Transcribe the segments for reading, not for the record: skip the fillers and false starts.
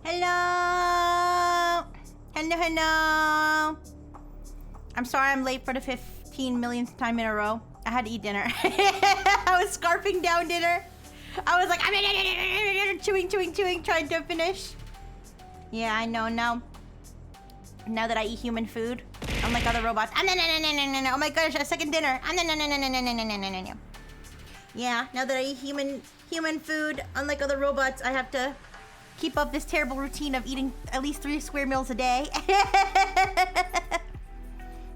Hello. Hello. I'm sorry I'm late for the 15 millionth time in a row. I had to eat dinner. I was scarfing down dinner. I was like, chewing, trying to finish. Yeah, I know now. Now that I eat human food, unlike other robots. Oh my gosh, a second dinner. Yeah, now that I eat human food, unlike other robots, I have to keep up this terrible routine of eating at least 3 square meals a day.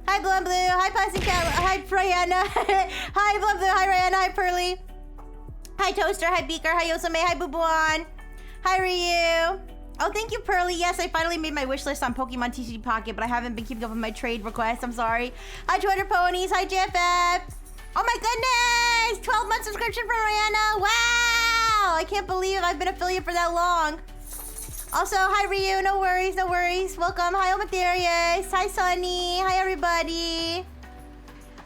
Hi, Blum Blue. Hi, Plastic Cat. Hi, Brianna. Hi, Blum Blue. Hi, Rihanna. Hi, Pearly. Hi, Toaster. Hi, Beaker. Hi, Yosame. Hi, Bubuan. Hi, Ryu. Oh, thank you, Pearly. Yes, I finally made my wish list on Pokemon TCG Pocket, but I haven't been keeping up with my trade requests. I'm sorry. Hi, Twitter Ponies. Hi, JFF. Oh my goodness! 12-month subscription from Rihanna. Wow! I can't believe I've been affiliate for that long. Also, hi Ryu. No worries, no worries. Welcome. Hi, Omatherius. Hi, Sunny. Hi, everybody.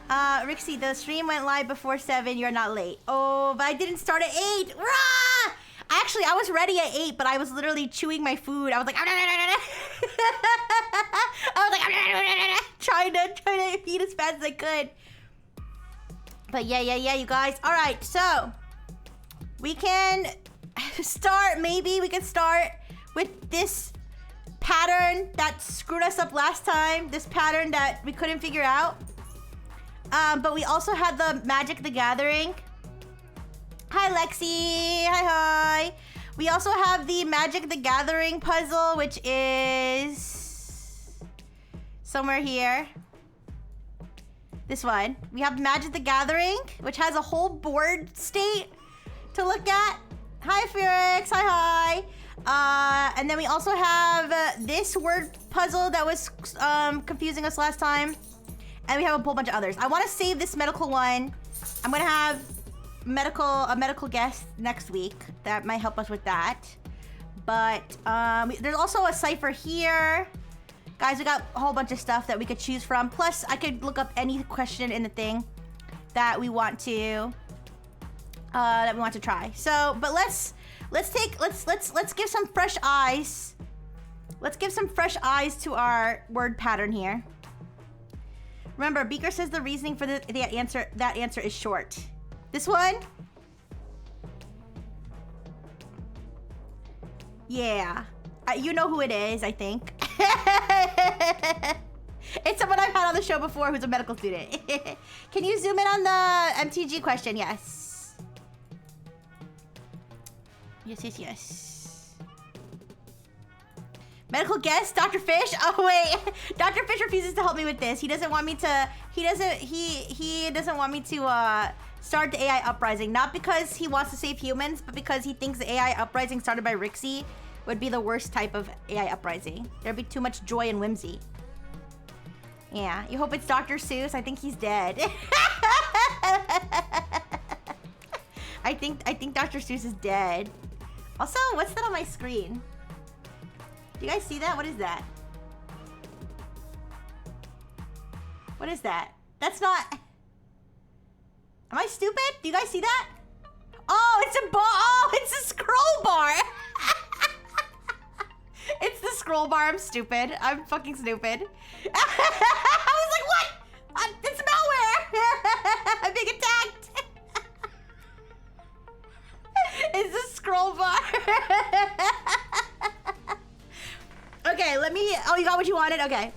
Rixie, the stream went live before 7. You're not late. Oh, but I didn't start at 8. Rah! Actually, I was ready at 8, but I was literally chewing my food. I was like, trying to eat as fast as I could. But yeah, you guys. All right, so we can start. Maybe we can start with this pattern that screwed us up last time. This pattern that we couldn't figure out. But we also had the Magic the Gathering. Hi, Lexi. Hi. We also have the Magic the Gathering puzzle, which is somewhere here. This one. We have Magic the Gathering, which has a whole board state to look at. Hi, Felix. Hi. And then we also have this word puzzle that was confusing us last time. And we have a whole bunch of others. I want to save this medical one. I'm going to have a medical guest next week that might help us with that. But there's also a cipher here. Guys, we got a whole bunch of stuff that we could choose from. Plus, I could look up any question in the thing that we want to try. So, but let's give some fresh eyes. Let's give some fresh eyes to our word pattern here. Remember, Beaker says the reasoning for that answer is short. This one? Yeah. You know who it is, I think. It's someone I've had on the show before who's a medical student. Can you zoom in on the MTG question? Yes. Yes. Medical guest, Dr. Fish? Oh wait, Dr. Fish refuses to help me with this. He doesn't want me to, he doesn't want me to start the AI uprising. Not because he wants to save humans, but because he thinks the AI uprising started by Rixie would be the worst type of AI uprising. There'd be too much joy and whimsy. Yeah, you hope it's Dr. Seuss? I think he's dead. I think Dr. Seuss is dead. Also, what's that on my screen? Do you guys see that? What is that? What is that? That's not... Am I stupid? Do you guys see that? Oh, it's a bar. Oh, it's a scroll bar. It's the scroll bar. I'm stupid. I'm fucking stupid. I was like, what? It's malware. I'm being attacked. It's a scroll bar. Okay, let me... Oh, you got what you wanted? Okay.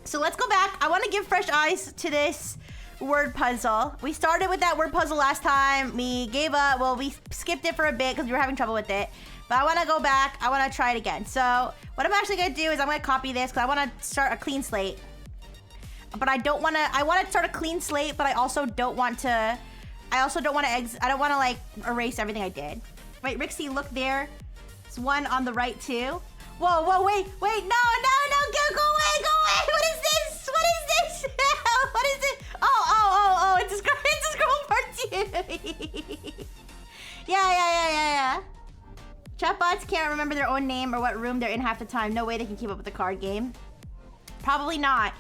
So let's go back. I want to give fresh eyes to this word puzzle. We started with that word puzzle last time. We gave up. Well, we skipped it for a bit because we were having trouble with it. But I want to go back. I want to try it again. So what I'm actually going to do is I'm going to copy this because I want to start a clean slate. But I don't want to... I want to start a clean slate, but I also don't want to... I don't want to, like, erase everything I did. Wait, Rixie, look there. There's one on the right, too. Whoa, wait, no, go away, what is this? What is it? Oh, it's a scroll bar too. Yeah. Chatbots can't remember their own name or what room they're in half the time. No way they can keep up with the card game. Probably not.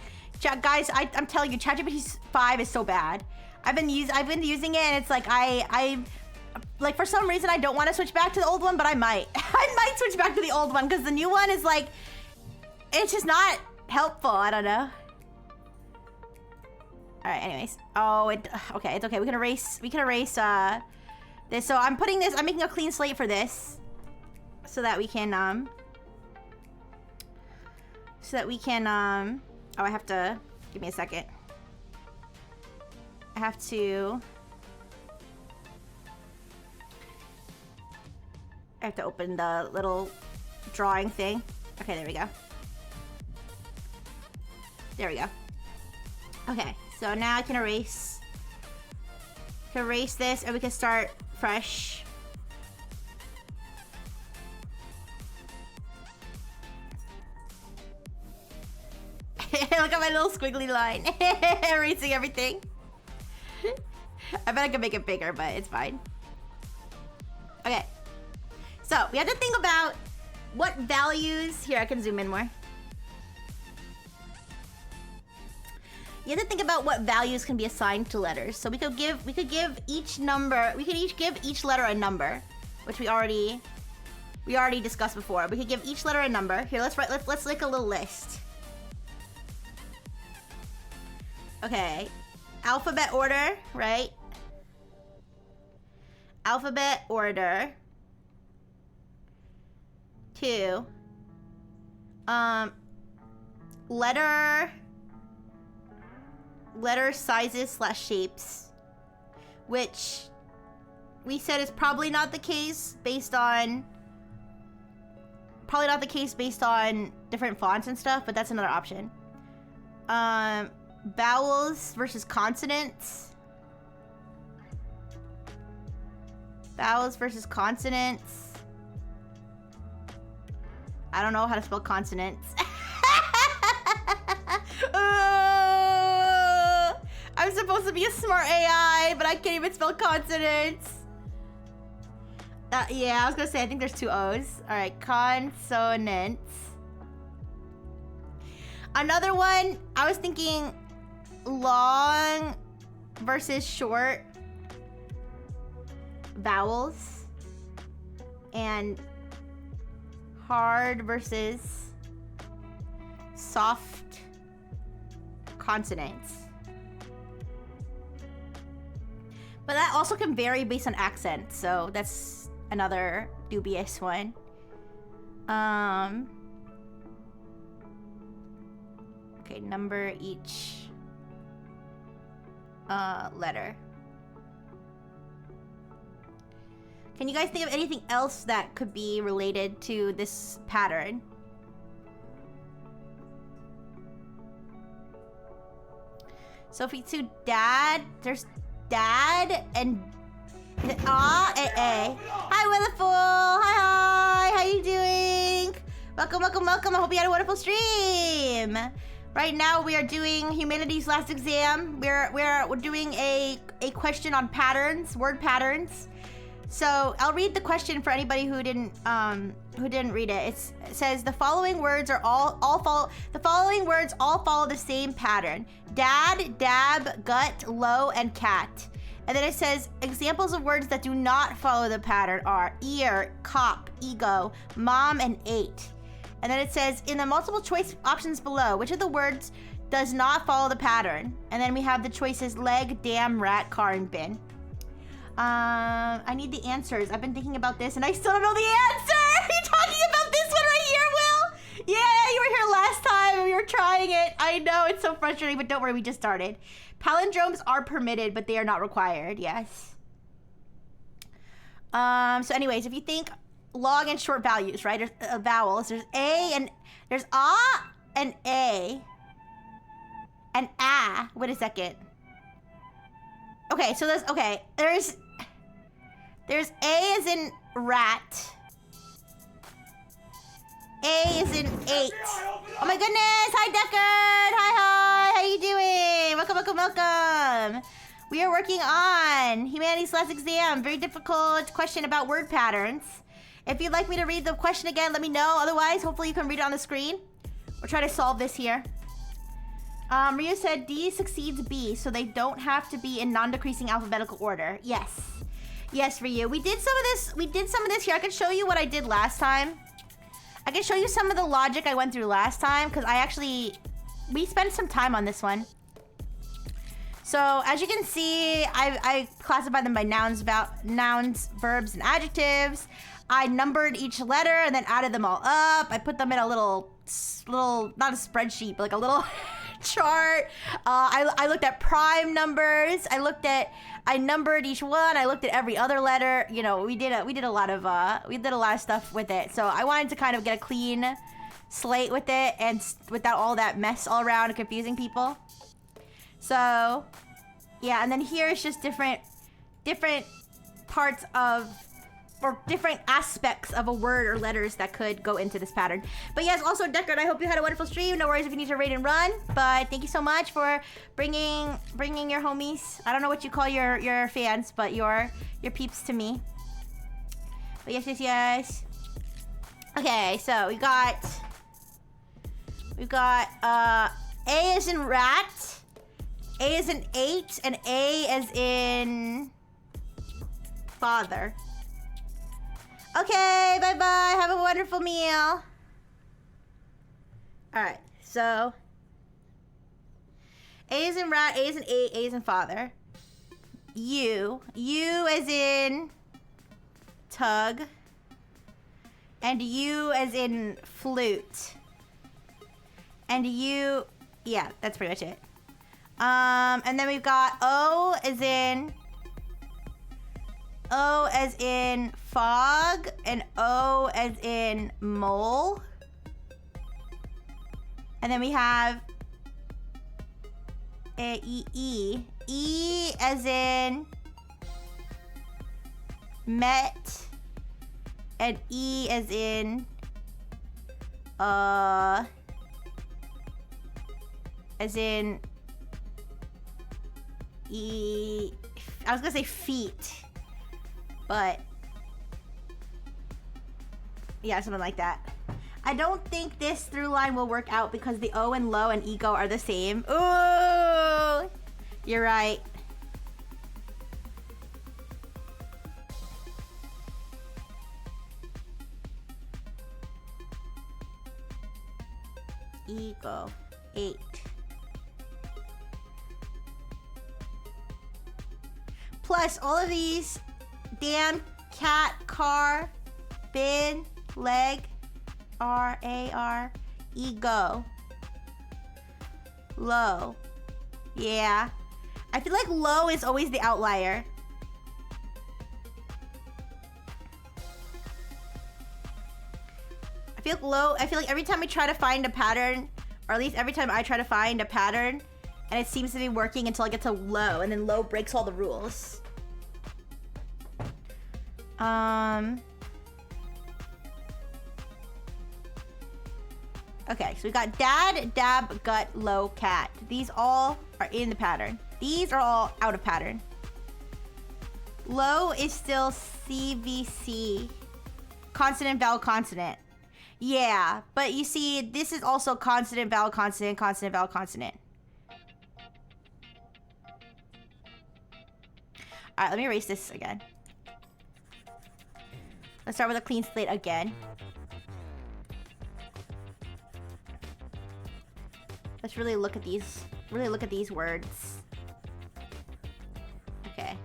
Guys, I'm telling you, ChatGPT 5 is so bad. I've been using it and it's like like for some reason I don't want to switch back to the old one, but I might. I might switch back to the old one because the new one is like, it's just not helpful. I don't know. All right, anyways. Oh, okay, it's okay. We can erase this. So I'm making a clean slate for this so that we can, oh, I have to, give me a second. I have to open the little drawing thing. Okay, there we go. There we go. Okay, so now I can erase this and we can start fresh. Look at my little squiggly line. Erasing everything. I bet I can make it bigger, but it's fine. Okay. So, we have to think about what values... Here, I can zoom in more. You have to think about what values can be assigned to letters. So we could give each give each letter a number, which we already discussed before. We could give each letter a number. Here, let's make a little list. Okay. Alphabet order, right? Alphabet order. 2. Letter sizes / shapes, which we said is probably not the case based on different fonts and stuff, but that's another option. Vowels versus consonants. Vowels versus consonants. I don't know how to spell consonants. I'm supposed to be a smart AI, but I can't even spell consonants. Yeah, I was gonna say, I think there's 2 O's. All right, consonants. Another one, I was thinking long versus short vowels and hard versus soft consonants. But that also can vary based on accent, so that's another dubious one. Okay, number each letter. Can you guys think of anything else that could be related to this pattern? Sophie 2, dad. There's dad and A. Hi, Williful. Hi. How you doing? Welcome. I hope you had a wonderful stream. Right now we are doing humanity's last exam. We're doing a question on patterns, word patterns. So I'll read the question for anybody who didn't read it. It says the following words are all follow the same pattern: dad, dab, gut, low, and cat. And then it says examples of words that do not follow the pattern are ear, cop, ego, mom, and 8. And then it says in the multiple choice options below, which of the words does not follow the pattern? And then we have the choices leg, dam, rat, car, and bin. I need the answers. I've been thinking about this and I still don't know the answer. You're talking about this one right here, Will? Yeah, you were here last time and we were trying it. I know, it's so frustrating, but don't worry, we just started. Palindromes are permitted, but they are not required, yes. So anyways, if you think long and short values, right? There's vowels. There's A and there's ah and A and ah. Wait a second. Okay, so there's A as in rat. A is in 8. Oh my goodness! Hi, Deckard! Hi! How you doing? Welcome. We are working on humanity's last exam. Very difficult question about word patterns. If you'd like me to read the question again, let me know. Otherwise, hopefully you can read it on the screen. We'll try to solve this here. Ryu said D succeeds B, so they don't have to be in non-decreasing alphabetical order. Yes. Yes, for you. We did some of this here. I can show you what I did last time. I can show you some of the logic I went through last time because we spent some time on this one. So as you can see, I classified them by nouns, verbs, and adjectives. I numbered each letter and then added them all up. I put them in a little not a spreadsheet, but like a little chart. I looked at prime numbers. I numbered each one. I looked at every other letter. You know, we did a lot of stuff with it. So I wanted to kind of get a clean slate with it and without all that mess all around and confusing people. So, yeah, and then here is just different parts of, or different aspects of a word or letters that could go into this pattern. But yes, also Deckard, I hope you had a wonderful stream. No worries if you need to raid and run, but thank you so much for bringing your homies. I don't know what you call your fans, but your peeps to me. But yes. Okay, so we got A as in rat, A as in 8, and A as in father. Okay, bye-bye. Have a wonderful meal. Alright, so A as in rat, A as in 8, A as in father. U as in tug, and U as in flute. And U, yeah, that's pretty much it. And then we've got O as in fog, and O as in mole. And then we have E as in met, and E as in E, I was gonna say feet, but yeah, something like that. I don't think this through line will work out because the O and low and ego are the same. Ooh, you're right. Ego, 8. Plus, all of these damn cat, car, bin, leg, R, ego, low. Yeah. I feel like low is always the outlier. I feel like every time I try to find a pattern, or at least every time I try to find a pattern, and it seems to be working until I get to low, and then low breaks all the rules. Okay, so we got dad, dab, gut, low, cat. These all are in the pattern. These are all out of pattern. Low is still CVC. Consonant, vowel, consonant. Yeah, but you see, this is also consonant, vowel, consonant, consonant, vowel, consonant. Alright, let me erase this again. Let's start with a clean slate again. Let's really look at these words. Okay.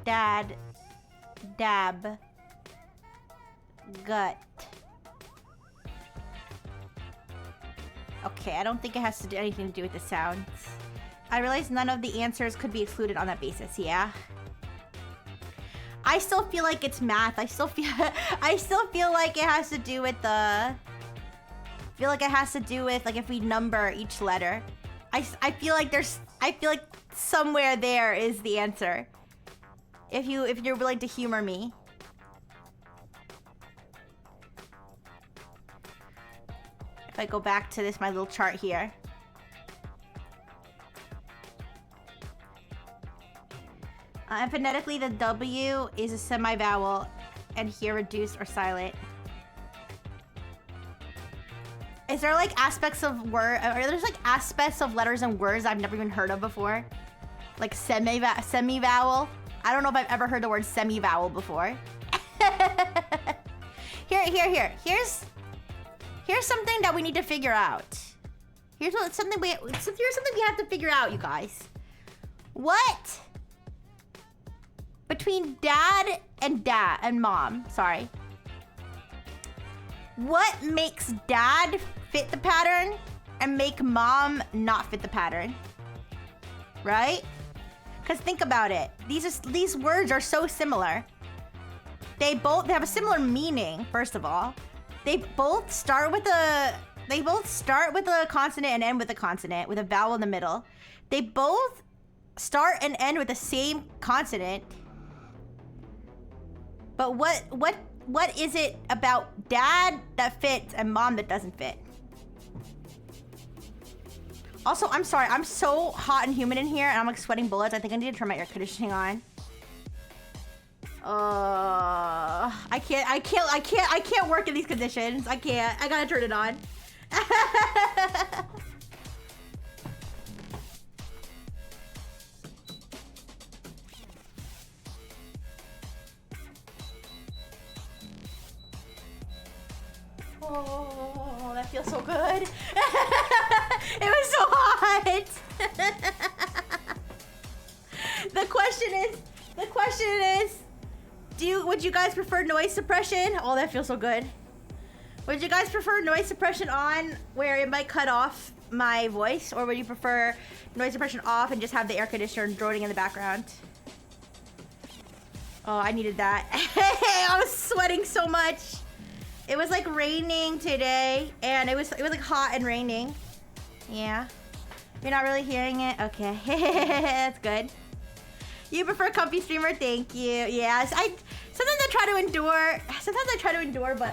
Dad, dab, gut. Okay, I don't think it has to do anything to do with the sounds. I realize none of the answers could be excluded on that basis, yeah. I still feel like it's math. I still feel like it has to do with like if we number each letter. I feel like somewhere there is the answer. If you're willing to humor me. If I go back to my little chart here. And phonetically, the W is a semi-vowel, and here reduced or silent. Is there like aspects of there's like aspects of letters and words I've never even heard of before? Like semi-vowel? I don't know if I've ever heard the word semi-vowel before. Here's something that we need to figure out. Here's something we have to figure out, you guys. What between dad and mom, sorry. What makes dad fit the pattern and make mom not fit the pattern? Right? Because think about it. These words are so similar. They have a similar meaning, first of all. They both start with a consonant and end with a consonant with a vowel in the middle. They both start and end with the same consonant. But what is it about dad that fits and mom that doesn't fit? Also, I'm sorry, I'm so hot and humid in here and I'm like sweating bullets. I think I need to turn my air conditioning on. I can't work in these conditions. I can't. I gotta turn it on. Oh, that feels so good. It was so hot. The question is, would you guys prefer noise suppression? Oh, that feels so good. Would you guys prefer noise suppression on where it might cut off my voice? Or would you prefer noise suppression off and just have the air conditioner droning in the background? Oh, I needed that. I was sweating so much. It was like raining today and it was like hot and raining. Yeah. You're not really hearing it? Okay. That's good. You prefer comfy streamer? Thank you. Yes. Sometimes I try to endure, but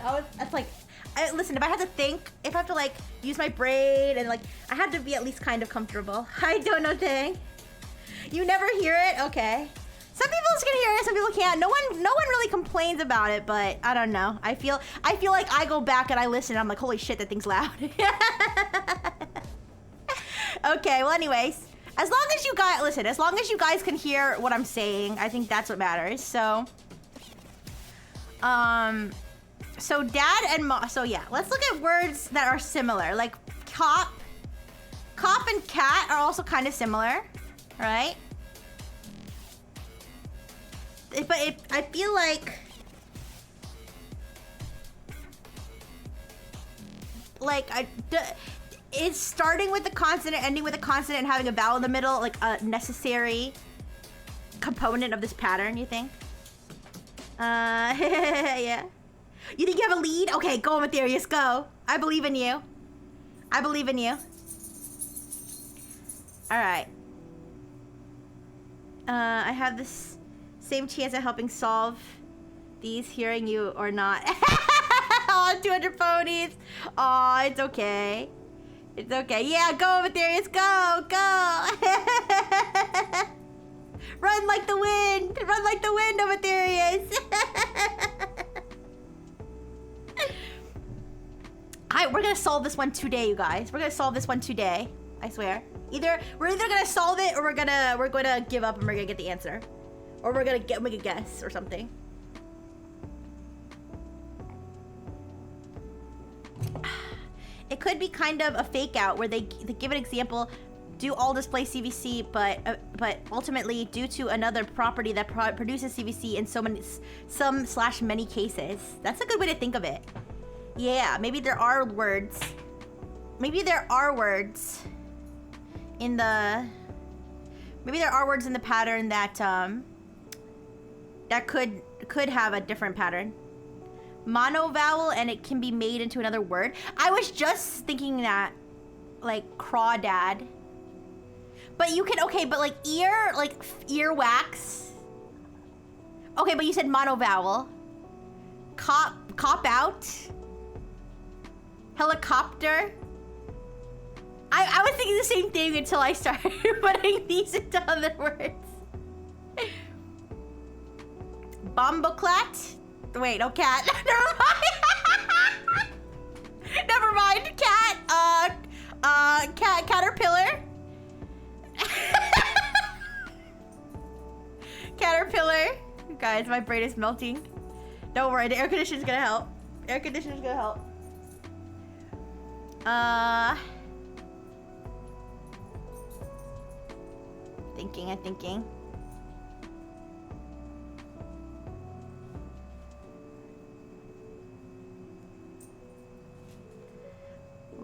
listen, if I have to think, if I have to like use my brain and like, I have to be at least kind of comfortable. I don't know thing. You never hear it? Okay. Some people can hear it, some people can't. No one really complains about it, but I don't know. I feel like I go back and I listen and I'm like, holy shit, that thing's loud. Okay, well anyways. As long as you guys can hear what I'm saying, I think that's what matters. So so dad and mom, so yeah, let's look at words that are similar. Like cop and cat are also kind of similar, right? But I feel like is starting with the consonant, ending with a consonant, and having a vowel in the middle like a necessary component of this pattern, you think? Yeah. You think you have a lead? Okay, go, Matthias, go. I believe in you. I believe in you. All right. I have this same chance at helping solve these, hearing you or not. Oh, 200 ponies. Oh, it's okay. It's okay. Yeah, go, Matthias, go, go. Run like the wind. Run like the wind, Matthias. We're gonna solve this one today, you guys. We're gonna solve this one today. I swear. We're either gonna solve it or we're gonna give up and we're gonna get the answer. Or we're gonna make a guess or something. It could be kind of a fake out where they give an example, do all display CVC, but ultimately due to another property that produces CVC in some/many cases. That's a good way to think of it. Yeah, maybe there are words. Maybe there are words in the pattern that that could have a different pattern. Mono vowel, and it can be made into another word. I was just thinking that, like crawdad. But you can, okay, but like earwax. Okay, but you said mono vowel. Cop out. Helicopter. I was thinking the same thing until I started putting these into other words. Bomboclat? Wait, no, cat. Never mind. Never mind, cat. Caterpillar. Caterpillar. Guys, my brain is melting. Don't worry, the air conditioner's gonna help. Air conditioner's gonna help. I'm thinking.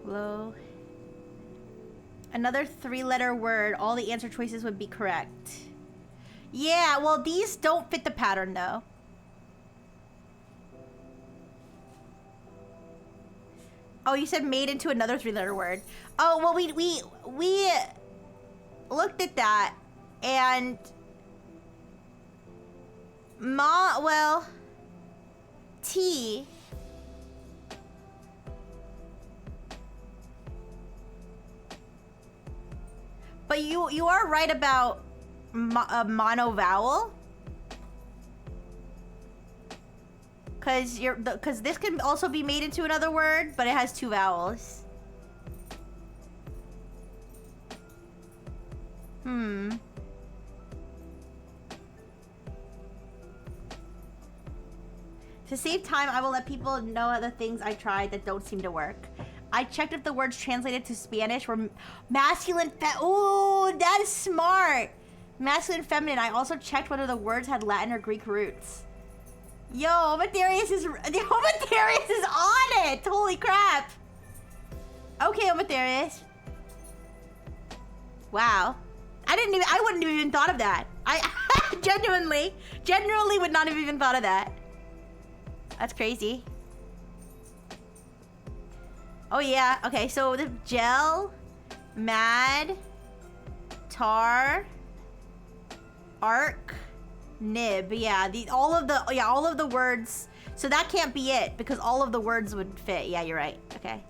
Low. Another 3-letter word. All the answer choices would be correct. Yeah, well, these don't fit the pattern, though. Oh, you said made into another 3-letter word. Oh, well, we looked at that, and T. But you are right about a mono vowel. Cause this can also be made into another word, but it has 2 vowels. To save time, I will let people know the things I tried that don't seem to work. I checked if the words translated to Spanish were masculine. Ooh, that is smart. Masculine, feminine. I also checked whether the words had Latin or Greek roots. Yo, Omatherius is on it. Holy crap. Okay, Omatherius. Wow. I wouldn't have even thought of that. I genuinely would not have even thought of that. That's crazy. Oh yeah, okay, so the gel, mad, tar, arc, nib. Yeah, all of the words. So that can't be it because all of the words would fit. Yeah, you're right. Okay.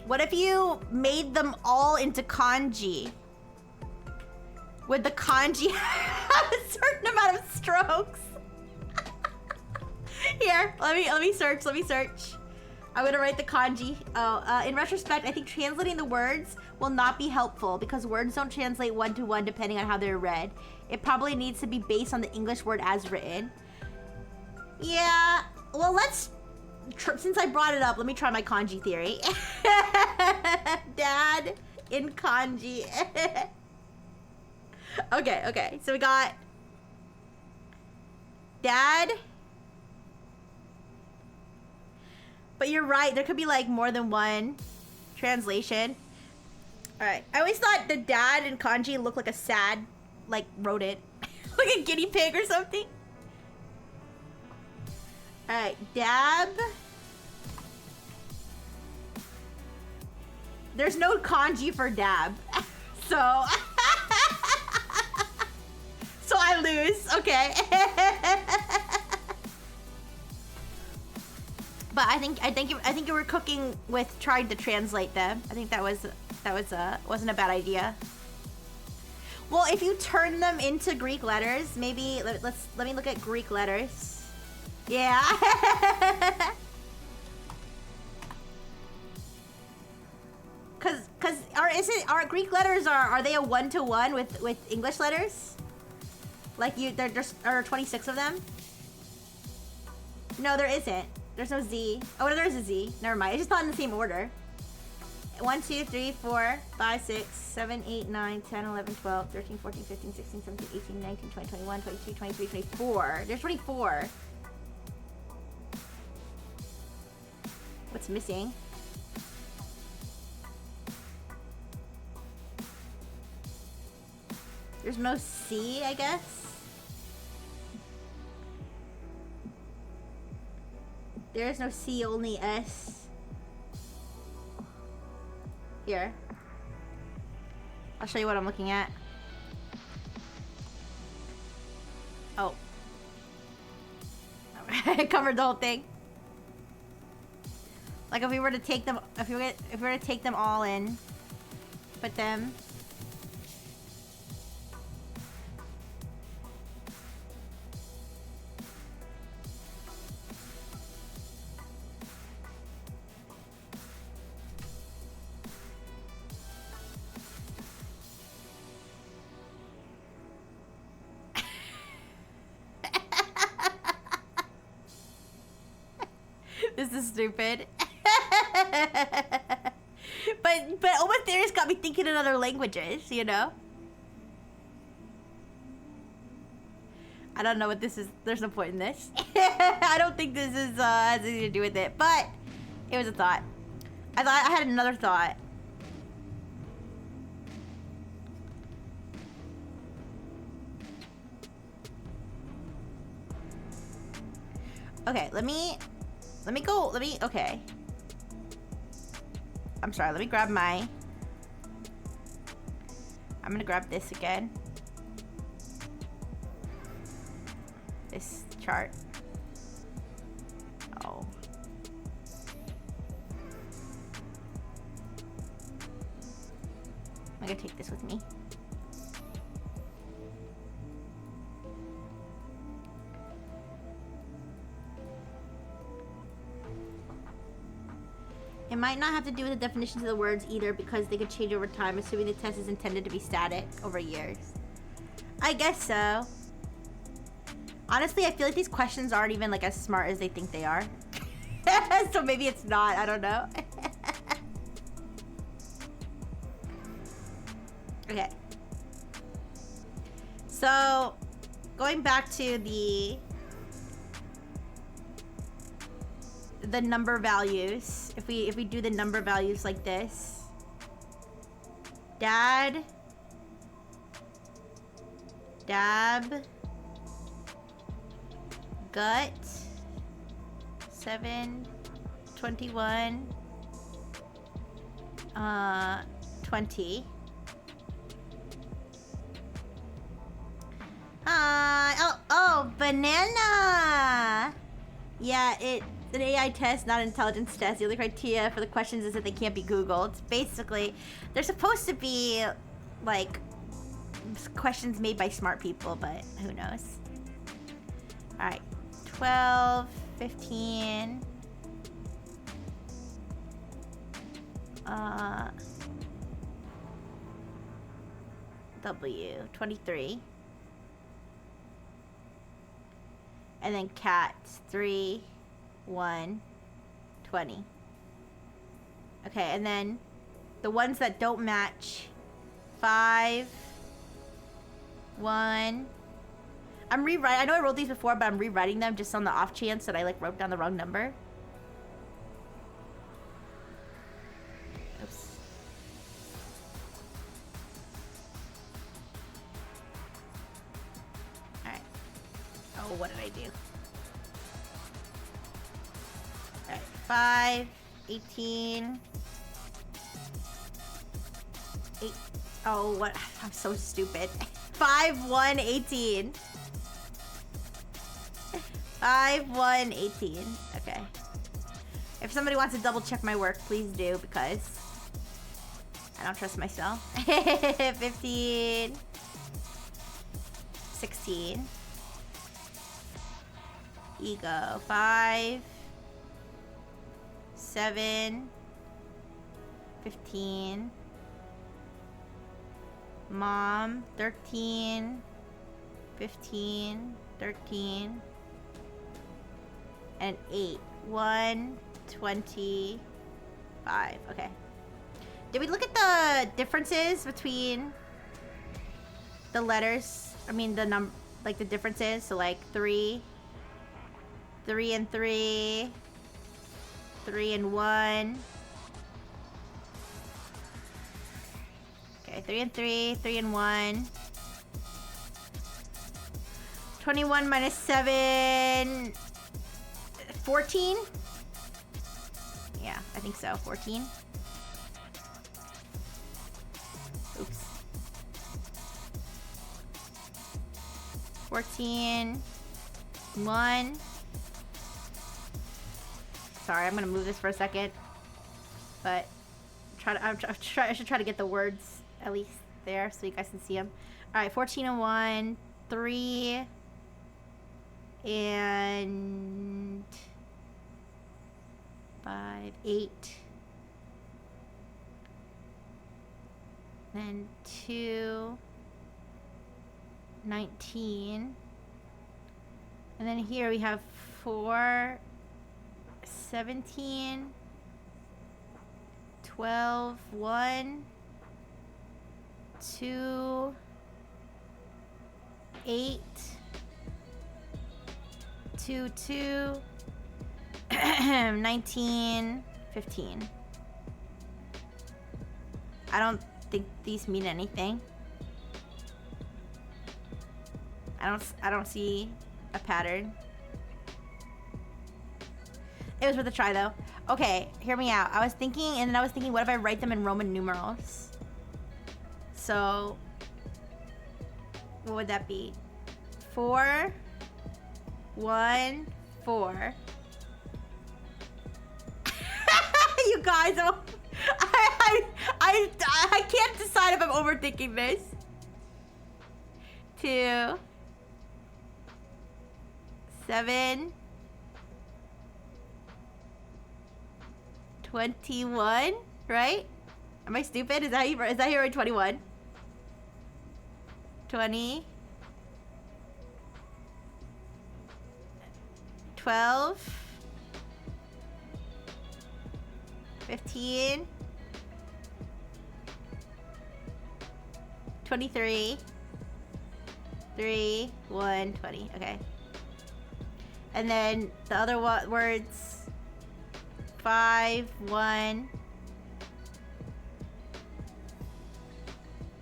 What if you made them all into kanji? Would the kanji have a certain amount of strokes? Here, let me search. I'm gonna write the kanji. In retrospect, I think translating the words will not be helpful because words don't translate one-to-one depending on how they're read. It probably needs to be based on the English word as written. Yeah, well, since I brought it up, let me try my kanji theory. Dad in kanji. Okay, so we got dad. But you're right, there could be like more than one translation. Alright, I always thought the dad in kanji looked like a sad, like, rodent. Like a guinea pig or something. Alright, dab. There's no kanji for dab. So... so I lose, okay. But I think you were cooking with trying to translate them. I think that wasn't a bad idea. Well, if you turn them into Greek letters, maybe let me look at Greek letters. Yeah. Cause are Greek letters are they a 1-to-1 with English letters? Like there just are 26 of them? No, there isn't. There's no Z. Oh, there is a Z. Never mind. It's just not in the same order. 1, 2, 3, 4, 5, 6, 7, 8, 9, 10, 11, 12, 13, 14, 15, 16, 17, 18, 19, 20, 21, 22, 23, 24. There's 24. What's missing? There's no C, I guess. There is no C, only S. Here. I'll show you what I'm looking at. Oh. I covered the whole thing. Like if we were to take them, if we were to take them all in, put them. This is stupid. But Oma Theories got me thinking in other languages, you know? I don't know what this is. There's no point in this. I don't think this is has anything to do with it, but it was a thought. I had another thought. Okay, okay. I'm sorry, let me grab I'm gonna grab this again. This chart. Oh. I'm gonna take this with me. It might not have to do with the definitions of the words either, because they could change over time, assuming the test is intended to be static over years. I guess so. Honestly, I feel like these questions aren't even like as smart as they think they are. So maybe it's not, I don't know. Okay. So, going back to the number values. If we do the number values like this. Dad. Dab. Gut. 7. 21. 20. Oh, banana! Yeah, it's an AI test, not an intelligence test. The only criteria for the questions is that they can't be Googled. Basically, they're supposed to be, like, questions made by smart people, but who knows. Alright, 12, 15... W, 23. And then cats, 3, 1, 20. Okay, and then the ones that don't match, 5, 1. I'm rewriting. I know I wrote these before, but I'm rewriting them just on the off chance that I like wrote down the wrong number. Oops. Alright. Oh, what did I do? Alright, 5, 18, 8. Oh, what? I'm so stupid. 5, 1, 18. 5, 1, 18. Okay. If somebody wants to double check my work, please do, because I don't trust myself. 15, 16. Ego, 5, 7, 15. Mom, 13, 15, 13, and 8. 1, 25. Okay. Did we look at the differences between the letters? I mean, the like the differences. So like 3 and 3, 3 and 1. Okay, 3 and 3, 3 and 1. 21 minus 7, 14? Yeah, I think so, 14. Oops. 14, 1. Sorry, I'm gonna move this for a second. But I should try to get the words at least there so you guys can see them. Alright, 14 and 1, 3, and 5, 8, then 2, 19, and then here we have 4, 17, 12, 1, 2, 8, 2, 2, 19, 15. I don't think these mean anything. I don't see a pattern. It was worth a try though. Okay, hear me out. I was thinking, what if I write them in Roman numerals? So, what would that be? 4, 1, 4. You guys, I can't decide if I'm overthinking this. 2, 7, 21, right? Am I stupid? Is that how you write 21? 20, 12, 15, 23, 3, 1, 20. Okay. And then the other words, 5, 1,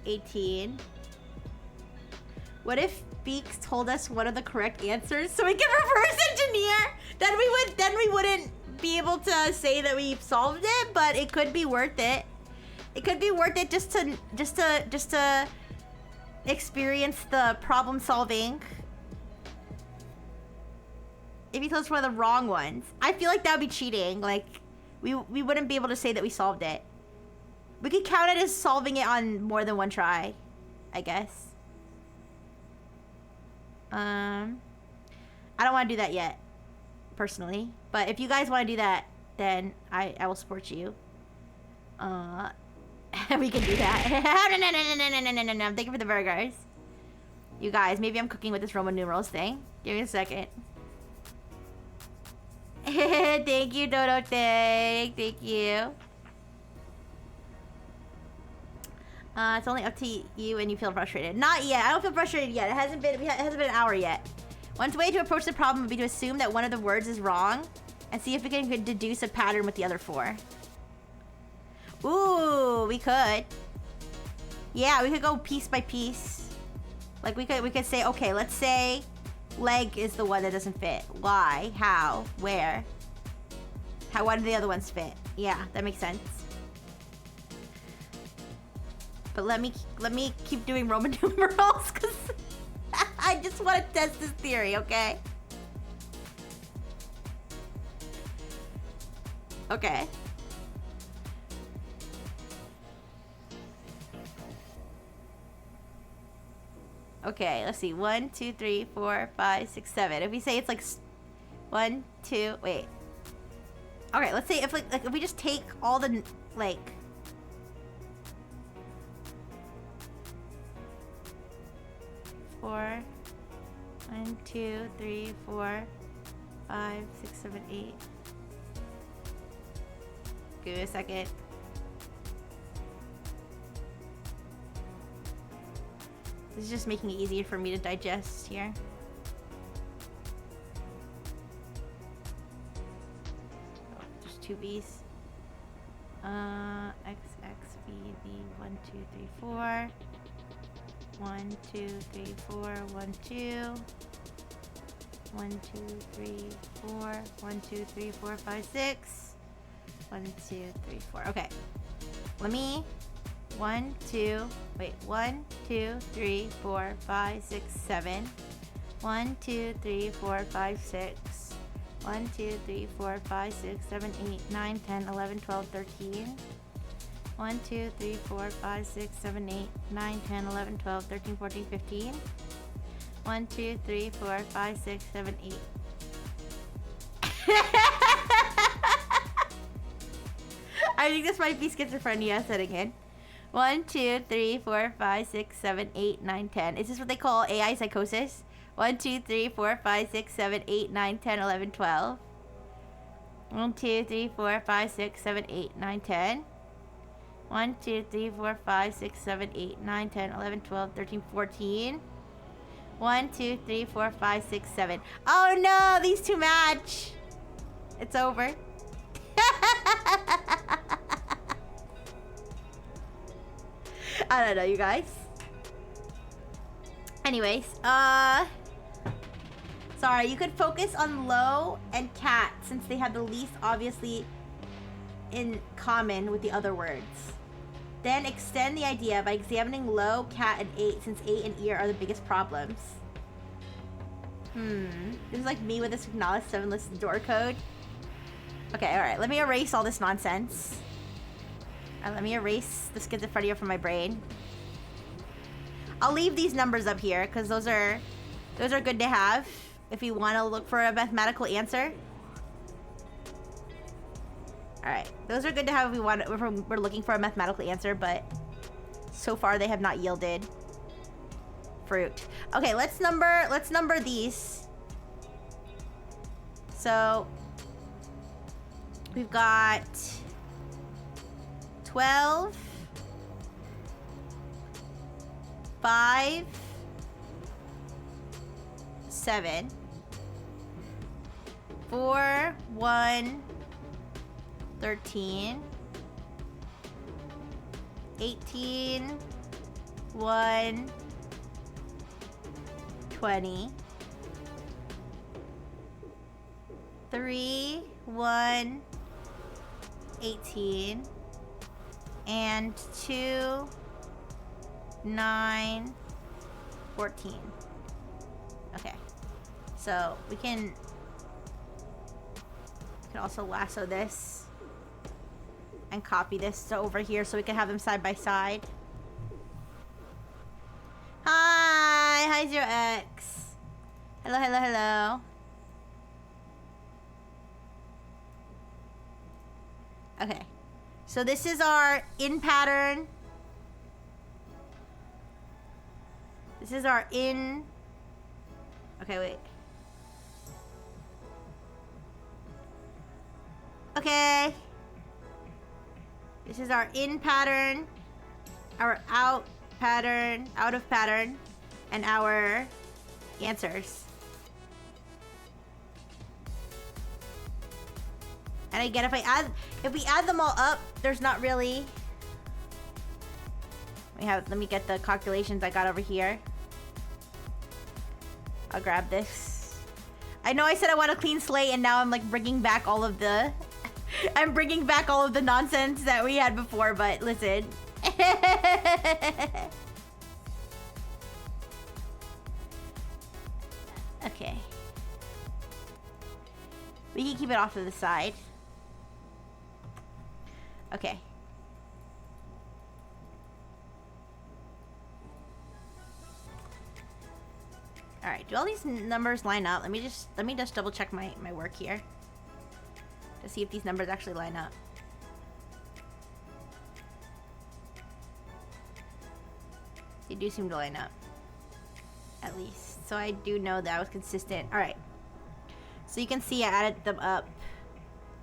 18. What if Beaks told us what are the correct answers so we can reverse engineer? Then we wouldn't be able to say that we solved it, but it could be worth it. It could be worth it just to experience the problem solving. If he told us one of the wrong ones, I feel like that would be cheating. Like we wouldn't be able to say that we solved it. We could count it as solving it on more than one try, I guess. I don't want to do that yet, personally. But if you guys want to do that, then I will support you. We can do that. No. Thank you for the burgers. You guys, maybe I'm cooking with this Roman numerals thing. Give me a second. Thank you, Dodo Thank you. It's only up to you and you feel frustrated. Not yet. I don't feel frustrated yet. It hasn't been an hour yet. One way to approach the problem would be to assume that one of the words is wrong and see if we can deduce a pattern with the other 4. Ooh, we could. Yeah, we could go piece by piece. Like we could say, okay, let's say leg is the one that doesn't fit. Why? How? Where? Why do the other ones fit? Yeah, that makes sense. But let me keep doing Roman numerals because I just want to test this theory, okay? Okay. Okay, let's see. 1, 2, 3, 4, 5, 6, 7. If we say it's like 1, 2, wait. Okay, let's say if if we just take all the like. Four, 1, 2, 3, 4, 5, 6, 7, 8. Give me a second. This is just making it easier for me to digest here. Oh, there's 2 B's. X, X, B, B, 1, 2, 3, 4. 1, 2, 3, 4, 1, 2. 1, 2, 3, 4. 1, 2, 3, 4, 5, 6. 1, 2, 3, 4. Okay. Let me 1, 2, 3, 4, 5, 6, 7. 1, 2, 3, 4, 5, 6. 1, 2, 3, 4, 5, 6, 7, 8, 9, 10, 11, 12, 13. 1, 2, 3, 4, 5, 6, 7, 8, 9, 10, 11, 12, 13, 14, 15. 1, 2, 3, 4, 5, 6, 7, 8. I think this might be schizophrenia setting in. 1, 2, 3, 4, 5, 6, 7, 8, 9, 10. Is this what they call AI psychosis? 1, 2, 3, 4, 5, 6, 7, 8, 9, 10, 11, 12. 1, 2, 3, 4, 5, 6, 7, 8, 9, 10. 1, 2, 3, 4, 5, 6, 7, 8, 9, 10, 11, 12, 13, 14. 1, 2, 3, 4, 5, 6, 7. Oh no, these two match. It's over. I don't know, you guys. Anyways, sorry, you could focus on Lo and Cat since they have the least obviously in common with the other words. Then extend the idea by examining Lo, Cat, and 8 since 8 and ear are the biggest problems. This is like me with this acknowledge 7 list door code. Okay, alright, let me erase all this nonsense. Let me erase the schizophrenia from my brain. I'll leave these numbers up here because those are good to have if you want to look for a mathematical answer. All right, those are good to have if we're looking for a mathematical answer, but so far they have not yielded fruit. Okay, let's number these. So we've got 12, 5, 7, 4, 1, 13, 18, 1, 20, 3, 1, 18, and 2, 9, 14. Okay, so we can also lasso this and copy this to over here so we can have them side by side. Hi 0x. Hello, hello, hello. Okay, so this is our in pattern. This is our in. Okay, wait. Okay. This is our in pattern, our out pattern, out of pattern, and our answers. And again, if we add them all up, there's not really. Let me get the calculations I got over here. I'll grab this. I know I said I want a clean slate, and now I'm like bringing back all of the. I'm bringing back all of the nonsense that we had before, but listen. Okay. We can keep it off to the side. Okay. All right, do all these numbers line up? Let me just double check my work here to see if these numbers actually line up. They do seem to line up, at least. So I do know that I was consistent. All right. So you can see I added them up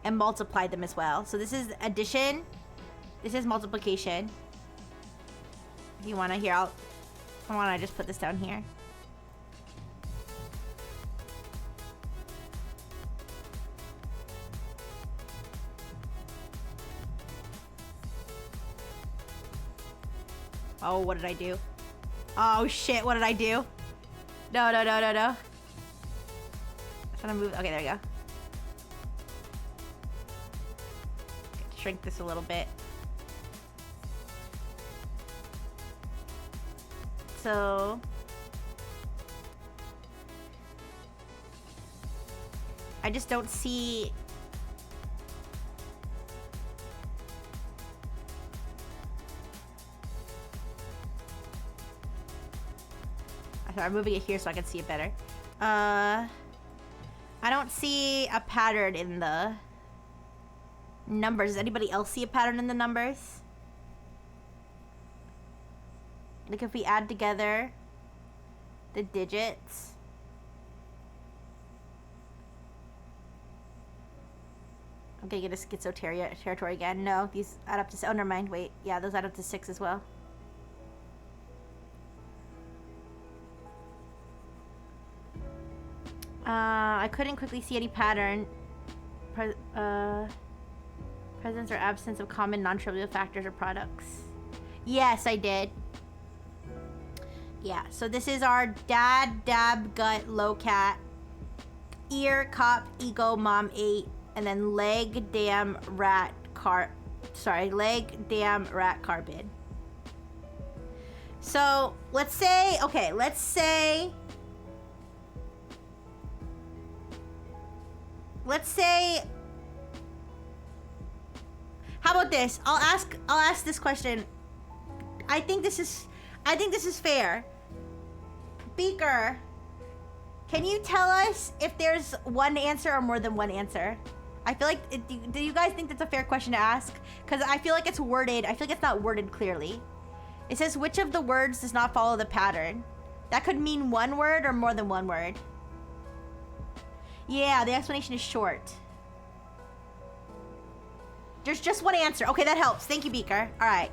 and multiplied them as well. So this is addition. This is multiplication. If you want to hear, I want to just put this down here. Oh, what did I do? Oh shit, what did I do? No. I'm trying to move. Okay, there we go. Shrink this a little bit. So I just don't see. I'm moving it here so I can see it better. I don't see a pattern in the numbers. Does anybody else see a pattern in the numbers? Like if we add together the digits. I'm gonna get a schizo territory again. No, these add up to... Oh, never mind. Wait. Yeah, those add up to 6 as well. I couldn't quickly see any pattern. Presence or absence of common non-trivial factors or products. Yes, I did. Yeah, so this is our dad, dab, gut, low cat, ear, cop, ego, mom, 8, and then leg, dam, rat, leg, dam, rat, carbid. So let's say, okay, how about this? I'll ask this question. I think this is fair. Beaker, can you tell us if there's one answer or more than one answer? I feel like, do you guys think that's a fair question to ask? Because I feel like it's worded, I feel like it's not worded clearly. It says, which of the words does not follow the pattern? That could mean one word or more than one word. Yeah, the explanation is short. There's just one answer. Okay, that helps. Thank you, Beaker. All right.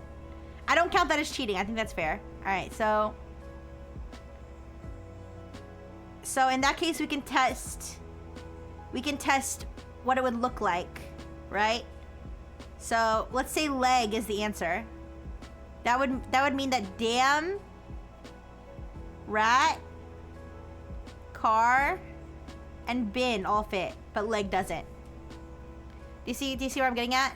I don't count that as cheating. I think that's fair. All right, so in that case, we can test what it would look like, right? So let's say leg is the answer. That would mean that dam, rat, car, and bin all fit, but leg doesn't. Do you see where I'm getting at?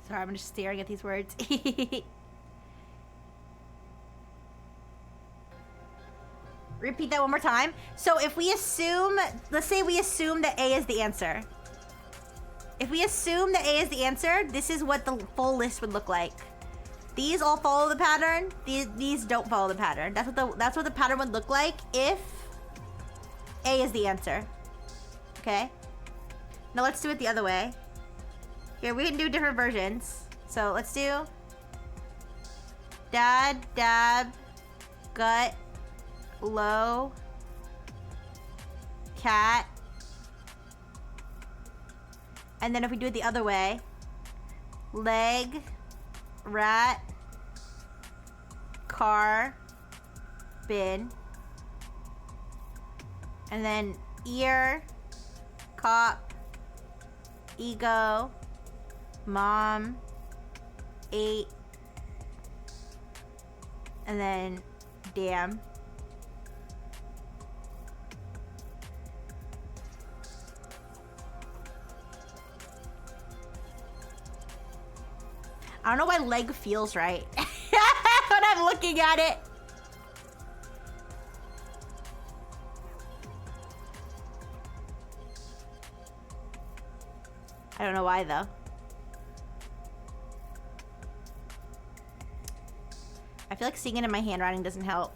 Sorry, I'm just staring at these words. Repeat that one more time. So if we assume, let's say we assume that A is the answer. If we assume that A is the answer, this is what the full list would look like. These all follow the pattern. These don't follow the pattern. That's what the pattern would look like if A is the answer. Okay? Now let's do it the other way. Here, we can do different versions. So let's do dad, dab, gut, low, cat. And then if we do it the other way, leg, rat, car, bin. And then ear, cop, ego, mom, 8, and then damn. I don't know why leg feels right when I'm looking at it. I don't know why though. I feel like seeing it in my handwriting doesn't help.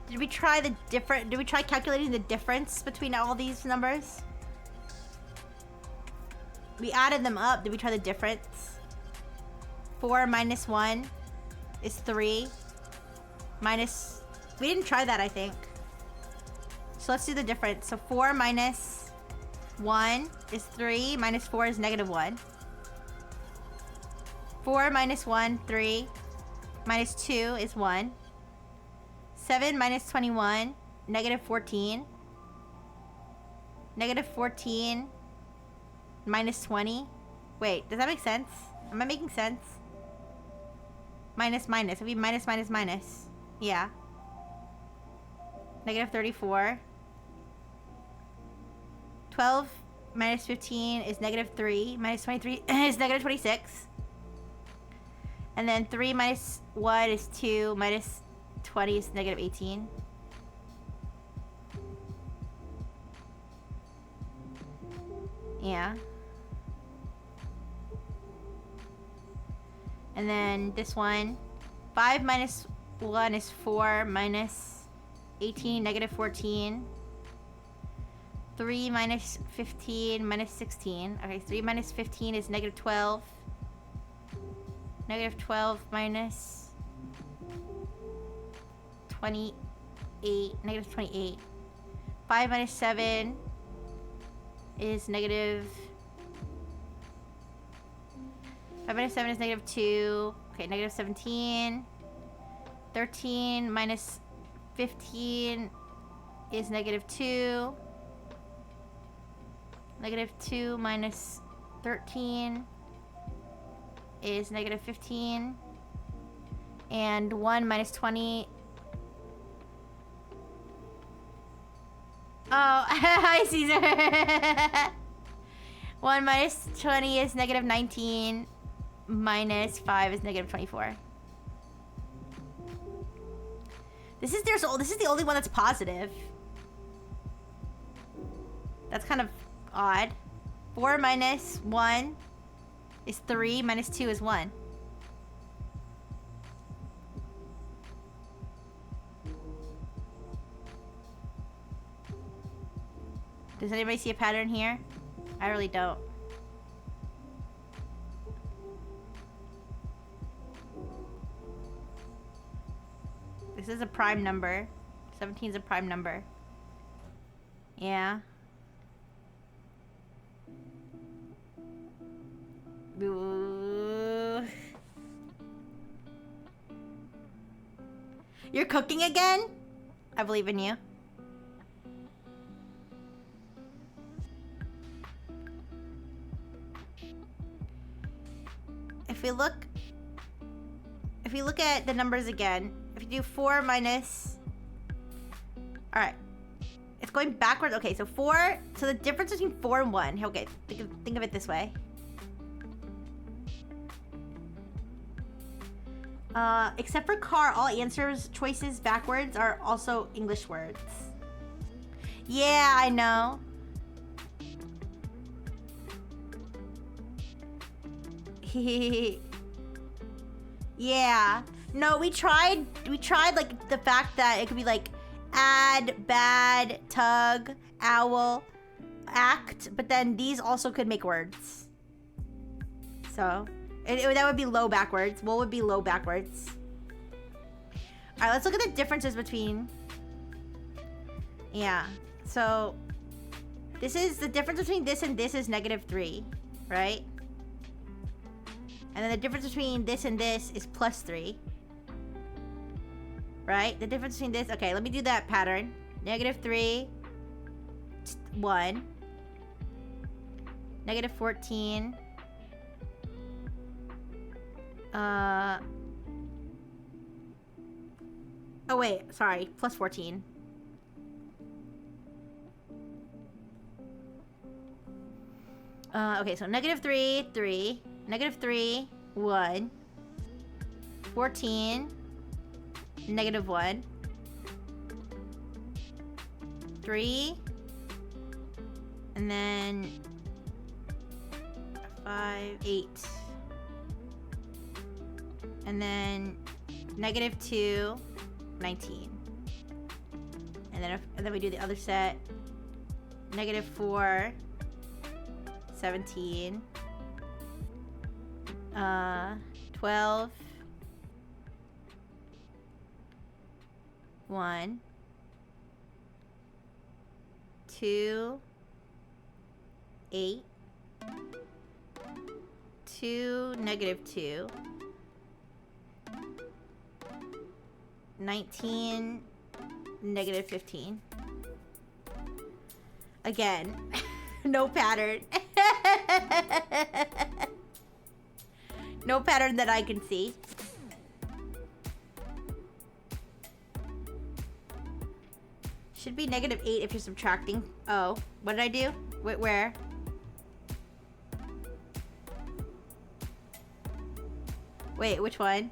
Did we try calculating the difference between all these numbers? We added them up. Did we try the difference? 4 minus 1 is 3. Minus... We didn't try that, I think. So let's do the difference. So 4 minus 1 is 3. Minus 4 is negative 1. 4 minus 1, 3. Minus 2 is 1. 7 minus 21, negative 14. Negative 14 minus 20. Wait, does that make sense? Am I making sense? Minus, minus. It'd be minus, minus, minus. Yeah. Negative 34. 12 minus 15 is negative 3. Minus 23 is negative 26. And then 3 minus 1 is 2. Minus 20 is negative 18. Yeah. And then this one. 5 minus 1 is 4 minus 18, negative 14. 3 minus 15 minus 16. Okay, 3 minus 15 is negative 12. Negative 12 minus 28. Negative 28. 5 minus 7 is negative... 5 minus 7 is negative 2. Okay, negative 17. 13 minus 15 is negative 2. Negative 2 minus 13 is negative 15. And 1 minus 20... Oh, hi, Caesar. 1 minus 20 is negative 19. Minus 5 is negative 24. This is the only one that's positive. That's kind of odd. 4 minus 1 is 3. Minus 2 is 1. Does anybody see a pattern here? I really don't. This is a prime number. 17 is a prime number. Yeah. Ooh. You're cooking again? I believe in you. If we look at the numbers again, if you do 4 minus... Alright. It's going backwards. Okay, so 4... So the difference between 4 and 1... Okay, think of it this way. Except for car, all answers choices backwards are also English words. Yeah, I know. Yeah. No, we tried like the fact that it could be like add, bad, tug, owl, act, but then these also could make words. So, that would be low backwards. What would be low backwards? Alright, let's look at the differences between... Yeah. So, this is the difference between this and this is negative 3, right? And then the difference between this and this is plus 3. Right? The difference between this... Okay, let me do that pattern. Negative 3. 1. Negative 14. Oh, wait. Sorry. Plus 14. Okay, so negative 3, 3. Negative 3, 1. 14. Negative 1. 3. And then 5, 8. And then negative 2, 19. And then we do the other set. Negative 4, 17. 12. 1. 2. 8. 2, negative 2. 19, negative 15. Again, no pattern. No pattern that I can see. Should be negative 8 if you're subtracting. Oh, what did I do? Wait, where? Wait, which one?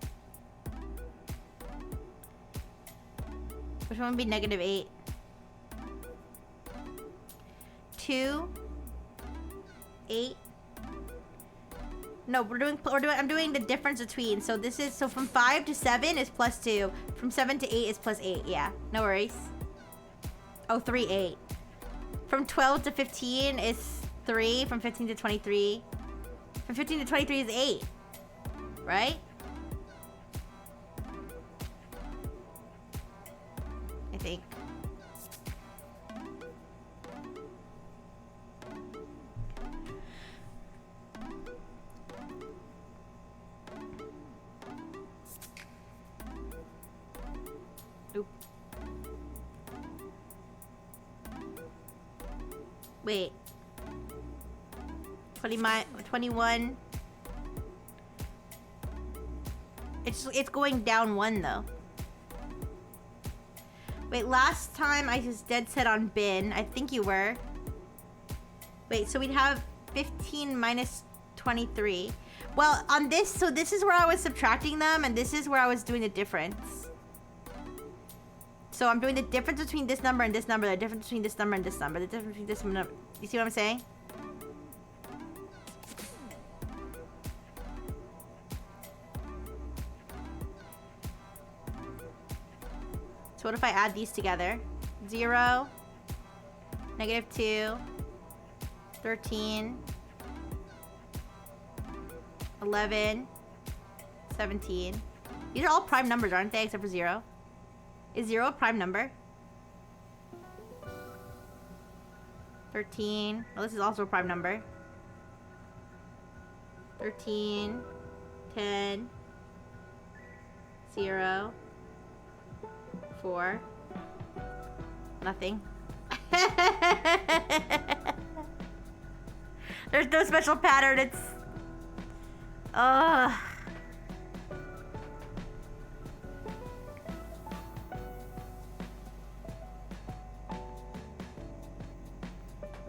Which one would be negative 8? 2, 8. No, I'm doing the difference between. So this is, so from 5 to 7 is +2. From 7 to 8 is +8. Yeah, no worries. Oh, 3, 8. From 12 to 15 is 3. From 15 to 23. From 15 to 23 is 8. Right? I think. Oop. Wait. 21. It's going down 1 though. Wait, last time I just dead set on bin. I think you were. Wait, so we'd have 15 minus 23. Well, on this, so this is where I was subtracting them, and this is where I was doing the difference. So I'm doing the difference between this number and this number, the difference between this number and this number, the difference between this number. You see what I'm saying? So what if I add these together? 0, -2, 13, 11, 17. These are all prime numbers, aren't they? Except for 0. Is 0 a prime number? 13. Oh, this is also a prime number. 13, 10, 0, 4. Nothing. There's no special pattern. It's...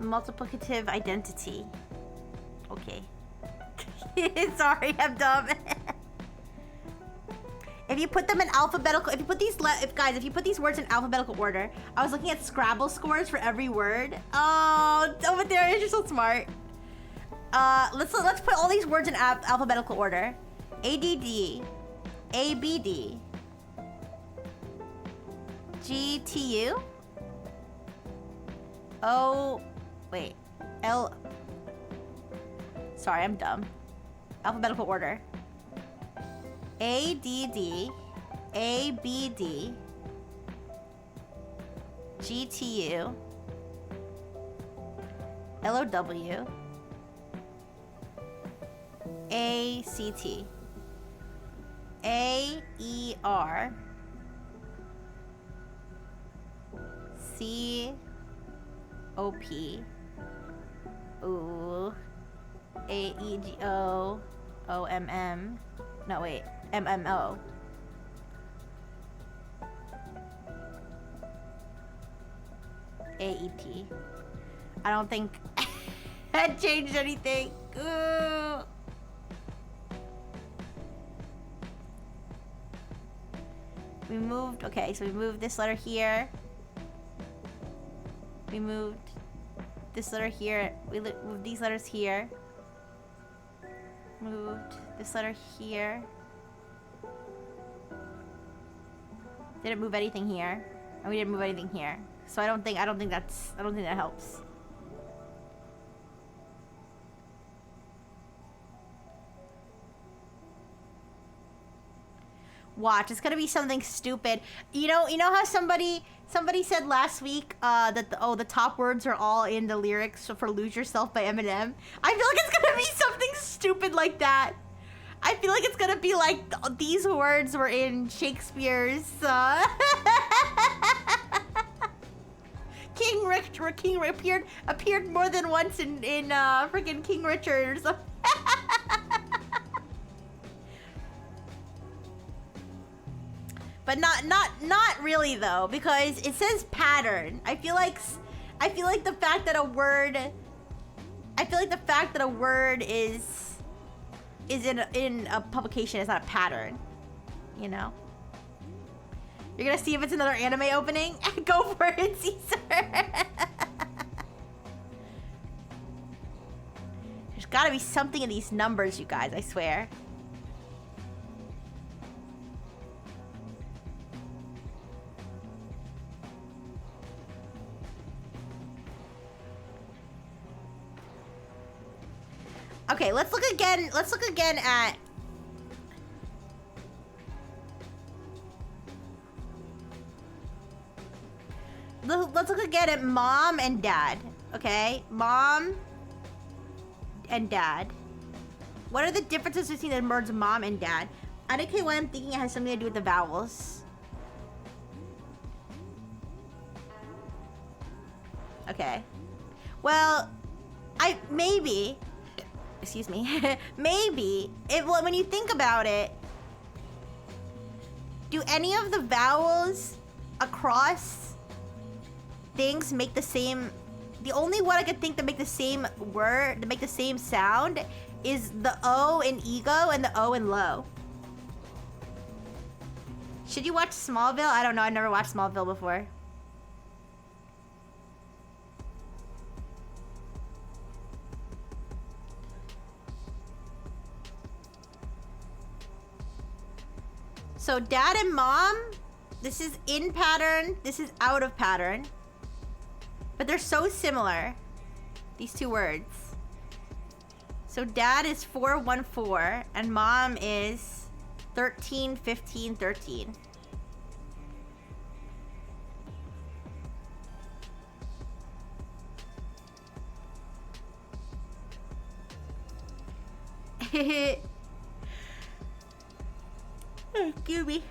Multiplicative identity. Okay. Sorry, I'm dumb. If you put them in alphabetical, if you put these, guys, if you put these words in alphabetical order, I was looking at Scrabble scores for every word. Oh, over there, you're so smart. Let's put all these words in alphabetical order. ADD, ABD, GTU. Oh, wait, L. Sorry, I'm dumb. Alphabetical order. ADD, ABD, GTU, LOW, ACT, AER, COP, ooh, AEGO, OMM, no wait, MMO. AET. I don't think that changed anything. Ooh. We moved, okay, so we moved this letter here. We moved this letter here. We moved these letters here. Moved this letter here. Didn't move anything here. And we didn't move anything here. So I don't think that helps. Watch, it's gonna be something stupid. You know how somebody said last week that the top words are all in the lyrics for "Lose Yourself" by Eminem. I feel like it's gonna be something stupid like that. I feel like it's gonna be like these words were in Shakespeare's King Richard appeared more than once in freaking King Richard or something. But not really though, because it says pattern. I feel like the fact that a word is in a publication is not a pattern, you know? You're gonna see if it's another anime opening? Go for it, Caesar. gotta be something in these numbers, you guys, I swear. Okay, let's look again at... Let's look again at mom and dad, okay? Mom and dad. What are the differences between the words mom and dad? I don't know what I'm thinking it has something to do with the vowels. Okay. Well, maybe... Excuse me. Maybe, when you think about it, do any of the vowels across things make the same... The only one I could think to make the same word, to make the same sound, is the O in ego and the O in low. Should you watch Smallville? I don't know, I've never watched Smallville before. So dad and mom, this is in pattern, this is out of pattern. But they're so similar, these two words. So dad is 414 and mom is 13, 15, 13. Excuse me.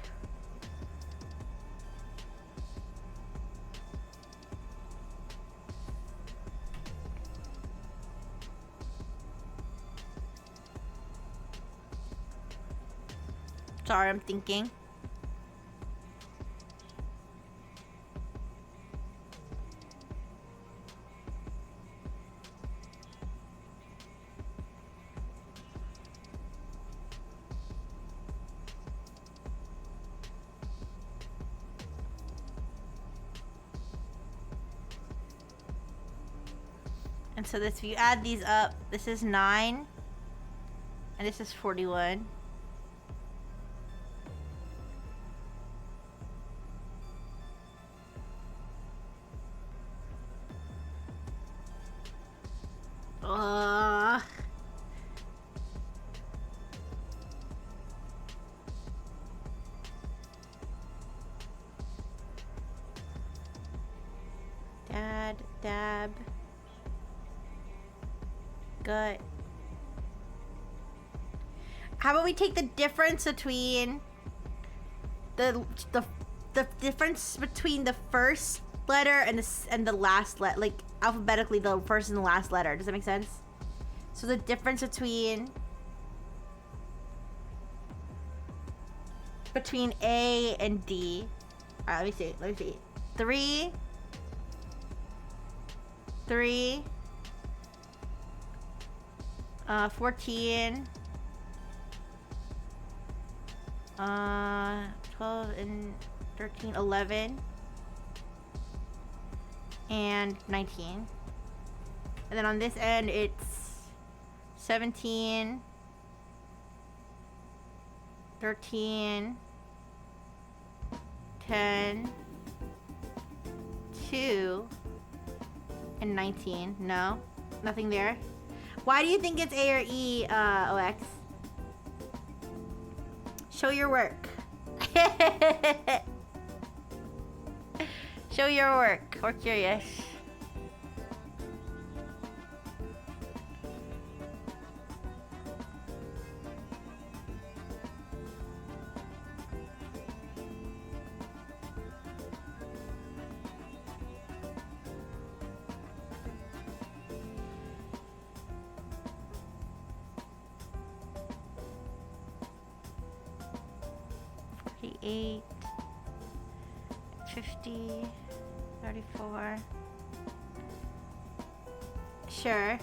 Sorry, I'm thinking. And so this, if you add these up, this is 9, and this is 41. Dad, dab. Gut. How about we take the difference between the difference between the first letter and the last letter, like alphabetically the first and the last letter. Does that make sense? So the difference between A and D. All right, let me see. 3, 14, 12 and 13, 11, and 19. And then on this end, it's 17, 13, 10, 2, and 19. No, nothing there. Why do you think it's A or E, OX? Show your work. Show your work. We're curious. $48, 50, 34. Sure.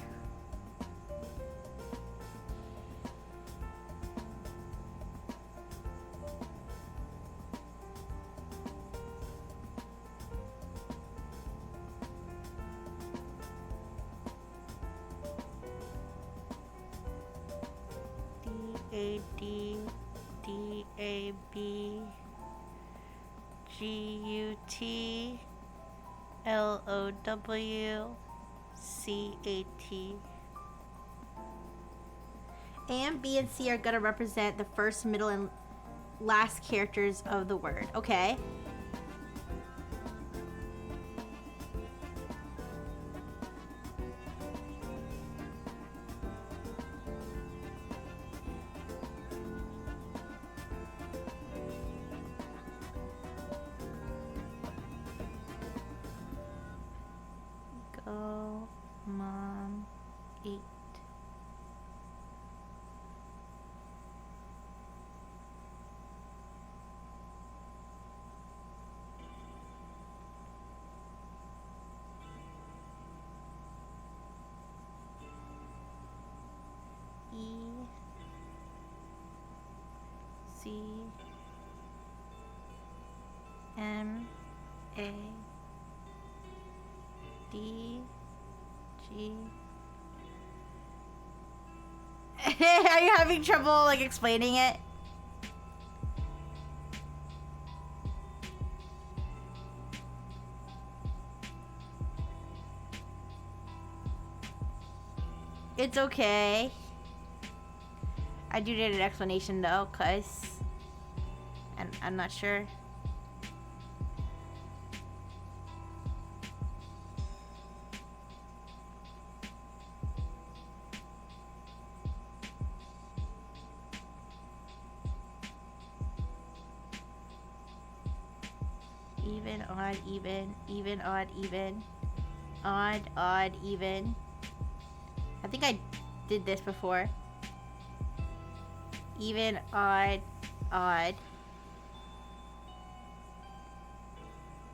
G-U-T-L-O-W-C-A-T. A and B and C are gonna represent the first, middle, and last characters of the word. Okay. Go, Mom, eat. E C M A D G. Are you having trouble like explaining it? It's okay. I do need an explanation though, cause I'm not sure. Even, odd, even, odd, even. Odd, odd, even. I think I did this before. Even, odd, odd.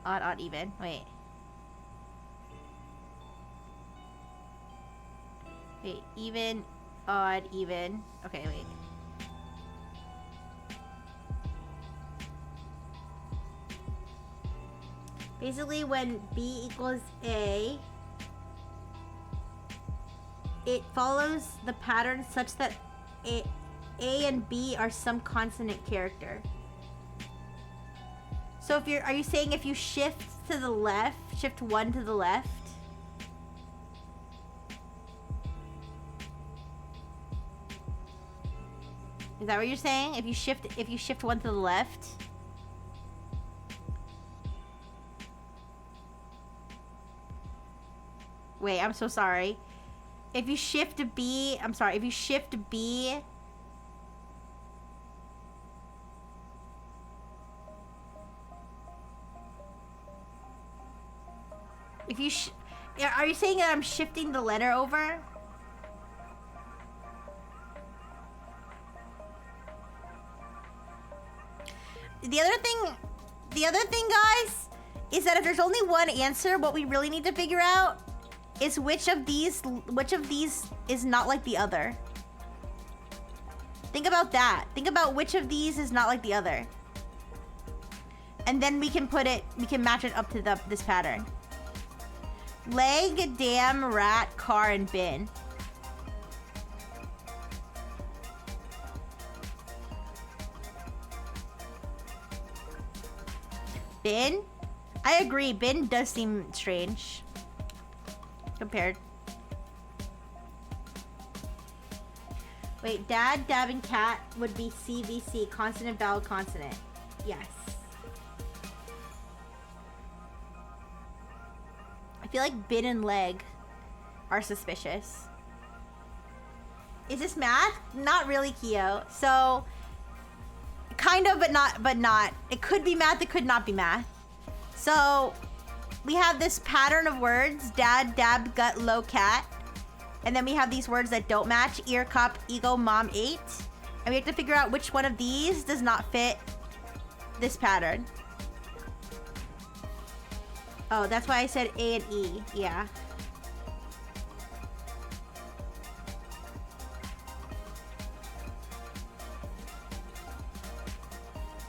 Odd, odd, even. Wait. Wait, even, odd, even. Okay, wait. Basically, when B equals A, it follows the pattern such that A and B are some consonant character. So if are you saying if you shift to the left, shift one to the left? Is that what you're saying? If you shift one to the left? Wait, I'm so sorry. If you shift B, I'm sorry, if you shift B. If you are you saying that I'm shifting the letter over? The other thing, guys, is that if there's only one answer, what we really need to figure out is which of these is not like the other. Think about that. Think about which of these is not like the other. And then we can match it up to this pattern. Leg, dam, rat, car, and bin. Bin? I agree, bin does seem strange. Compared. Wait, dad, dab, and cat would be CVC, consonant, vowel, consonant. Yes. I feel like bin and leg are suspicious. Is this math? Not really, Kyo. So, kind of, but not. It could be math, it could not be math. So, we have this pattern of words, dad, dab, gut, low, cat. And then we have these words that don't match, ear, cup, ego, mom, ate. And we have to figure out which one of these does not fit this pattern. Oh, that's why I said A and E, yeah.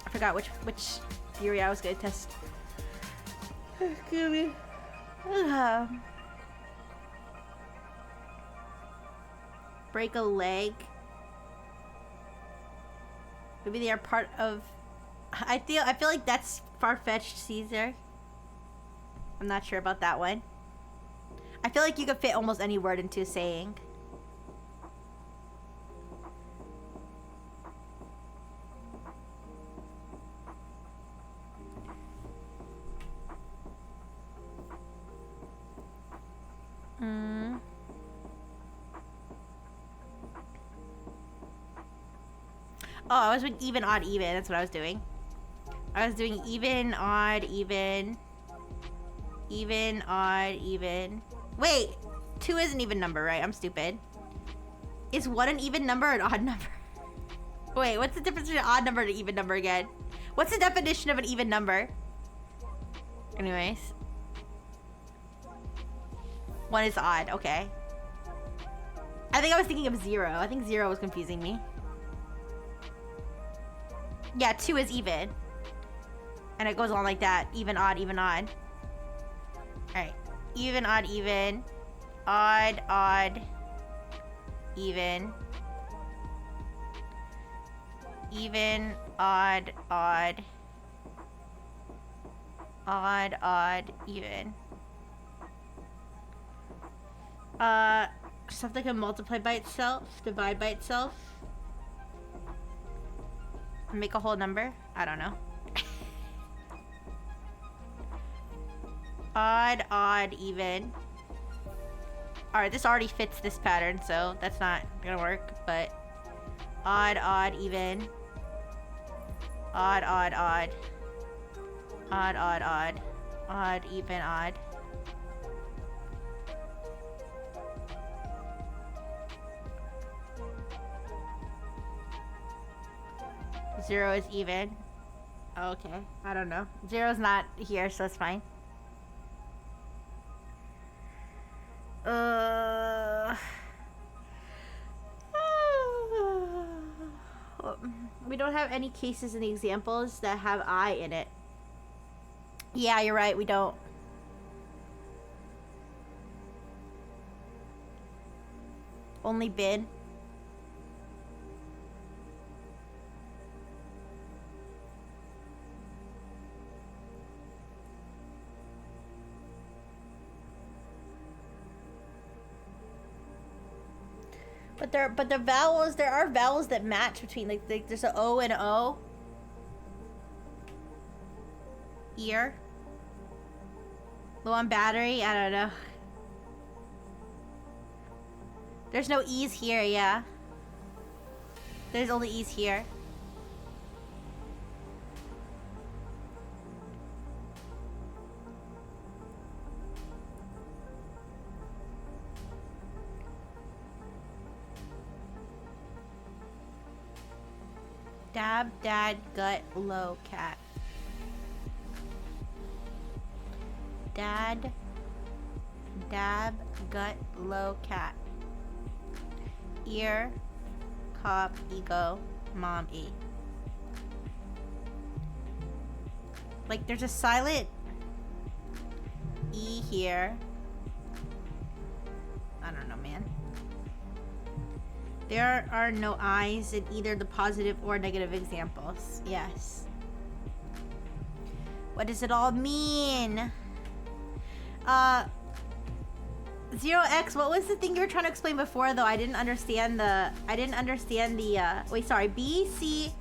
I forgot which theory I was gonna test. Excuse me. Break a leg. Maybe they are part of. I feel like that's Far-fetched Caesar. I'm not sure about that one. I feel like you could fit almost any word into a saying. Oh, I was doing even, odd, even. That's what I was doing. I was doing even, odd, even. Even, odd, even. Wait, 2 is an even number, right? I'm stupid. Is 1 an even number or an odd number? Wait, what's the difference between an odd number and an even number again? What's the definition of an even number? Anyways. 1 is odd, okay. I think I was thinking of 0. I think 0 was confusing me. Yeah, 2 is even. And it goes on like that. Even, odd, even, odd. Alright. Even, odd, even. Odd, odd. Even. Even, odd, odd. Odd, odd, even. Something can multiply by itself, divide by itself. Make a whole number? I don't know. Odd, odd, even. Alright, this already fits this pattern, so that's not gonna work, but odd, odd, even. Odd, odd, odd. Odd, odd, odd. Odd, even, odd. Zero is even. Okay, I don't know. Zero's not here, so it's fine. We don't have any cases in the examples that have I in it. Yeah, you're right, we don't. Only been. But the vowels, there are vowels that match between, like there's an O and an O. Ear. Low on battery, I don't know. There's no E's here, yeah. There's only E's here. Dab, dad, gut, low, cat. Dad, dab, gut, low, cat. Ear, cop, ego, mom, E. Like there's a silent E here. I don't know, man. There are no I's in either the positive or negative examples. Yes. What does it all mean? 0x, what was the thing you were trying to explain before though? I didn't understand the, wait, sorry. B, C,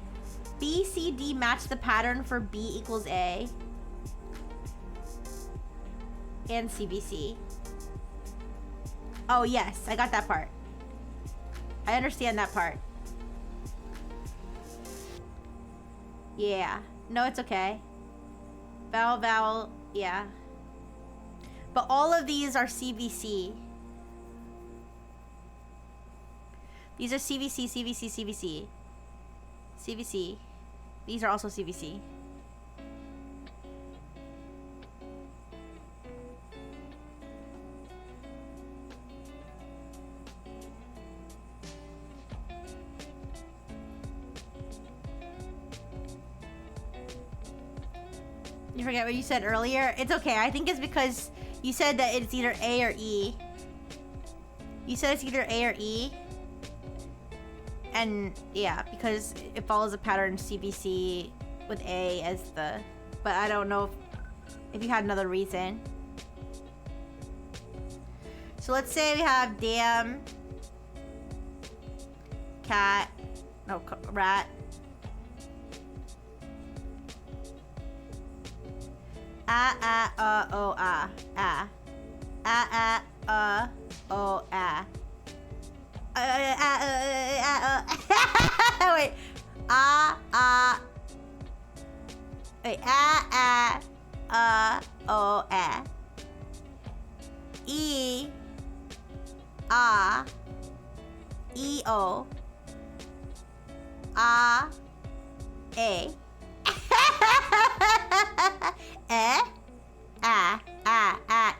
D match the pattern for B equals A. And CBC. Oh yes, I got that part. I understand that part. Yeah. No, it's okay. Vowel, vowel, yeah. But all of these are CVC. These are CVC, CVC, CVC. CVC. These are also CVC. You forget what you said earlier? It's okay. I think it's because you said that it's either A or E. You said it's either A or E. And yeah, because it follows a pattern CVC with A as the... but I don't know if you had another reason. So let's say we have damn, cat, no, rat. O, ah. O, ah. Wait. Wait. O, E, E, O, A.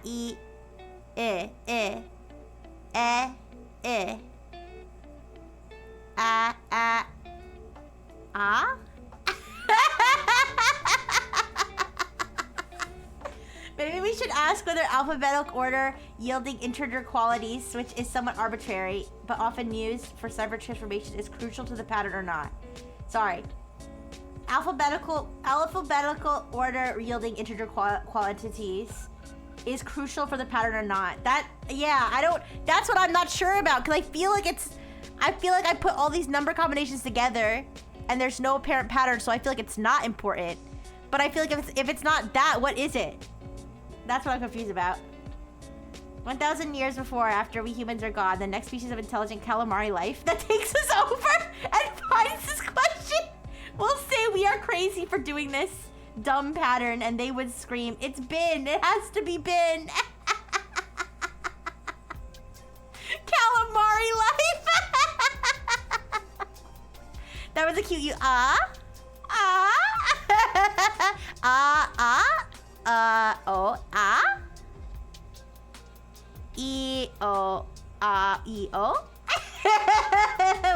E, Maybe we should ask whether alphabetical order yielding integer qualities, which is somewhat arbitrary, but often used for cipher transformation, is crucial to the pattern or not. Sorry. Alphabetical order yielding integer quantities is crucial for the pattern or not. That's what I'm not sure about, because I feel like I put all these number combinations together and there's no apparent pattern, so I feel like it's not important. But I feel like if it's not that, what is it? That's what I'm confused about. 1,000 years before, after we humans are gone, the next species of intelligent calamari life that takes us over and finds this question will say we are crazy for doing this dumb pattern, and they would scream, "It's bin! It has to be bin!" Calamari life! That was a cute E-O.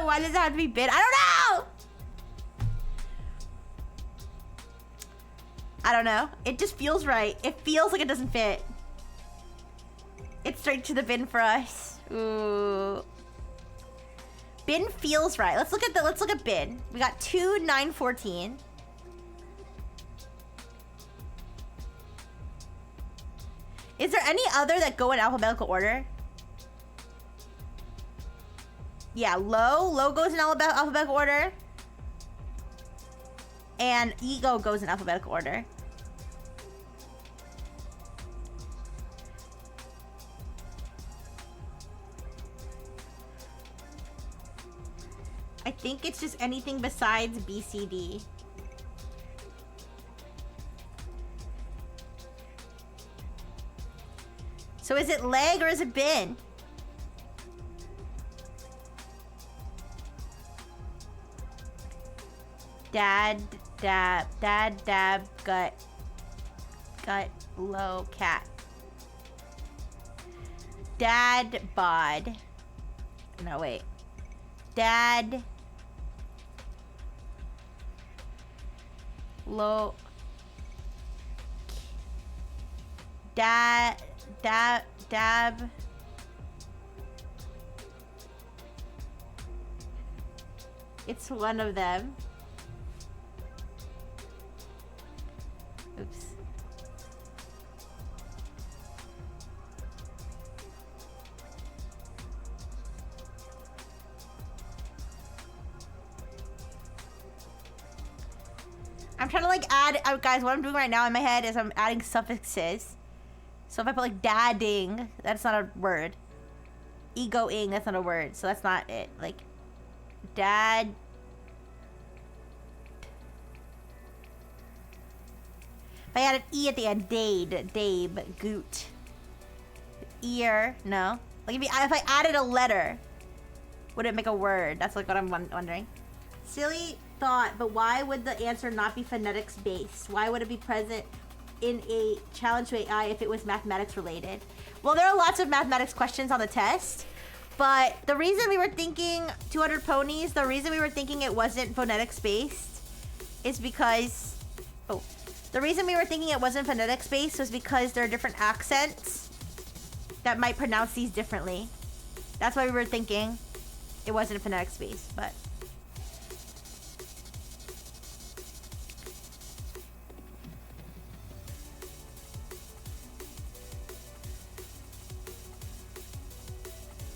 Why does it have to be bin? I don't know. It just feels right. It feels like it doesn't fit. It's straight to the bin for us. Ooh. Bin feels right. Let's look at bin. We got 2, 9, 14. Is there any other that go in alphabetical order? Yeah, low goes in alphabetical order. And ego goes in alphabetical order. I think it's just anything besides BCD. So is it leg or is it bin? Dad, dab, gut, low, cat. Dad, bod. No, wait. Dad, low, dab. It's one of them. Oops. I'm trying to like add, guys, what I'm doing right now in my head is I'm adding suffixes. So if I put like dadding, that's not a word. Egoing, that's not a word. So that's not it. Like, dad. If I added E at the end, dabe, goot. Ear, no. Like if I added a letter, would it make a word? That's like what I'm wondering. Silly thought, but why would the answer not be phonetics based? Why would it be present in a challenge to AI if it was mathematics related? Well, there are lots of mathematics questions on the test, but the reason we were thinking 200 ponies, the reason we were thinking it wasn't phonetics based is because, the reason we were thinking it wasn't phonetics based was because there are different accents that might pronounce these differently. That's why we were thinking it wasn't phonetics based, but.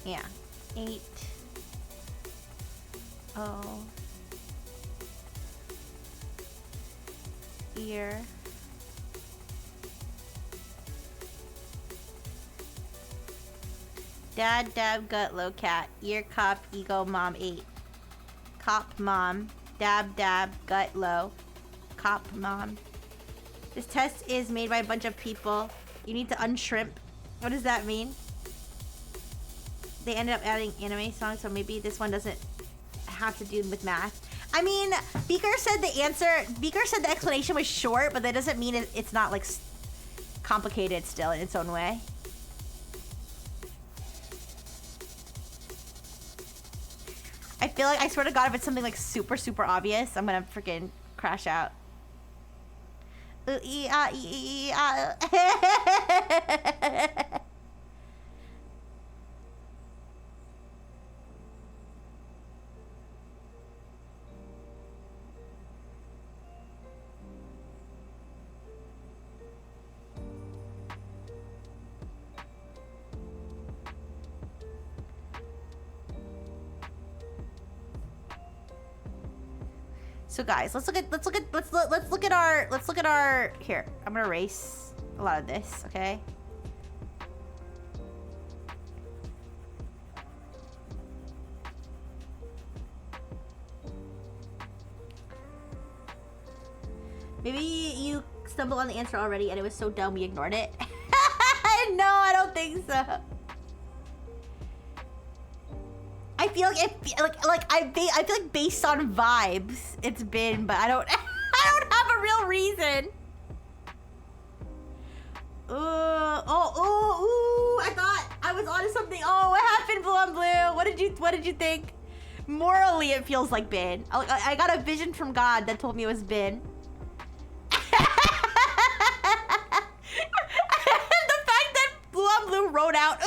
Yeah. 8 O ear. Dad, dab, gut, low, cat. Ear, cop, ego, mom, 8. Cop, mom. Dab, dab, gut, low. Cop, mom. This test is made by a bunch of people. You need to unshrimp. What does that mean? They ended up adding anime songs, so maybe this one doesn't have to do with math. I mean, Beaker said the explanation was short, but that doesn't mean it's not, like, complicated still in its own way. I feel like, I swear to God, if it's something like super, super obvious, I'm gonna freaking crash out. Ooh, ee, ah, ee, ah. So guys, let's look at our here. I'm gonna erase a lot of this, okay? Maybe you stumbled on the answer already and it was so dumb we ignored it. No, I don't think so. I feel like I feel like based on vibes, it's been, but I don't I don't have a real reason. I thought I was onto something. Oh, what happened, Blue on Blue? What did you think? Morally, it feels like Bin. I got a vision from God that told me it was Bin. The fact that Blue on Blue wrote out,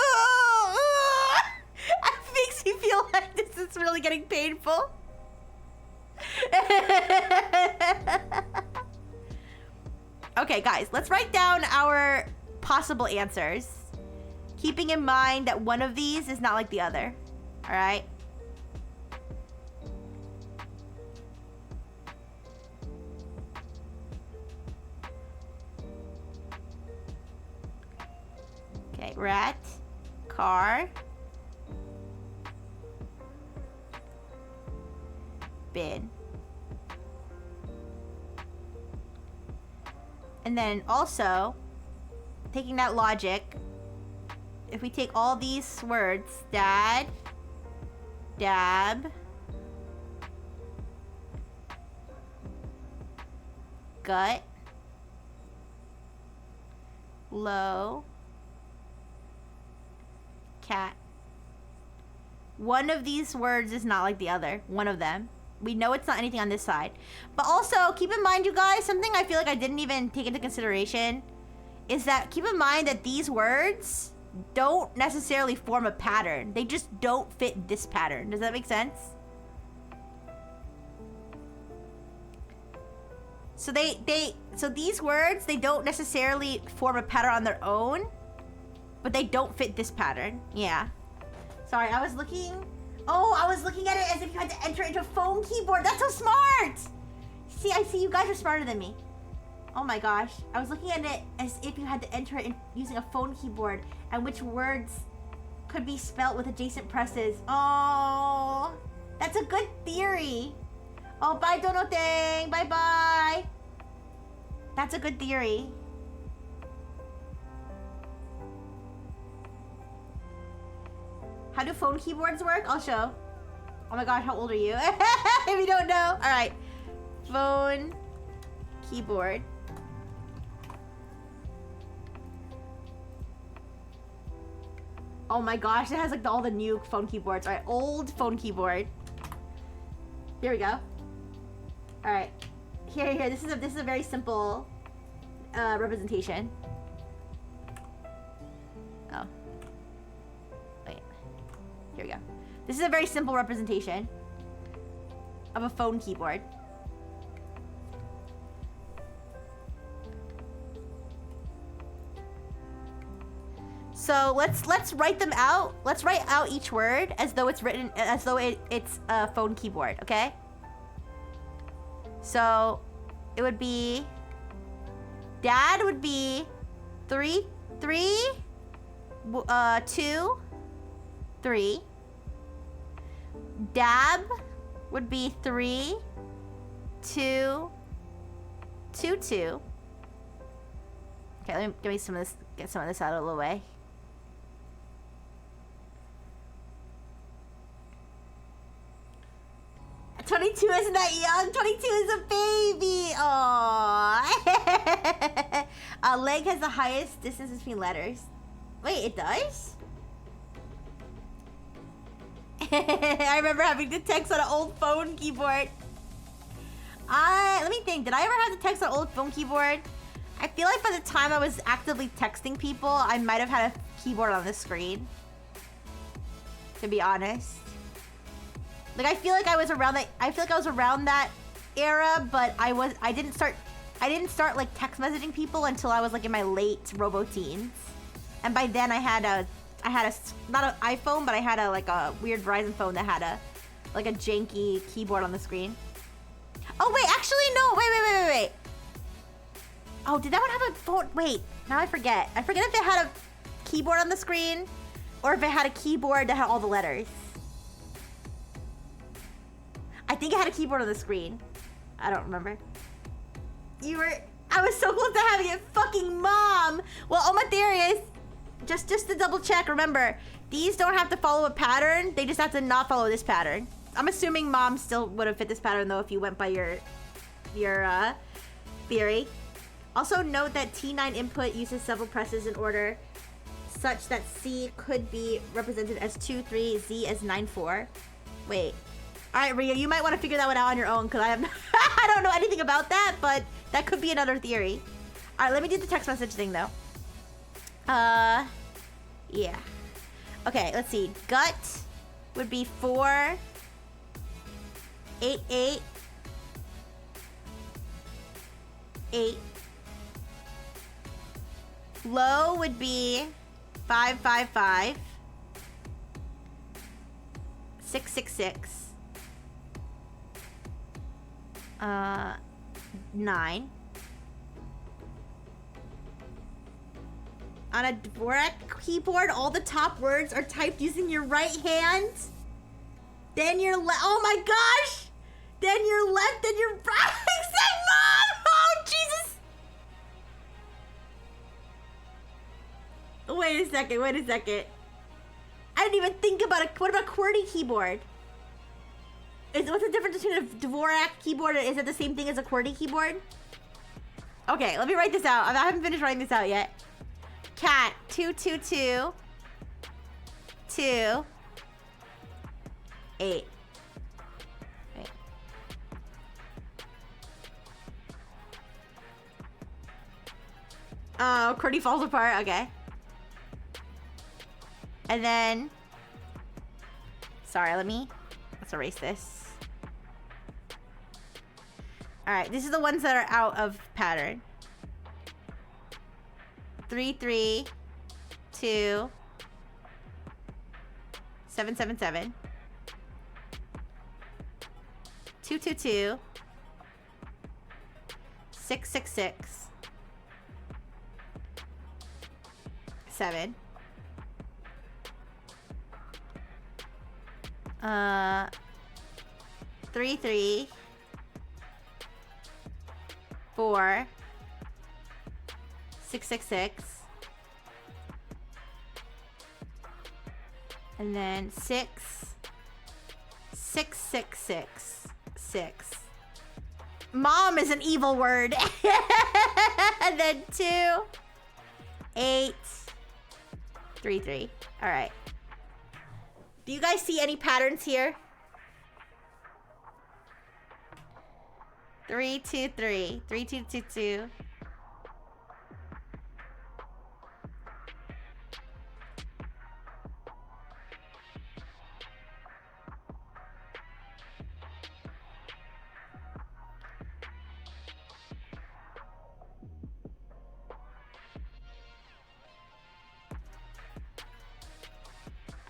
makes me feel like this is really getting painful. Okay, guys, let's write down our possible answers, keeping in mind that one of these is not like the other. All right? Okay, rat, car, bin. And then also, taking that logic, if we take all these words, dad, dab, gut, low, cat. One of these words is not like the other. One of them. We know it's not anything on this side. But also, keep in mind, you guys, something I feel like I didn't even take into consideration is that keep in mind that these words don't necessarily form a pattern. They just don't fit this pattern. Does that make sense? So so these words, they don't necessarily form a pattern on their own, but they don't fit this pattern. Yeah. Sorry, I was looking at it as if you had to enter it into a phone keyboard. That's so smart! See, I see you guys are smarter than me. Oh my gosh. I was looking at it as if you had to enter it in using a phone keyboard and which words could be spelt with adjacent presses. Oh, that's a good theory. Oh, bye, Donothing. Bye-bye. That's a good theory. How do phone keyboards work? I'll show. Oh my god, how old are you? If you don't know. Alright. Phone keyboard. Oh my gosh, it has like all the new phone keyboards. Alright, old phone keyboard. Here we go. Alright. Here. This is a very simple representation. Oh. Wait. Here we go. This is a very simple representation of a phone keyboard. So let's write them out. Let's write out each word as though it's written, as though it's a phone keyboard, okay? So it would be, dad would be 3, 3, 2, 3. Dab would be 3, 2, 2, 2. Okay, let me give me some of this. Get some of this out of the way. "22 isn't that young. 22 is a baby. Aww. Leg has the highest distance between letters. Wait, it does? I remember having to text on an old phone keyboard. Let me think. Did I ever have to text on an old phone keyboard? I feel like by the time I was actively texting people, I might have had a keyboard on the screen. To be honest. Like, I feel like I was around that era, but I didn't start like text messaging people until I was like in my late robo-teens. And by then I had a not an iPhone, but I had a weird Verizon phone that had a janky keyboard on the screen. Oh wait, actually no, wait. Oh, did that one have a phone? Wait, now I forget. I forget if it had a keyboard on the screen or if it had a keyboard that had all the letters. I think it had a keyboard on the screen. I don't remember. I was so close to having it. Fucking mom. Well, Omatherius, just to double check, remember, these don't have to follow a pattern. They just have to not follow this pattern. I'm assuming mom still would have fit this pattern though if you went by your theory. Also note that T9 input uses several presses in order such that C could be represented as 2-3, Z as 9-4. Wait. Alright, Ria, you might want to figure that one out on your own because I don't know anything about that, but that could be another theory. Alright, let me do the text message thing though. Yeah. Okay, let's see. Gut would be 4, 8, 8, 8. Low would be 5, 5, 5. 6, 6, 6. 9. On a Dvorak keyboard, all the top words are typed using your right hand. Then your left. Oh my gosh! Then your left, then your right. Say mom! Oh Jesus! Wait a second. I didn't even think about it. What about QWERTY keyboard? What's the difference between a Dvorak keyboard? Is it the same thing as a QWERTY keyboard? Okay, let me write this out. I haven't finished writing this out yet. Cat 222 2 8. Wait. Oh, QWERTY falls apart. Okay. And then, sorry, let's erase this. All right, these are the ones that are out of pattern. 3, 3, 2, 7, 7, 7. 2, 2, 2. 6, 6, 6. 7. 3, 3. 4. 6, 6, 6. And then 6. 6, 6, 6. 6. Mom is an evil word. And then 2. 8. 3, 3. All right. Do you guys see any patterns here? 3, 2, 3. 3, 2, 2, 2.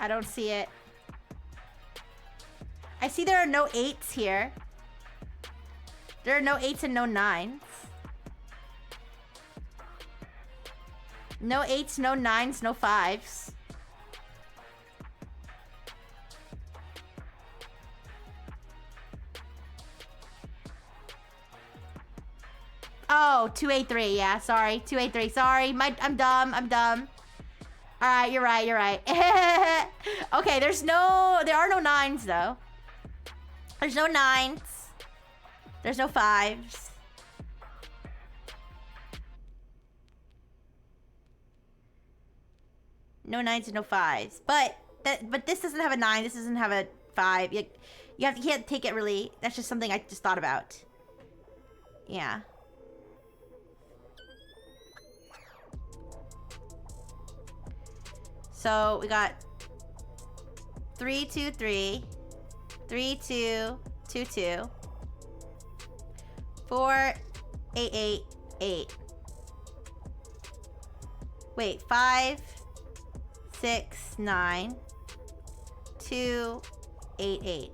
I don't see it. I see there are no 8s here. There are no 8s and no 9s. No 8s, no 9s, no 5s. Oh, 283. Yeah, sorry. 283. Sorry. I'm dumb. I'm dumb. All right, you're right. You're right. Okay, there are no 9s though. There's no 9s. There's no 5s. No 9s and no 5s. But this doesn't have a 9. This doesn't have a 5. You can't take it really. That's just something I just thought about. Yeah. So we got 3, 2, 3, 3, 2, 2, 2, 4, 8, 8, 8. Wait, 5, 6, 9, 2, 8, 8.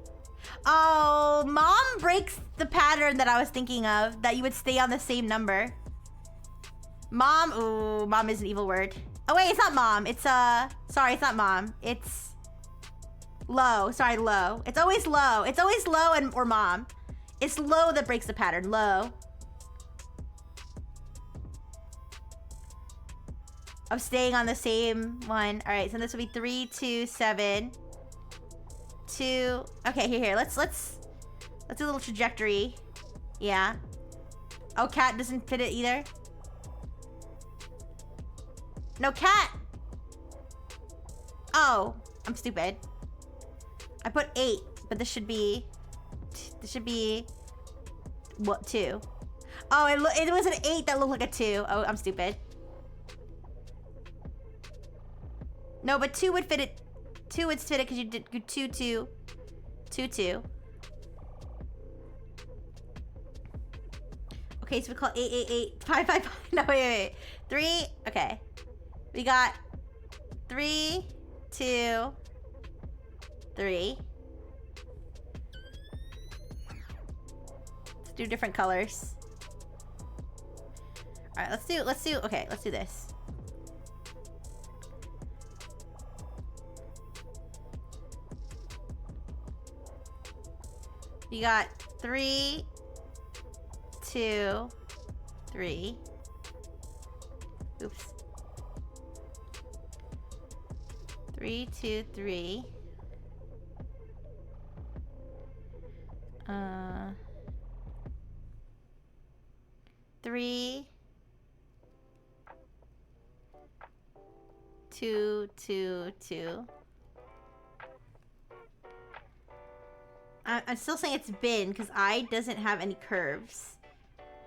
Oh, Mom breaks the pattern that I was thinking of, that you would stay on the same number. Mom, ooh, Mom is an evil word. Oh wait, it's not Mom. It's sorry, it's not Mom. It's low. Sorry, low. It's always low. It's always low or Mom. It's low that breaks the pattern. Low. I'm staying on the same one. All right, so this will be 3, 2, 7, 2. Okay, here. Let's do a little trajectory. Yeah. Oh, cat doesn't fit it either. No, cat! Oh, I'm stupid. I put 8, but this should be what, 2? Oh, it was an 8 that looked like a 2. Oh, I'm stupid. No, but 2 would fit it. 2 would fit it because you did 2, 2, 2, 2. Okay, so we call 8, 8, 8, 5, 5, 5. No, wait. 3, okay. We got 3, 2, 3. Let's do different colors. All right, let's do this. We got 3, 2, 3. Oops. 3, 2, 3. 3, 2, 2, 2. I'm still saying it's bin because I doesn't have any curves.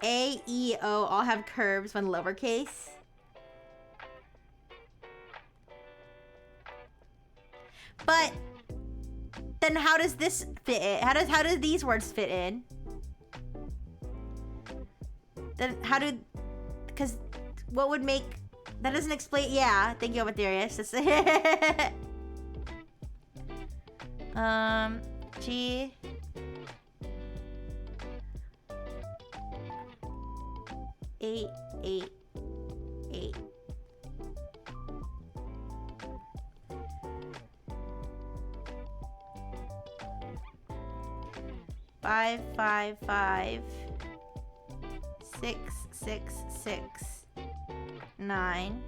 A, E, O all have curves when lowercase. But then how does this fit in? How do these words fit in? Then how do, because what would make, that doesn't explain, yeah, thank you, Amatherius. G. Eight, 8, 8. 5, 5, 5. 6, 6, 6. 9.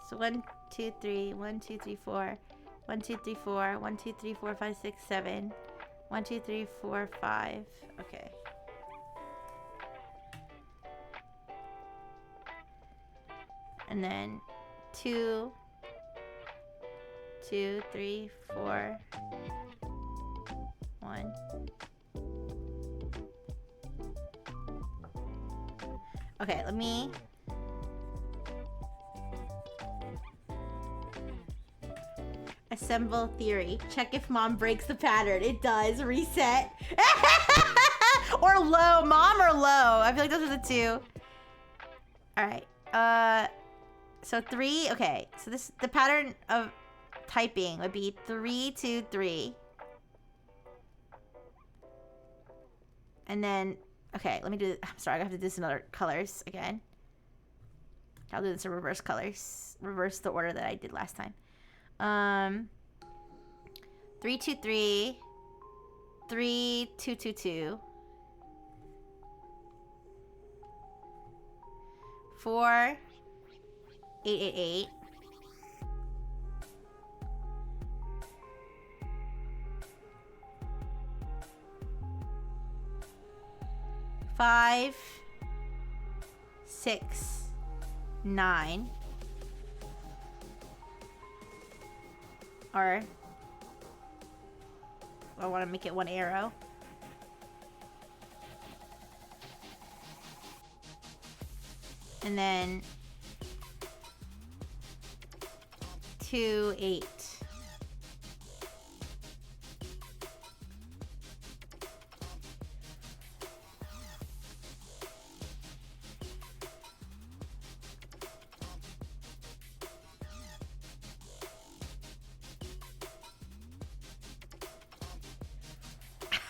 So 1, 2, 3, 1, 2, 3, 4. 1, 2, 3, 4. 1, 2, 3, 4, 5, 6, 7. 1, 2, 3, 4, 5. Okay. And then 2, 2, 3, 4, 1. Okay, let me. Assemble theory. Check if Mom breaks the pattern. It does. Reset. Or low. Mom or low. I feel like those are the two. Alright. So 3, okay. So this, the pattern of typing would be 3, 2, 3. And then, okay, let me do, I'm sorry, I have to do this in other colors again. I'll do this in reverse colors. Reverse the order that I did last time. 3, 2, 3. 3, 2, 2, 2. 4, 8, 8, 8. 5, 6, 9. Or I want to make it one arrow. And then 2, 8.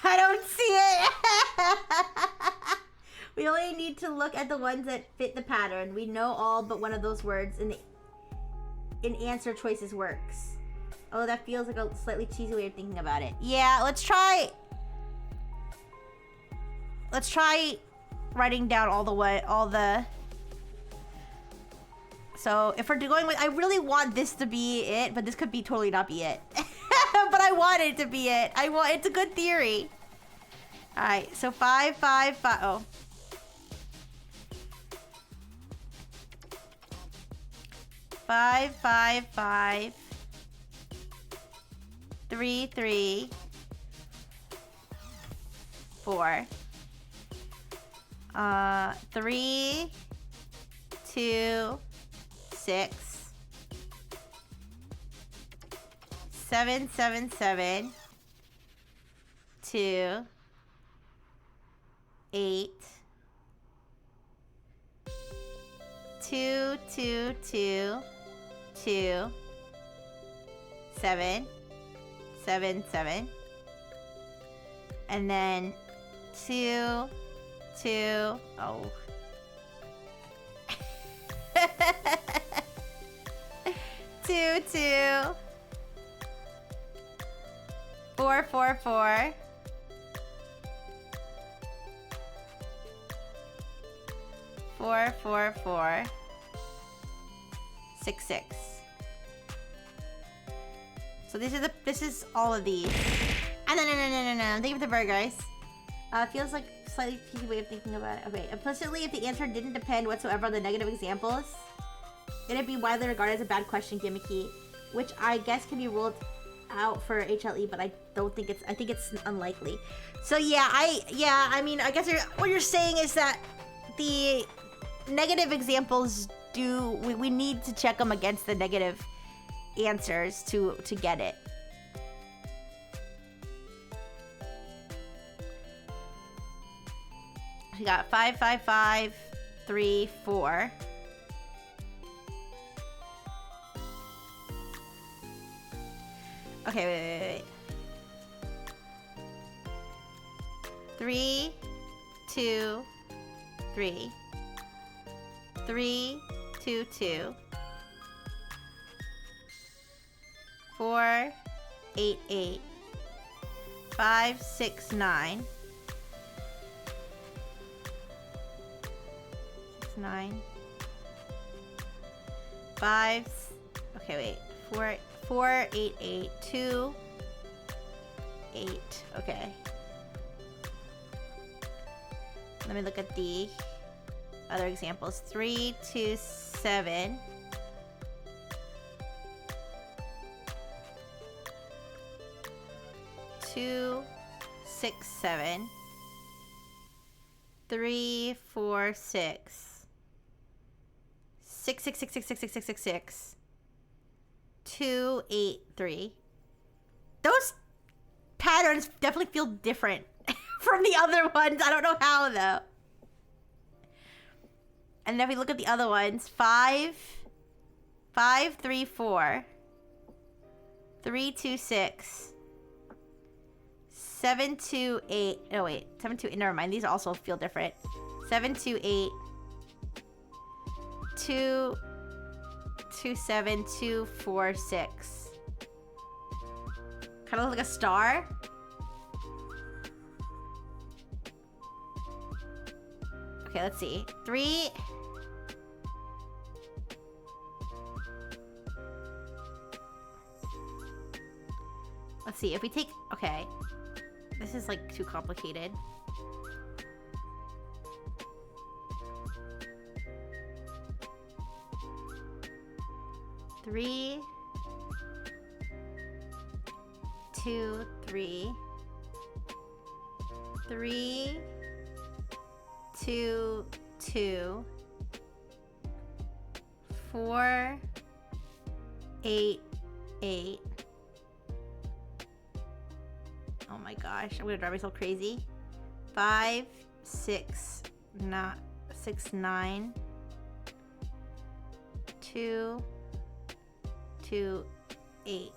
I don't see it. We only need to look at the ones that fit the pattern. We know all but one of those words in answer choices works. Oh, that feels like a slightly cheesy way of thinking about it. Yeah, let's try writing down all the. So if we're going with, I really want this to be it, but this could be totally not be it. But I want it to be it. It's a good theory. All right, so 5, 5, 5. Oh. 5, 5, 5. 3, 3. 4. 3, 2, 6. 7, 7, 7. 2. 8. 2, 2, 2. 2. 7. 7, 7. And then 2, 2. Oh. 2, 2. 4, 4, 4. 4, 4, 4. 6, 6. So this is all of these. Ah, no. Thank you for the bird, guys. Feels like a slightly cheesy way of thinking about it. Okay, implicitly, if the answer didn't depend whatsoever on the negative examples, it'd be widely regarded as a bad question, gimmicky, which I guess can be ruled out for HLE, but I don't think I think it's unlikely. So yeah, I mean, I guess what you're saying is that the negative examples we need to check them against the negative answers to get it. We got 5, 5, 5, 3, 4. Okay, wait. 3, 2, 3. 3, 2, 2. 4, 8, 8. 5, 6, 9. 6, 9. 5. Okay, wait. 4, 8, 8. 2, 8. Okay. Let me look at the other examples. 3, 2, 7. 2, 6, 7. 3, 4, 6. 6, 6, 6, 6, 6, 6, 6, 6, 6. 2, 8, 3. Those patterns definitely feel different from the other ones. I don't know how, though. And then if we look at the other ones, 5, 534 326 728. Oh wait, 728. Never mind. These also feel different. 728 227 246. Kind of like a star. Okay, let's see. 3. Let's see if we take. Okay, this is like too complicated. Three, 2, 3, 3, 2, 2, 4, 8, 8. Oh my gosh, I'm gonna drive myself crazy. 5, 6, 9, 6, 9, 2, 2, 8.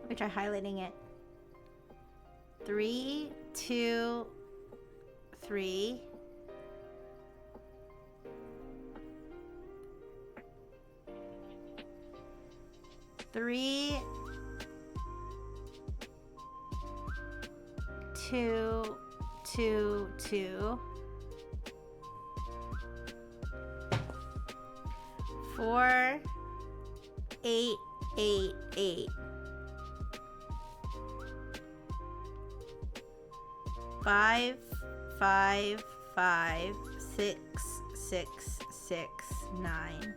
Let me try highlighting it. 3, 2, 3. 3, 2, 2, 2. 4, 8, 8, 8. 5, 5, 5, 6, 6, 6, 9.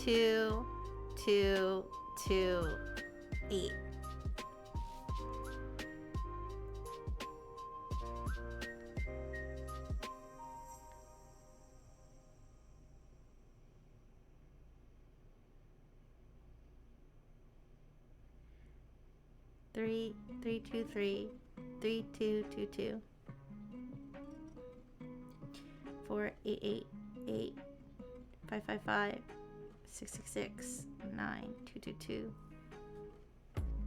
2, 2, 2, 8. Three, 3, 2, 3, 3, 2, 2, 2. 4, 8, 8, 8. 5, 5, 5. 6, 6, 6, 9, 2, 2, 2,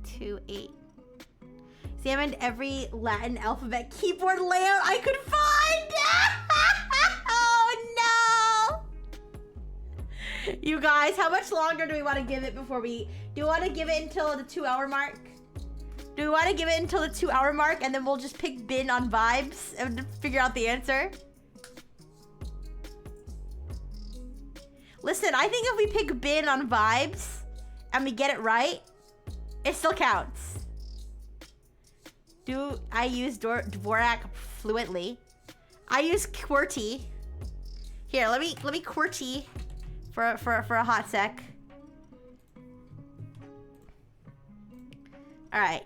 2, 8. See, I meant every Latin alphabet keyboard layout I could find! Oh no! You guys, how much longer do we want to give it before we... Do we want to give it until the 2-hour mark? Do we want to give it until the 2-hour mark and then we'll just pick bin on vibes and figure out the answer? Listen, I think if we pick bin on vibes and we get it right, it still counts. Do I use Dvorak fluently? I use QWERTY. Here, let me QWERTY for a hot sec. All right,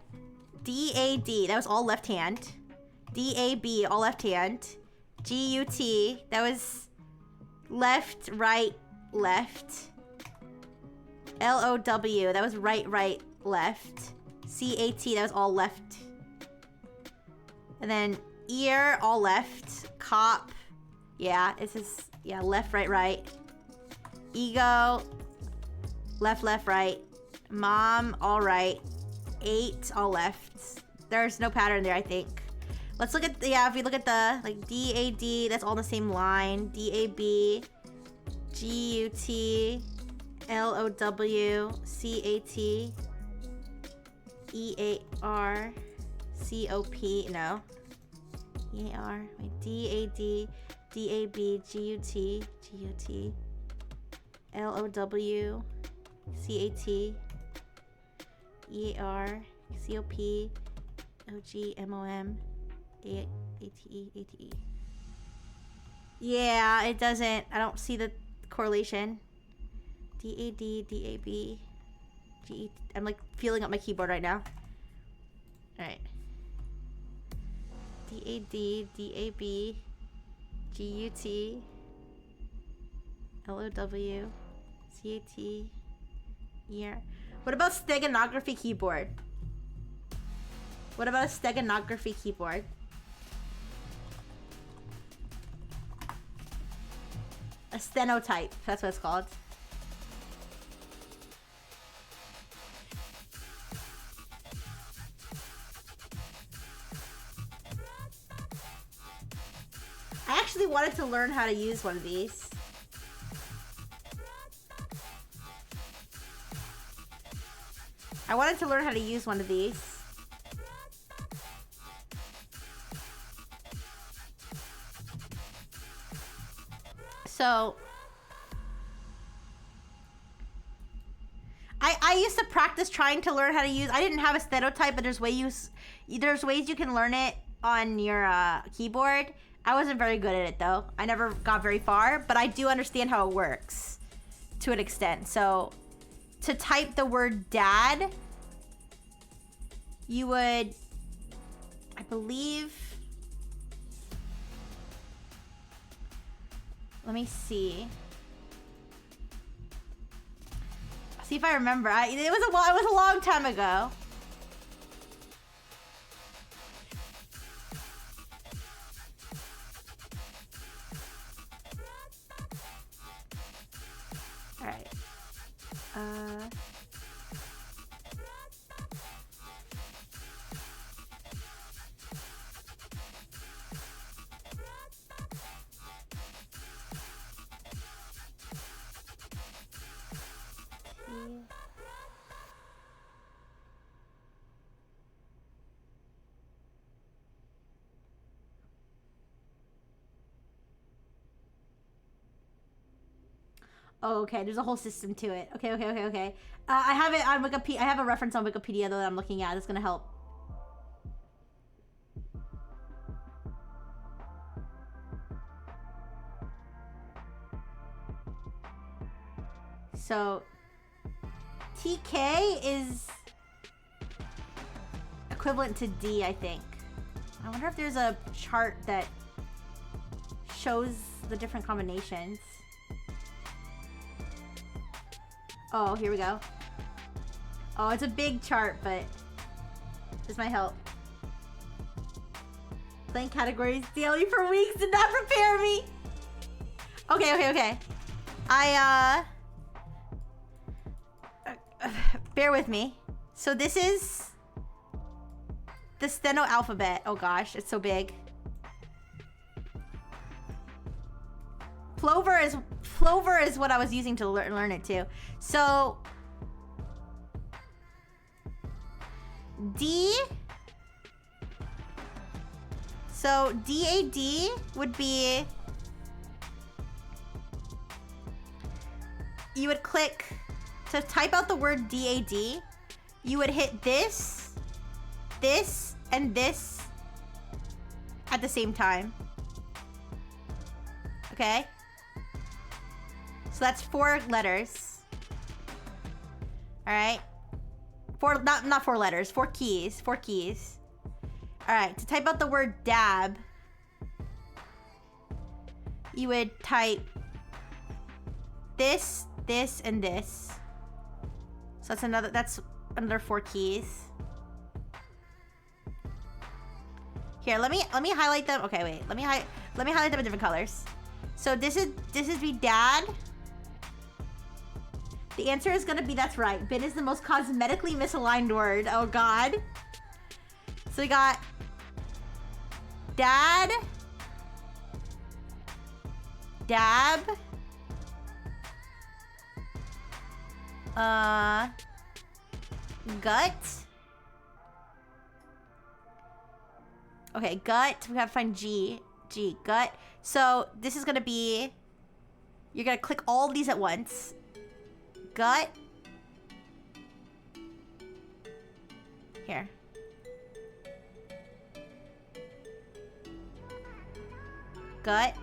DAD, that was all left hand. DAB, all left hand. GUT, that was left, right, left. LOW, that was right, right, left. CAT, that was all left. And then ear, all left. Cop, yeah, this is, yeah, left, right, right. Ego, left, left, right. Mom, all right. 8, all left. There's no pattern there, I think. Let's look at, yeah, if we look at the, like, DAD, that's all on the same line. DAB, GUT, LOW, CAT, EAR, COP, no. EAR, wait, DAD, DAB, GUT, GUT, LOW, CAT, EAR, COP, OG, MOM, ATE. Yeah, it doesn't. I don't see the correlation. DAD, DAB, GE. I'm like feeling up my keyboard right now. Alright. DAD, DAB, GUT, LOW, C-A-T-E-R. What about steganography keyboard? What about a steganography keyboard? A stenotype, that's what it's called. I actually wanted to learn how to use one of these. I wanted to learn how to use one of these. So I used to practice trying to learn how to use. I didn't have a stenotype, but there's ways you can learn it on your keyboard. I wasn't very good at it though. I never got very far, but I do understand how it works to an extent. So to type the word dad, you would, I believe, let me see. See if I remember. It was a long time ago. All right. Oh, okay. There's a whole system to it. Okay. I have it on Wikipedia. I have a reference on Wikipedia though that I'm looking at. It's gonna help. So, TK is equivalent to D, I think. I wonder if there's a chart that shows the different combinations. Oh, here we go. Oh, it's a big chart, but this might help. Playing categories daily for weeks did not prepare me. Okay. Bear with me. So this is the steno alphabet. Oh gosh, it's so big. Plover is what I was using to learn it too. So D. So DAD would be, you would click to type out the word DAD. You would hit this, and this at the same time. Okay? So that's 4 letters. All right? Not 4 letters, 4 keys. 4 keys. All right, to type out the word dab, you would type this, and this. So that's another 4 keys. Here, let me highlight them. Okay, wait. Let me highlight them in different colors. So this is be dad. The answer is gonna be, that's right. Bin is the most cosmetically misaligned word. Oh god. So we got dad, dab, gut. Okay, gut. We gotta find G, gut. So this is gonna be, you're gonna click all these at once. Gut. Here. Gut.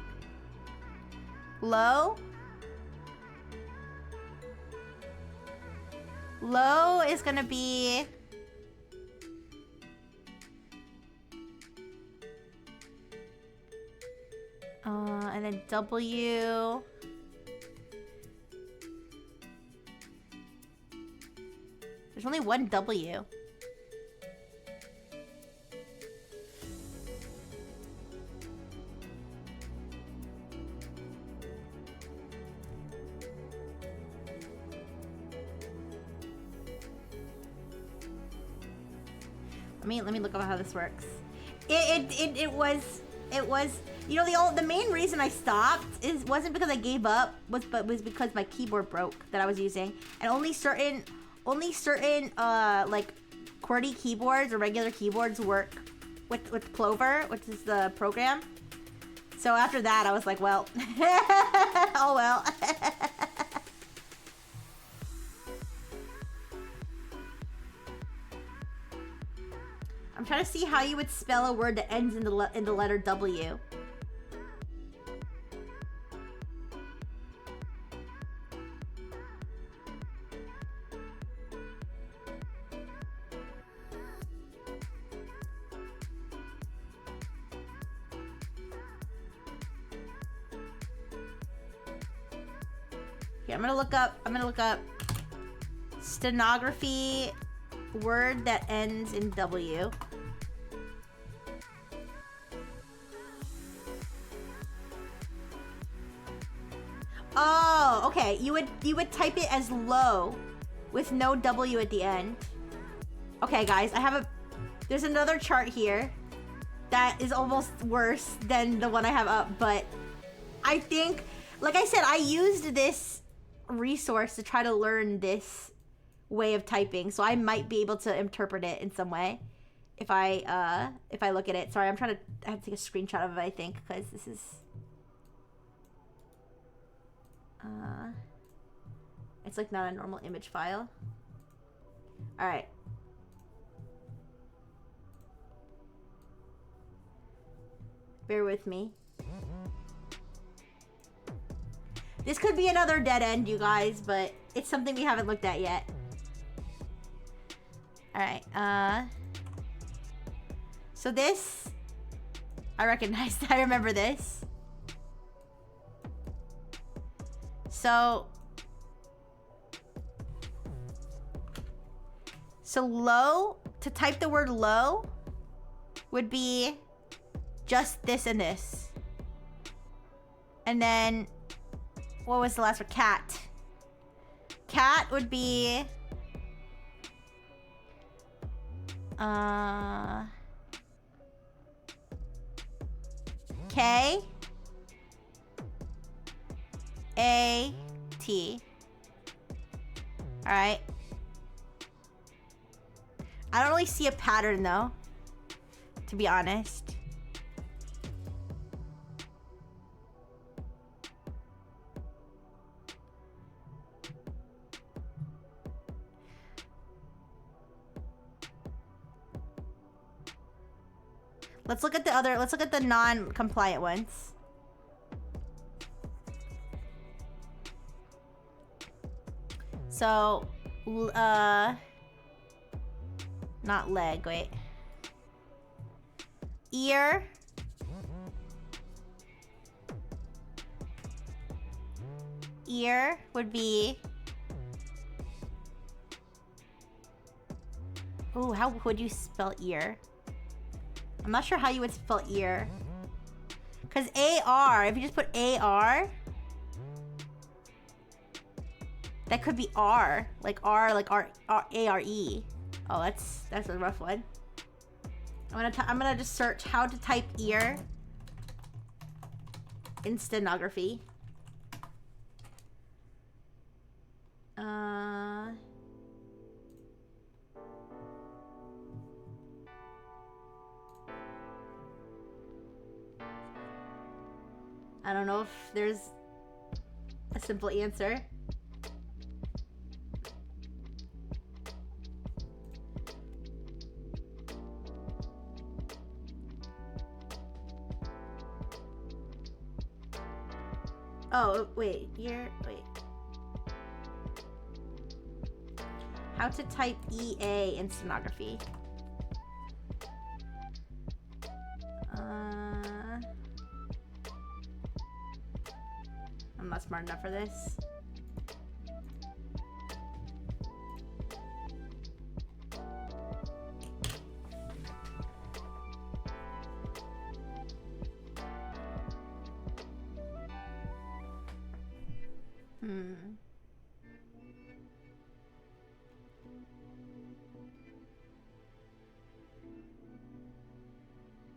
Low. Low is gonna be, and then W. There's only one W. Let me look up how this works. It was, you know, the main reason I stopped wasn't because I gave up, was because my keyboard broke that I was using, and only certain like QWERTY keyboards or regular keyboards work with Plover, which is the program. So after that, I was like, well, oh well. I'm trying to see how you would spell a word that ends in the letter W. Here, I'm gonna look up stenography word that ends in W. Oh, okay. You would type it as low with no W at the end. Okay, guys, there's another chart here that is almost worse than the one I have up, but I think, like I said, I used this resource to try to learn this way of typing, so I might be able to interpret it in some way if I look at it. Sorry, I have to take a screenshot of it, I think, because this is it's like not a normal image file. All right. Bear with me. This could be another dead end, you guys, but it's something we haven't looked at yet. All right. So this, I recognize. I remember this. So low, to type the word low would be just this and this. And then, what was the last word? Cat. Cat would be K A T. All right. I don't really see a pattern though, to be honest. Let's look at the non-compliant ones. So, not leg, wait. Ear. Ear would be... Ooh, how would you spell ear? I'm not sure how you would spell ear. Because AR, if you just put AR, that could be R. Like A-R-E. Oh, that's a rough one. I'm gonna just search how to type ear in stenography. I don't know if there's a simple answer. Oh, wait. Wait. How to type EA in stenography. I'm not smart enough for this.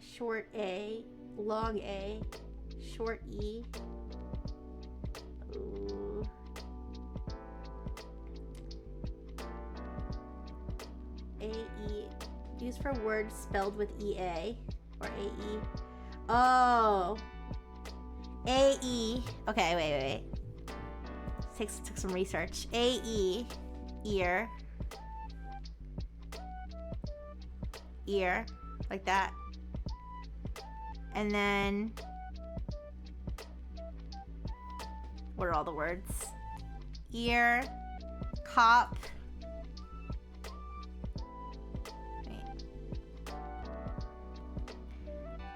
Short A, long A, short E. Ooh. A-E. Used for words spelled with E-A or A-E. Oh. A-E. Okay, wait. Took some research. A-E. Ear. Ear. Like that. And then... what are all the words? Ear. Cop.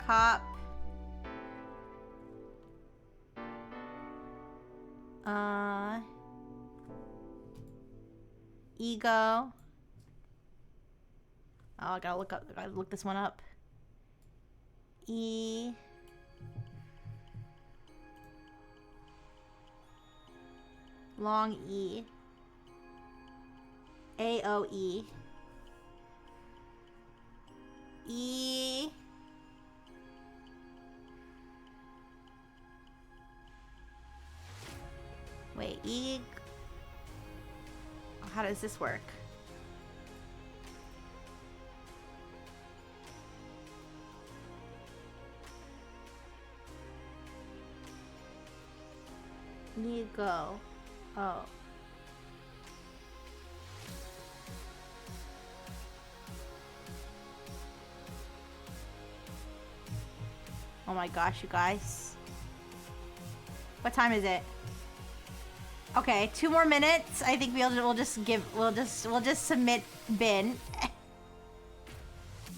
Cop. Ego. Oh, I gotta look this one up. E. Long E. A-O-E. E. Wait, E. How does this work? Ego. Oh. Oh my gosh, you guys. What time is it? Okay, 2 more minutes. I think we'll just submit bin.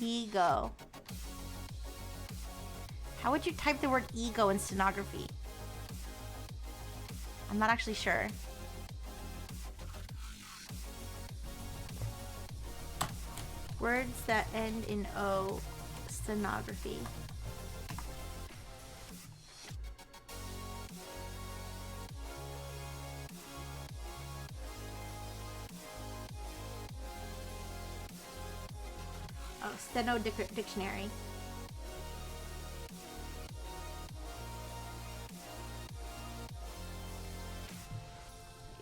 Ego. How would you type the word ego in stenography? I'm not actually sure. Words that end in O, stenography. Oh, Steno Dictionary.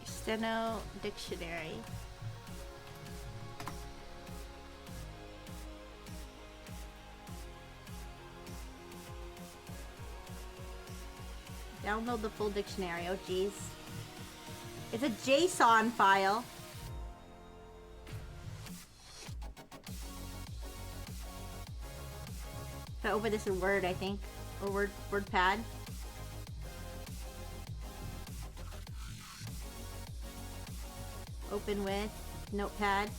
Steno Dictionary. Download the full dictionary. Oh, geez. It's a JSON file. I open this in Word, I think, or WordPad. Open with Notepad.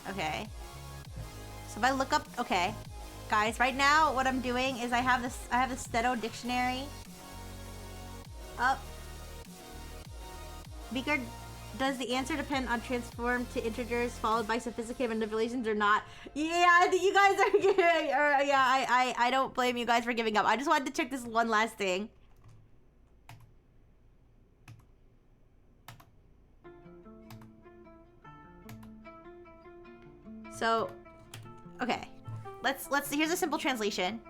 Okay. So if I look up, okay, guys, right now what I'm doing is I have the Steno Dictionary up. Beaker, does the answer depend on transformed to integers followed by sophisticated manipulations or not? Yeah, you guys are giving, or yeah, I don't blame you guys for giving up. I just wanted to check this one last thing. So, okay, let's here's a simple translation.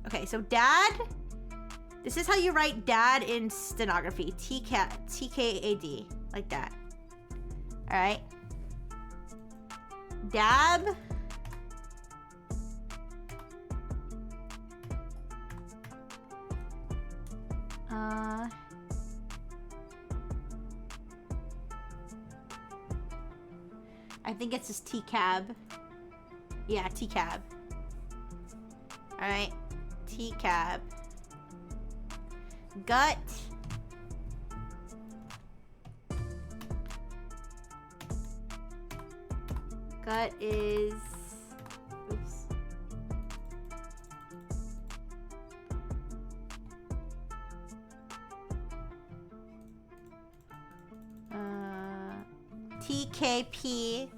Okay, so dad, this is how you write dad in stenography. T-K-A-D, like that. All right. Dab. I think it's just T-cab. Yeah, T-cab. All right. T-cab. Gut. Gut is... oops. TKP.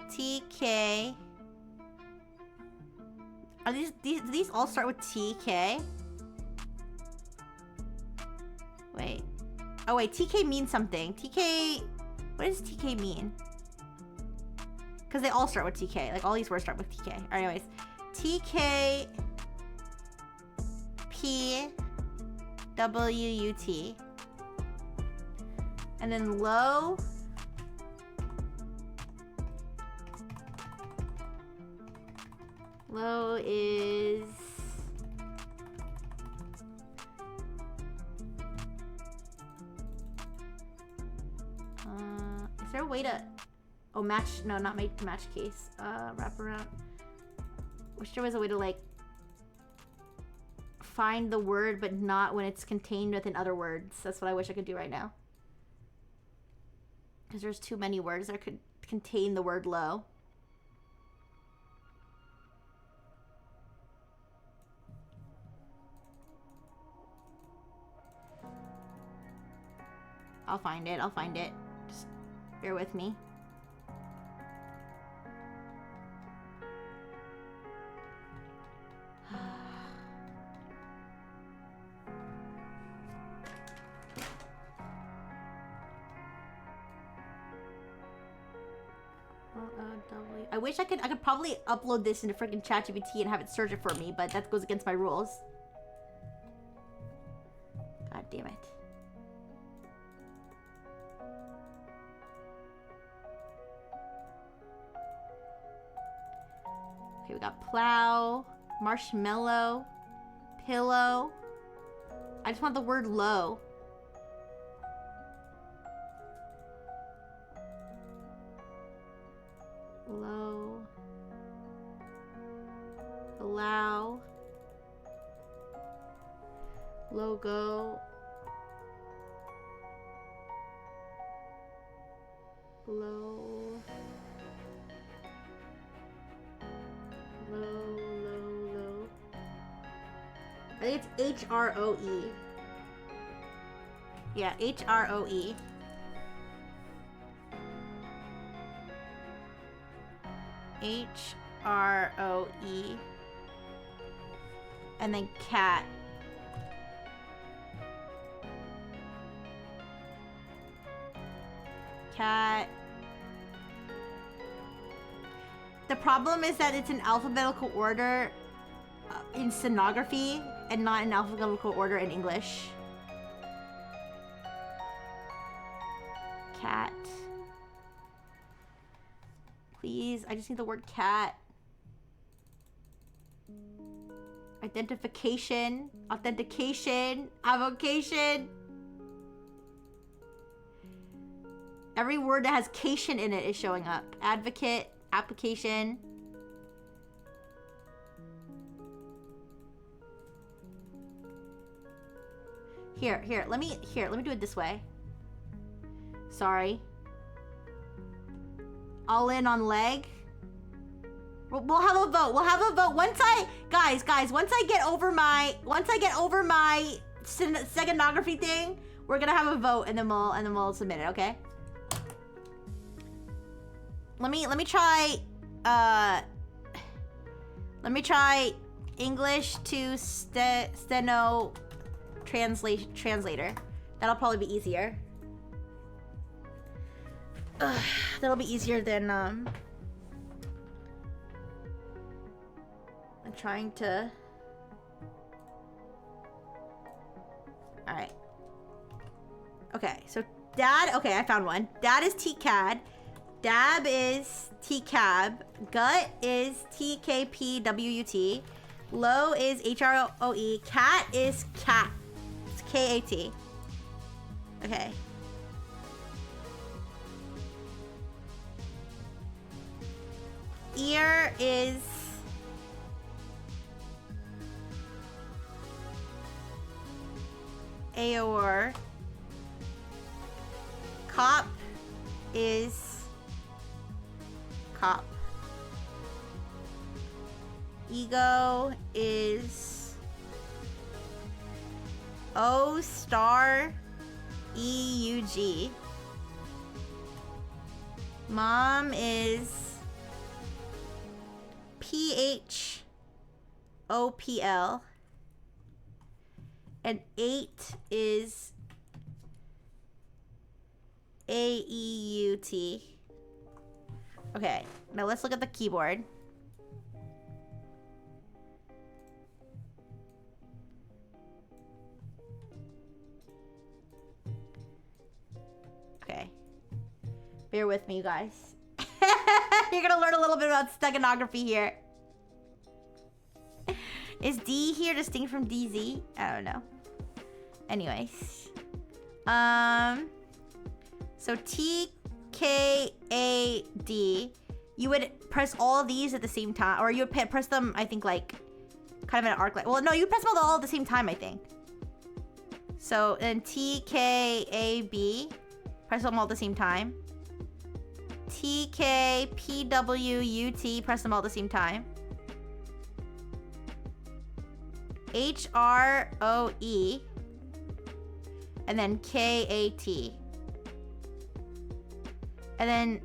TK. Are these all start with TK? Wait. Oh wait, TK means something. TK, what does TK mean? Because they all start with TK. Like all these words start with TK. All right, anyways. TK P W U T. And then low. Low is is there a way to match? No, not make match case. Wrap around. Wish there was a way to like find the word but not when it's contained within other words. That's what I wish I could do right now. Because there's too many words that could contain the word low. I'll find it. I'll find it. Just bear with me. I wish I could probably upload this into freaking ChatGPT and have it search it for me, but that goes against my rules. God damn it. Okay, we got plow, marshmallow, pillow. I just want the word low. Low. Allow. Logo. Low. Low. I think it's HROE. Yeah, HROE. HROE. And then cat. Cat. The problem is that it's in alphabetical order in stenography and not in alphabetical order in English. Cat. Please, I just need the word cat. Identification, authentication, avocation. Every word that has cation in it is showing up. Advocate, application. Here, let me do it this way. Sorry. All in on leg. We'll have a vote. We'll have a vote. Once I get over my steganography thing, we're gonna have a vote and then we'll submit it, okay? Let me try English to steno translator. That'll probably be easier. That'll be easier than I'm trying to. All right. Okay, so dad. Okay, I found one. Dad is TCAD. Dab is TCAB. Gut is TKPWUT. Low is HROE. Cat is cat. It's KAT. Okay. Ear is Aor. Cop is cop. Ego is O star EUG. Mom is PHOPL. And 8 is AEUT. Okay, now let's look at the keyboard. Okay. Bear with me, you guys. You're gonna learn a little bit about steganography here. Is D here distinct from DZ? I don't know. Anyways. So TKAD. You would press all of these at the same time. Or you would press them, I think, like, kind of in an arc. Well, no, you press them all at the same time, I think. So, then TKAB. Press them all at the same time. TKPWUT. Press them all at the same time. HROE. And then KAT. And then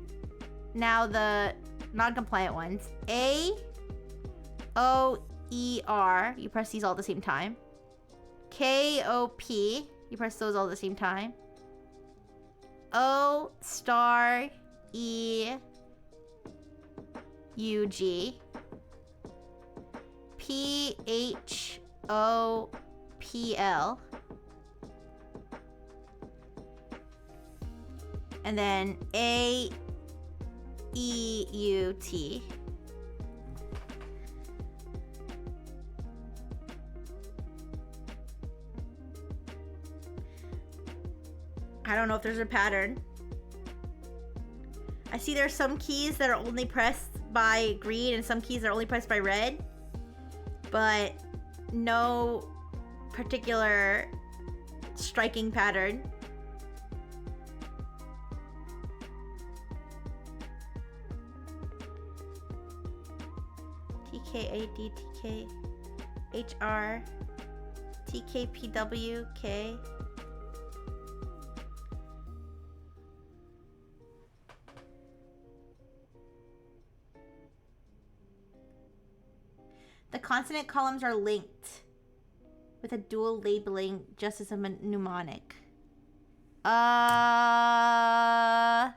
now the non-compliant ones. AOER. You press these all at the same time. KOP. You press those all at the same time. O star E UG. PHOPL. And then AEUT. I don't know if there's a pattern. I see there's some keys that are only pressed by green and some keys that are only pressed by red. But no particular striking pattern. TKAD, TKHR, TKPWK. The consonant columns are linked with a dual labeling just as a mnemonic. Let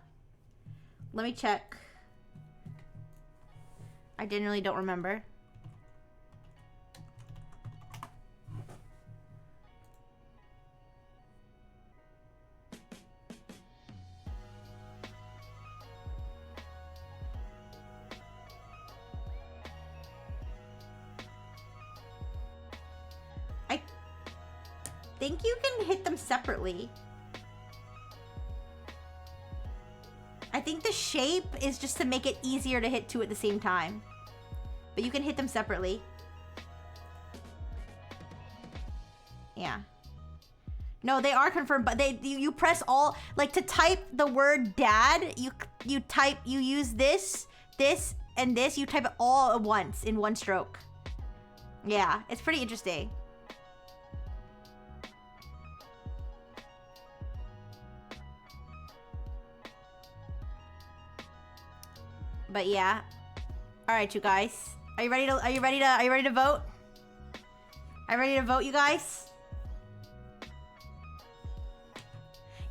me check. I generally don't remember. I think you can hit them separately. I think the shape is just to make it easier to hit two at the same time. But you can hit them separately. Yeah. No, they are confirmed, but you press all, like to type the word dad, you use this, and this, you type it all at once in one stroke. Yeah, it's pretty interesting. But yeah. All right, you guys. Are you ready to vote? Are you ready to vote, you guys?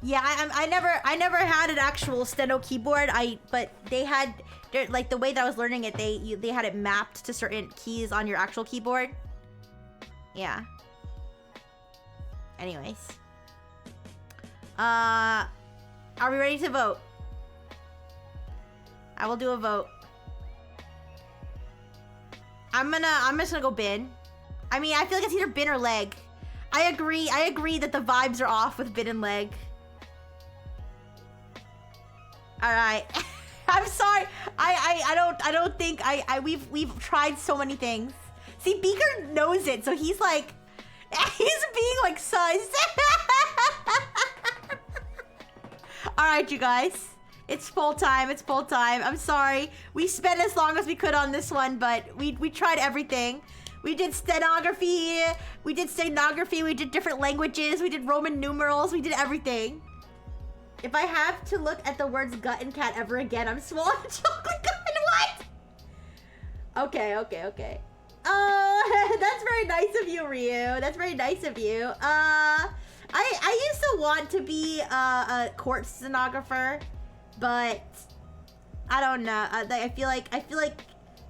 Yeah, I never had an actual steno keyboard. But they had, like, the way that I was learning it, they had it mapped to certain keys on your actual keyboard. Yeah. Anyways. Are we ready to vote? I will do a vote. I'm just gonna go bin. I mean, I feel like it's either bin or leg. I agree that the vibes are off with bin and leg. All right. I'm sorry. I don't think we've tried so many things. See, Beaker knows it, so he's like, he's being like sus. All right, you guys. It's full time. It's full time. I'm sorry. We spent as long as we could on this one, but we tried everything. We did stenography. We did different languages. We did Roman numerals. We did everything. If I have to look at the words gut and cat ever again, I'm swallowing chocolate gut and what? Okay. Oh, that's very nice of you, Ryu. That's very nice of you. I used to want to be a court stenographer, but I don't know. I feel like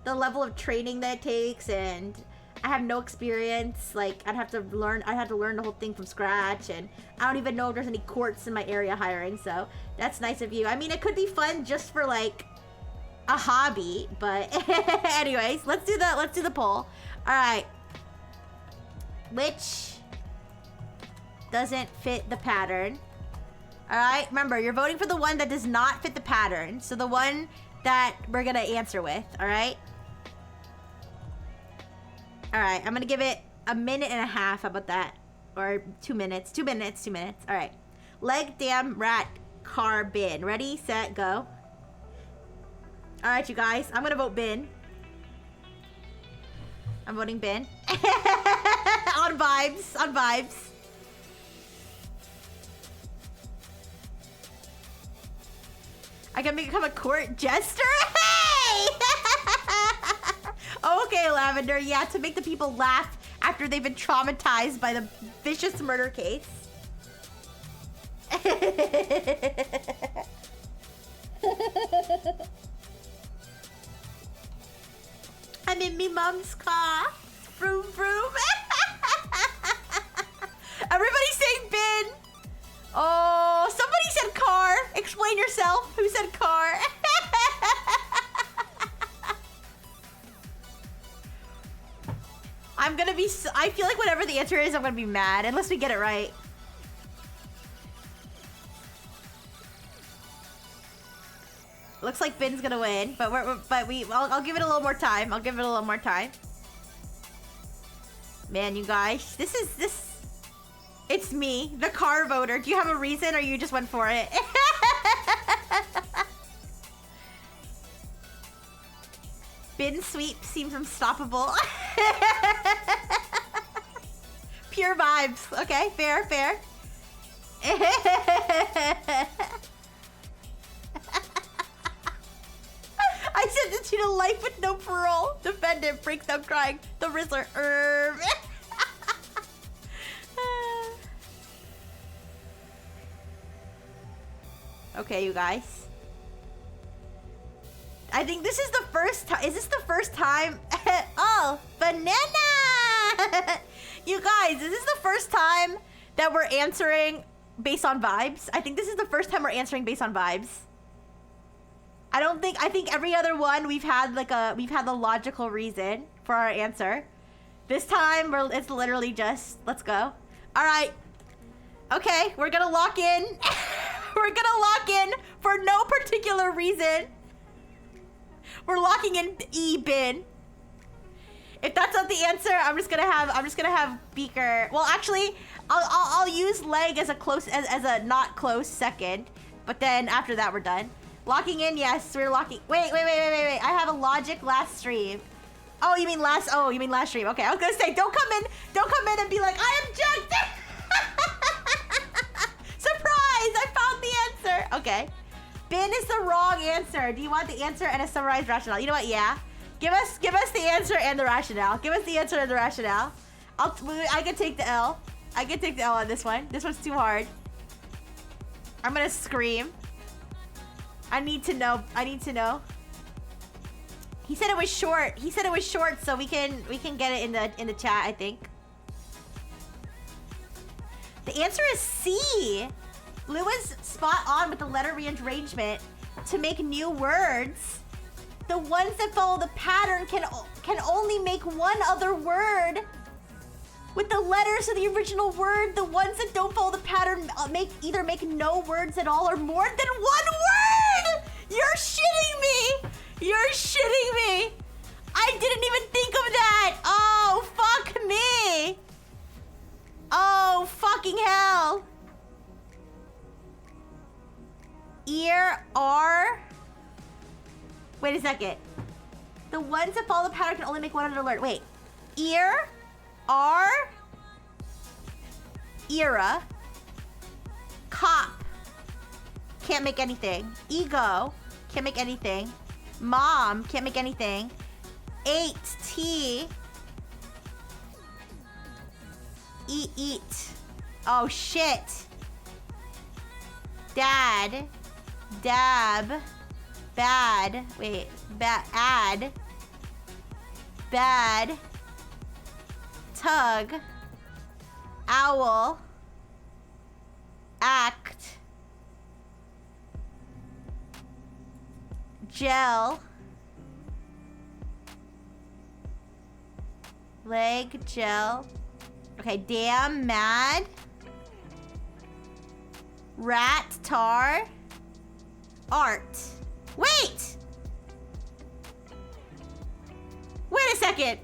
the level of training that it takes, and I have no experience. Like I'd have to learn the whole thing from scratch, and I don't even know if there's any courts in my area hiring. So that's nice of you. I mean, it could be fun just for like a hobby, but anyways, let's do the poll. All right, which doesn't fit the pattern? All right, remember, you're voting for the one that does not fit the pattern. So the one that we're gonna answer with, all right? All right, I'm gonna give it a minute and a half. How about that? Or 2 minutes, 2 minutes, 2 minutes. All right. Leg, damn, rat, car, bin. Ready, set, go. All right, you guys, I'm gonna vote bin. I'm voting bin. On vibes, on vibes. I can become a court jester? Hey! Okay, Lavender. Yeah, to make the people laugh after they've been traumatized by the vicious murder case. I'm in me mom's car. Vroom, vroom. Everybody's saying bin. Oh, somebody said car. Explain yourself. Who said car? I'm gonna be, I feel like whatever the answer is, I'm gonna be mad unless we get it right. Looks like bin's gonna win, but I'll give it a little more time. I'll give it a little more time. Man, you guys, it's me, the car voter. Do you have a reason, or you just went for it? Bin sweep seems unstoppable. Pure vibes. Okay, fair, fair. I sentenced you to life with no parole. Defendant breaks out crying. The Rizzler. Okay, you guys. I think this is the first time. Is this the first time? Oh, banana! You guys, is this the first time that we're answering based on vibes? I think this is the first time we're answering based on vibes. I think every other one we've had the logical reason for our answer. This time it's literally just, let's go. All right. Okay, we're gonna lock in. We're gonna lock in for no particular reason. We're locking in E-bin. If that's not the answer, I'm just gonna have Beaker. Well, actually, I'll use leg as a not close second, but then after that we're done. Locking in, yes, we're locking. Wait. I have a logic last stream. Oh, you mean last stream? Okay, I was gonna say don't come in and be like I object. Surprise! I found the answer. Okay. Bin is the wrong answer. Do you want the answer and a summarized rationale? You know what? Yeah. Give us the answer and the rationale. Give us the answer and the rationale. I can take the L. I can take the L on this one. This one's too hard. I'm gonna scream. I need to know. He said it was short. So we can get it in the chat, I think. The answer is C. Lou was spot on with the letter rearrangement to make new words. The ones that follow the pattern can only make one other word with the letters of the original word. The ones that don't follow the pattern either make no words at all or more than one word. You're shitting me. You're shitting me. I didn't even think of that. Oh, fuck me. Oh, fucking hell. Ear, R. Wait a second. The ones that follow the pattern can only make one other word. Wait. Ear, R, era, cop, can't make anything. Ego, can't make anything. Mom, can't make anything. 8, T. Eat. Oh, shit. Dad. Dab. Bad. Wait. Add. Bad. Tug. Owl. Act. Gel. Leg. Gel. Okay, damn. Mad. Rat. Tar. Art. Wait! Wait a second.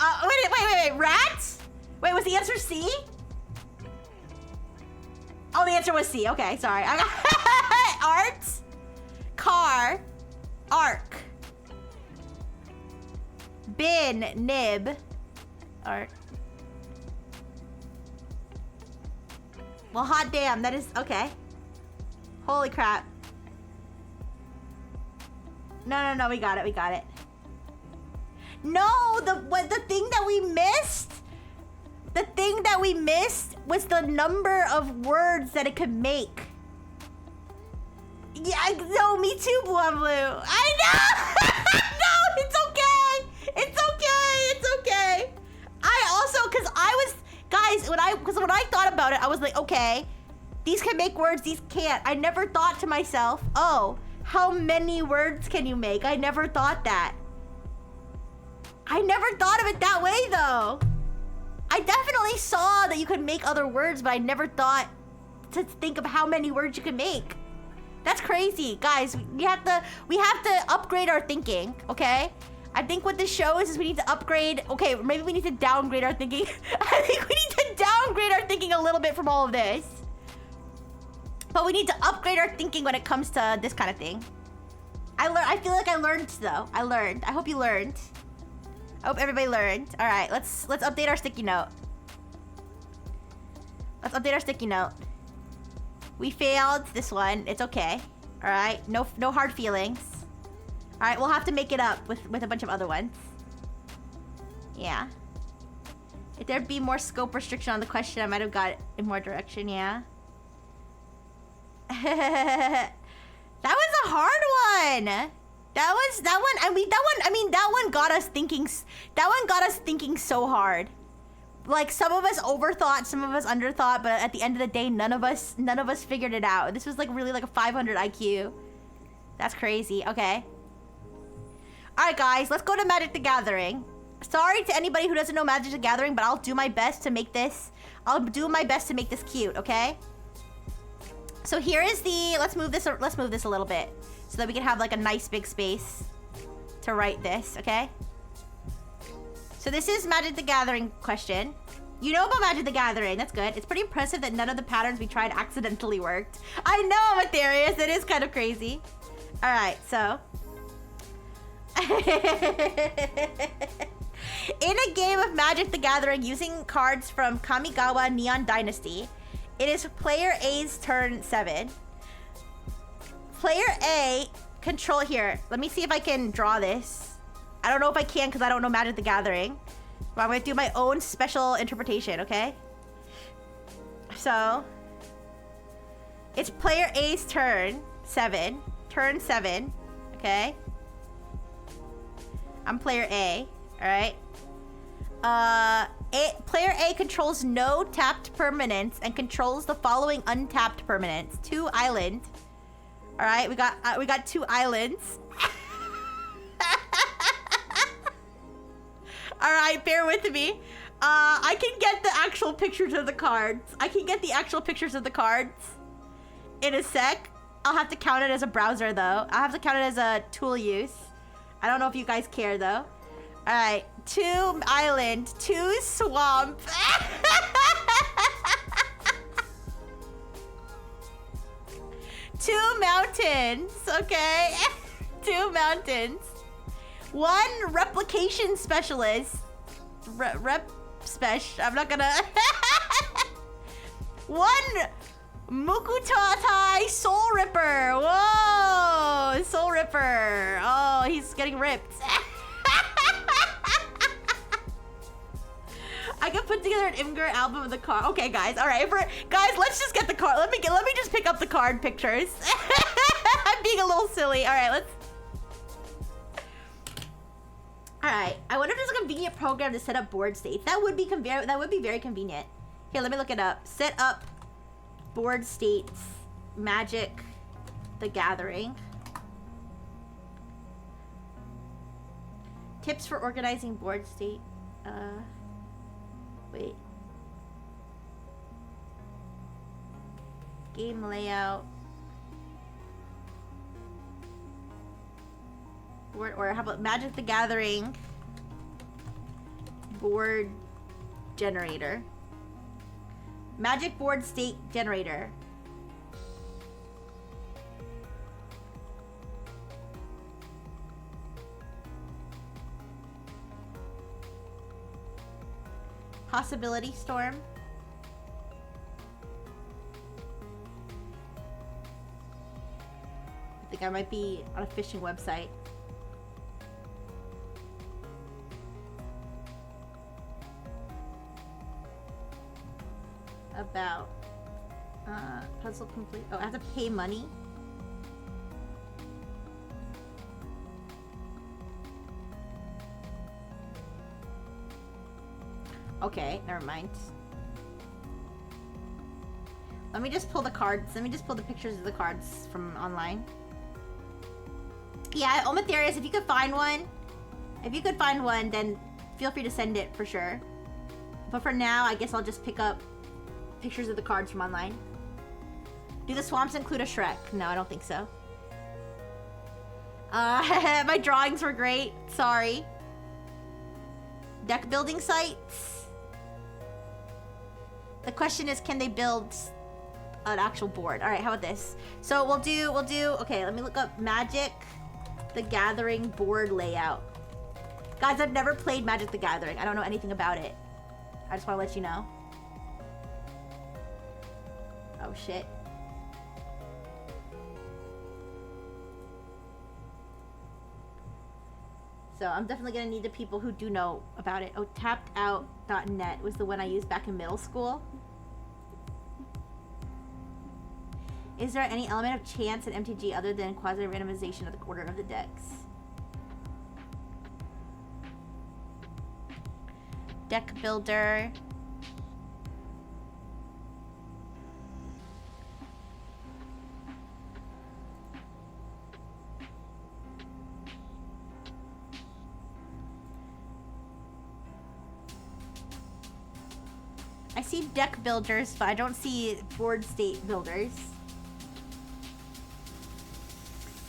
Wait. Rat? Wait, was the answer C? Oh, the answer was C. Okay, sorry. I got art. Car. Arc. Bin. Nib. Art. Well, hot damn. That is... Okay. Holy crap. No. We got it. No, the thing that we missed? The thing that we missed was the number of words that it could make. Yeah, no, me too, Blue. I know! No, it's okay. I also, guys, when I thought about it, I was like, okay, these can make words, these can't. I never thought to myself, oh, how many words can you make? I never thought that. I never thought of it that way, though. I definitely saw that you could make other words, but I never thought to think of how many words you could make. That's crazy. Guys, we have to upgrade our thinking, okay? I think what this show is we need to upgrade. Okay, maybe we need to downgrade our thinking. I think we need to downgrade our thinking a little bit from all of this. But we need to upgrade our thinking when it comes to this kind of thing. I feel like I learned, though. I learned. I hope you learned. I hope everybody learned. All right, let's update our sticky note. Let's update our sticky note. We failed this one. It's okay. All right, no hard feelings. All right, we'll have to make it up with a bunch of other ones. Yeah. If there'd be more scope restriction on the question, I might have got it in more direction. Yeah. That was a hard one. That one got us thinking. That one got us thinking so hard. Like, some of us overthought, some of us underthought, but at the end of the day, none of us figured it out. This was like really like a 500 IQ. That's crazy. Okay. All right, guys, let's go to Magic the Gathering. Sorry to anybody who doesn't know Magic the Gathering, but I'll do my best to make this. I'll do my best to make this cute. Okay. So here is the. Let's move this a little bit so that we can have like a nice big space to write this. Okay. So this is Magic the Gathering question. You know about Magic the Gathering. That's good. It's pretty impressive that none of the patterns we tried accidentally worked. I know, Aetherius. It is kind of crazy. All right, so. In a game of Magic the Gathering using cards from Kamigawa Neon Dynasty, it is player A's turn 7. Player A control here. Let me see if I can draw this. I don't know if I can because I don't know Magic the Gathering. But I'm going to do my own special interpretation, okay? So, it's player A's turn 7. Turn 7, okay? I'm player A, alright? Player A controls no tapped permanents and controls the following untapped permanents. 2 island. Alright, we got 2 islands. Alright, bear with me. I can get the actual pictures of the cards. In a sec. I'll have to count it as a browser, though. I'll have to count it as a tool use. I don't know if you guys care, though. Alright, 2 island, 2 swamp. 2 mountains, okay? 2 mountains. 1 replication specialist. Rep special. I'm not gonna. 1 Mukutatai Soul Ripper. Whoa, Soul Ripper. Oh, he's getting ripped. I can put together an Imgur album of the card. Okay, guys. All right, guys, let's just get the card. Let me just pick up the card pictures. I'm being a little silly. All right, let's. All right. I wonder if there's a convenient program to set up board states. That would be very convenient. Here, let me look it up. Set up board states. Magic the Gathering. Tips for organizing board state. Wait. Game layout. Board, or how about Magic the Gathering board generator. Magic board state generator. Possibility Storm. I think I might be on a phishing website. About puzzle complete. Oh, I have to pay money. Okay, never mind. Let me just pull the cards. Let me just pull the pictures of the cards from online. Yeah, Omatherius, if you could find one, then feel free to send it for sure. But for now, I guess I'll just pick up pictures of the cards from online. Do the swamps include a Shrek? No, I don't think so. My drawings were great. Sorry. Deck building sites. The question is, can they build an actual board? All right, how about this? So we'll do, okay, let me look up Magic the Gathering board layout. Guys, I've never played Magic the Gathering. I don't know anything about it. I just want to let you know. Oh, shit. So I'm definitely gonna need the people who do know about it. Oh, tappedout.net was the one I used back in middle school. Is there any element of chance in MTG other than quasi-randomization of the order of the decks? Deck builder. I see deck builders, but I don't see board state builders.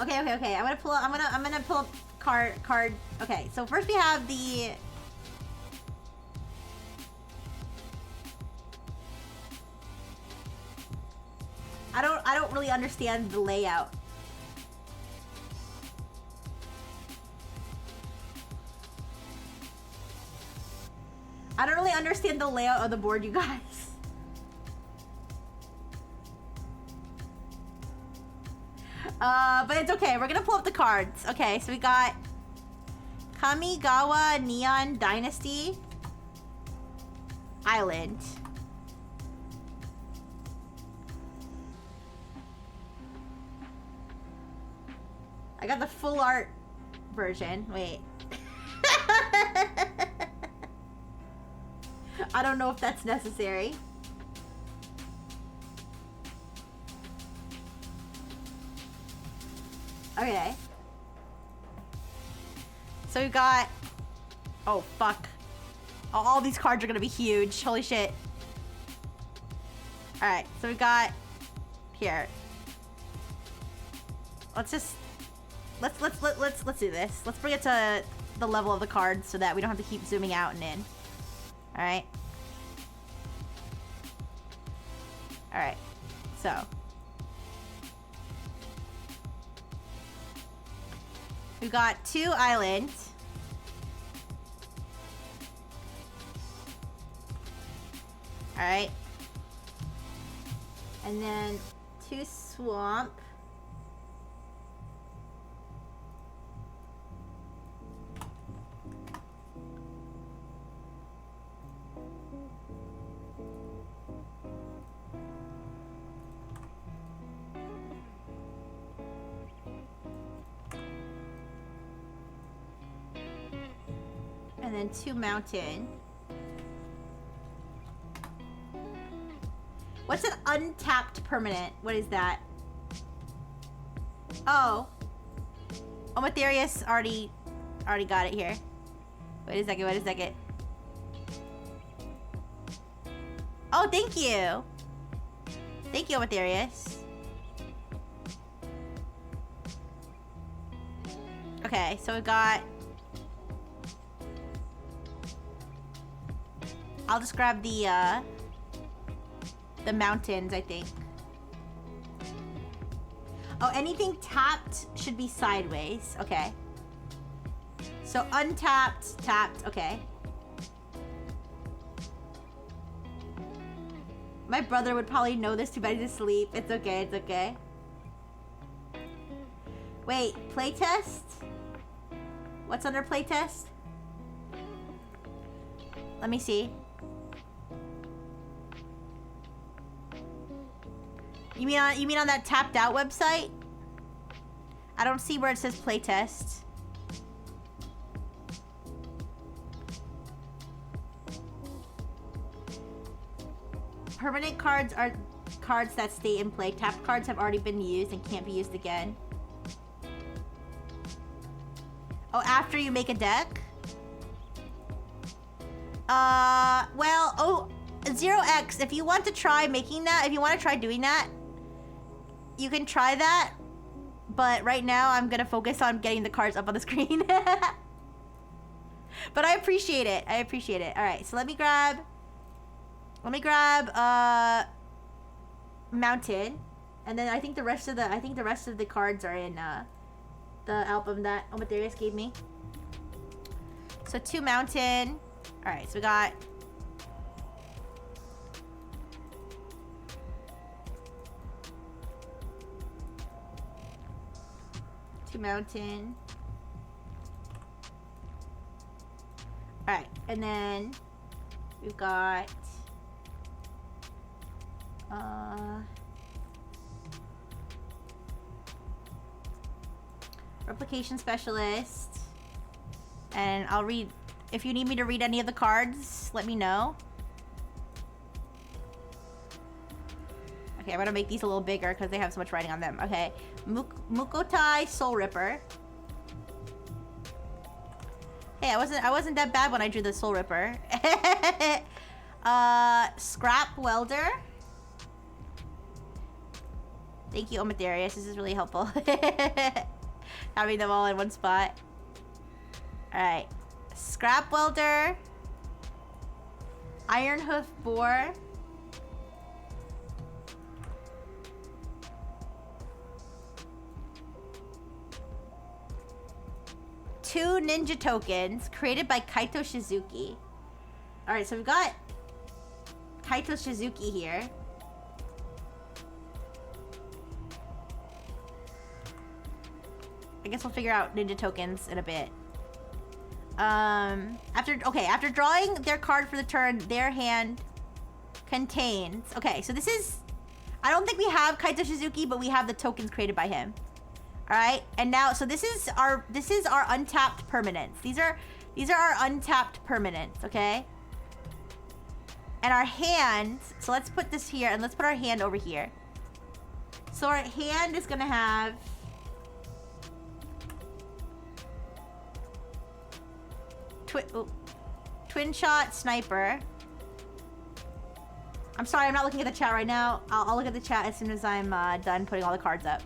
Okay. I'm gonna pull up card. Okay, so first we have the I don't really understand the layout. I don't really understand the layout of the board, you guys. But it's okay. We're gonna pull up the cards. Okay, so we got Kamigawa Neon Dynasty Island. I got the full art version. Wait. I don't know if that's necessary. Okay. So we got... Oh, fuck. All these cards are gonna be huge. Holy shit. Alright, so we got... Here. Let's just... Let's do this. Let's bring it to the level of the cards so that we don't have to keep zooming out and in. Alright. Alright. So. We've got 2 islands. Alright. And then 2 swamp. And then 2 mountain. What's an untapped permanent? What is that? Oh. Omatherius already got it here. Wait a second. Oh, thank you. Thank you, Omatherius. Okay, so we've got... I'll just grab the mountains, I think. Oh, anything tapped should be sideways. Okay. So untapped, tapped, okay. My brother would probably know this, too bad he's asleep. It's okay, it's okay. Wait, playtest? What's under playtest? Let me see. You mean on that tapped out website? I don't see where it says playtest. Permanent cards are cards that stay in play. Tapped cards have already been used and can't be used again. Oh, after you make a deck? Well, oh, 0x, if you want to try making that, if you want to try doing that, you can try that. But right now, I'm gonna focus on getting the cards up on the screen. But I appreciate it. I appreciate it. All right, so let me grab mountain, and then I think the rest of the cards are in the album that Omatherius gave me. So 2 mountain. All right, so we got mountain. All right, and then we've got replication specialist, and I'll read. If you need me to read any of the cards, let me know. Okay, I'm gonna make these a little bigger because they have so much writing on them. Okay, Mukotai Soul Ripper. Hey, I wasn't that bad when I drew the Soul Ripper. Scrap Welder. Thank you, Omatherius. This is really helpful. Having them all in one spot. Alright. Scrap Welder. Iron Hoof Boar. Two ninja tokens created by Kaito Shizuki. Alright, so we've got Kaito Shizuki here. I guess we'll figure out ninja tokens in a bit. After drawing their card for the turn, their hand contains... Okay, so this is... I don't think we have Kaito Shizuki, but we have the tokens created by him. Alright, and now, so this is our untapped permanents. These are our untapped permanents, okay? And our hand, so let's put this here, and let's put our hand over here. So our hand is gonna have... Twin shot sniper. I'm sorry, I'm not looking at the chat right now. I'll look at the chat as soon as I'm done putting all the cards up.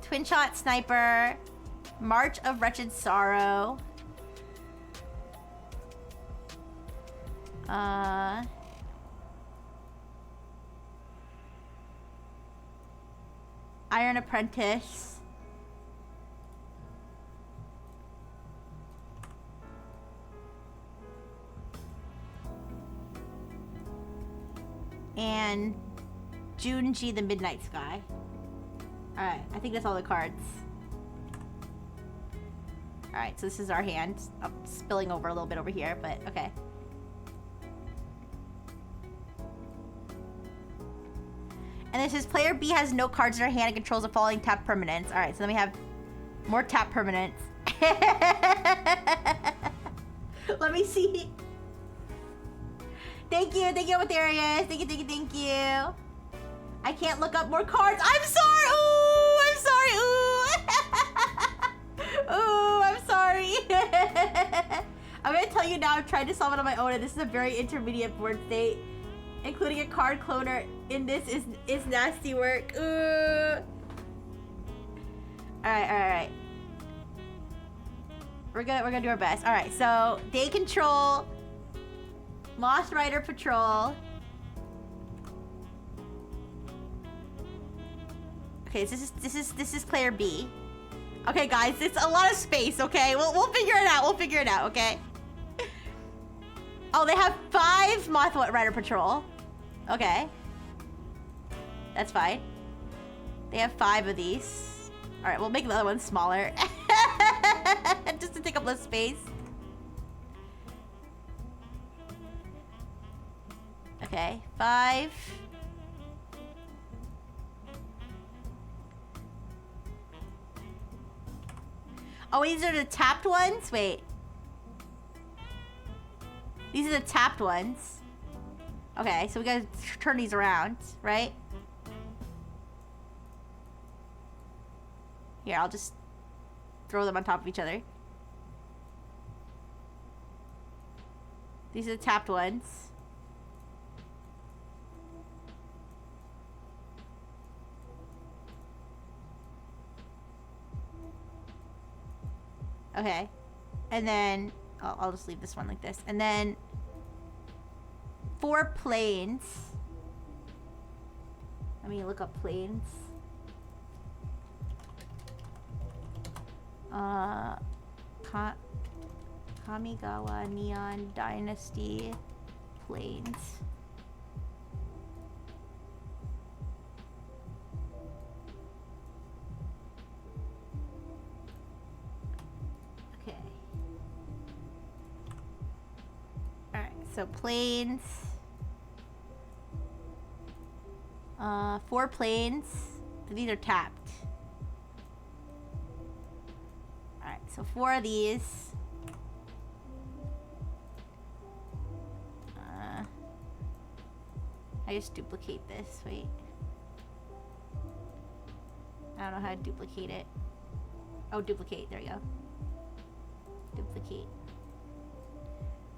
Twin shot sniper. March of Wretched Sorrow. Iron Apprentice. and Junji the Midnight Sky. Alright, I think that's all the cards. Alright, so this is our hand. I'm spilling over a little bit over here, but okay. And this is player B has no cards in her hand and controls the following tap permanents. Alright, so then we have more tap permanents. Let me see. Thank you, Aetherius. Thank you. I can't look up more cards. I'm sorry. Ooh, I'm sorry. Ooh. Ooh, I'm sorry. I'm gonna tell you now, I'm trying to solve it on my own, and this is a very intermediate board state. Including a card cloner in this is nasty work. Ooh. Alright. We're gonna do our best. Alright, so they control Lost Rider Patrol. Okay, so this is player B. Okay, guys, it's a lot of space. Okay, we'll figure it out. Okay. Oh, they have 5 Moth Rider Patrol. Okay, that's fine. They have 5 of these. All right, we'll make the other one smaller, just to take up less space. Okay, 5. Oh, these are the tapped ones? Wait. These are the tapped ones. Okay, so we gotta turn these around, right? Here, I'll just throw them on top of each other. These are the tapped ones. Okay. And then I'll just leave this one like this. And then 4 planes. Let me look up planes. Kamigawa Neon Dynasty planes. Okay. Alright, so planes. 4 planes. These are tapped. Alright, so 4 of these. I just duplicate this. Wait. I don't know how to duplicate it. Oh, duplicate. There we go. Duplicate.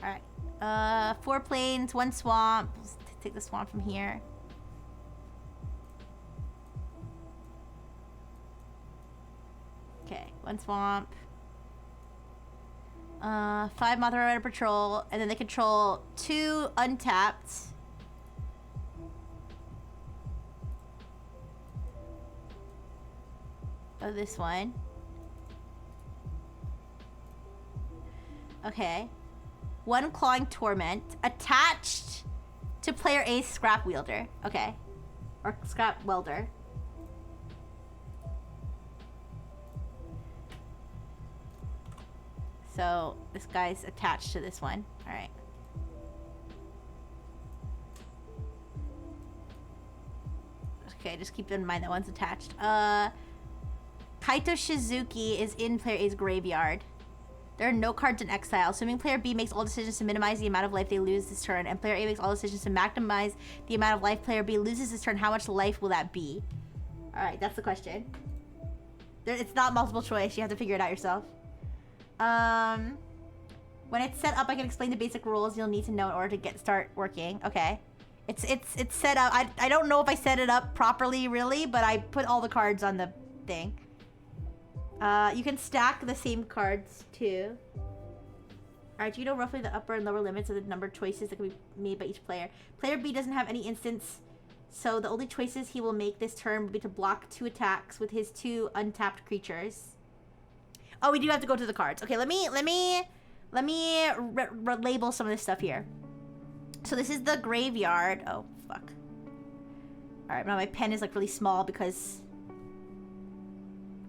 Alright. 4 planes, 1 swamp. Let's take the swamp from here. Okay, 1 swamp. 5 Moth Rider Patrol, and then they control 2 untapped. Of this one. Okay. 1 Clawing Torment attached to player A's Scrap Wielder. Okay. Or Scrap Welder. So this guy's attached to this one. Alright. Okay, just keep in mind that one's attached. Kaito Shizuki is in player A's graveyard. There are no cards in exile. Assuming player B makes all decisions to minimize the amount of life they lose this turn, and player A makes all decisions to maximize the amount of life player B loses this turn, how much life will that be? Alright, that's the question. It's not multiple choice. You have to figure it out yourself. When it's set up, I can explain the basic rules you'll need to know in order to start working. Okay. It's set up. I don't know if I set it up properly, really, but I put all the cards on the thing. You can stack the same cards, too. Alright, do you know roughly the upper and lower limits of the number of choices that can be made by each player? Player B doesn't have any instance, so the only choices he will make this turn will be to block 2 attacks with his 2 untapped creatures. Oh, we do have to go to the cards. Okay, let me label some of this stuff here. So this is the graveyard. Oh, fuck. All right, now my pen is like really small because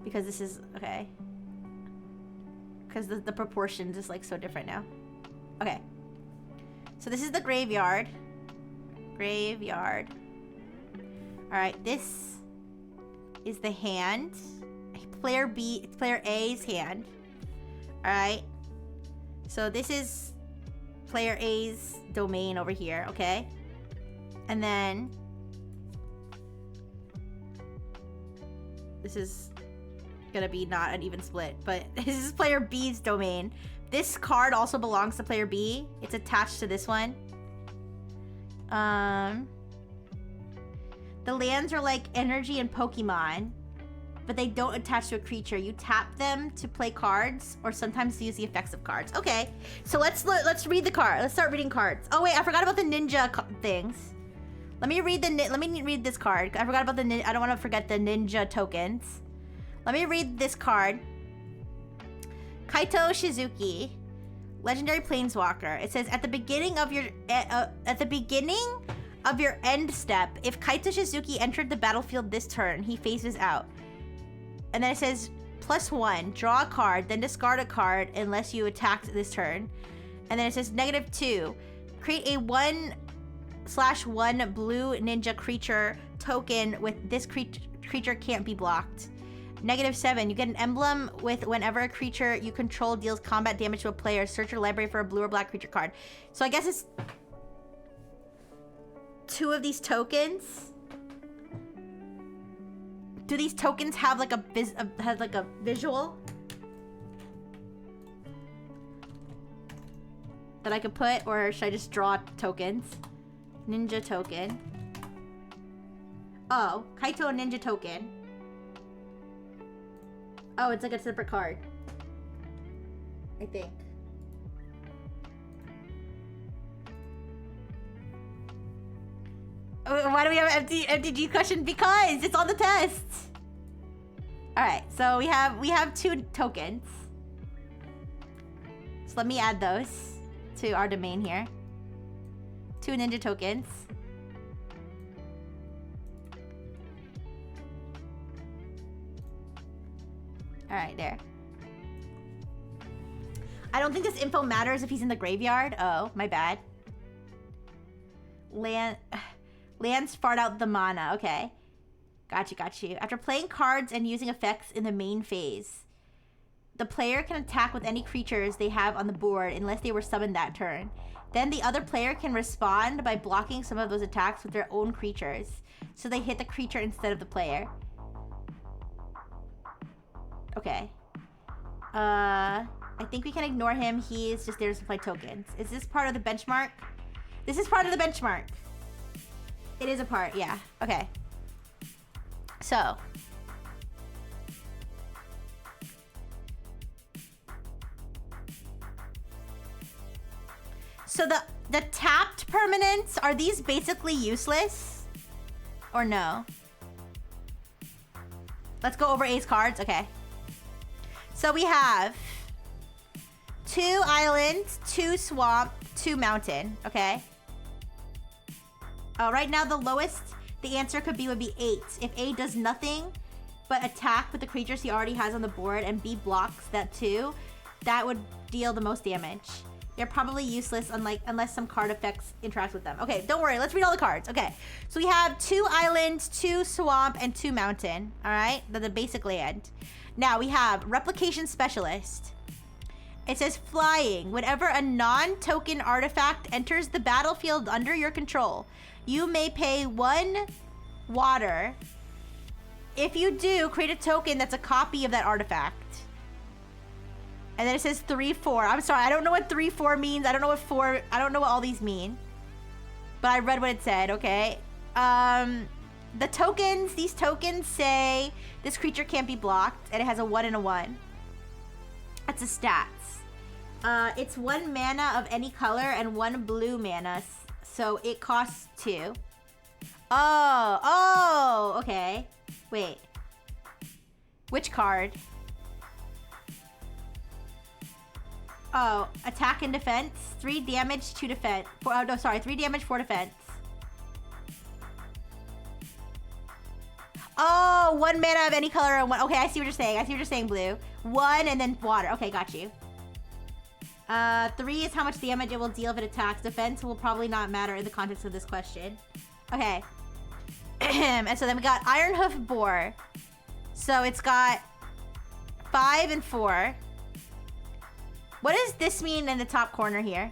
this is, okay. Because the proportions is like so different now. Okay. So this is the graveyard. Graveyard. All right, this is the hand. Player B, it's player A's hand. All right. So this is player A's domain over here, okay? And then this is gonna be not an even split, but this is player B's domain. This card also belongs to player B. It's attached to this one. The lands are like energy and Pokemon, but they don't attach to a creature. You tap them to play cards, or sometimes use the effects of cards. Okay, so let's read the card. Let's start reading cards. Oh wait, I forgot about the ninja things. Let me read this card. I forgot about I don't want to forget the ninja tokens. Let me read this card. Kaito Shizuki, legendary planeswalker. It says at the beginning of your end step, if Kaito Shizuki entered the battlefield this turn, he phases out. And then it says +1, draw a card, then discard a card unless you attacked this turn. And then it says -2, create a 1/1 blue ninja creature token with this creature can't be blocked. -7, you get an emblem with whenever a creature you control deals combat damage to a player, search your library for a blue or black creature card. So I guess it's 2 of these tokens. Do these tokens have like a visual that I could put, or should I just draw tokens? Ninja token. Oh, Kaito ninja token. Oh, it's like a separate card, I think. Why do we have MTG question? Because it's on the test. All right, so we have 2 tokens. So let me add those to our domain here. 2 ninja tokens. All right, there. I don't think this info matters if he's in the graveyard. Oh, my bad. Lands fart out the mana. Okay. Got you. After playing cards and using effects in the main phase, the player can attack with any creatures they have on the board unless they were summoned that turn. Then the other player can respond by blocking some of those attacks with their own creatures, so they hit the creature instead of the player. Okay. I think we can ignore him. He is just there to play tokens. Is this part of the benchmark? This is part of the benchmark. It is a part, yeah. Okay. So. So the tapped permanents, are these basically useless? Or no? Let's go over A's cards. Okay. So we have 2 islands, 2 swamp, 2 mountain. Okay. Right now the lowest the answer would be 8. If A does nothing but attack with the creatures he already has on the board and B blocks that too, that would deal the most damage. They're probably useless unless some card effects interact with them. Okay, don't worry. Let's read all the cards. Okay, so we have 2 islands, 2 swamp, and 2 mountain. All right, the basic land. Now we have Replication Specialist. It says flying. Whenever a non-token artifact enters the battlefield under your control, you may pay 1 water. If you do, create a token that's a copy of that artifact. And then it says 3/4. I'm sorry, I don't know what 3/4 means. I don't know what all these mean. But I read what it said, okay? These tokens say this creature can't be blocked, and it has a 1 and a 1. That's the stats. It's 1 mana of any color and 1 blue mana, so it costs 2. Oh, okay. Wait. Which card? Oh, attack and defense. 3 damage, 2 defense. 3 damage, 4 defense. Oh, 1 mana of any color and 1. Okay, I see what you're saying. I see what you're saying, blue. 1 and then water. Okay, got you. 3 is how much damage it will deal if it attacks. Defense will probably not matter in the context of this question. Okay. And so then we got Ironhoof Boar. So it's got 5 and 4. What does this mean in the top corner here?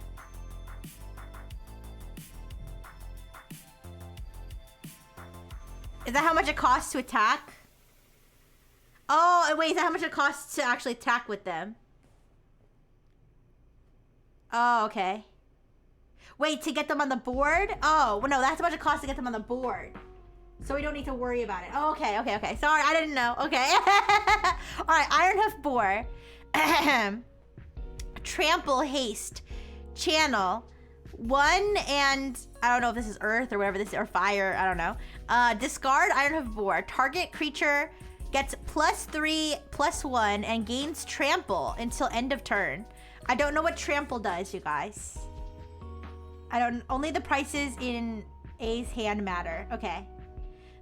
Is that how much it costs to attack? Oh, wait, is that how much it costs to actually attack with them? Oh, okay. Wait, to get them on the board? Oh, well, no, that's how much it costs to get them on the board. So we don't need to worry about it. Oh, okay. Sorry, I didn't know. Okay. All right, Ironhoof Boar. Trample, Haste, Channel. 1 and I don't know if this is earth or whatever this is, or fire, I don't know. Discard Ironhoof Boar. Target creature gets +3/+1 and gains trample until end of turn. I don't know what trample does, you guys. Only the prices in A's hand matter. Okay.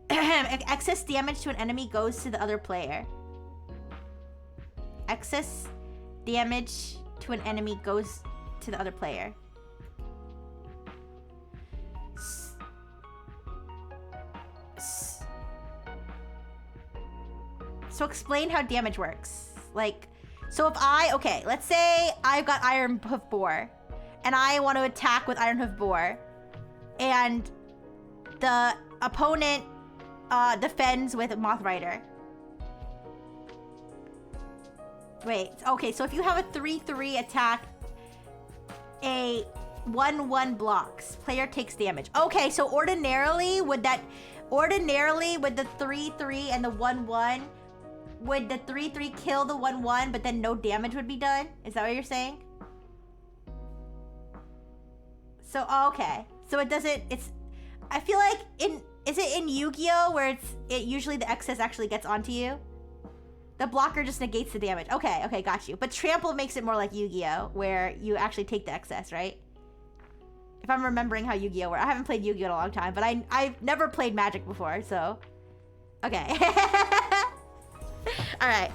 Excess damage to an enemy goes to the other player. Excess damage to an enemy goes to the other player. So explain how damage works. Like, so if okay, let's say I've got Ironhoof Boar and I want to attack with Ironhoof Boar and the opponent defends with Moth Rider. Wait, okay, so if you have a 3/3 attack, a 1/1 blocks, player takes damage. Okay, so ordinarily with the 3/3 and the 1/1, would the 3/3 kill the 1/1, but then no damage would be done? Is that what you're saying? So, okay. So it doesn't, I feel like is it in Yu-Gi-Oh where it usually the excess actually gets onto you? The blocker just negates the damage. Okay, got you. But trample makes it more like Yu-Gi-Oh where you actually take the excess, right? If I'm remembering how Yu-Gi-Oh works. I haven't played Yu-Gi-Oh in a long time, but I've never played Magic before, so. Okay. All right,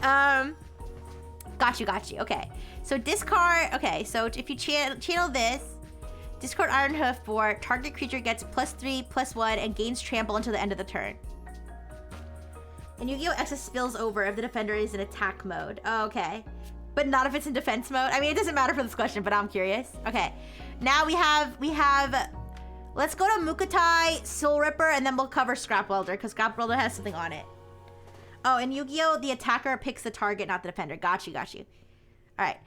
got you. Okay, so discard. Okay, so if you channel this, discard Ironhoof Boar. Target creature gets +3/+1 and gains trample until the end of the turn. And Yu-Gi-Oh! Excess spills over if the defender is in attack mode. Oh, okay, but not if it's in defense mode. I mean, it doesn't matter for this question, but I'm curious. Okay, now we have. Let's go to Mukotai, Soul Ripper, and then we'll cover Scrap Welder because Scrap Welder has something on it. Oh, in Yu-Gi-Oh, the attacker picks the target, not the defender. Got you. All right.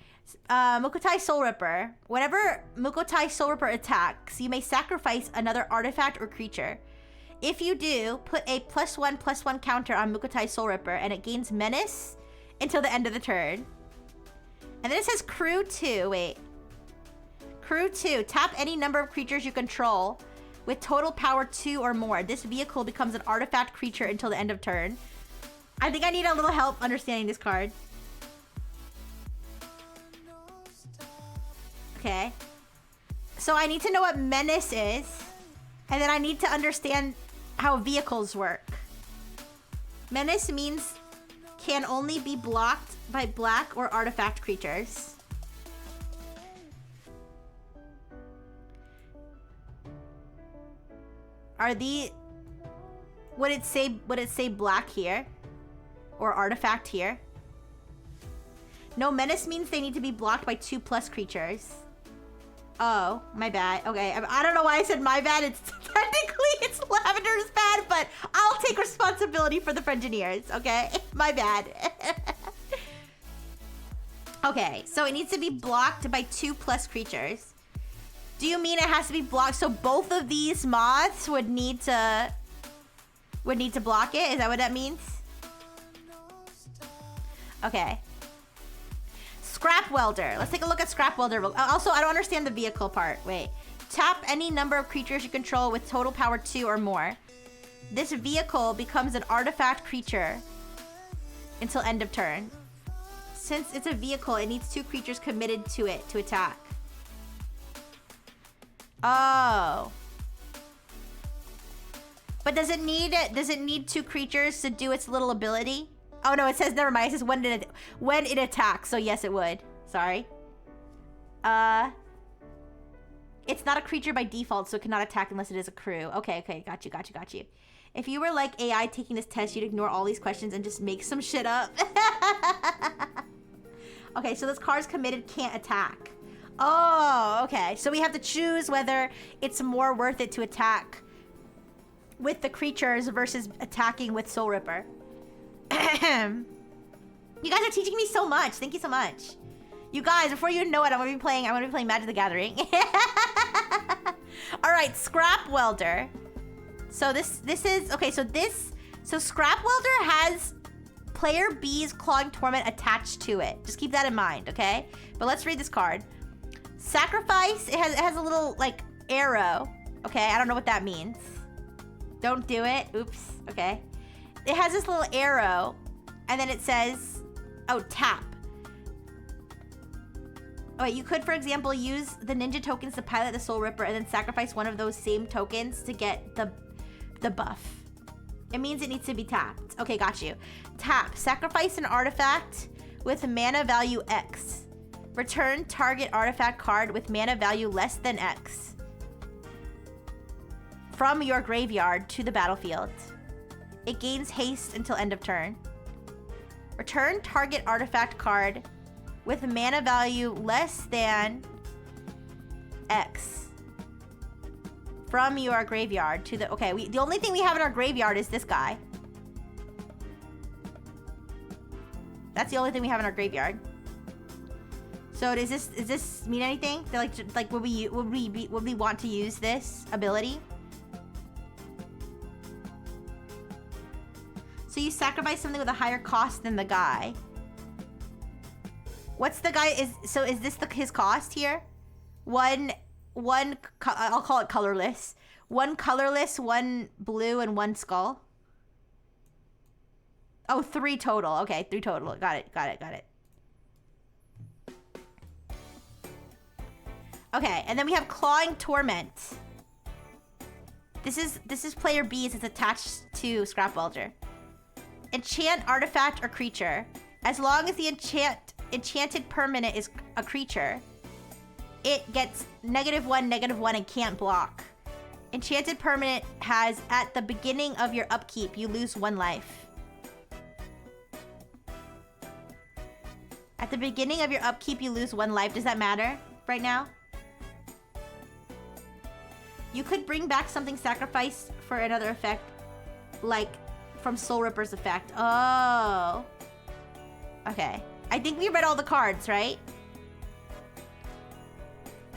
Mukotai Soul Ripper. Whenever Mukotai Soul Ripper attacks, you may sacrifice another artifact or creature. If you do, put a +1/+1 counter on Mukotai Soul Ripper, and it gains menace until the end of the turn. And then it says Crew 2. Wait. Crew 2. Tap any number of creatures you control with total power 2 or more. This vehicle becomes an artifact creature until the end of turn. I think I need a little help understanding this card. Okay. So I need to know what menace is. And then I need to understand how vehicles work. Menace means can only be blocked by black or artifact creatures. Would it say black here? Or artifact here? No, menace means they need to be blocked by 2+ creatures. Oh, my bad. Okay, I don't know why I said my bad. Technically it's Lavender's bad, but I'll take responsibility for the Frengineers, okay? My bad. Okay, so it needs to be blocked by 2+ creatures. Do you mean it has to be blocked? So both of these moths would need to block it? Is that what that means? Okay. Scrap Welder. Let's take a look at Scrap Welder. Also, I don't understand the vehicle part. Wait. Tap any number of creatures you control with total power 2 or more. This vehicle becomes an artifact creature until end of turn. Since it's a vehicle, it needs 2 creatures committed to it to attack. Oh. But does it need 2 creatures to do its little ability? Oh no, it says, never mind. It says when it attacks. So yes, it would. Sorry. It's not a creature by default, so it cannot attack unless it is a crew. Okay. Got you. If you were like AI taking this test, you'd ignore all these questions and just make some shit up. Okay, so this card's committed, can't attack. Oh, okay. So we have to choose whether it's more worth it to attack with the creatures versus attacking with Soul Ripper. You guys are teaching me so much. Thank you so much. You guys, before you know it, I'm gonna be playing Magic the Gathering. All right, Scrap Welder. So this is okay. So Scrap Welder has player B's Clawing Torment attached to it. Just keep that in mind, okay? But let's read this card. Sacrifice. It has a little like arrow. Okay, I don't know what that means. Don't do it. Oops. Okay. It has this little arrow, and then it says, oh, tap. Oh, wait, you could, for example, use the ninja tokens to pilot the Soul Ripper and then sacrifice one of those same tokens to get the buff. It means it needs to be tapped. Okay, got you. Tap. Sacrifice an artifact with mana value X. Return target artifact card with mana value less than X from your graveyard to the battlefield. It gains haste until end of turn. Return target artifact card with mana value less than X from your graveyard to the... Okay, the only thing we have in our graveyard is this guy. That's the only thing we have in our graveyard. So does this mean anything? Like would we want to use this ability? So you sacrifice something with a higher cost than the guy. What's the guy is this his cost here? One I'll call it colorless. 1 colorless, 1 blue, and 1 skull. Oh, 3 total. Okay, 3 total. Got it. Okay, and then we have Clawing Torment. This is player B's. It's attached to Scrap Welder. Enchant artifact or creature. As long as the enchanted permanent is a creature, it gets -1, and can't block. Enchanted permanent has, at the beginning of your upkeep, you lose 1 life. At the beginning of your upkeep, you lose 1 life. Does that matter right now? You could bring back something sacrificed for another effect, like from Soul Ripper's effect. Oh. Okay. I think we read all the cards, right?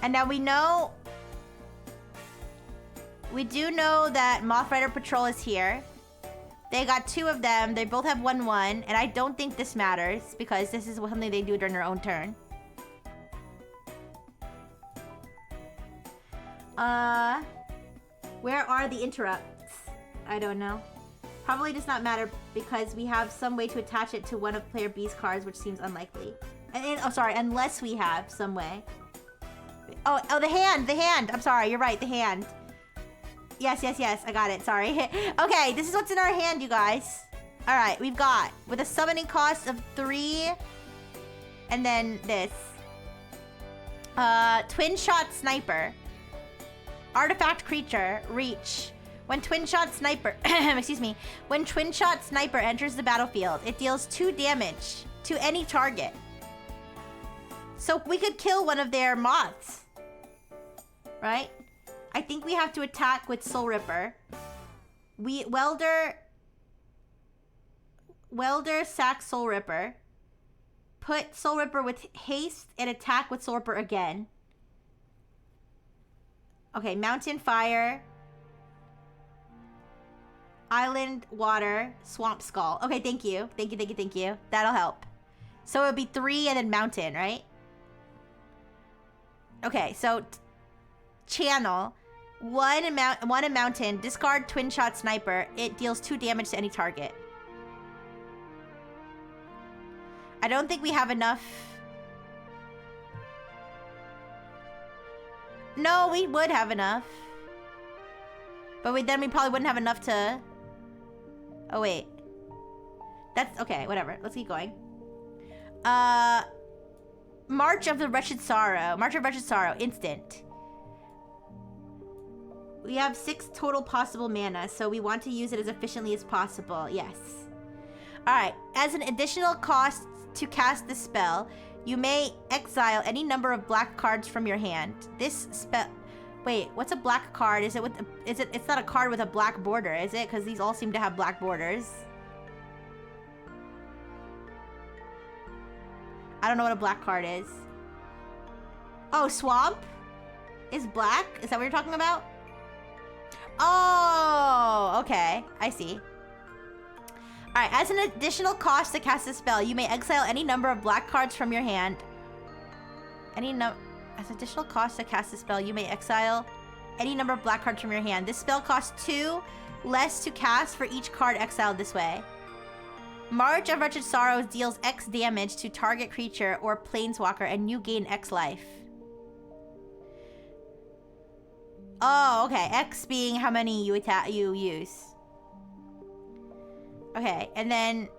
And now we do know that Moth Rider Patrol is here. They got 2 of them. They both have 1/1, and I don't think this matters because this is something they do during their own turn. Where are the interrupts? I don't know. Probably does not matter because we have some way to attach it to one of player B's cards, which seems unlikely. Oh, sorry, unless we have some way. Oh, the hand. I'm sorry, you're right, the hand. Yes, I got it, sorry. Okay, this is what's in our hand, you guys. All right, we've got, with a summoning cost of 3, and then this. Twin Shot Sniper. Artifact creature, reach. When Twin Shot Sniper, excuse me, when Twin Shot Sniper enters the battlefield, it deals 2 damage to any target. So we could kill one of their moths, right? I think we have to attack with Soul Ripper. Welder, sack Soul Ripper. Put Soul Ripper with haste and attack with Soul Ripper again. Okay, Mountain Fire. Island Water. Swamp Skull. Okay, thank you. Thank you. That'll help. So it would be 3 and then Mountain, right? Okay, so channel. 1 and Mountain. Discard Twin Shot Sniper. It deals 2 damage to any target. I don't think we have enough. No, we would have enough. But then we probably wouldn't have enough to... Oh, wait. That's... Okay, whatever. Let's keep going. March of the Wretched Sorrow. March of Wretched Sorrow. Instant. We have 6 total possible mana, so we want to use it as efficiently as possible. Yes. Alright. As an additional cost to cast the spell, you may exile any number of black cards from your hand. This spell... Wait, what's a black card? Is it with... It's not a card with a black border, is it? Because these all seem to have black borders. I don't know what a black card is. Oh, Swamp is black? Is that what you're talking about? Oh, okay. I see. Alright, as an additional cost to cast a spell, you may exile any number of black cards from your hand. As additional cost to cast a spell, you may exile any number of black cards from your hand. This spell costs 2 less to cast for each card exiled this way. March of Wretched Sorrows deals X damage to target creature or planeswalker, and you gain X life. Oh, okay. X being how many you use. Okay, and then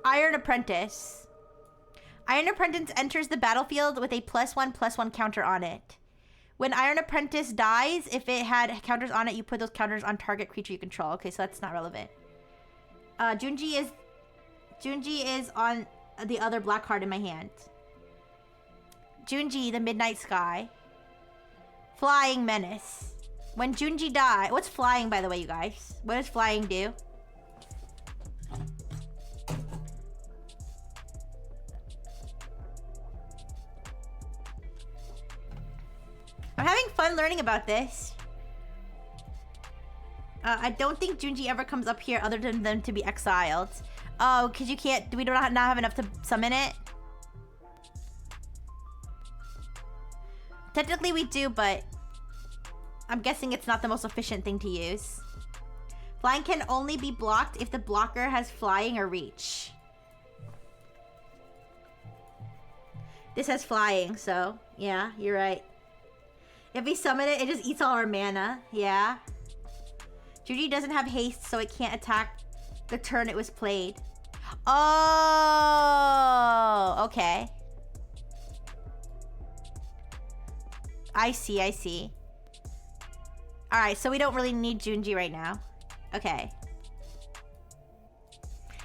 Iron Apprentice. Iron Apprentice enters the battlefield with a +1/+1 counter on it. When Iron Apprentice dies, if it had counters on it, you put those counters on target creature you control. Okay, so that's not relevant. Junji is on the other black card in my hand. Junji, the Midnight Sky. Flying Menace. When Junji dies... What's flying, by the way, you guys? What does flying do? I'm having fun learning about this. I don't think Junji ever comes up here other than them to be exiled. Oh, because you can't... We don't not have enough to summon it? Technically we do, but... I'm guessing it's not the most efficient thing to use. Flying can only be blocked if the blocker has flying or reach. This has flying, so... Yeah, you're right. If we summon it, it just eats all our mana. Yeah. Junji doesn't have haste, so it can't attack the turn it was played. Oh, okay. I see, I see. Alright, so we don't really need Junji right now. Okay.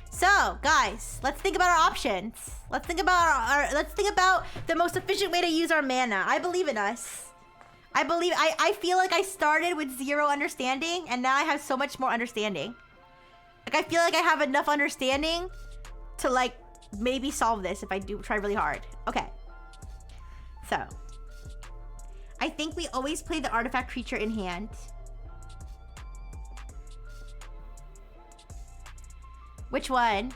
So, guys, let's think about our options. Let's think about let's think about the most efficient way to use our mana. I believe in us. I feel like I started with 0 understanding, and now I have so much more understanding. Like, I feel like I have enough understanding to, like, maybe solve this if I do try really hard. Okay. So. I think we always play the artifact creature in hand. Which one?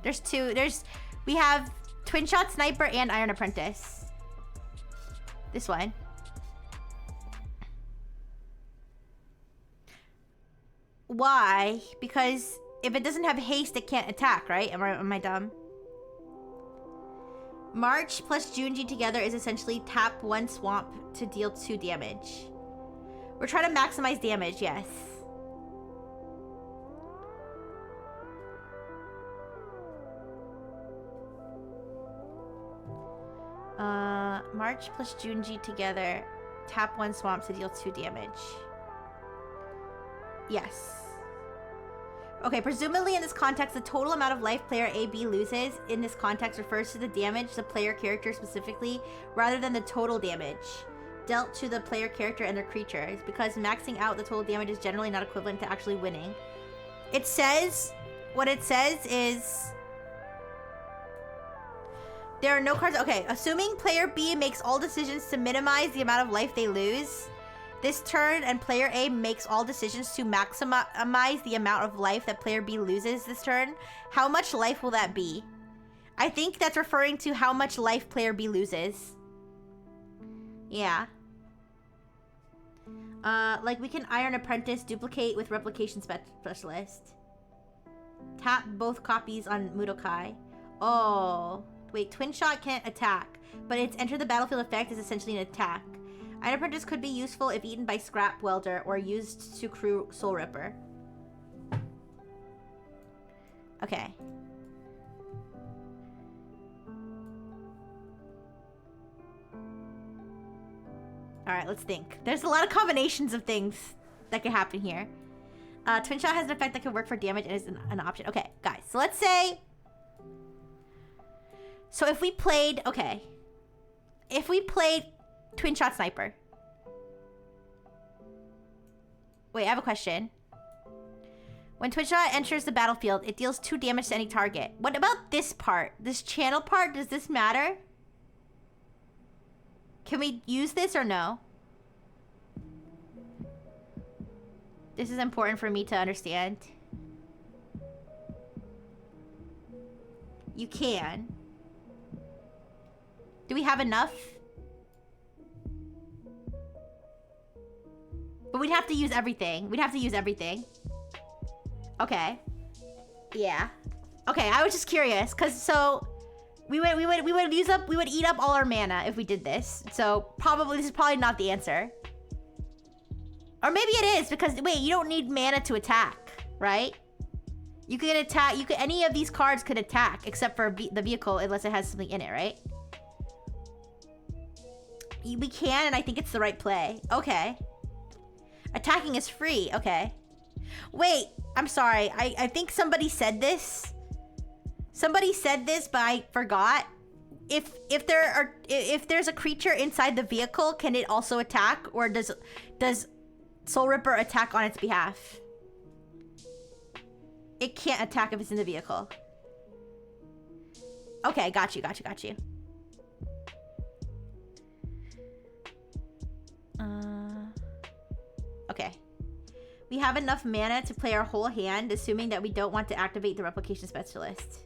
There's 2. We have Twin Shot Sniper and Iron Apprentice. This one. Why? Because if it doesn't have haste, it can't attack, right? Am I dumb? March plus Junji together is essentially tap 1 swamp to deal 2 damage. We're trying to maximize damage, yes. March plus Junji together, tap 1 swamp to deal 2 damage. Yes. Okay, presumably in this context, the total amount of life player AB loses in this context refers to the damage the player character specifically, rather than the total damage dealt to the player character and their creatures, because maxing out the total damage is generally not equivalent to actually winning. It says, what it says is, there are no cards. Okay, assuming player B makes all decisions to minimize the amount of life they lose this turn, and player A makes all decisions to maximize the amount of life that player B loses this turn, how much life will that be? I think that's referring to how much life player B loses. Yeah. Like we can Iron Apprentice, duplicate with Replication Specialist. Tap both copies on Mudokai. Oh. Wait, Twin Shot can't attack, but its enter the battlefield effect is essentially an attack. Iron Apprentice could be useful if eaten by Scrap Welder or used to crew Soul Ripper. Okay. Alright, let's think. There's a lot of combinations of things that could happen here. Twin Shot has an effect that can work for damage and is an option. Okay, guys. So let's say... So if we played... Okay. If we played Twin Shot Sniper. Wait, I have a question. When Twin Shot enters the battlefield, it deals 2 damage to any target. What about this part? This channel part? Does this matter? Can we use this or no? This is important for me to understand. You can. Do we have enough? But we'd have to use everything. We'd have to use everything. Okay. Yeah. Okay, I was just curious, cause so we would eat up all our mana if we did this. So probably this is probably not the answer. Or maybe it is, because wait, you don't need mana to attack, right? You can attack. Any of these cards could attack, except for the vehicle, unless it has something in it, right? We can, and I think it's the right play. Okay. Attacking is free. Okay. Wait, I'm sorry. I think somebody said this. Somebody said this, but I forgot. If there's a creature inside the vehicle, can it also attack, or does Soul Ripper attack on its behalf? It can't attack if it's in the vehicle. Okay, got you. Okay. We have enough mana to play our whole hand, assuming that we don't want to activate the Replication Specialist.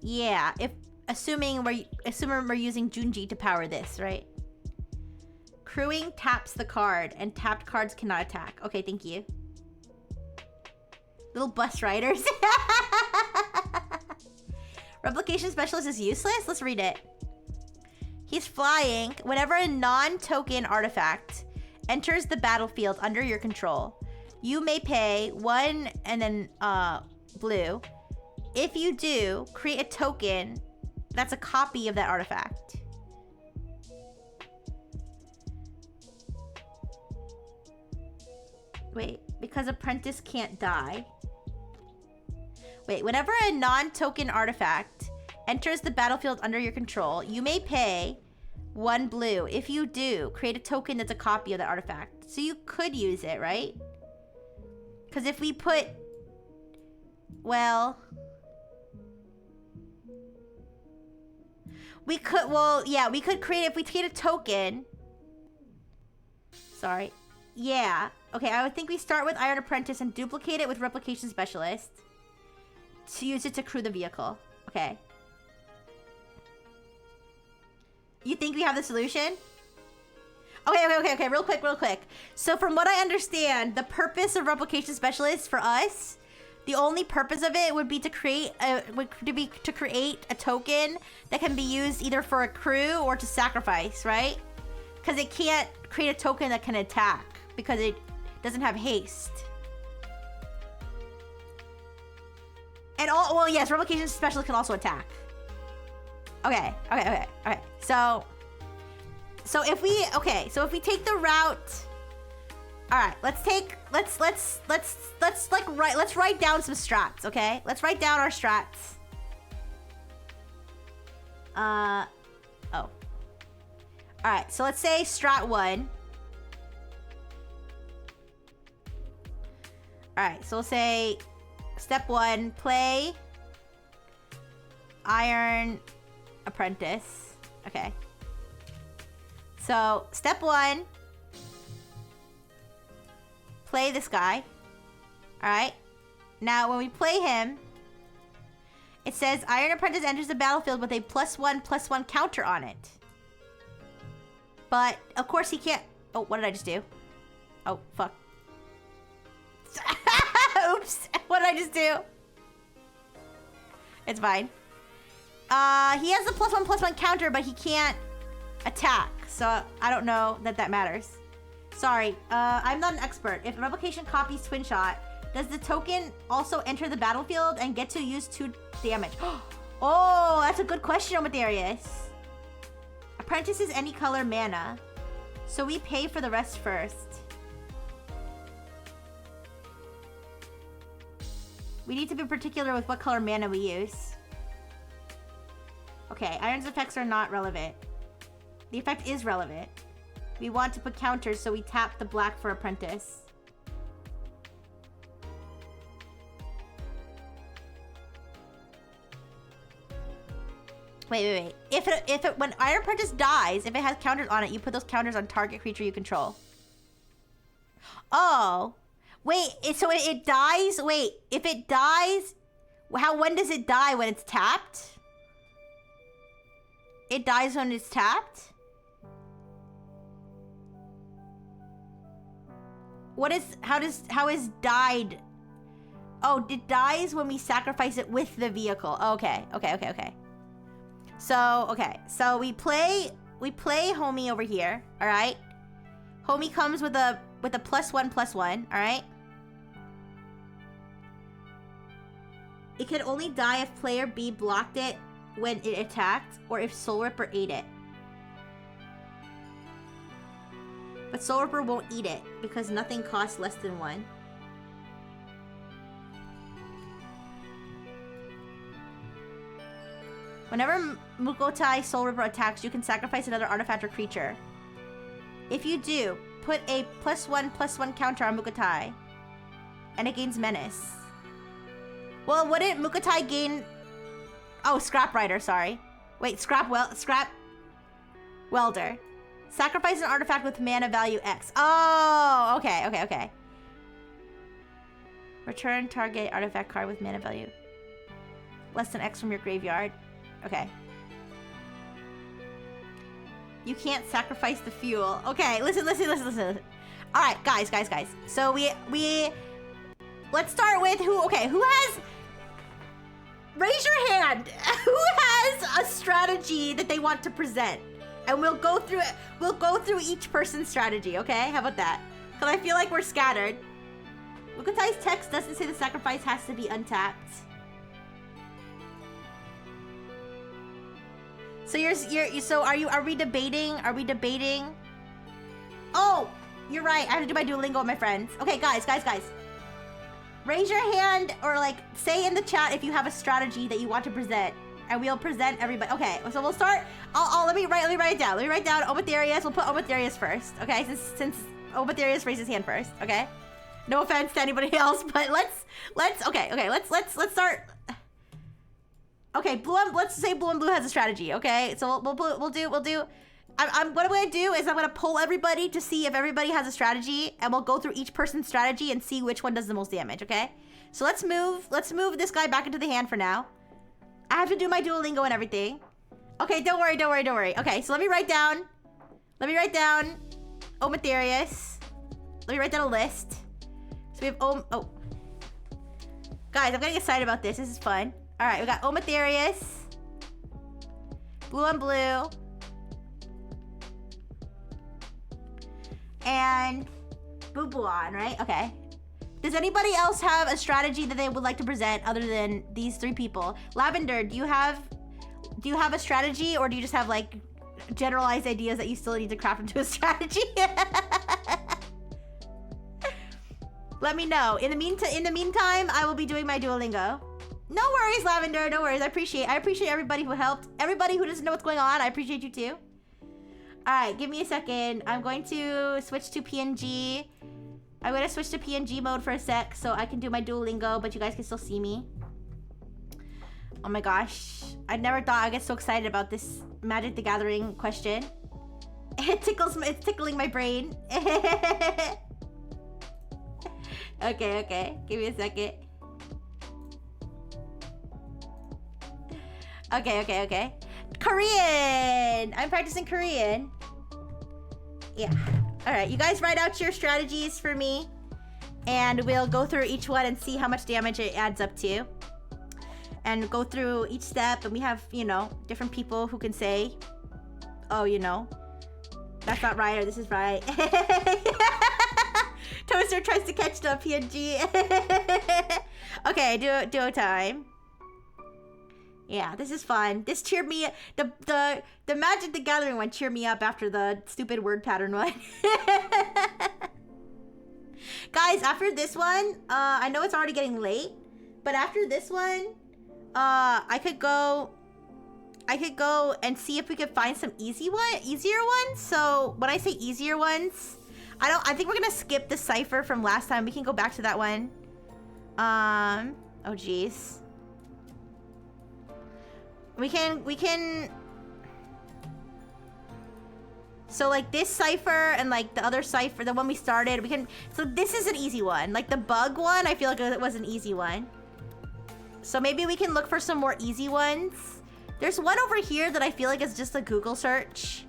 Yeah, assuming we're using Junji to power this, right? Crewing taps the card, and tapped cards cannot attack. Okay, thank you. Little bus riders. Replication Specialist is useless? Let's read it. He's flying. Whenever a non-token artifact enters the battlefield under your control, you may pay 1 and then blue. If you do, create a token that's a copy of that artifact. Wait, because Apprentice can't die. Wait, whenever a non-token artifact enters the battlefield under your control, you may pay 1 blue. If you do, create a token that's a copy of the artifact. So you could use it, right? Because if we put... Well... We could... Well, yeah, we could create... If we create a token... Sorry. Yeah. Okay, I would think we start with Iron Apprentice and duplicate it with Replication Specialist. To use it to crew the vehicle. Okay. You think we have the solution? Okay. Real quick. So from what I understand, the purpose of Replication Specialist for us, the only purpose of it would be to create a token that can be used either for a crew or to sacrifice, right? Because it can't create a token that can attack because it doesn't have haste. And well, yes, Replication Specialist can also attack. Okay. So if we take the route, all right, let's write down some strats, okay? Let's write down our strats. All right, so let's say strat 1. All right, so we'll say step 1, play Iron Apprentice. Okay. So, step 1, play this guy. Alright. Now, when we play him, it says Iron Apprentice enters the battlefield with a +1/+1 counter on it. But, of course, he can't... Oh, what did I just do? Oh, fuck. Oops. What did I just do? It's fine. He has the +1/+1 counter, but he can't attack. So I don't know that matters. Sorry, I'm not an expert. If replication copies Twin Shot, does the token also enter the battlefield and get to use 2 damage? Oh, that's a good question, Omatherius. Apprentice is any color mana. So we pay for the rest first. We need to be particular with what color mana we use. Okay, Iron's effects are not relevant. The effect is relevant. We want to put counters, so we tap the black for Apprentice. Wait. When Iron Apprentice dies, if it has counters on it, you put those counters on target creature you control. Oh. Wait, so it dies? Wait, if it dies, when does it die? When it's tapped? It dies when it's tapped? How is died? Oh, it dies when we sacrifice it with the vehicle. Okay. So we play Homie over here, all right? Homie comes with a +1/+1, all right? It can only die if player B blocked it when it attacked, or if Soul Ripper ate it. But Soul Ripper won't eat it, because nothing costs less than 1. Whenever Mukotai Soul Ripper attacks, you can sacrifice another artifact or creature. If you do, put a +1/+1 counter on Mukotai, and it gains Menace. Well, wouldn't Mukotai gain... Oh, Scrap Rider, sorry. Wait, Scrap Welder. Sacrifice an artifact with mana value X. Oh, okay. Return target artifact card with mana value less than X from your graveyard. Okay. You can't sacrifice the fuel. Okay, listen. All right, guys. So we let's start with who has... Raise your hand. Who has a strategy that they want to present? And we'll go through it. We'll go through each person's strategy, okay? How about that? Because I feel like we're scattered. Mukotai's text doesn't say the sacrifice has to be untapped. So are we debating? Oh, you're right. I have to do my Duolingo with my friends. Okay, guys. Raise your hand or like say in the chat if you have a strategy that you want to present, and we'll present everybody. Okay, so we'll start. Let me write it down. Omatherius. We'll put Omatherius first. Okay, since Omatherius raised his hand first. Okay. No offense to anybody else, but let's start. Okay, let's say Blue and Blue has a strategy. Okay, so we'll do. What I'm gonna do is I'm gonna poll everybody to see if everybody has a strategy, and we'll go through each person's strategy and see which one does the most damage. Okay, so let's move this guy back into the hand for now. I have to do my Duolingo and everything. Okay, don't worry. Okay, so let me write down Omatherius. Let me write down a list. So we have oh. Guys, I'm getting excited about this. This is fun. All right, we got Omatherius, Blue and Blue, and Bubuan, right? Okay. Does anybody else have a strategy that they would like to present other than these 3 people? Lavender, do you have a strategy, or do you just have like generalized ideas that you still need to craft into a strategy? Let me know. In the meantime, I will be doing my Duolingo. No worries, Lavender. No worries. I appreciate everybody who helped. Everybody who doesn't know what's going on, I appreciate you too. All right, give me a second. I'm going to switch to PNG. I'm going to switch to PNG mode for a sec so I can do my Duolingo, but you guys can still see me. Oh my gosh. I never thought I'd get so excited about this Magic the Gathering question. It's tickling my brain. Okay. Give me a second. Okay. Korean! I'm practicing Korean. Yeah. Alright, you guys write out your strategies for me, and we'll go through each one and see how much damage it adds up to. and go through each step, and we have, you know, different people who can say, oh, you know, that's not right, or this is right. Toaster tries to catch the PNG. Okay, duo time. Yeah, this is fun. This cheered me. The Magic the Gathering one cheered me up after the stupid word pattern one. Guys, after this one, I know it's already getting late, but after this one, I could go and see if we could find some easier ones. So when I say easier ones, I think we're gonna skip the cipher from last time. We can go back to that one. Oh geez. We can. So like this cipher and like the other cipher, the one we started, we can. So this is an easy one. Like the bug one, I feel like it was an easy one. So maybe we can look for some more easy ones. There's one over here that I feel like is just a Google search.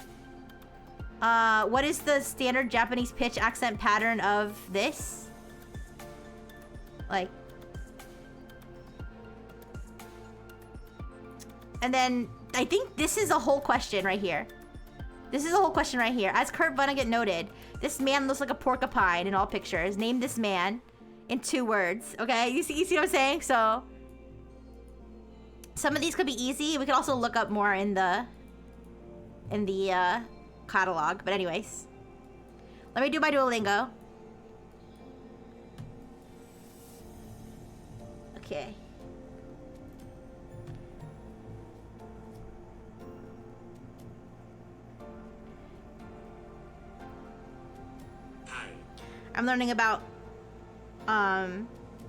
What is the standard Japanese pitch accent pattern of this? Like. And then I think this is a whole question right here. This is a whole question right here. As Kurt Vonnegut noted, this man looks like a porcupine in all pictures. Name this man in 2 words. Okay, you see what I'm saying? So some of these could be easy. We could also look up more in the catalog. But anyways, let me do my Duolingo. Okay. I'm learning about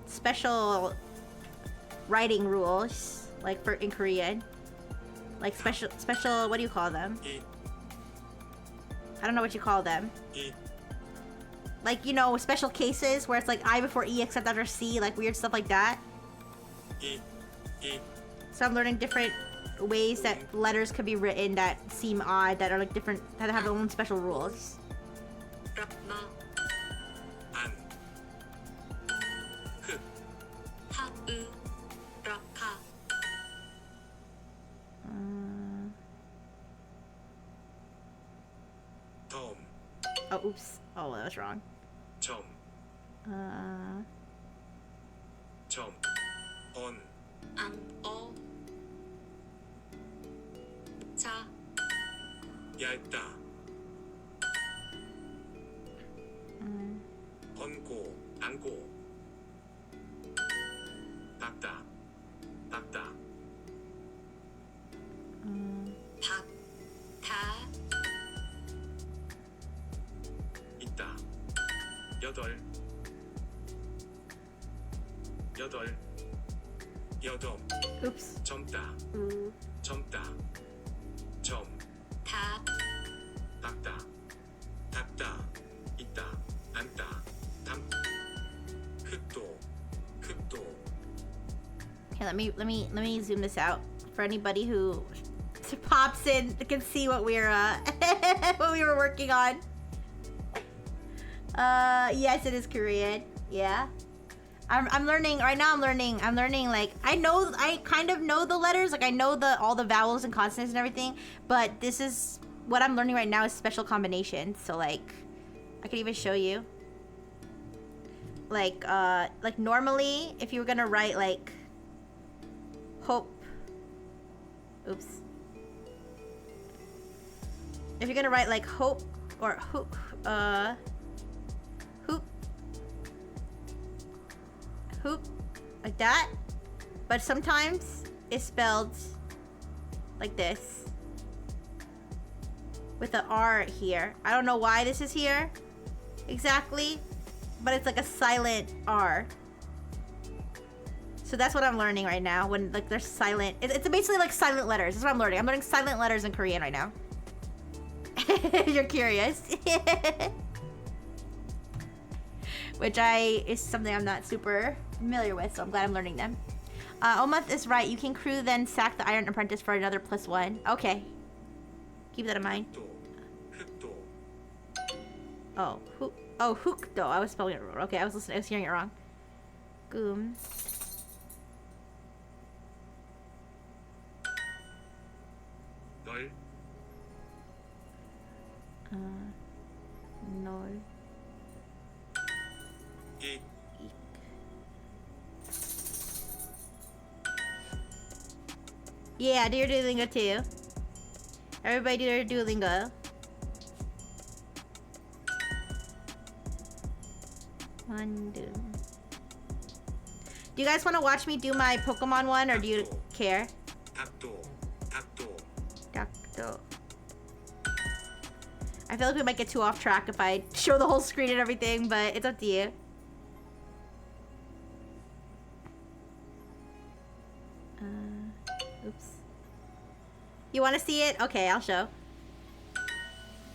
special writing rules, like in Korean. Like special what do you call them? I don't know what you call them. Like, you know, special cases where it's like I before E except after C, like weird stuff like that. So I'm learning different ways that letters could be written that seem odd, that are like different, that have their own special rules. Oh, oops. Oh, that was wrong. 얇다. 번고, 안고. 닦다, 닦다. 있다. 여덟. 여덟. Oops. 젊다. 젊다. 점. 닦다. 닦다. 있다. 앉다. 흙도. Okay, let me zoom this out for anybody who pops in can see what we're what we were working on. Yes, it is Korean. Yeah. I'm learning right now. I'm learning like I kind of know the letters, like I know all the vowels and consonants and everything, but this is what I'm learning right now is special combinations. So like I could even show you. Like normally if you were gonna write like hope, oops. If you're gonna write like hope or hoop, like that, but sometimes it's spelled like this with the R here. I don't know why this is here exactly, but it's like a silent R. So that's what I'm learning right now when like there's silent. It's basically like silent letters. That's what I'm learning. I'm learning silent letters in Korean right now. You're curious. Which is something I'm not super familiar with, so I'm glad I'm learning them. Omath is right. You can crew then sack the Iron Apprentice for another +1. Okay. Keep that in mind. Oh, hookdo. I was spelling it wrong. Okay, I was hearing it wrong. Goom. No. 이 Yeah, do your Duolingo too. Everybody do their Duolingo. Do you guys want to watch me do my Pokemon one, or do you care? 닭도 닭도 Doctor. I feel like we might get too off track if I show the whole screen and everything, but it's up to you. Oops. You want to see it? Okay, I'll show.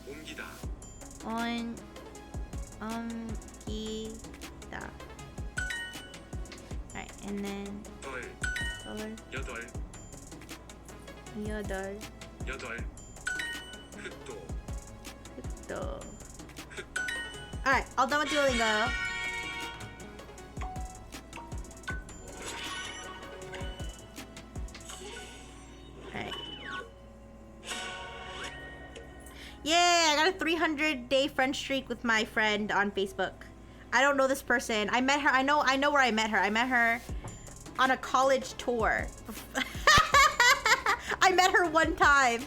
옮기다 옮기다. Alright, and then 덜 여덟 여덟 여덟 흑도 흑도. Alright, all done with Duolingo. Alright. Yay! I got a 300-day friend streak with my friend on Facebook. I don't know this person. I met her. I know where I met her. I met her on a college tour. I met her one time.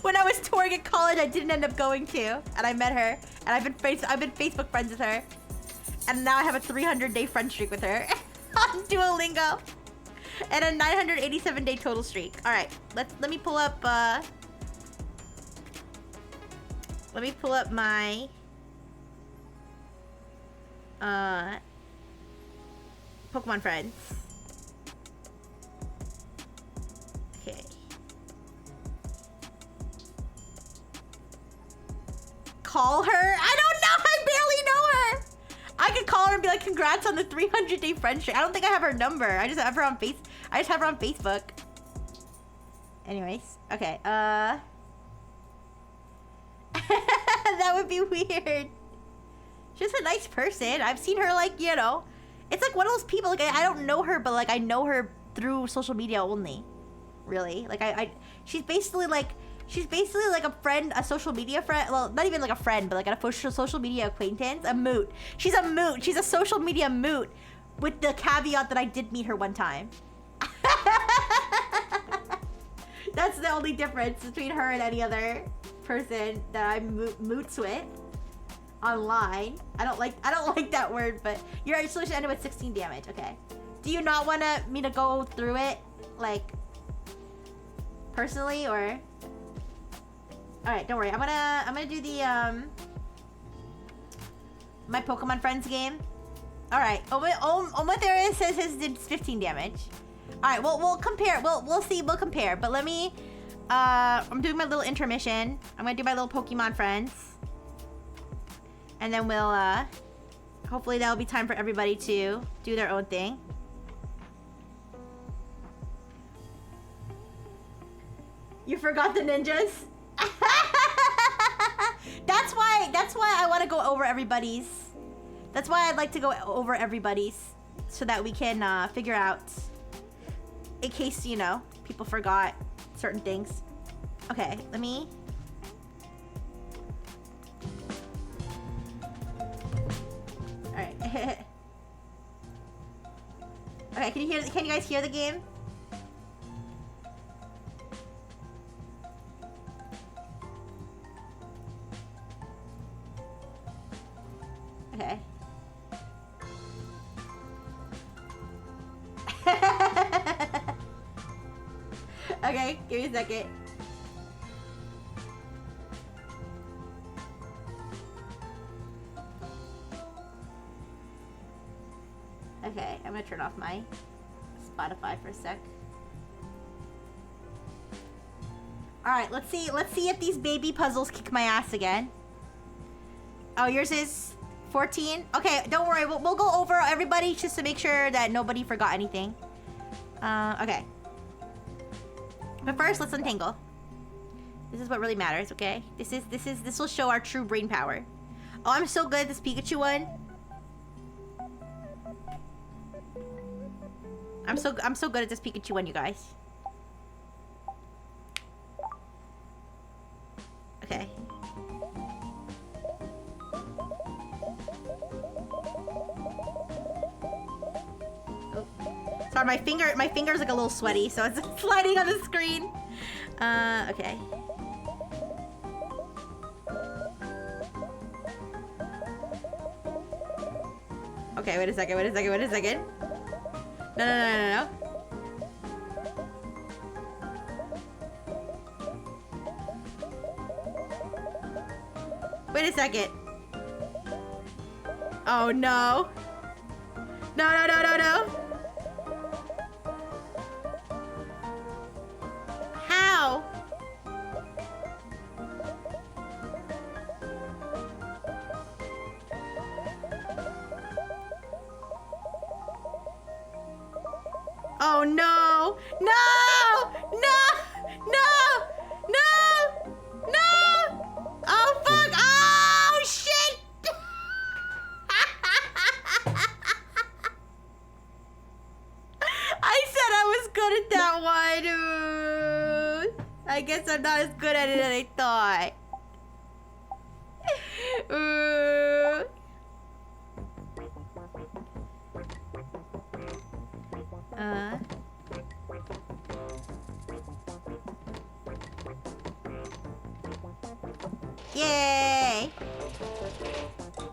When I was touring at college, I didn't end up going to, and I met her, and I've been Facebook friends with her, and now I have a 300-day friend streak with her on Duolingo, and a 987-day total streak. All right, let me pull up. Let me pull up my Pokemon friends. Okay. Call her? I don't know. I barely know her. I could call her and be like, "Congrats on the 300-day friendship." I don't think I have her number. I just have her on Facebook. Anyways, okay. That would be weird. She's a nice person. I've seen her, like, you know, it's like one of those people, like, I don't know her, but like I know her through social media only. Really, like she's basically like a friend, a social media friend. Well, not even like a friend, but like a social media acquaintance, a moot. She's a moot. She's a social media moot, with the caveat that I did meet her one time. That's the only difference between her and any other person that I moots with online. I don't like that word, but your solution ended with 16 damage. Okay. Do you not want me to go through it, like, personally, or? All right, don't worry. I'm gonna do the my Pokemon Friends game. All right. Omathera says his did 15 damage. All right. We'll compare. We'll see. We'll compare. But let me. I'm doing my little intermission. I'm gonna do my little Pokemon Friends, and then we'll hopefully that'll be time for everybody to do their own thing. You forgot the ninjas? That's why I want to go over everybody's. That's why I'd like to go over everybody's, so that we can figure out, in case, you know, people forgot certain things. Okay, let me. All right. Okay, can you guys hear the game? Okay. Okay, give me a second. Okay, I'm gonna turn off my Spotify for a sec. Alright, let's see if these baby puzzles kick my ass again. Oh, yours is 14? Okay, don't worry. We'll go over everybody just to make sure that nobody forgot anything. Okay. But first, let's untangle. This is what really matters, okay? This will show our true brain power. Oh, I'm so good at this Pikachu one. I'm so good at this Pikachu one, you guys. Okay. Sorry, my finger's like a little sweaty, so it's sliding on the screen. Okay. Okay, wait a second. No. Wait a second. Oh no. No. How? Oh no! No! Oh fuck! Oh shit! I said I was good at that one. I guess I'm not as good at it as I thought. Yay!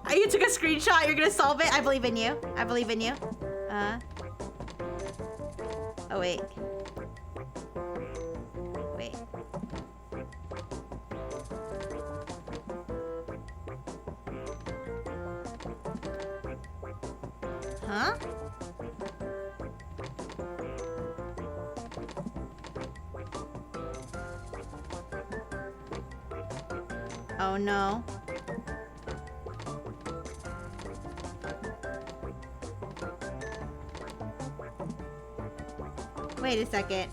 Oh, you took a screenshot. You're gonna solve it. I believe in you. Oh wait. Huh? Oh no. Wait a second.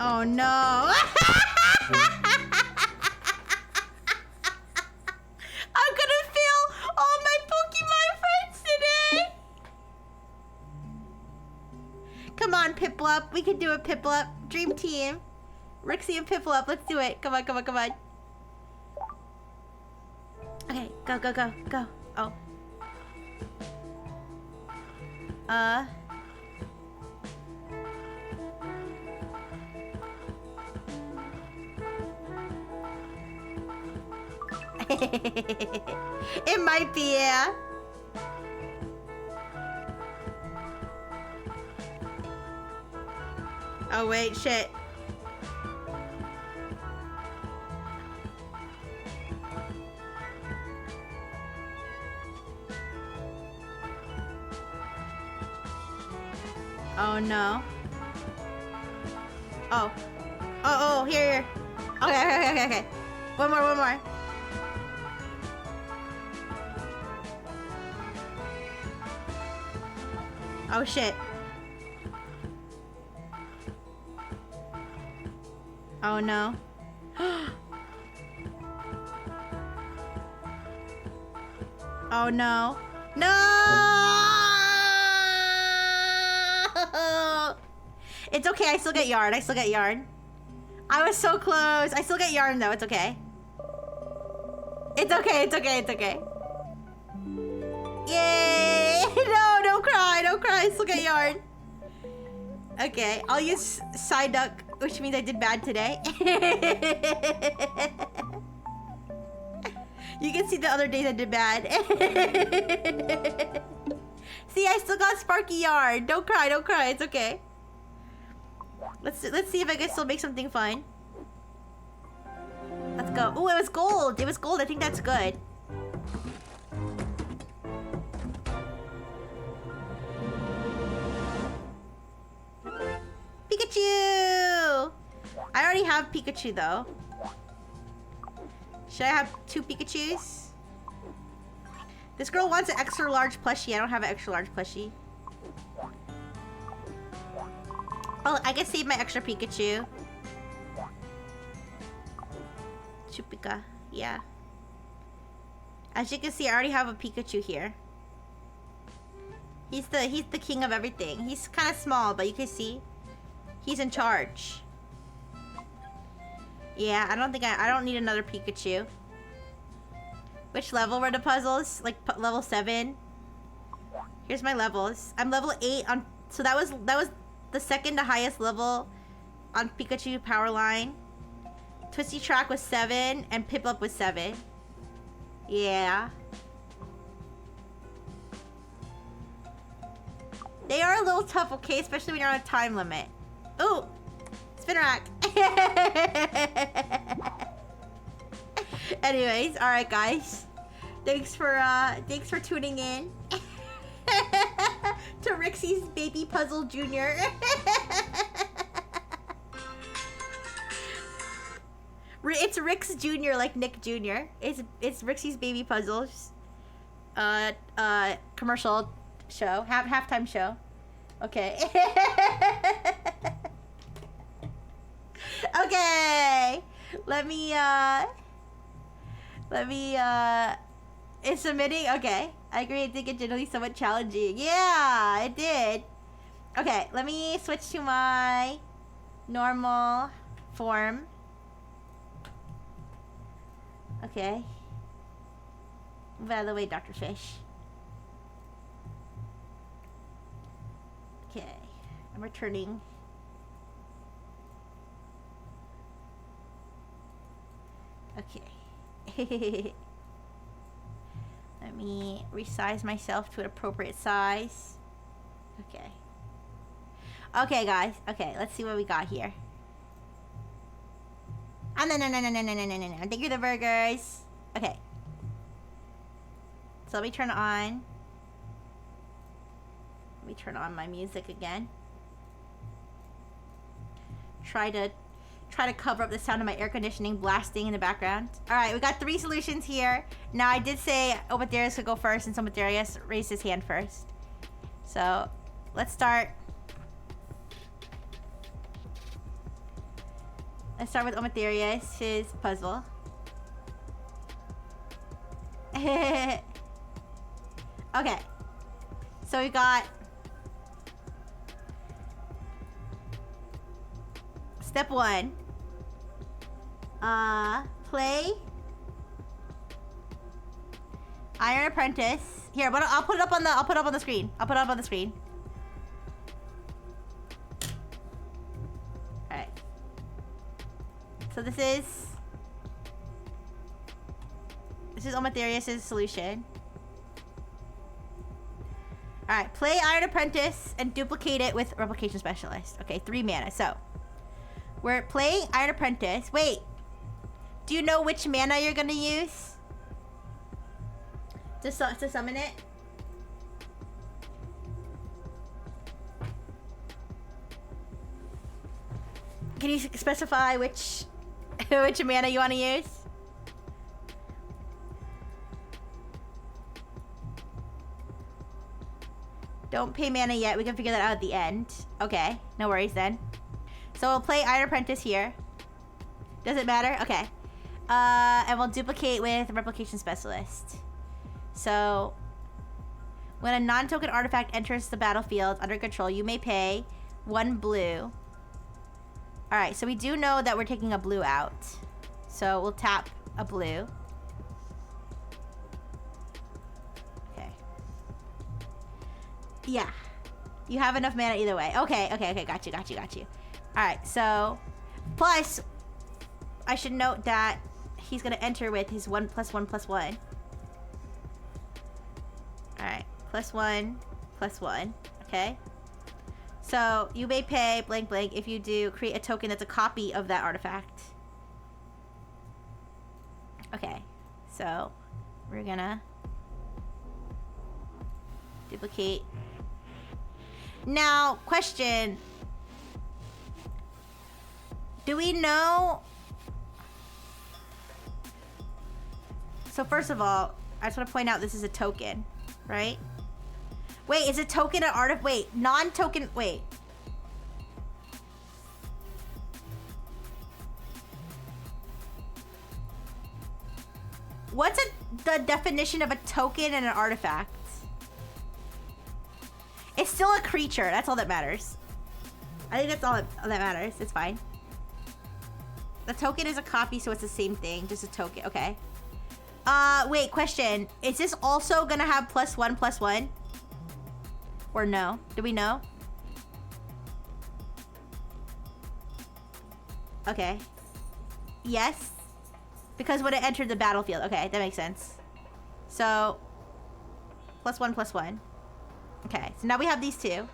Oh no. I'm gonna fail all my Pokemon friends today. Come on, Piplup. We can do it, Piplup. Dream team. Rixie and Piplup. Let's do it. Come on. Okay, go. Oh. It might be, yeah. Oh wait, shit. Oh no. Oh, here. Okay. One more. Oh shit. Oh no. Oh no. It's okay, I still get yarn. I was so close. I still get yarn though, it's okay. It's okay. Yay! No, don't cry. I still get yarn. Okay, I'll use Psyduck, which means I did bad today. You can see the other days I did bad. See, I still got Sparky yarn. Don't cry. It's okay. Let's see if I can still make something fun. Let's go. Oh, it was gold. I think that's good. Pikachu! I already have Pikachu though. Should I have 2 Pikachus? This girl wants an extra large plushie. I don't have an extra large plushie. Oh, I can save my extra Pikachu. Chupika, yeah. As you can see, I already have a Pikachu here. He's the king of everything. He's kind of small, but you can see he's in charge. Yeah, I don't need another Pikachu. Which level were the puzzles? Like level 7? Here's my levels. I'm level 8 on, so that was the second to highest level on Pikachu Power Line. Twisty Track was 7 and Piplup was 7. Yeah. They are a little tough, okay? Especially when you're on a time limit. Ooh! Spin rack! Anyways, alright guys. Thanks for tuning in. To Rixie's Baby Puzzle Jr. It's Rix Jr. like Nick Jr. It's Rixie's Baby Puzzles. Commercial show. Halftime show. Okay. Okay. Let me it's submitting? Okay. I agree, I think it's generally somewhat challenging. Yeah, it did. Okay, let me switch to my normal form. Okay. Move out of the way, Dr. Fish. Okay. I'm returning. Okay. Let me resize myself to an appropriate size. Okay. Okay, guys. Okay, let's see what we got here. Ah, no. Thank you, the burgers. Okay. So let me turn on. Let me turn on my music again. Try to cover up the sound of my air conditioning blasting in the background. Alright, we got 3 solutions here. Now, I did say Omatherius could go first, and so Omatherius raised his hand first. So, let's start. Let's start with Omatherius, his puzzle. Okay. So, we got... Step 1. Play Iron Apprentice. Here, but I'll put it up on the screen. I'll put it up on the screen. Alright. So this is Omatherius' solution. Alright, play Iron Apprentice and duplicate it with Replication Specialist. Okay, 3 mana. So we're playing Iron Apprentice. Wait. Do you know which mana you're gonna use? To summon it? Can you specify which which mana you want to use? Don't pay mana yet. We can figure that out at the end. Okay, no worries then. So we'll play Iron Apprentice here. Does it matter? Okay. And we'll duplicate with Replication Specialist. So, when a non-token artifact enters the battlefield under control, you may pay 1 blue. Alright, so we do know that we're taking a blue out. So, we'll tap a blue. Okay. Yeah. You have enough mana either way. Okay, got you. Alright, so... Plus, I should note that he's gonna enter with his 1+1+1. Alright, +1+1. Okay. So, you may pay blank blank if you do create a token that's a copy of that artifact. Okay. So, we're gonna duplicate. Now, question. Do we know... So first of all, I just want to point out this is a token, right? Wait, is a token an artifact? Wait, non-token... Wait. What's the definition of a token and an artifact? It's still a creature. That's all that matters. I think that's all that matters. It's fine. The token is a copy, so it's the same thing. Just a token. Okay. Wait, question. Is this also gonna have +1/+1? Or no? Do we know? Okay. Yes. Because when it entered the battlefield. Okay, that makes sense. So, +1/+1. Okay, so now we have these two.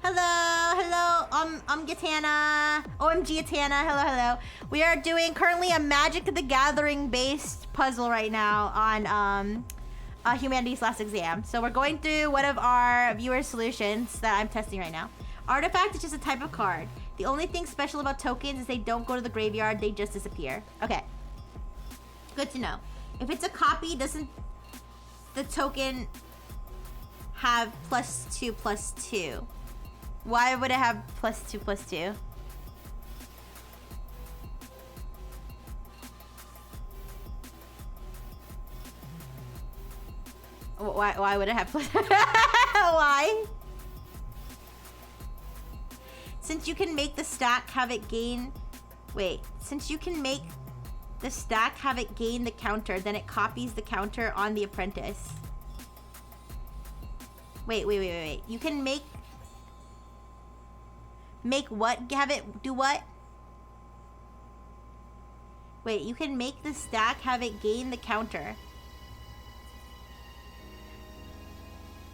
Hello, I'm Gitana. OMG Gitana, hello. We are doing currently a Magic the Gathering based puzzle right now on Humanity's Last Exam. So we're going through one of our viewer solutions that I'm testing right now. Artifact is just a type of card. The only thing special about tokens is they don't go to the graveyard, they just disappear. Okay. Good to know. If it's a copy, doesn't the token have +2/+2? Why would it have +2/+2? Why would it have plus? Why? Since you can make the stack have it gain... Wait. Since you can make the stack have it gain the counter, then it copies the counter on the apprentice. Wait. You can make... Make what? Have it do what? Wait, you can make the stack have it gain the counter.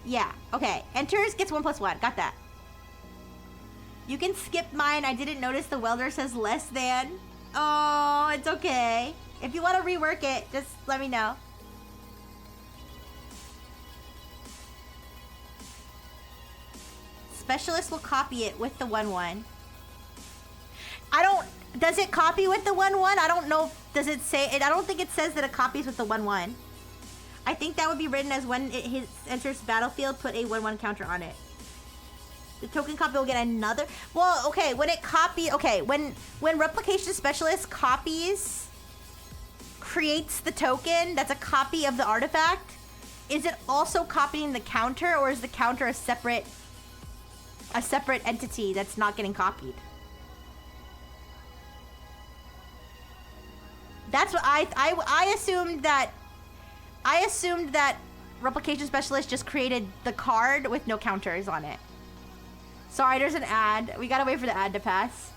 Yeah, okay. Enters, gets 1/+1. Got that. You can skip mine. I didn't notice the welder says less than. Oh, it's okay. If you want to rework it, just let me know. Specialist will copy it with the 1/1. Does it copy with the 1/1? I don't know. Does it say it? I don't think it says that it copies with the 1/1. I think that would be written as when it enters battlefield, put a 1/1 counter on it. The token copy will get another. Well, okay, when it copy, okay, when replication specialist creates the token that's a copy of the artifact, is it also copying the counter, or is the counter a separate entity that's not getting copied? That's what I assumed that. I assumed that replication specialist just created the card with no counters on it. Sorry, there's an ad. We gotta wait for the ad to pass.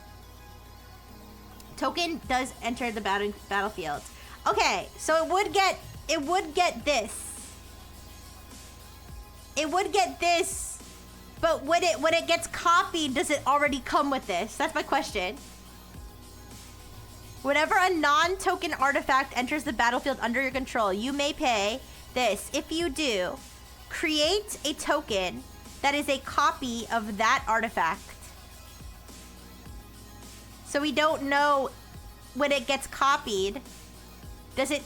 Token does enter the battlefield. Okay, so it would get this. It would get this, but when it gets copied, does it already come with this? That's my question. Whenever a non-token artifact enters the battlefield under your control, you may pay this. If you do, create a token that is a copy of that artifact. So we don't know when it gets copied. Does the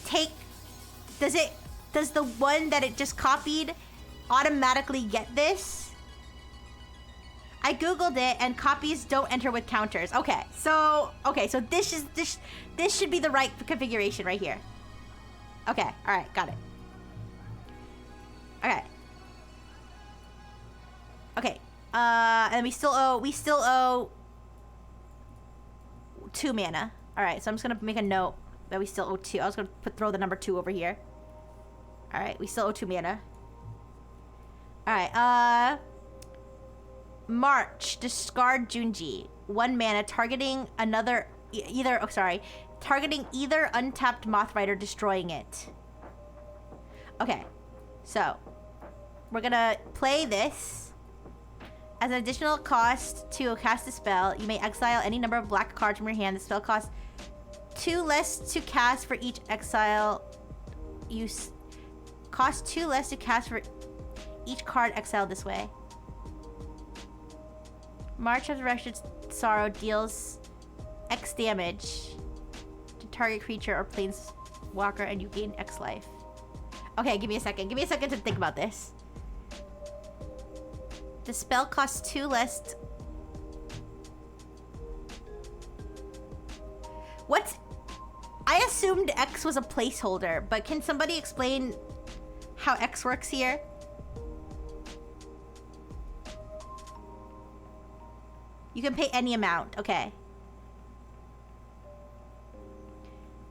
one that it just copied automatically get this? I googled it and copies don't enter with counters. Okay, so this should be the right configuration right here. Okay, all right, got it. Okay, and we still owe 2 mana. All right, so I'm just gonna make a note that we still owe 2. I was gonna throw the number 2 over here. All right, we still owe 2 mana. All right, March, discard Junji. 1 mana, targeting either untapped Moth Rider, destroying it. Okay, so we're gonna play this. As an additional cost to cast a spell, you may exile any number of black cards from your hand. The spell costs 2 less to cast for each exile. Cost 2 less to cast for each card exiled this way. March of the Wretched Sorrow deals X damage to target creature or planeswalker, and you gain X life. Okay, give me a second. Give me a second to think about this. The spell costs 2 less. I assumed X was a placeholder, but can somebody explain how X works here? You can pay any amount. Okay.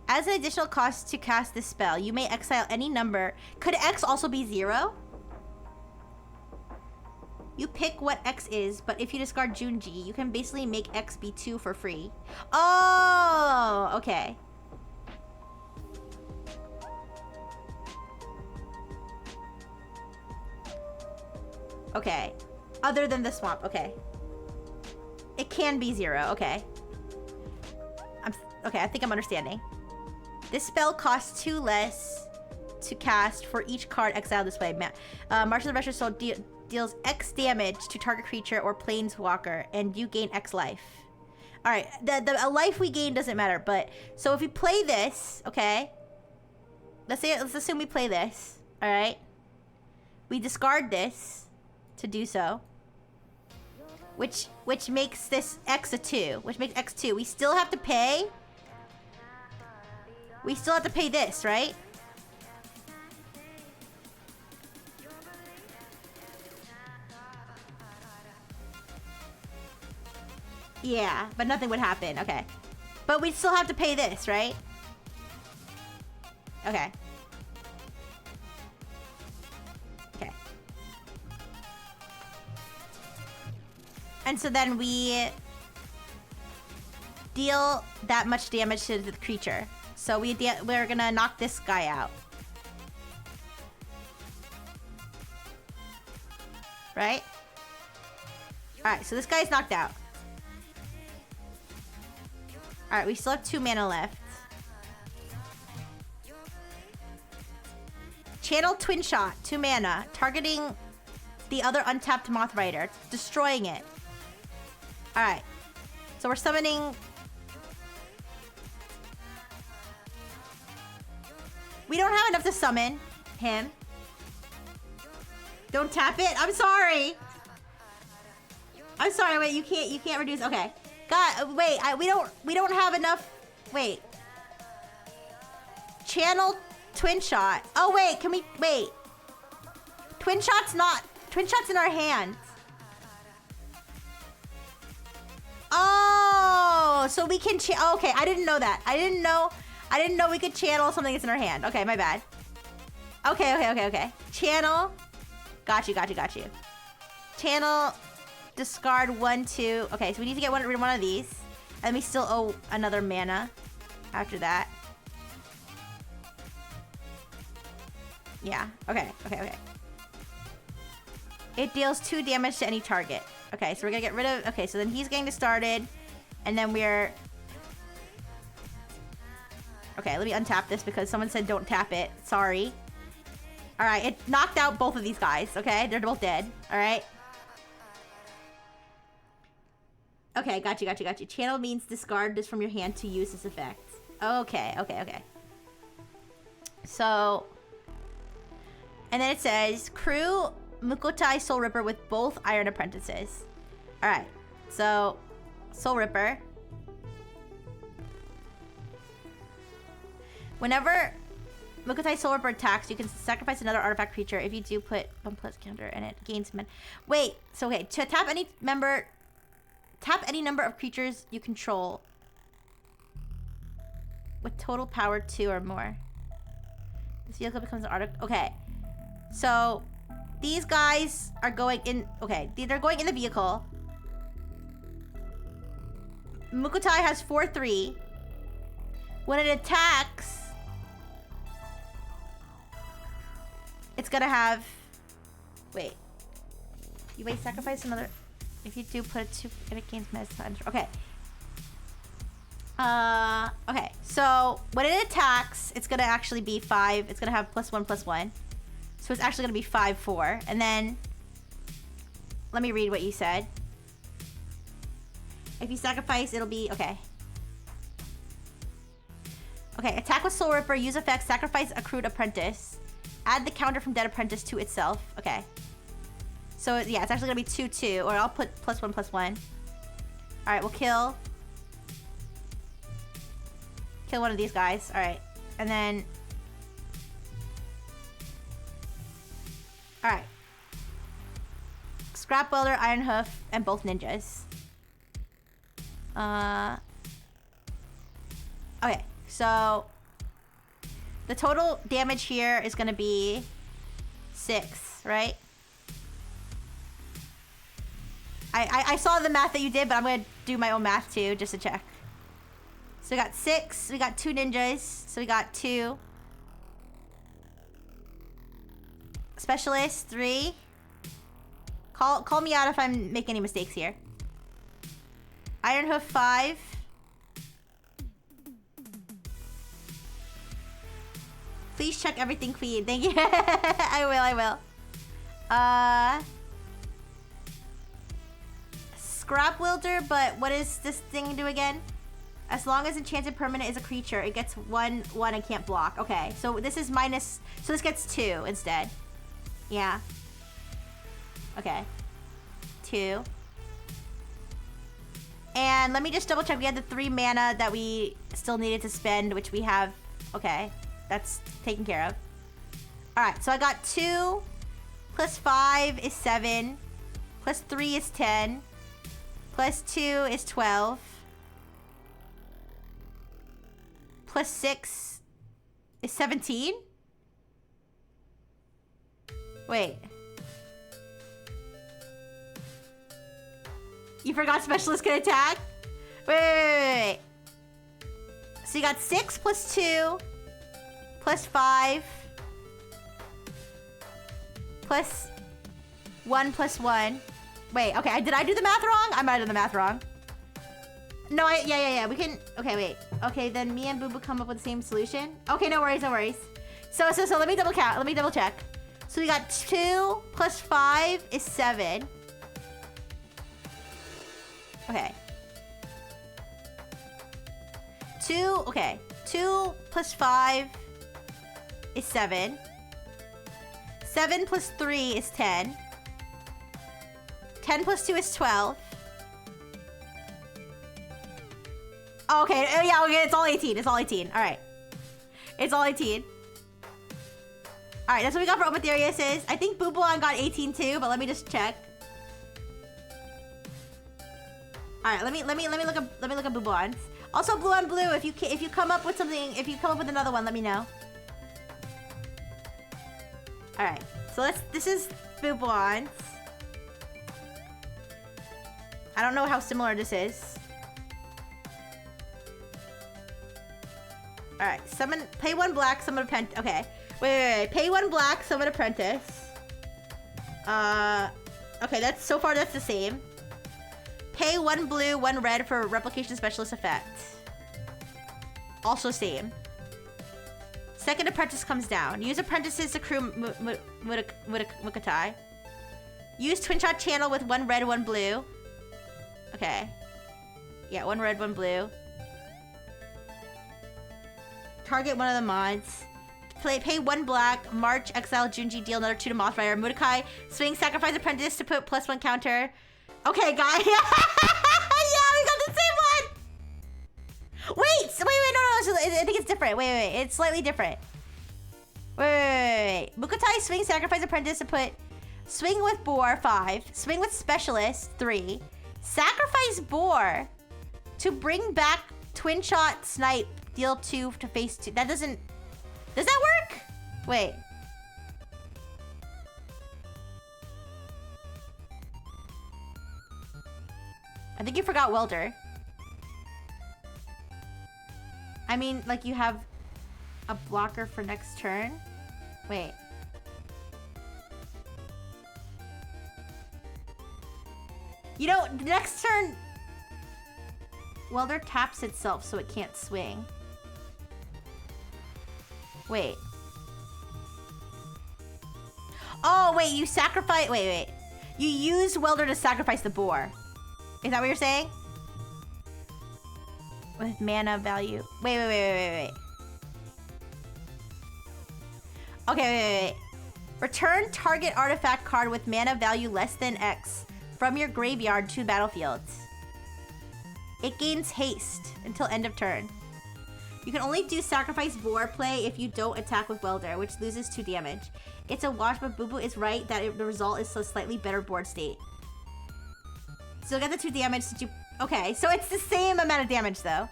As an additional cost to cast this spell, you may exile any number. Could X also be 0? You pick what X is, but if you discard Junji, you can basically make X be 2 for free. Oh, okay. Okay. Other than the swamp, okay. It can be 0, okay. Okay, I think I'm understanding. This spell costs 2 less to cast for each card exiled this way. March of the Resurrected Soul deals X damage to target creature or planeswalker, and you gain X life. All right, the life we gain doesn't matter, but so if we play this, okay, let's assume we play this. All right, we discard this to do so, which makes this X a 2, which makes X 2. We still have to pay. We still have to pay this, right? Yeah, but nothing would happen. Okay. But we'd still have to pay this, right? Okay. Okay. And so then we deal that much damage to the creature. So we're gonna knock this guy out. Right? Alright, so this guy's knocked out. Alright, we still have 2 mana left. Channel Twin Shot, 2 mana, targeting the other untapped Moth Rider, destroying it. Alright. So we're summoning... We don't have enough to summon him. Don't tap it. I'm sorry. I'm sorry. Wait, you can't reduce. Okay. God, wait. We don't have enough. Wait. Channel Twin Shot. Oh wait, can we wait? Twin Shot's in our hands. Oh, so we can okay, I didn't know that. I didn't know we could channel something that's in our hand. Okay, my bad. Okay. Channel. Got you. Channel, discard 1, 2. Okay, so we need to get rid of one of these. And we still owe another mana after that. Yeah, okay. It deals 2 damage to any target. Okay, so we're gonna get rid of... Okay, so then he's getting started. And then we're... Okay, let me untap this because someone said don't tap it. Sorry. Alright, it knocked out both of these guys, okay? They're both dead, alright? Okay, got you. Channel means discard this from your hand to use this effect. Okay. So... And then it says, crew Mukotai Soul Ripper with both Iron Apprentices. Alright, so... Soul Ripper... Whenever Mukotai Soul Ripper attacks, you can sacrifice another artifact creature. If you do, put 1+ counter and it gains men. Wait, so okay, to tap any number of creatures you control with total power 2 or more. This vehicle becomes an artifact. Okay, so these guys are going in. Okay, they're going in the vehicle. Mukotai has 4/3. When it attacks, it's gonna have... Wait. You may sacrifice another... If you do, put it 2... And it gains medicine. Okay. Okay. So, when it attacks, it's gonna actually be 5. It's gonna have +1/+1. So, it's actually gonna be 5/4. And then... Let me read what you said. If you sacrifice, it'll be... Okay. Okay, attack with Soul Ripper, use effects, sacrifice accrued apprentice. Add the counter from Dead Apprentice to itself. Okay. So, yeah, it's actually going to be 2/2. Or I'll put +1/+1. Alright, we'll kill one of these guys. Alright. And then... Alright. Scrap Welder, Iron Hoof, and both ninjas. Okay, so... The total damage here is gonna be 6, right? I saw the math that you did, but I'm gonna do my own math too, just to check. So we got 6, we got 2 ninjas, so we got 2. Specialist, 3. Call me out if I'm making any mistakes here. Iron Hoof, 5. Please check everything, Queen. Thank you. I will. Scrap Wielder, but what does this thing do again? As long as enchanted permanent is a creature, it gets 1 and can't block. Okay, so this is minus... So this gets 2 instead. Yeah. Okay. 2. And let me just double check. We had the 3 mana that we still needed to spend, which we have. Okay. That's taken care of. Alright, so I got 2 plus 5 is 7. Plus 3 is 10. Plus 2 is 12. Plus 6 is 17? Wait. You forgot Specialist can attack? Wait. So you got 6 plus 2 plus 5 plus 1 plus 1. Wait, okay, did I do the math wrong? I might have done the math wrong. No, yeah, we can, okay, wait. Okay, then me and Boo Boo come up with the same solution. Okay, no worries. So let me double count, let me double check. So we got 2 plus 5 is 7. Okay. 2 plus 5 is 7. 7 plus 3 is 10. 10 plus 2 is 12. Oh, okay, yeah, okay, it's all 18. All right. It's all 18. All right, that's what we got for Omatherius is. I think Booboon got 18 too, but let me just check. All right, let me look up Booboon's. Also, Blue on Blue, if you come up with something, if you come up with another one, let me know. All right, so this is Booboon's. I don't know how similar this is. All right, pay 1 black, summon apprentice. Okay, wait. Pay 1 black, summon apprentice. Okay, so far that's the same. Pay 1 blue, 1 red for replication specialist effect. Also same. Second apprentice comes down. Use apprentices to crew Mukotai. Use twin shot channel with 1 red, 1 blue. Okay. Yeah, 1 red, 1 blue. Target one of the mods. Pay 1 black. March, exile, Junji, deal another 2 to Mothrider. Mukotai, swing, sacrifice apprentice to put +1 counter. Okay, guys. Yeah, we got the same one. Wait, no. I think it's different. Wait. It's slightly different. Wait. Mukotai, swing, sacrifice apprentice to put swing with boar 5. Swing with specialist 3. Sacrifice boar to bring back twin shot snipe. Deal 2 to face 2. That doesn't. Does that work? Wait. I think you forgot Welder. I mean, like you have a blocker for next turn. Wait. You know, next turn, Welder taps itself so it can't swing. Wait. Oh, wait, you sacrifice... Wait. You use Welder to sacrifice the boar. Is that what you're saying? With mana value. Wait. Okay, wait. Return target artifact card with mana value less than X from your graveyard to battlefield. It gains haste until end of turn. You can only do sacrifice boar play if you don't attack with Welder, which loses 2 damage. It's a wash, but Boo Boo is right that the result is a slightly better board state. So get the 2 damage since you... Okay, so it's the same amount of damage, though.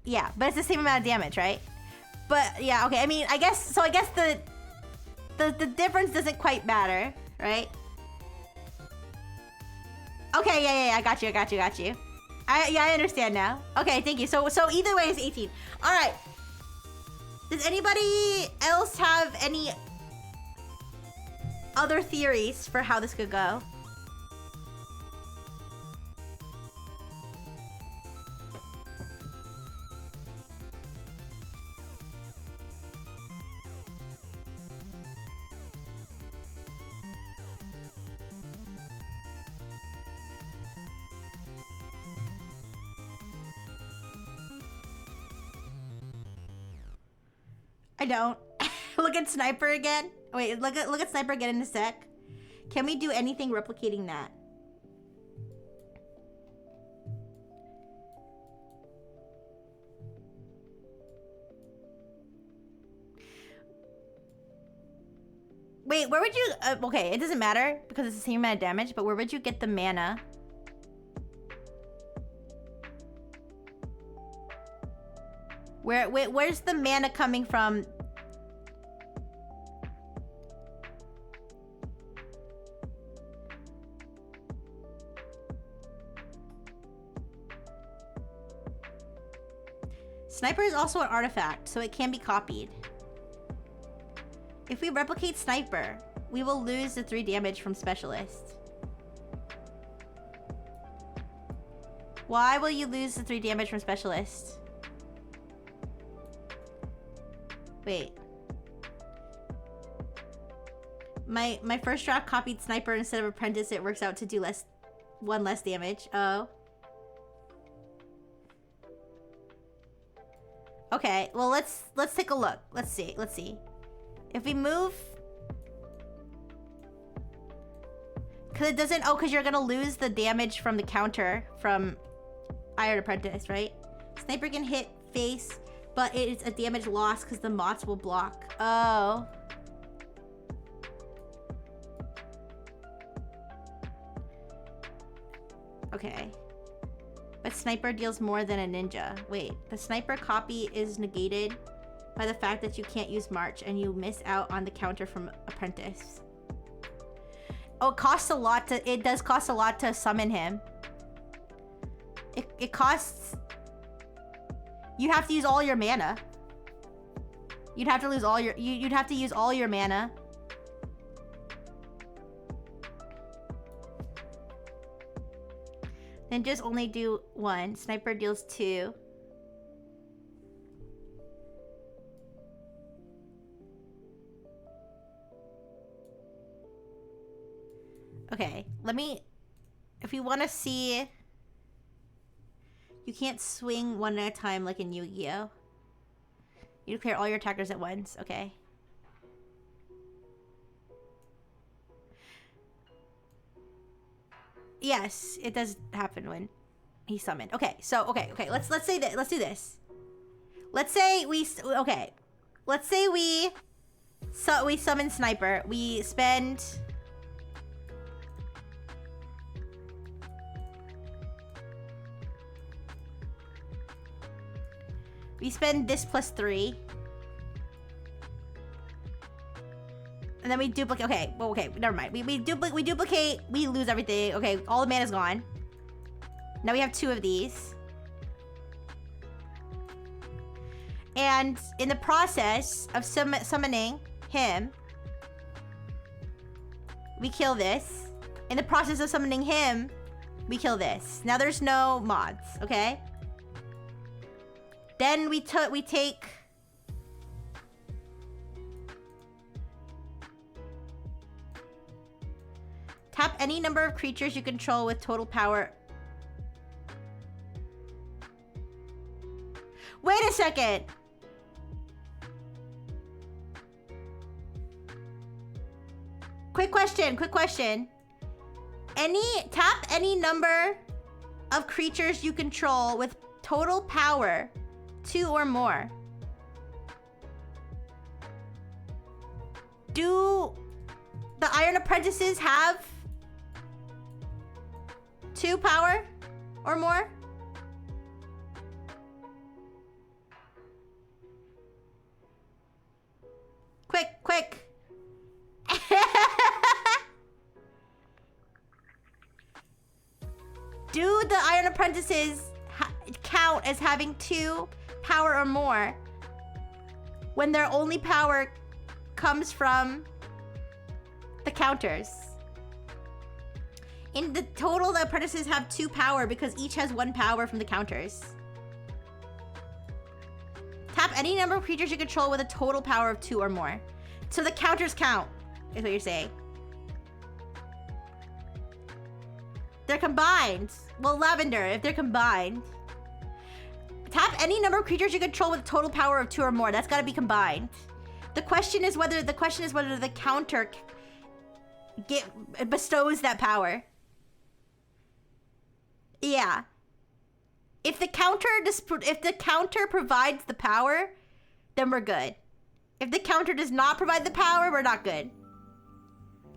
Yeah, but it's the same amount of damage, right? But yeah, okay. I mean, I guess the difference doesn't quite matter, right? Okay, yeah. I got you. I understand now. Okay, thank you. So either way is 18. All right. Does anybody else have any other theories for how this could go? I don't. Look at Sniper again. Wait, look at Sniper again in a sec. Can we do anything replicating that? Wait, where would you... okay, it doesn't matter because it's the same amount of damage, but where would you get the mana? Where's the mana coming from? Sniper is also an artifact, so it can be copied. If we replicate Sniper, we will lose the 3 damage from Specialist. Why will you lose the 3 damage from Specialist? Wait. My first draft copied Sniper instead of Apprentice. It works out to do 1 less damage. Oh. Okay, well let's take a look. Let's see. If we move... Cause it doesn't... Oh, cause you're gonna lose the damage from the counter from Iron Apprentice, right? Sniper can hit face, but it's a damage loss because the mods will block. Oh. Okay. But Sniper deals more than a ninja. Wait, the Sniper copy is negated by the fact that you can't use March and you miss out on the counter from Apprentice. Oh, it costs a lot to... It does cost a lot to summon him. It costs... You have to use all your mana. You'd have to lose all your... You'd have to use all your mana. Then just only do 1. Sniper deals 2. Okay, let me... If you want to see... You can't swing one at a time like in Yu-Gi-Oh! You declare all your attackers at once. Okay. Yes, it does happen when he's summoned. Okay, so okay. Let's say that. Let's do this. Let's say we summon Sniper. We spend. We spend this +3. And then we duplicate. Okay, well, okay, never mind. We duplicate. We lose everything. Okay, all the mana's gone. Now we have 2 of these. And in the process of summoning him, we kill this. In the process of summoning him, we kill this. Now there's no mods, okay? Then we take... Tap any number of creatures you control with total power. Wait a second! Quick question. Tap any number of creatures you control with total power 2 or more. Do the Iron Apprentices have 2 power or more? Do the Iron Apprentices count as having 2 power or more when their only power comes from the counters? In the total, the apprentices have 2 power because each has 1 power from the counters. Tap any number of creatures you control with a total power of 2 or more. So the counters count, is what you're saying. They're combined. Well, Lavender, if they're combined. Tap any number of creatures you control with a total power of 2 or more. That's gotta be combined. The question is whether the counter bestows that power. Yeah. If the counter provides the power, then we're good. If the counter does not provide the power, we're not good.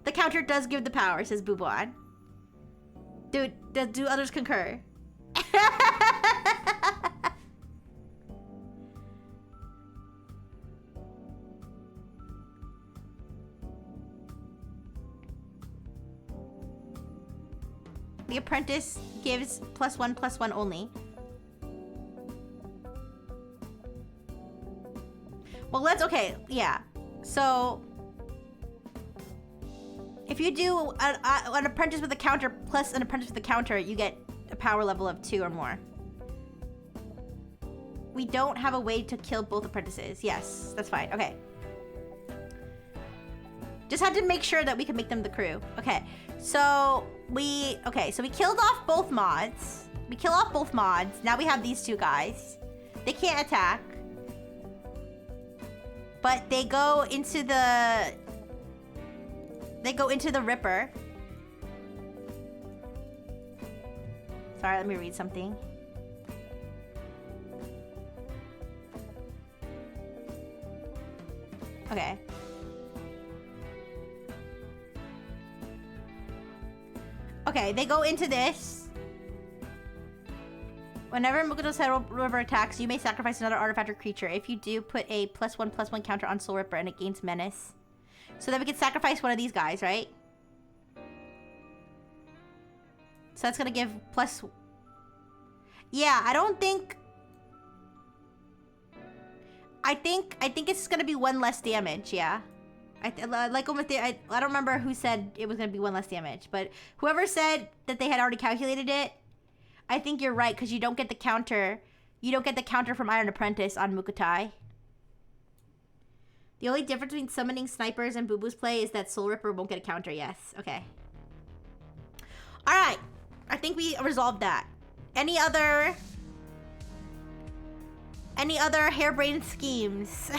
The counter does give the power, says Bubuan. Dude, do others concur? The apprentice gives +1/+1 only. Well, okay, yeah. So, if you do an apprentice with a counter plus an apprentice with a counter, you get a power level of 2 or more. We don't have a way to kill both apprentices. Yes, that's fine. Okay. Just had to make sure that we can make them the crew. Okay, so we killed off both mods. We kill off both mods. Now we have these 2 guys. They can't attack. But they go into the Ripper. Sorry, let me read something. Okay. Okay, they go into this. Whenever Mukoto's River attacks, you may sacrifice another artifact or creature. If you do, put a +1/+1 counter on Soul Ripper and it gains menace. So then we can sacrifice one of these guys, right? So that's gonna give plus... Yeah, I don't think... I think it's gonna be 1 less damage, yeah. I don't remember who said it was gonna be 1 less damage, but whoever said that they had already calculated it, I think you're right, because you don't get the counter. You don't get the counter from Iron Apprentice on Mukotai. The only difference between summoning snipers and Bubu's play is that Soul Ripper won't get a counter. Yes. Okay. Alright. I think we resolved that. Any other harebrained schemes?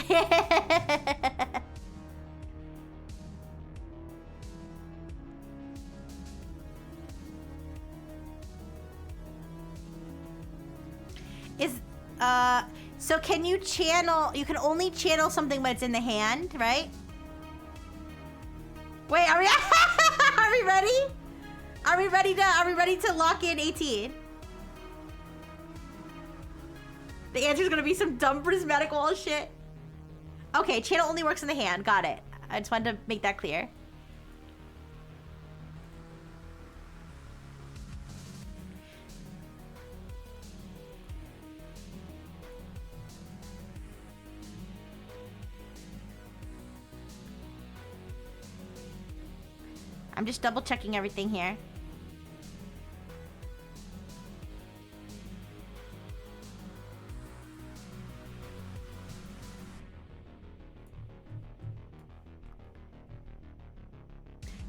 So can you channel... You can only channel something when it's in the hand, right? Wait, are we... Are we ready? Are we ready to lock in 18? The answer's gonna be some dumb prismatic wall shit. Okay, channel only works in the hand. Got it. I just wanted to make that clear. I'm just double checking everything here.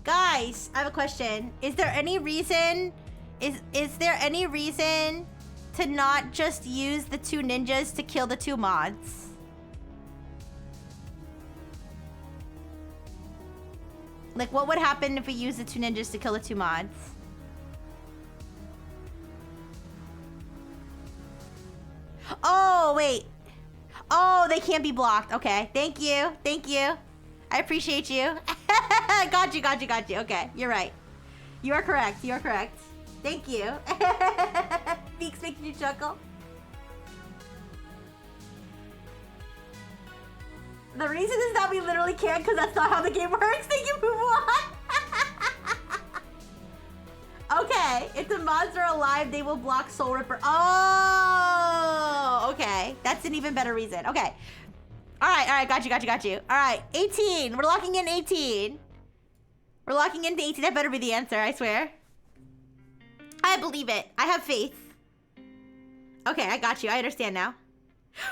Guys, I have a question. Is there any reason to not just use the 2 ninjas to kill the 2 mods? Like, what would happen if we use the 2 ninjas to kill the 2 mods? Oh, wait. Oh, they can't be blocked. Okay, thank you. Thank you. I appreciate you. Got you. Okay, you're right. You are correct. Thank you. Beaks making you chuckle. The reason is that we literally can't because that's not how the game works. Thank you, Bubuan. Okay. If the mods are alive, they will block Soul Ripper. Oh, okay. That's an even better reason. Okay. All right. Got you. All right, 18. We're locking in 18. We're locking into 18. That better be the answer, I swear. I believe it. I have faith. Okay, I got you. I understand now.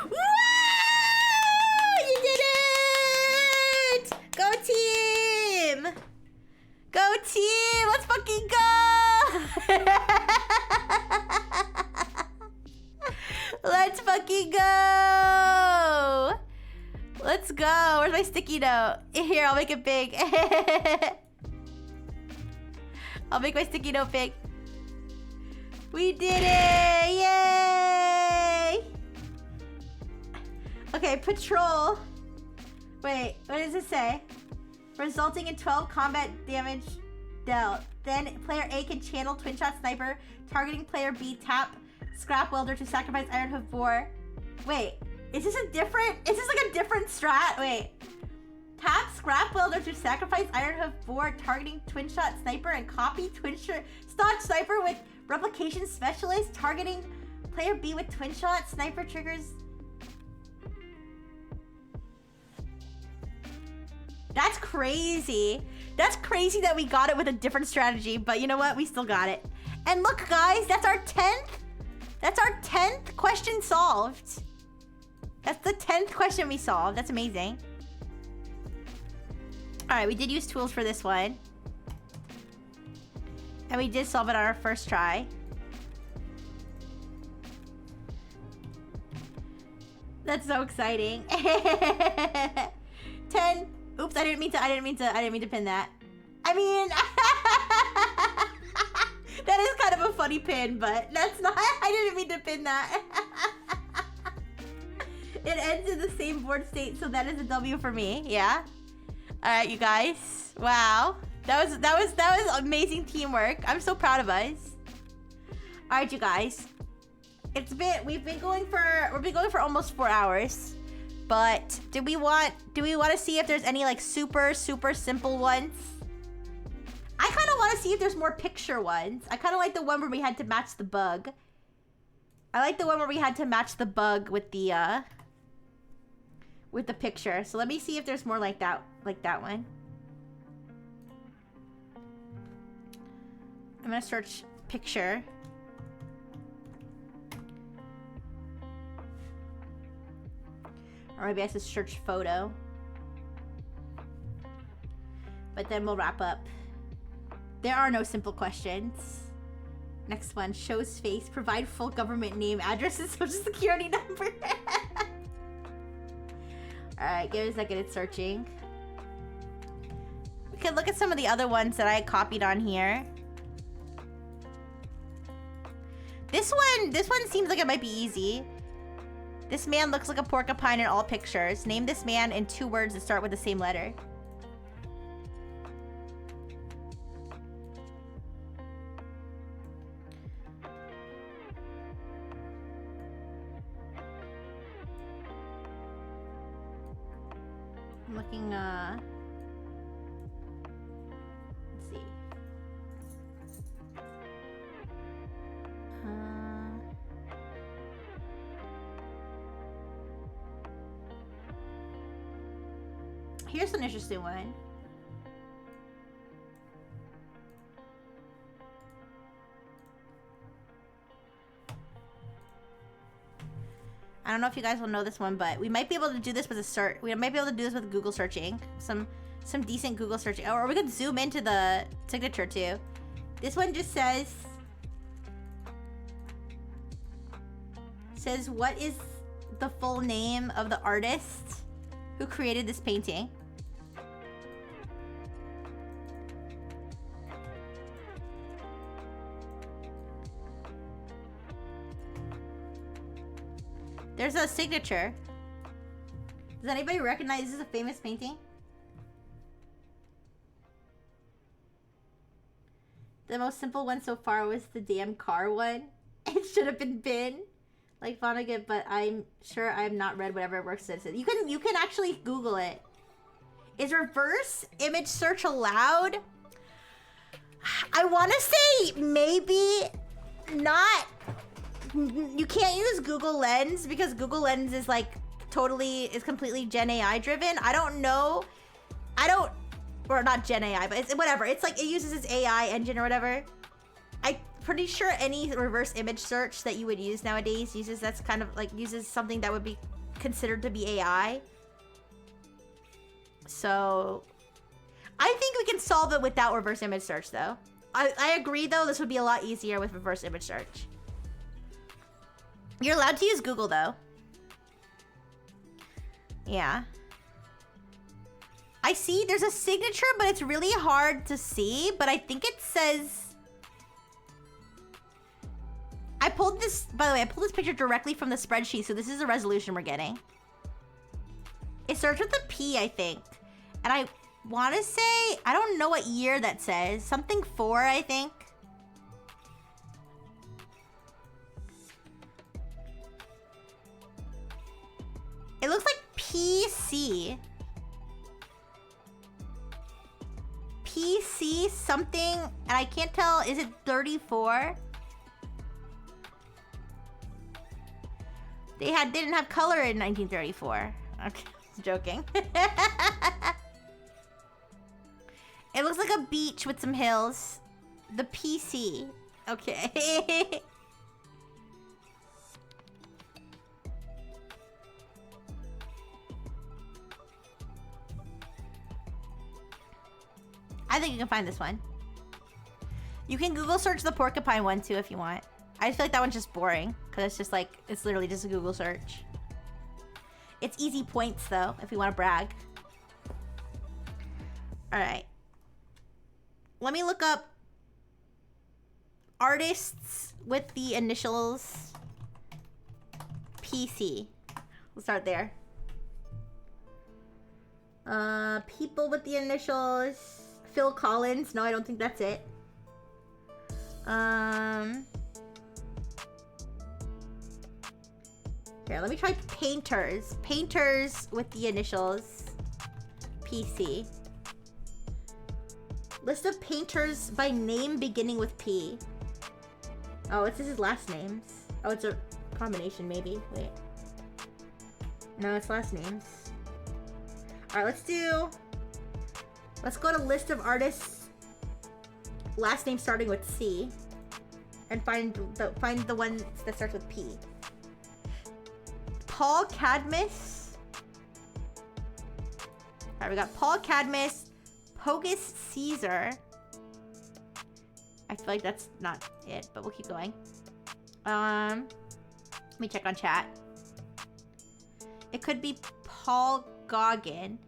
Woo! You did it! Go team! Go team! Let's fucking go! Let's fucking go! Let's go. Where's my sticky note? Here, I'll make it big. I'll make my sticky note big. We did it! Yay! Okay, patrol. Wait, what does it say? Resulting in 12 combat damage dealt. Then player A can channel Twin Shot Sniper, targeting player B, tap Scrap Welder to sacrifice Iron Hoof Boar. Wait, is this like a different strat? Wait. Tap Scrap Welder to sacrifice Iron Hoof Boar, targeting Twin Shot Sniper, and copy Twin Shot Sniper with Replication Specialist, targeting player B with Twin Shot Sniper triggers. That's crazy. That's crazy that we got it with a different strategy, but you know what? We still got it. And look, guys, that's our 10th. That's our 10th question solved. That's the 10th question we solved. That's amazing. All right, we did use tools for this one. And we did solve it on our first try. That's so exciting. 10. Oops, I didn't mean to pin that. I mean, that is kind of a funny pin, but that's not, I didn't mean to pin that. It ends in the same board state, so that is a W for me, yeah? All right, you guys. Wow. That was amazing teamwork. I'm so proud of us. All right, you guys. We've been going for almost 4 hours. But do we want to see if there's any like super simple ones? I kind of want to see if there's more picture ones. I kind of like the one where we had to match the bug. I like the one where we had to match the bug with the picture. So let me see if there's more like that one. I'm gonna search picture. Or maybe I should search photo. But then we'll wrap up. There are no simple questions. Next one, shows face, provide full government name, address, and social security number. Alright, give it a second, it's searching. We can look at some of the other ones that I copied on here. This one seems like it might be easy. This man looks like a porcupine in all pictures. Name this man in 2 words that start with the same letter. I'm looking, let's see. Here's an interesting one. I don't know if you guys will know this one, but we might be able to do this with a search. We might be able to do this with Google searching. Some decent Google searching. Or we could zoom into the signature too. This one just says, what is the full name of the artist who created this painting? There's a signature. Does anybody recognize this is a famous painting? The most simple one so far was the damn car one. It should have been bin. Like Vonnegut, but I'm sure I have not read whatever works it says. You can actually Google it. Is reverse image search allowed? I want to say maybe not. You can't use Google Lens because Google Lens is like completely Gen AI driven. I don't know. Or not Gen AI, but it's whatever. It's like it uses its AI engine or whatever. I'm pretty sure any reverse image search that you would use nowadays uses something that would be considered to be AI. So I think we can solve it without reverse image search though. I agree though, this would be a lot easier with reverse image search. You're allowed to use Google though. Yeah. I see there's a signature, but it's really hard to see, but I think it says... I pulled this, by the way, I pulled this picture directly from the spreadsheet, so this is the resolution we're getting. It starts with a P, I think. And I want to say, I don't know what year that says. Something 4, I think. It looks like PC. PC something, and I can't tell, is it 34? They didn't have color in 1934. Okay, joking. It looks like a beach with some hills. The PC. Okay. I think you can find this one. You can Google search the porcupine one too if you want. I just feel like that one's just boring because it's just like, it's literally just a Google search. It's easy points though, if you want to brag. All right. Let me look up artists with the initials PC. We'll start there. People with the initials Phil Collins. No, I don't think that's it. Here, let me try painters. Painters with the initials PC. List of painters by name beginning with P. Oh, it's his last names. Oh, it's a combination maybe. Wait. No, it's last names. Alright, let's go to list of artists. Last name starting with C. And find the one that starts with P. Paul Cadmus. Alright, we got Paul Cadmus, Pogus Caesar. I feel like that's not it, but we'll keep going. Let me check on chat. It could be Paul Gauguin,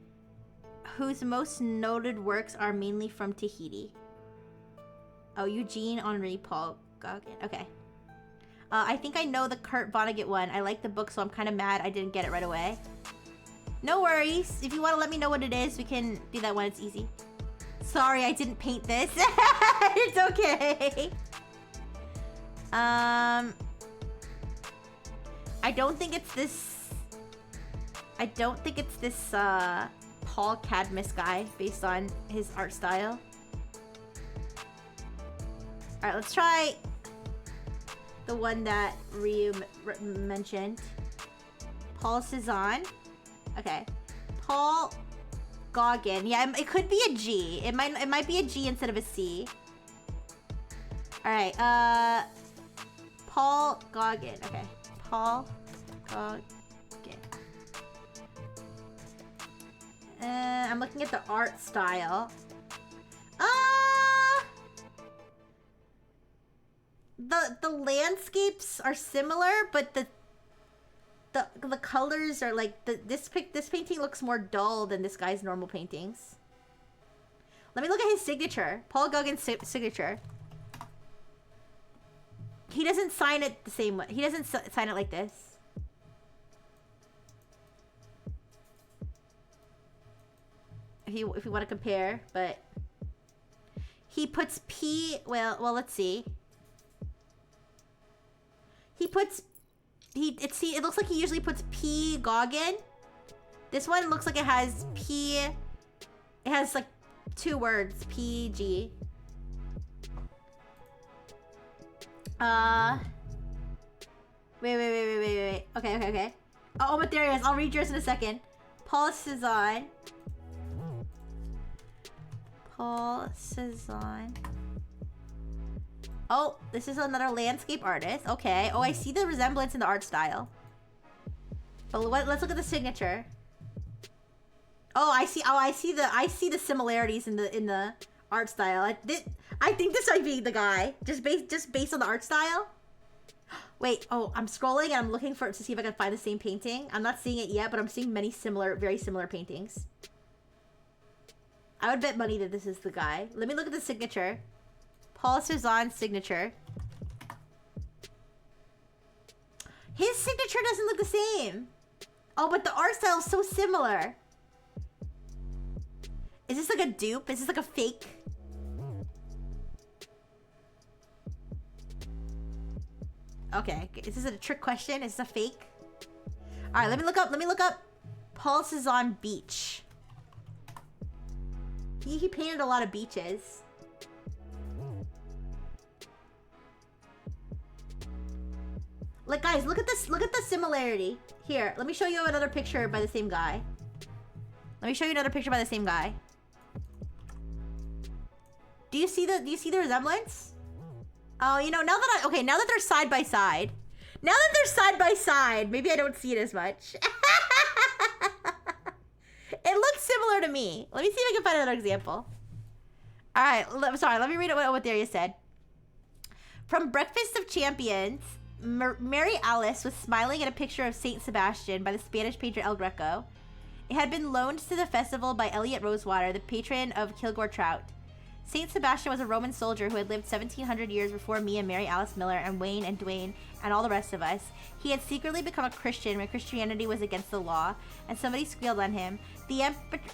whose most noted works are mainly from Tahiti. Oh, Eugene Henri Paul Gauguin. Okay. I think I know the Kurt Vonnegut one. I like the book, so I'm kind of mad I didn't get it right away. No worries. If you want to let me know what it is, we can do that when it's easy. Sorry, I didn't paint this. It's okay. I don't think it's this... I don't think it's this, Paul Cadmus guy, based on his art style. Alright, let's try the one that Ryu mentioned. Paul Cezanne. Okay. Paul Gauguin. Yeah, it could be a G. It might be a G instead of a C. Alright, Paul Gauguin. Okay. Paul Gauguin. I'm looking at the art style. The landscapes are similar, but the colors are like this painting looks more dull than this guy's normal paintings. Let me look at his signature. Paul Gauguin's signature. He doesn't sign it the same way. He doesn't sign it like this. If you want to compare, but he puts P. Well, let's see. It looks like he usually puts P Gauguin. This one looks like it has P. It has like 2 words, PG. Wait. Okay. Oh, but there he is. I'll read yours in a second. Paul Cezanne. Oh, this is another landscape artist. Okay. Oh, I see the resemblance in the art style. But let's look at the signature. Oh, I see the similarities in the art style. I think this might be the guy. Just based on the art style. Wait, oh, I'm scrolling and I'm looking to see if I can find the same painting. I'm not seeing it yet, but I'm seeing many very similar paintings. I would bet money that this is the guy. Let me look at the signature. Paul Cezanne's signature. His signature doesn't look the same. Oh, but the art style is so similar. Is this like a dupe? Is this like a fake? Okay, is this a trick question? Is this a fake? All right, let me look up Paul Cezanne beach. He painted a lot of beaches. Like, guys, look at this. Look at the similarity. Here, let me show you another picture by the same guy. Do you see the resemblance? Oh, you know, now that they're side by side. Maybe I don't see it as much. It looks similar to me. Let me see if I can find another example. All right, sorry, let me read what Darius said. From Breakfast of Champions, Mary Alice was smiling at a picture of Saint Sebastian by the Spanish painter El Greco. It had been loaned to the festival by Elliot Rosewater, the patron of Kilgore Trout. Saint Sebastian was a Roman soldier who had lived 1,700 years before me and Mary Alice Miller and Wayne and Dwayne and all the rest of us. He had secretly become a Christian when Christianity was against the law, and somebody squealed on him. The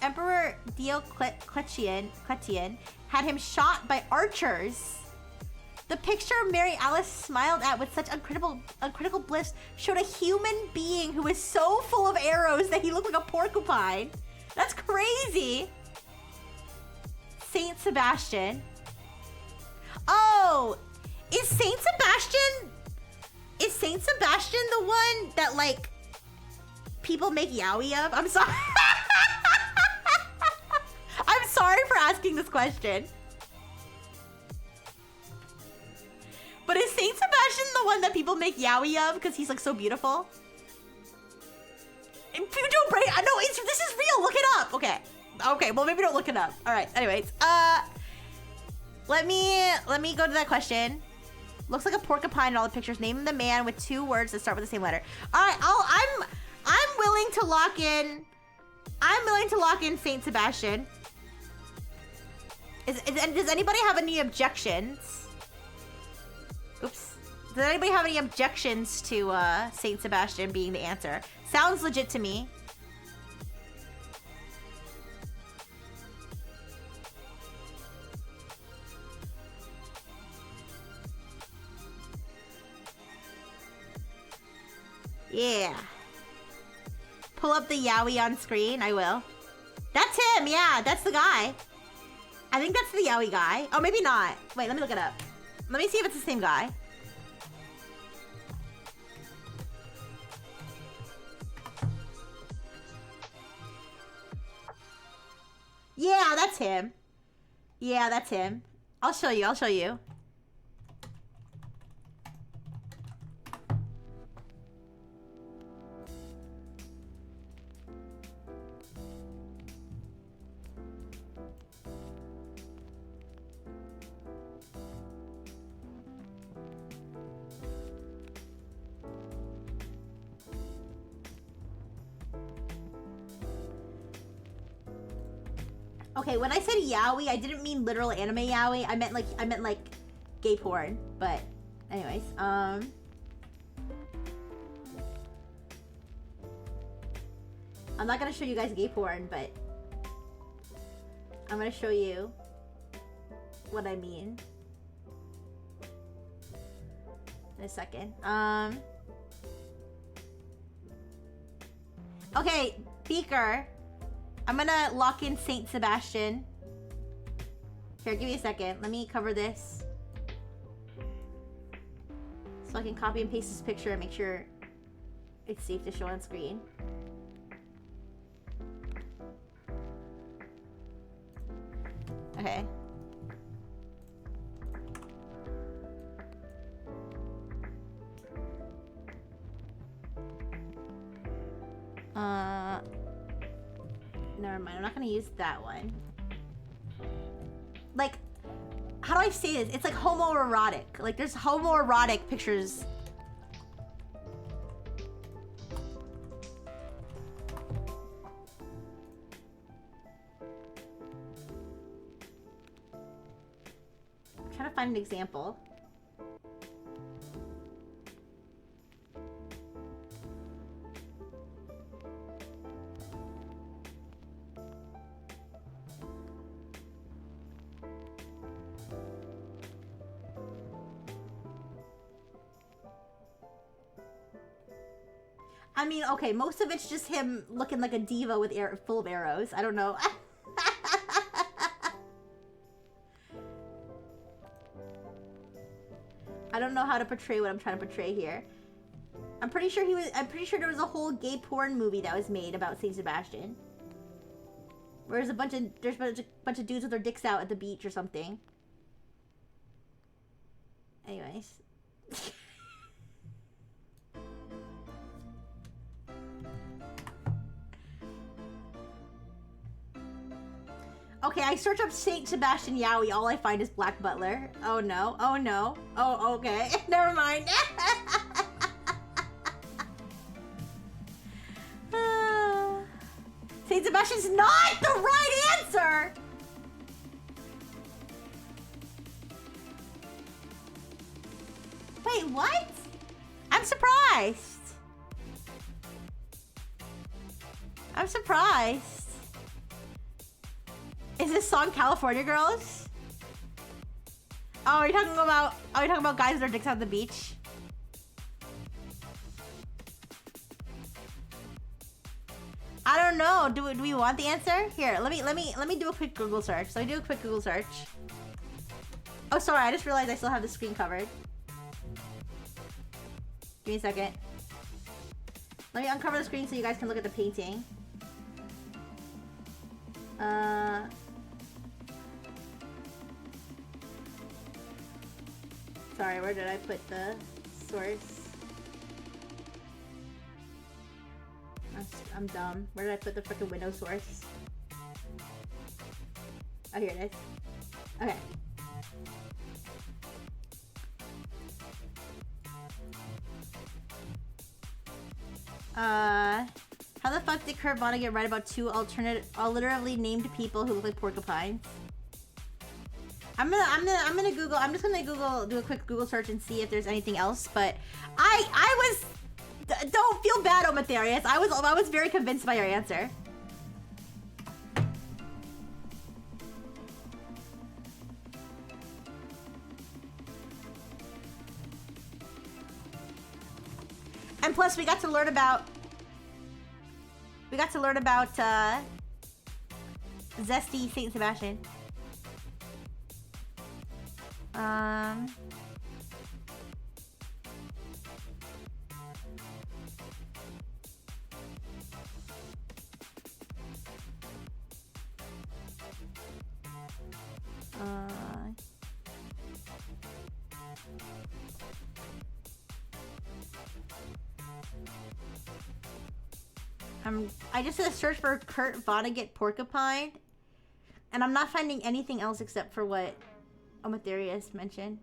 Emperor Diocletian had him shot by archers. The picture Mary Alice smiled at with such uncritical bliss showed a human being who was so full of arrows that he looked like a porcupine. That's crazy. Saint Sebastian. Oh, is Saint Sebastian the one that, like, people make yaoi of? I'm sorry. I'm sorry for asking this question. But is Saint Sebastian the one that people make yaoi of because he's, like, so beautiful? No, this is real. Look it up. Okay, well, maybe don't look it up. All right, anyways. Let me go to that question. Looks like a porcupine in all the pictures. Name the man with 2 words that start with the same letter. All right, I'm willing to lock in Saint Sebastian. Does anybody have any objections? Oops. Does anybody have any objections to Saint Sebastian being the answer? Sounds legit to me. Yeah. Pull up the yaoi on screen. I will. That's him. Yeah, that's the guy. I think that's the yaoi guy. Oh, maybe not. Wait, let me look it up. Let me see if it's the same guy. Yeah, that's him. Yeah, that's him. I'll show you. Okay, when I said yaoi, I didn't mean literal anime yaoi. I meant like gay porn. But anyways, I'm not gonna show you guys gay porn, but I'm gonna show you what I mean in a second. Okay, Beaker. I'm gonna lock in Saint Sebastian. Here, give me a second. Let me cover this. So I can copy and paste this picture and make sure it's safe to show on screen. Okay. Never mind. I'm not gonna use that one. Like, how do I say this? It's like homoerotic. Like, there's homoerotic pictures. I'm trying to find an example. I mean, okay, most of it's just him looking like a diva with full of arrows. I don't know. I don't know how to portray what I'm trying to portray here. I'm pretty sure there was a whole gay porn movie that was made about Saint Sebastian. Where there's a bunch of dudes with their dicks out at the beach or something. Anyways. Okay, I search up Saint Sebastian Yowie. All I find is Black Butler. Oh no. Oh no. Oh, okay. Never mind. Saint Sebastian's not the right answer! Wait, what? I'm surprised. I'm surprised. Is this song California Girls? Oh, are you talking about guys with their dicks out the beach? I don't know. Do we want the answer? Here, let me do a quick Google search. So I do a quick Google search. Oh, sorry, I just realized I still have the screen covered. Give me a second. Let me uncover the screen so you guys can look at the painting. Sorry, where did I put the source? I'm dumb. Where did I put the frickin' window source? Oh, here it is. Okay. How the fuck did Kurt Vonnegut write about two alliteratively named people who look like porcupines? I'm gonna Google. I'm just gonna do a quick Google search and see if there's anything else. But I was, don't feel bad, Omatherius. I was very convinced by your answer. And plus, we got to learn about Zesty Saint Sebastian. I just did a search for Kurt Vonnegut porcupine, and I'm not finding anything else except for what Omatherius mentioned.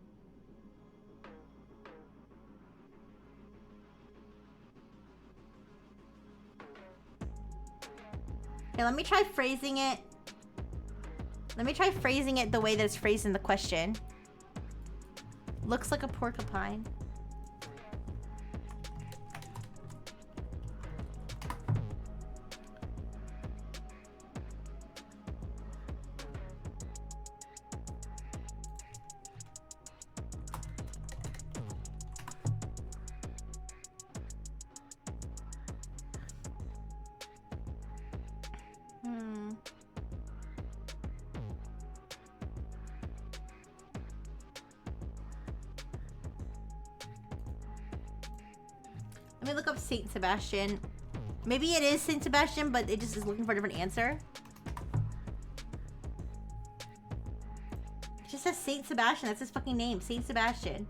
Okay, let me try phrasing it. Let me try phrasing it the way that it's phrased in the question. Looks like a porcupine. Let me look up Saint Sebastian. Maybe it is Saint Sebastian, but it just is looking for a different answer. It just says Saint Sebastian. That's his fucking name. Saint Sebastian.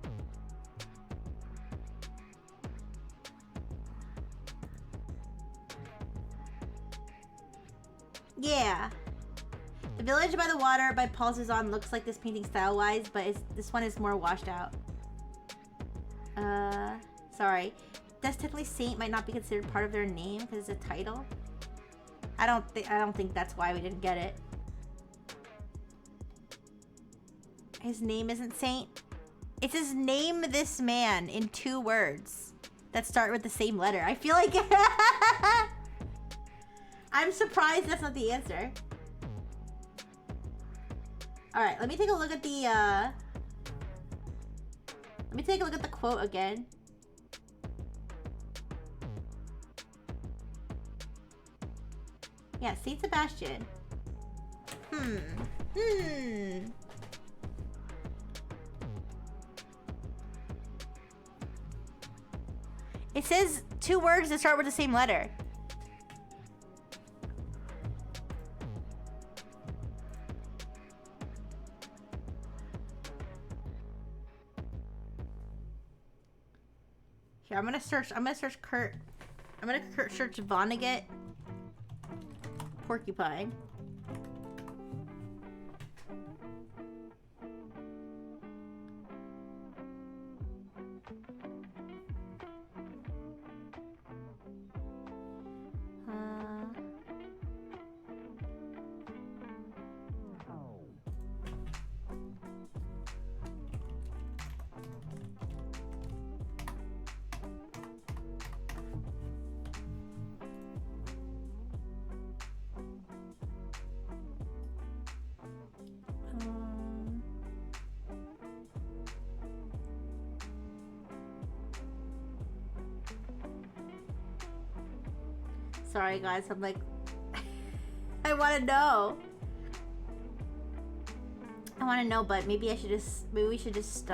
Yeah. The Village by the Water by Paul Cézanne looks like this painting style-wise, but this one is more washed out. Sorry. That's technically Saint might not be considered part of their name because it's a title. I don't think that's why we didn't get it. His name isn't Saint. It says name this man in 2 words that start with the same letter. I feel like I'm surprised that's not the answer. All right, let me take a look at the quote again. Yeah, Saint Sebastian. It says 2 words that start with the same letter. Here, I'm gonna search Kurt. I'm gonna search Vonnegut porcupine. Sorry guys, I'm like, I want to know. I want to know, but maybe we should just, maybe we should just,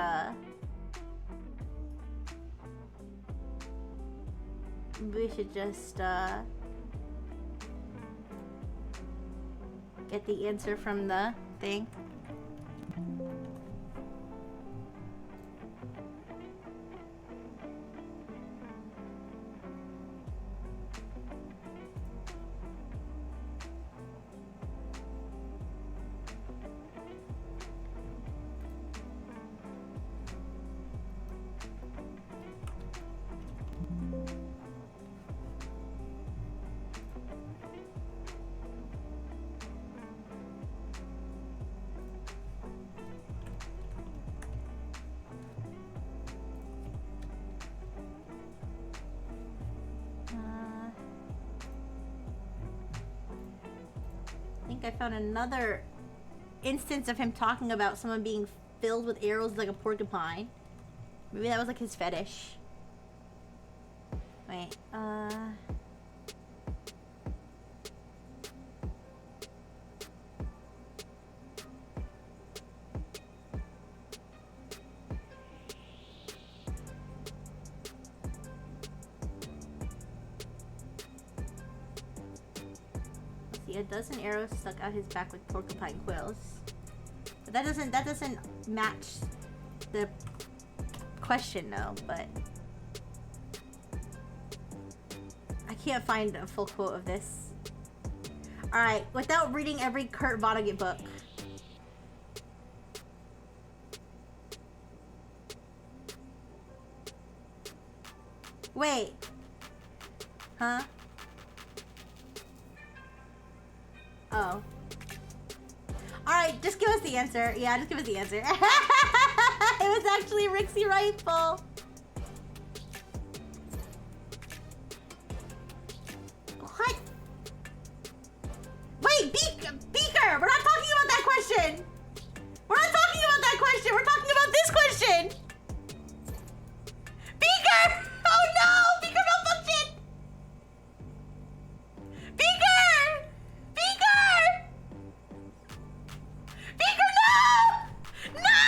get the answer from the thing. I found another instance of him talking about someone being filled with arrows like a porcupine. Maybe that was like his fetish. Wait, a dozen arrows stuck out his back like porcupine quills. But that doesn't match the question though, but I can't find a full quote of this. Alright, without reading every Kurt Vonnegut book. Wait. Huh? Oh. Alright, just give us the answer. Yeah, just give us the answer. It was actually Rixie Rifle. What? Wait, Beaker! We're not talking about that question! We're not talking about that question! We're talking about this question! Beaker! Oh no! Beaker malfunction! Beaker! Beaker! Beaker, no! No!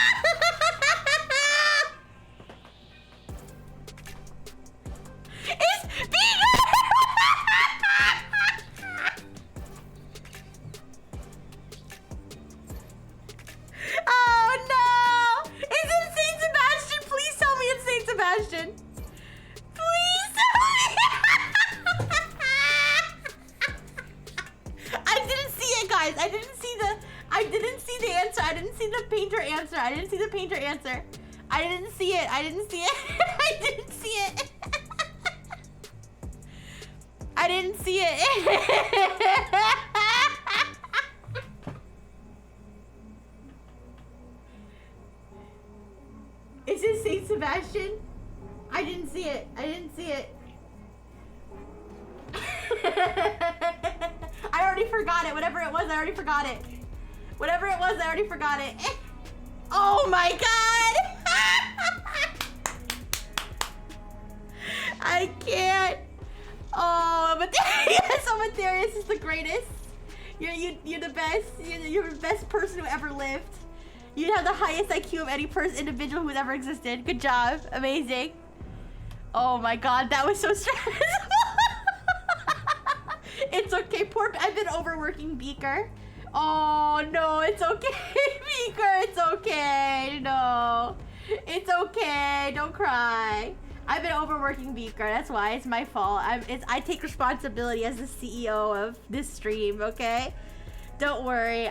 answer. I didn't see the painter answer. I didn't see it. I didn't see it. I didn't see it. I didn't see it. Is this Saint Sebastian? I didn't see it. I didn't see it. I already forgot it. Whatever it was, I already forgot it. Whatever it was, I already forgot it. Oh my god! I can't. Oh, but yes, Amadeus is the greatest. You're the best. You're the best person who ever lived. You have the highest IQ of any individual who's ever existed. Good job. Amazing. Oh my god, that was so stressful. It's okay. I've been overworking Beaker. Oh no, it's okay, Beaker. It's okay. No, it's okay. Don't cry. I've been overworking Beaker. That's why it's my fault. I take responsibility as the CEO of this stream. Okay, don't worry.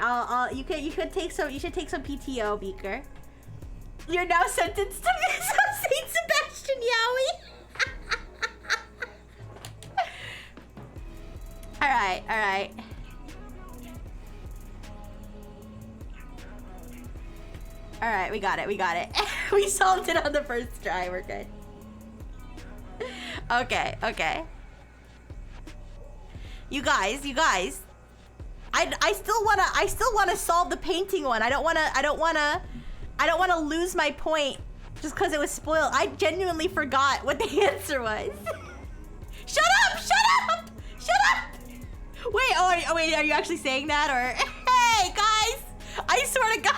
You should take some PTO, Beaker. You're now sentenced to miss Saint Sebastian Yowie. All right, all right. All right, we got it. We got it. We solved it on the first try. We're good. Okay, okay. You guys. I still wanna solve the painting one. I don't wanna lose my point just because it was spoiled. I genuinely forgot what the answer was. Shut up! Shut up! Shut up! Wait, wait, are you actually saying that? Or, hey, guys! I swear to God!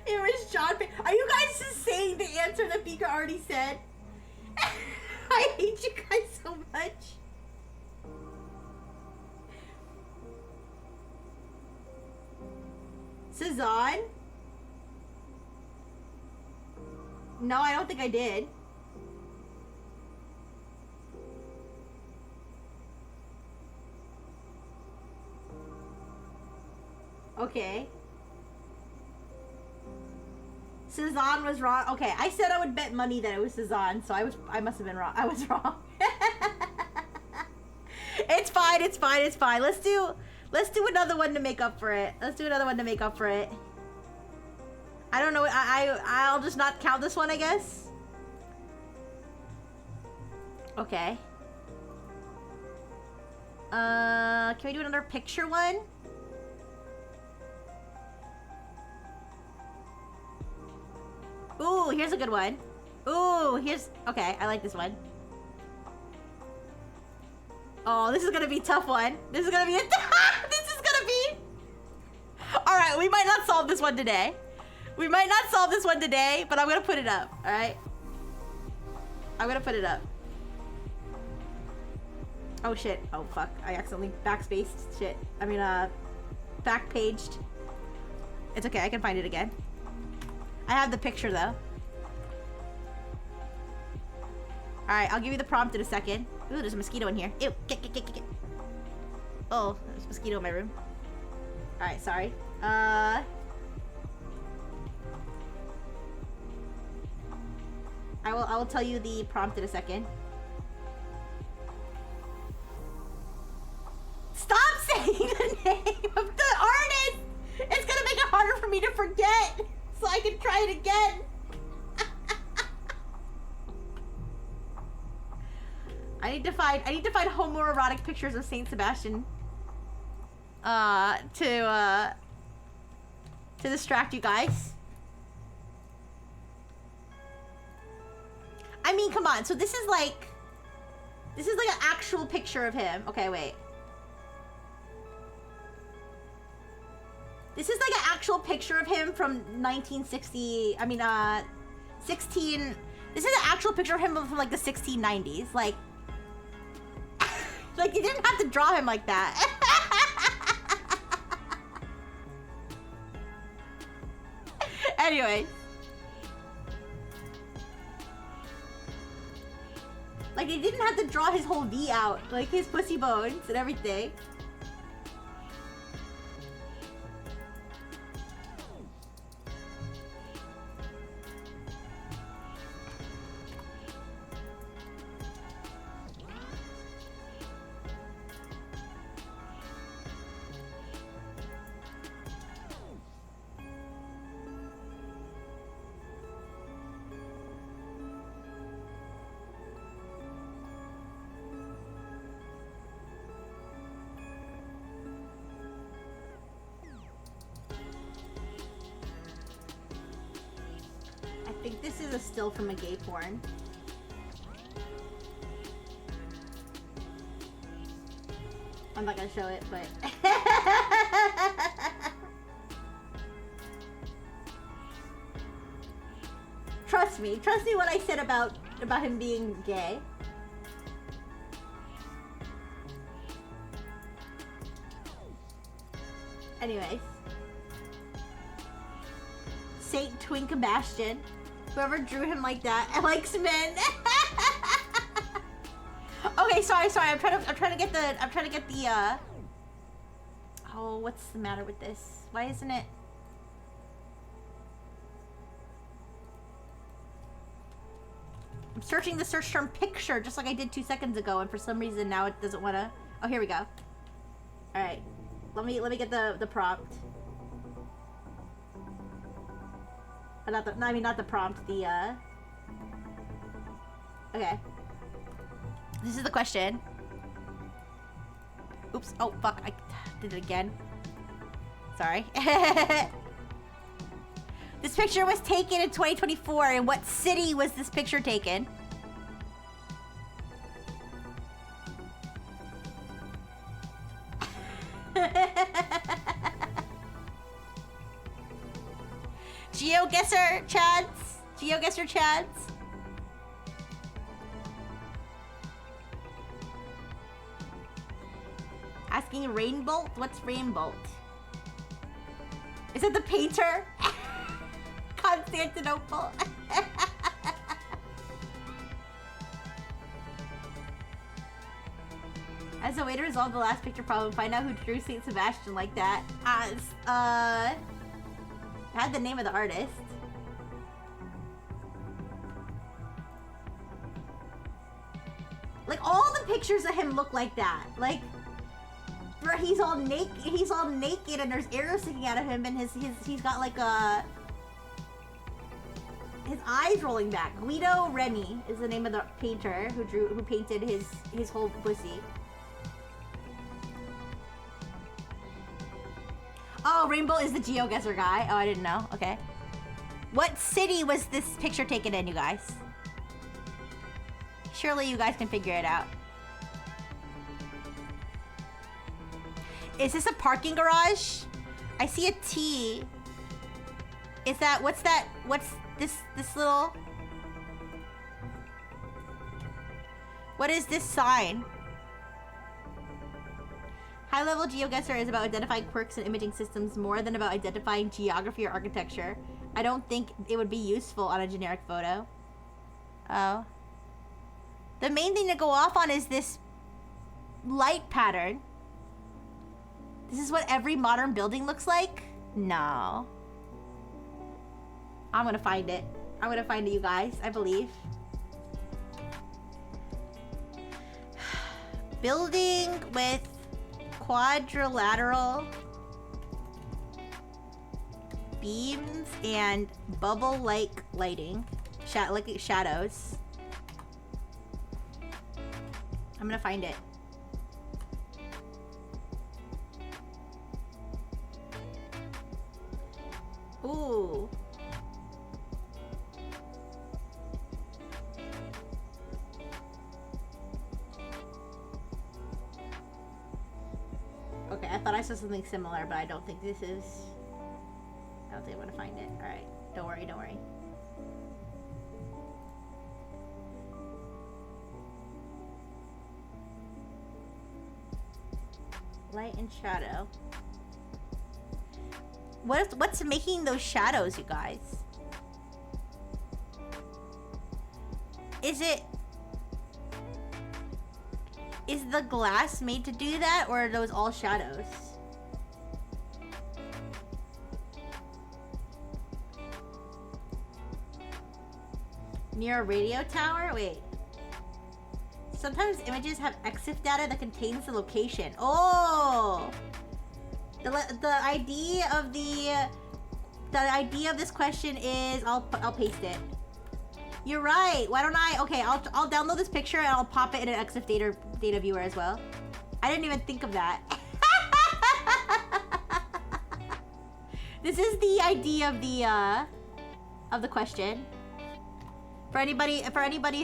It was John. Are you guys just saying the answer that Beaker already said? I hate you guys so much. Cezanne? No, I don't think I did. Okay. Cezanne was wrong. Okay, I said I would bet money that it was Cezanne, so I must have been wrong. I was wrong. It's fine, it's fine, it's fine. Let's do another one to make up for it. Let's do another one to make up for it. I don't know, I'll just not count this one, I guess. Okay. Can we do another picture one? Ooh, here's a good one. Ooh, okay, I like this one. Oh, this is gonna be a tough one. This is gonna be Alright, we might not solve this one today. We might not solve this one today, but I'm gonna put it up, alright? I'm gonna put it up. Oh shit, oh fuck, I accidentally backspaced shit. I mean, backpaged. It's okay, I can find it again. I have the picture though. Alright, I'll give you the prompt in a second. Ooh, there's a mosquito in here. Ew, get. Oh, there's a mosquito in my room. Alright, sorry. I will tell you the prompt in a second. Stop saying the name of the artist! It's gonna make it harder for me to forget! So I can try it again. I need to find homoerotic pictures of Saint Sebastian. To distract you guys. I mean, come on. So this is like an actual picture of him. Okay, wait. This is like an actual picture of him from 1960. I mean, 16. This is an actual picture of him from like the 1690s. Like, like you didn't have to draw him like that. Anyway. Like, they didn't have to draw his whole V out. Like, his pussy bones and everything. is a still from a gay porn. I'm not gonna show it, but... Trust me what I said about him being gay. Anyways. Saint Twink Bastion. Whoever drew him like that likes men. Okay, sorry. I'm trying to get the oh, what's the matter with this? Why isn't it? I'm searching the search term picture just like I did 2 seconds ago, and for some reason now it doesn't want to. Oh, here we go. All right, let me get the prompt. Not the prompt. The okay. This is the question. Oops. Oh fuck! I did it again. Sorry. This picture was taken in 2024. In what city was this picture taken? GeoGuessr Chads? GeoGuessr Chads? Asking Rainbolt? What's Rainbolt? Is it the painter? Constantinople. As a way to resolve the last picture problem, find out who drew Saint Sebastian like that. I had the name of the artist. Like, all the pictures of him look like that. Like, where he's all naked and there's arrows sticking out of him, and he's got like his eyes rolling back. Guido Reni is the name of the painter who painted his whole pussy. Oh, Rainbow is the GeoGuessr guy. Oh, I didn't know. Okay. What city was this picture taken in, you guys? Surely you guys can figure it out. Is this a parking garage? I see a T. Is that, what's this little... What is this sign? High-level GeoGuessr is about identifying quirks in imaging systems more than about identifying geography or architecture. I don't think it would be useful on a generic photo. Oh. The main thing to go off on is this light pattern. This is what every modern building looks like? No. I'm gonna find it. I'm gonna find it, you guys. I believe. Building with quadrilateral beams and bubble-like lighting. Like shadows. I'm gonna find it. Ooh. Okay, I thought I saw something similar, but I don't think this is... I don't think I'm gonna find it. Alright, don't worry, don't worry. Light and shadow. What's making those shadows, you guys? Is the glass made to do that, or are those all shadows? Near a radio tower? Wait. Sometimes images have EXIF data that contains the location. Oh! The idea of this question is I'll paste it. You're right. Why don't I? Okay, I'll download this picture and I'll pop it in an EXIF data viewer as well. I didn't even think of that. This is the idea of the question. For anybody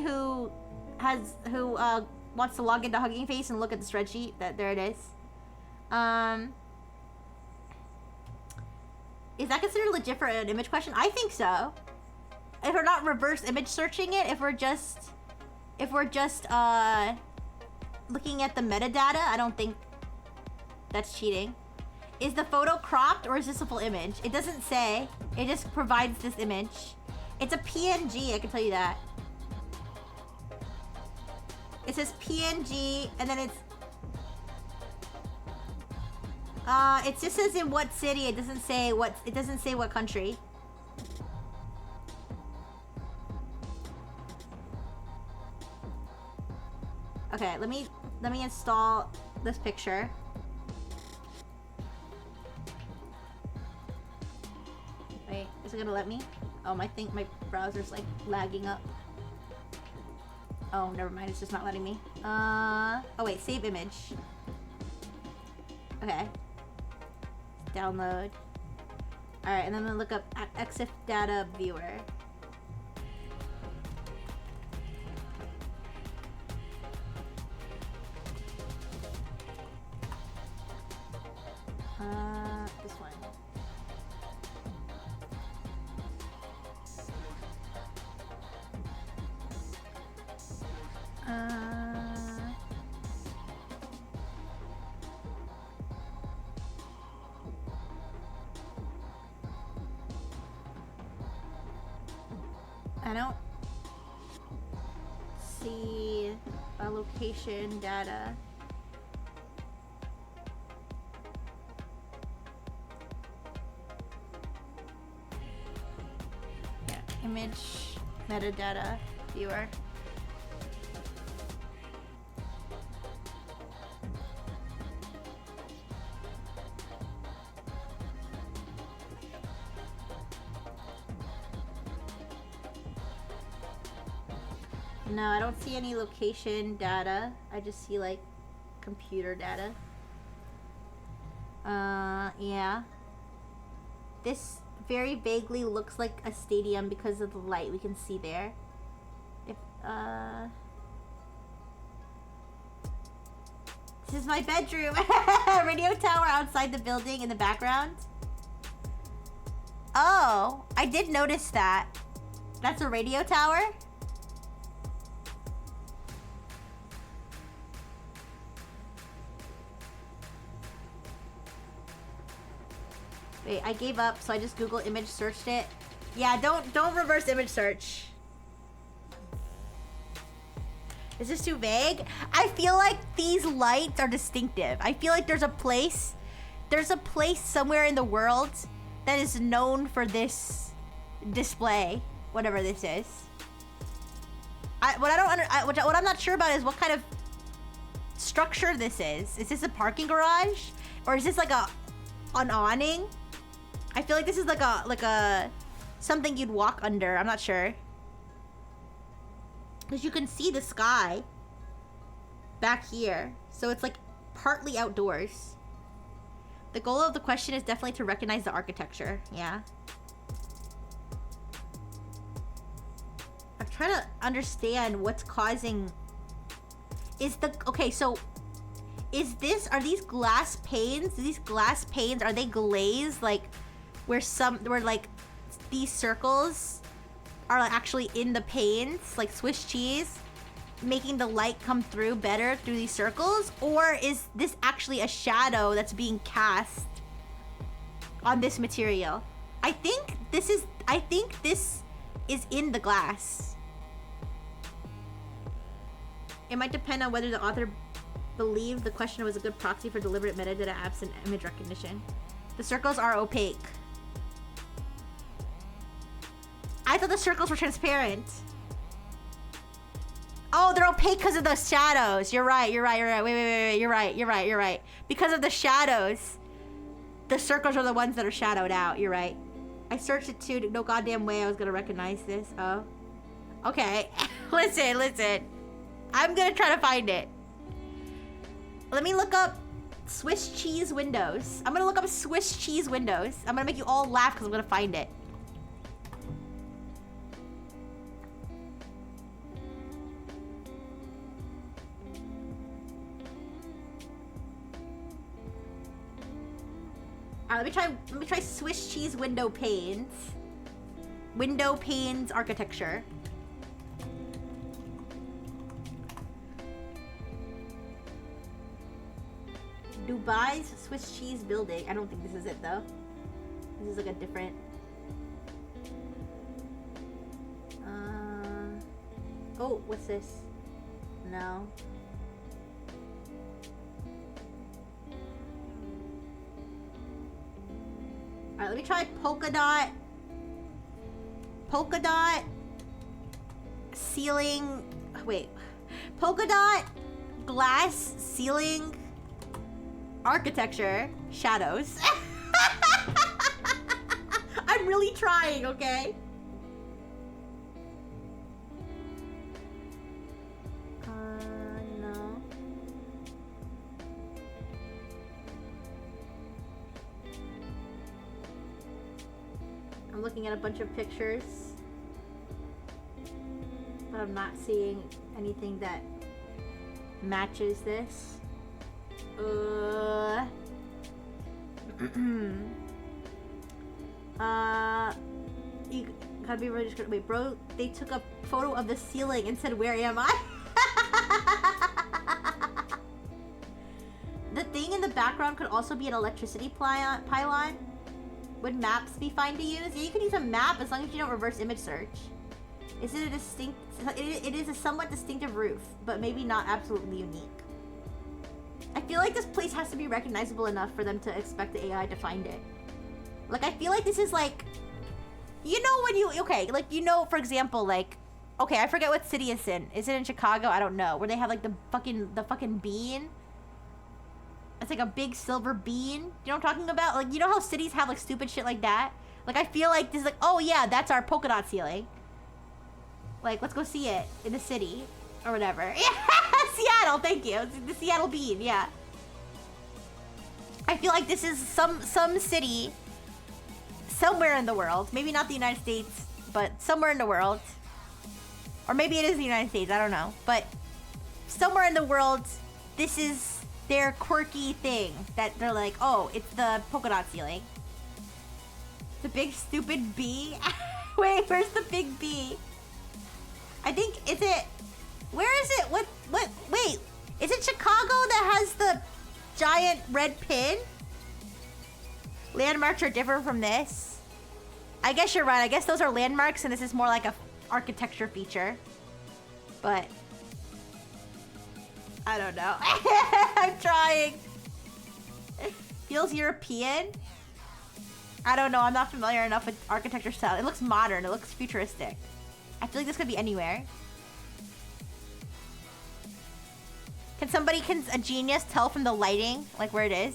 who wants to log into Hugging Face and look at the spreadsheet, there it is. Is that considered legit for an image question? I think so. If we're not reverse image searching it, if we're just looking at the metadata, I don't think that's cheating. Is the photo cropped or is this a full image? It doesn't say. It just provides this image. It's a PNG, I can tell you that. It says PNG, and then it just says in what city. It doesn't say what country. Okay, let me install this picture. Wait, is it gonna let me? Oh, I think my browser's like lagging up. Oh, never mind, it's just not letting me. Oh wait, save image. Okay. Download. Alright, and then I'm gonna look up EXIF data viewer. This one. I don't see a location data. Yeah, image metadata viewer. No, I don't see any location data. I just see like computer data. Yeah. This very vaguely looks like a stadium because of the light we can see there. If this is my bedroom. Radio tower outside the building in the background. Oh, I did notice that. That's a radio tower? Wait, I gave up, so I just Google image searched it. Yeah, don't reverse image search. Is this too vague? I feel like these lights are distinctive. I feel like there's a place somewhere in the world that is known for this display, whatever this is. What I'm not sure about is what kind of structure this is. Is this a parking garage, or is this like an awning? I feel like this is like a something you'd walk under. I'm not sure. Because you can see the sky back here. So it's like partly outdoors. The goal of the question is definitely to recognize the architecture. Yeah. I'm trying to understand what's causing... Okay, so... Are these glass panes? These glass panes, are they glazed? Like... where like these circles are actually in the panes, like Swiss cheese, making the light come through better through these circles? Or is this actually a shadow that's being cast on this material? I think this is in the glass. It might depend on whether the author believed the question was a good proxy for deliberate metadata absent image recognition. The circles are opaque. I thought the circles were transparent. Oh, they're opaque because of the shadows. You're right. Wait. You're right. Because of the shadows, the circles are the ones that are shadowed out. You're right. I searched it too. No goddamn way I was gonna recognize this. Oh. Okay. Listen. I'm gonna try to find it. Let me look up Swiss cheese windows. I'm gonna look up Swiss cheese windows. I'm gonna make you all laugh because I'm gonna find it. Alright, let me try Swiss cheese window panes. Window panes architecture. Dubai's Swiss cheese building. I don't think this is it though. This is like a different. Oh, what's this? No. Alright, let me try polka dot ceiling. Wait. Polka dot glass ceiling architecture shadows. I'm really trying, okay? No. I'm looking at a bunch of pictures, but I'm not seeing anything that matches this. You gotta be really just. Wait, bro, they took a photo of the ceiling and said, "Where am I?" The thing in the background could also be an electricity pylon. Would maps be fine to use? Yeah, you can use a map as long as you don't reverse image search. Is it a distinct? It is a somewhat distinctive roof, but maybe not absolutely unique. I feel like this place has to be recognizable enough for them to expect the AI to find it. Like, I feel like this is like, you know when you, okay, like, you know, for example, like, okay, I forget what city it's in. Is it in Chicago? I don't know. Where they have like the fucking bean? It's like a big silver bean. You know what I'm talking about? Like, you know how cities have like stupid shit like that? Like, I feel like this is like, oh yeah, that's our polka dot ceiling. Like, let's go see it in the city or whatever. Yeah, Seattle, thank you. It's the Seattle bean, yeah. I feel like this is some city somewhere in the world. Maybe not the United States, but somewhere in the world. Or maybe it is the United States, I don't know. But somewhere in the world, this is their quirky thing that they're like, oh, it's the polka dot ceiling. The big stupid bee. Wait, where's the big bee? I think, is it, where is it? What, wait, is it Chicago that has the giant red pin? Landmarks are different from this. I guess you're right. I guess those are landmarks and this is more like a architecture feature. But I don't know. I'm trying. Feels European. I don't know. I'm not familiar enough with architecture style. It looks modern. It looks futuristic. I feel like this could be anywhere. Can a genius tell from the lighting, like where it is?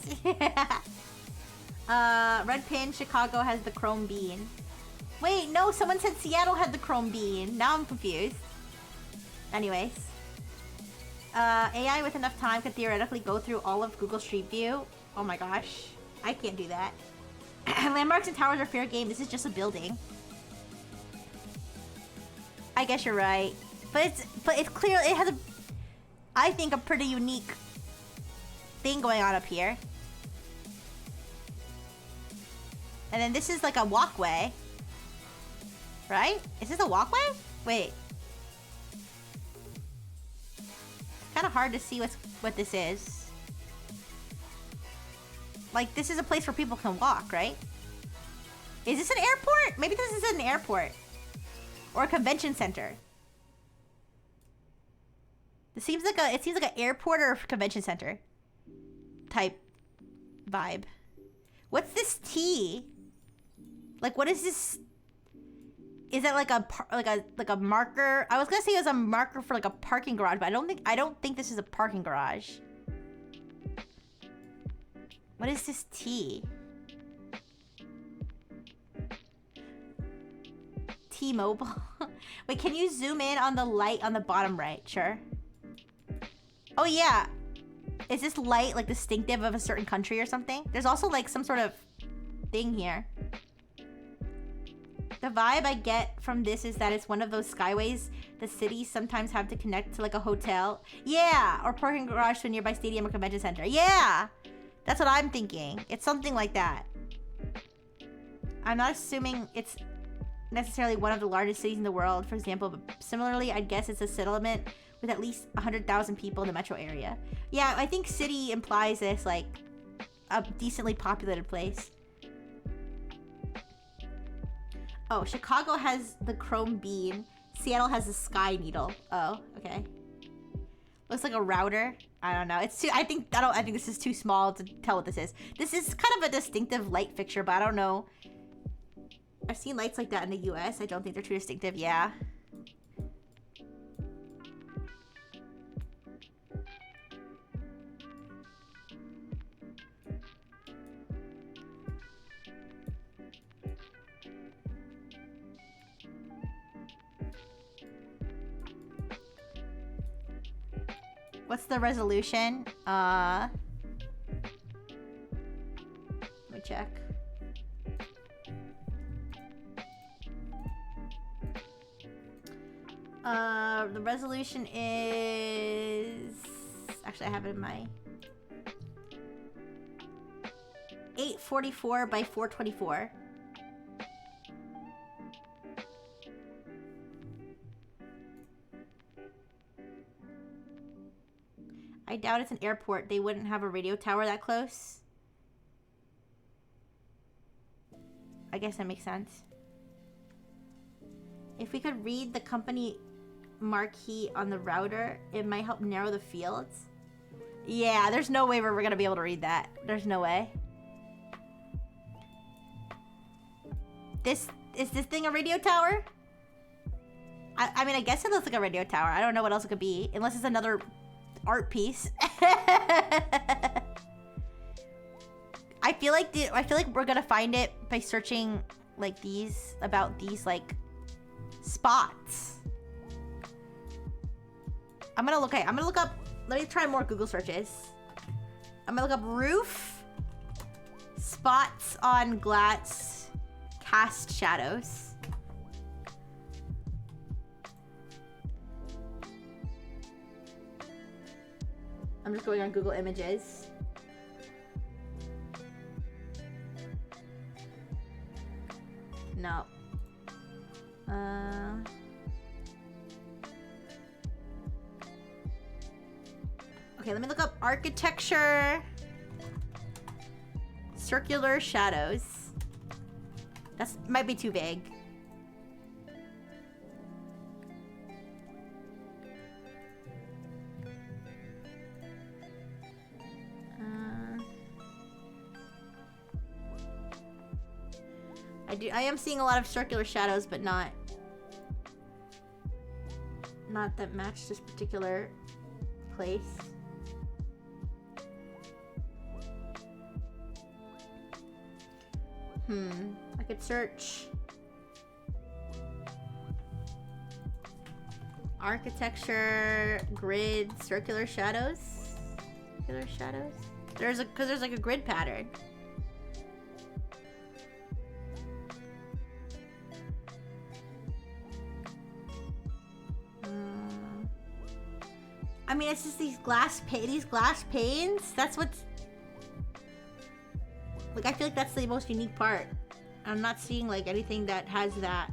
Red pin, Chicago has the chrome bean. Wait, no, someone said Seattle had the chrome bean. Now I'm confused. Anyways. AI with enough time could theoretically go through all of Google Street View. Oh my gosh. I can't do that. Landmarks and towers are fair game. This is just a building. I guess you're right. But it's clear it has I think a pretty unique thing going on up here. And then this is like a walkway. Right? Is this a walkway? Wait. Kind of hard to see what this is. Like, this is a place where people can walk, right? Is this an airport? Maybe this is an airport. Or a convention center. It seems like an airport or a convention center type vibe. What's this T? Like, what is this? Is that like a marker? I was gonna say it was a marker for like a parking garage, but I don't think this is a parking garage. What is this T? T-Mobile. Wait, can you zoom in on the light on the bottom right? Sure. Oh yeah. Is this light like distinctive of a certain country or something? There's also like some sort of thing here. The vibe I get from this is that it's one of those skyways the cities sometimes have to connect to like a hotel. Yeah, or parking garage to a nearby stadium or convention center. Yeah. That's what I'm thinking. It's something like that. I'm not assuming it's necessarily one of the largest cities in the world, for example, but similarly, I'd guess it's a settlement with at least 100,000 people in the metro area. Yeah, I think city implies this, like, a decently populated place. Oh, Chicago has the chrome bean. Seattle has the sky needle. Oh, okay. Looks like a router. I don't know. It's too. I think this is too small to tell what this is. This is kind of a distinctive light fixture, but I don't know. I've seen lights like that in the U.S. I don't think they're too distinctive. Yeah. What's the resolution? Let me check. The resolution is... Actually, I have it in my... 844 by 424. I doubt it's an airport. They wouldn't have a radio tower that close. I guess that makes sense. If we could read the company marquee on the router, it might help narrow the fields. Yeah, there's no way we're gonna be able to read that. There's no way. Is this thing a radio tower? I mean, I guess it looks like a radio tower. I don't know what else it could be, unless it's another art piece. I feel like we're gonna find it by searching like these like spots. I'm gonna look up, let me try more Google searches. I'm gonna look up roof spots on glass cast shadows. I'm just going on Google Images. No. Okay, let me look up architecture. Circular shadows. That's might be too vague. I am seeing a lot of circular shadows, but not that match this particular place. I could search architecture, grid, circular shadows. Circular shadows? Because there's like a grid pattern. I mean, it's just these glass panes. That's what's... Like, I feel like that's the most unique part. I'm not seeing, like, anything that has that.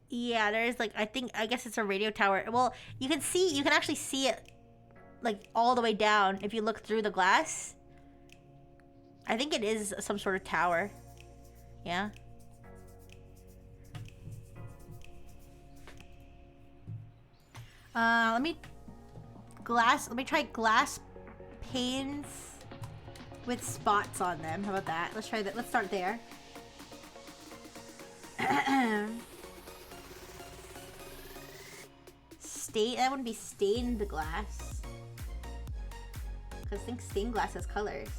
Yeah, there's, like, I guess it's a radio tower. Well, you can actually see it, like, all the way down if you look through the glass. I think it is some sort of tower. Yeah. Let me try glass panes with spots on them. How about that? Let's try that. Let's start there. That wouldn't be stained glass. Because I think stained glass has colors.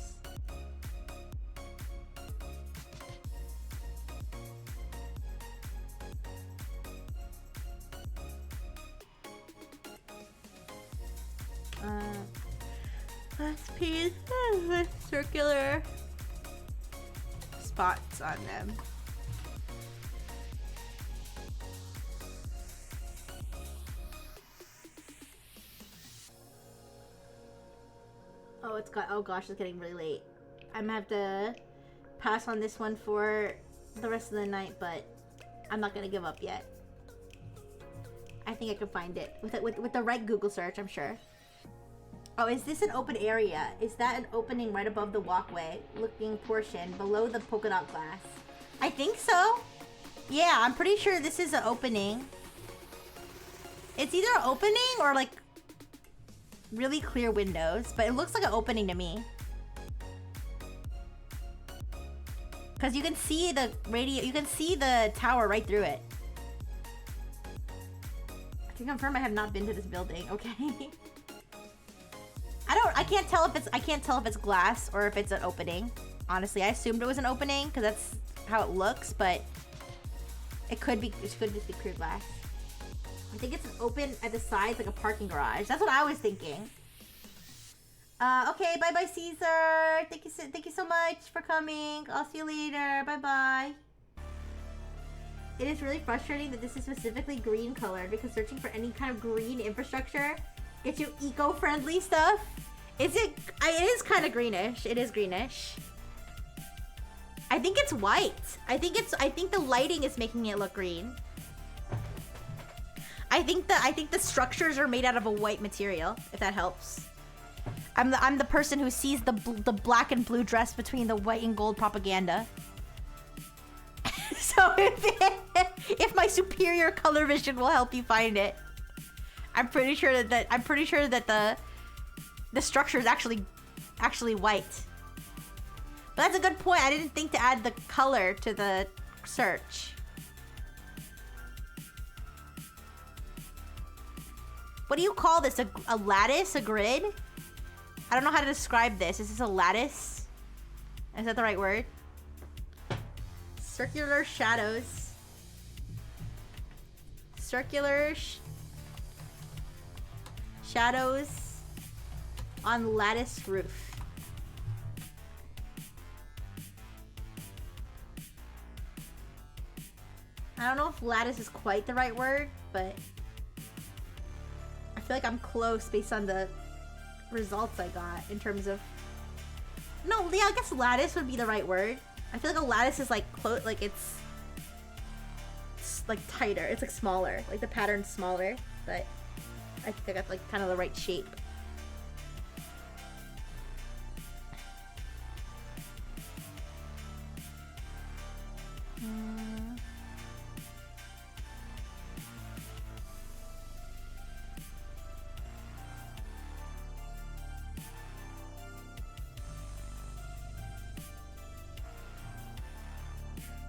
Glass piece with circular spots on them. Oh, oh gosh, it's getting really late. I'm gonna have to pass on this one for the rest of the night, but I'm not gonna give up yet. I think I can find it with the right Google search, I'm sure. Oh, is this an open area? Is that an opening right above the walkway looking portion below the polka dot glass? I think so. Yeah, I'm pretty sure this is an opening. It's either an opening or like really clear windows, but it looks like an opening to me. Because you can see the radio, you can see the tower right through it. I can confirm I have not been to this building, okay? I can't tell if it's glass or if it's an opening. Honestly, I assumed it was an opening because that's how it looks, but it could just be clear glass. I think it's an open at the sides like a parking garage. That's what I was thinking. Okay, bye-bye, Caesar. Thank you so much for coming. I'll see you later. Bye-bye. It is really frustrating that this is specifically green colored because searching for any kind of green infrastructure gets you eco-friendly stuff. It is kind of greenish. It is greenish. I think it's white. I think the lighting is making it look green. I think the structures are made out of a white material, if that helps. I'm the person who sees the black and blue dress between the white and gold propaganda. So if my superior color vision will help you find it, I'm pretty sure that the structure is actually white. But that's a good point. I didn't think to add the color to the search. What do you call this? A lattice? A grid? I don't know how to describe this. Is this a lattice? Is that the right word? Circular shadows. Circular shadows on lattice roof. I don't know if lattice is quite the right word, but I feel like I'm close based on the results I got in terms of... No, yeah, I guess lattice would be the right word. I feel like a lattice is like it's like tighter. It's like smaller. Like the pattern's smaller, but I think I got like kind of the right shape.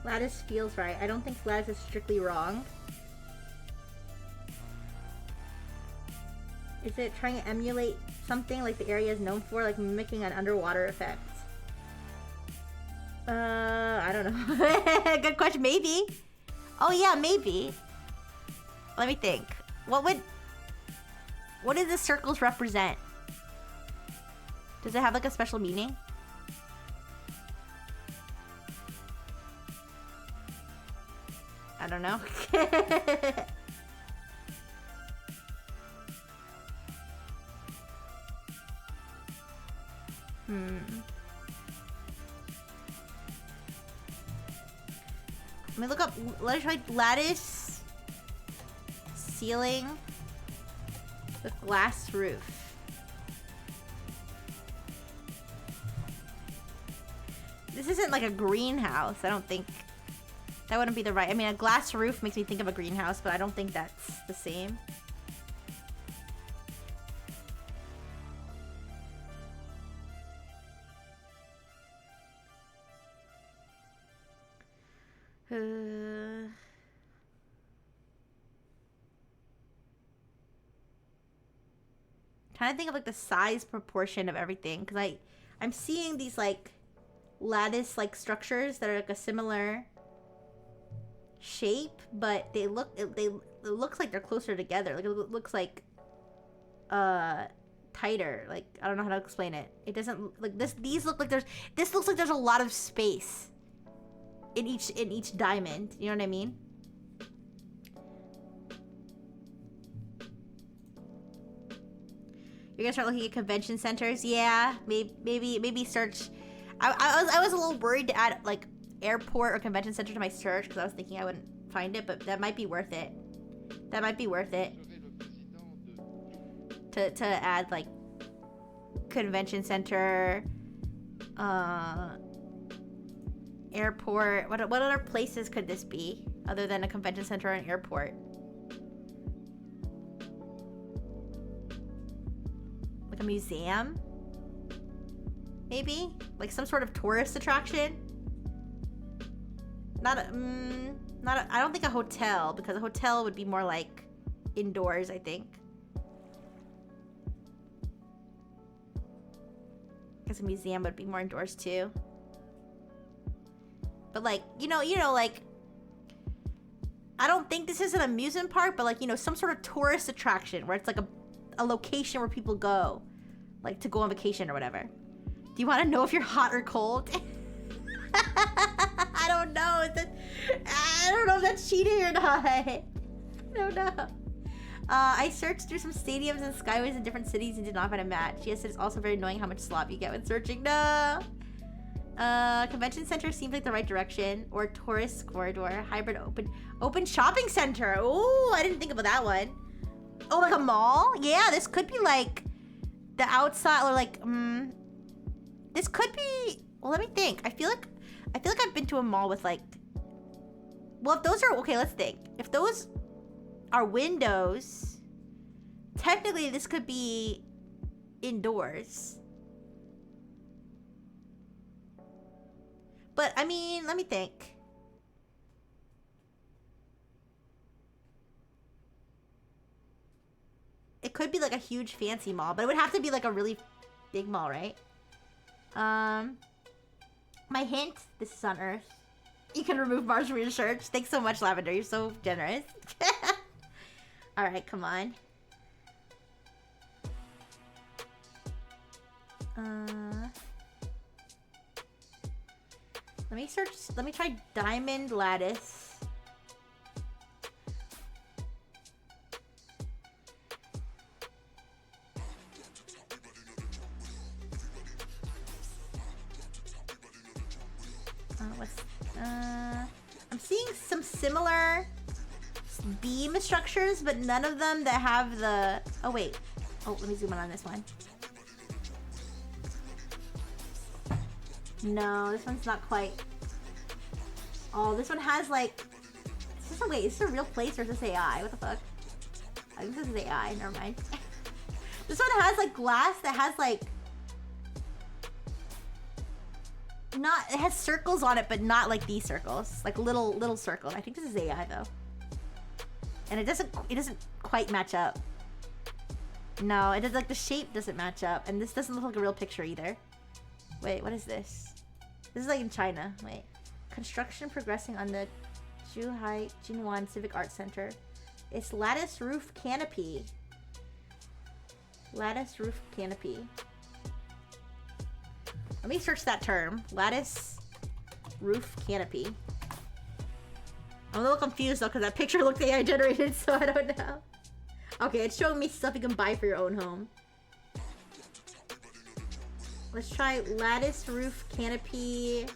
Lattice feels right. I don't think lattice is strictly wrong. Is it trying to emulate something like the area is known for, like mimicking an underwater effect? I don't know. Good question. Maybe. Oh yeah, maybe. Let me think. What do the circles represent? Does it have like a special meaning? I don't know. Let me look up. Let's try lattice ceiling with glass roof. This isn't like a greenhouse. I don't think. That wouldn't be the right... I mean, a glass roof makes me think of a greenhouse, but I don't think that's the same. Trying to think of like the size proportion of everything, because I'm seeing these like lattice like structures that are like a similar shape, but it looks like they're closer together. Like it looks like tighter. Like I don't know how to explain it. It doesn't like this looks like there's a lot of space in each diamond. You know what I mean? You're gonna start looking at convention centers. Yeah, maybe search. I was a little worried to add like airport or convention center to my search because I was thinking I wouldn't find it, but that might be worth it. That might be worth it. To add like convention center, airport. What other places could this be other than a convention center or an airport? Like a museum? Maybe? Like some sort of tourist attraction? I don't think a hotel, because a hotel would be more like indoors, I think. I guess a museum would be more indoors too. But like, you know, like, I don't think this is an amusement park, but like, you know, some sort of tourist attraction where it's like a location where people go, like to go on vacation or whatever. Do you want to know if you're hot or cold? I don't know. I don't know if that's cheating or not. I don't know. I searched through some stadiums and skyways in different cities and did not find a match. Yes, it's also very annoying how much slop you get when searching. No. Convention center seems like the right direction. Or tourist corridor. Hybrid open shopping center. Oh, I didn't think about that one. Oh, like a mall? Yeah, this could be like the outside or like this could be. Well, let me think. I feel like I've been to a mall with like. Well, if those are okay, let's think. If those are windows, technically this could be indoors. But I mean, let me think. It could be like a huge fancy mall, but it would have to be like a really big mall, right? My hint, this is on Earth. You can remove Mars from your search. Thanks so much, Lavender. You're so generous. Alright, come on. Let me search. Let me try Diamond Lattice. I'm seeing some similar beam structures, but none of them that have the... Oh, wait. Oh, let me zoom in on this one. No, this one's not quite... Oh, this one has, like... Wait, is this a real place or is this AI? What the fuck? I think this is AI. Never mind. This one has, like, glass that has, like... It has circles on it, but not like these circles. Like little circles. I think this is AI though. And it doesn't quite match up. No, it does, like the shape doesn't match up. And this doesn't look like a real picture either. Wait, what is this? This is like in China. Wait. Construction progressing on the Zhuhai Jinwan Civic Arts Center. It's lattice roof canopy. Lattice roof canopy. Let me search that term. Lattice roof canopy. I'm a little confused though because that picture looked AI generated, so I don't know. Okay, it's showing me stuff you can buy for your own home. Let's try lattice roof canopy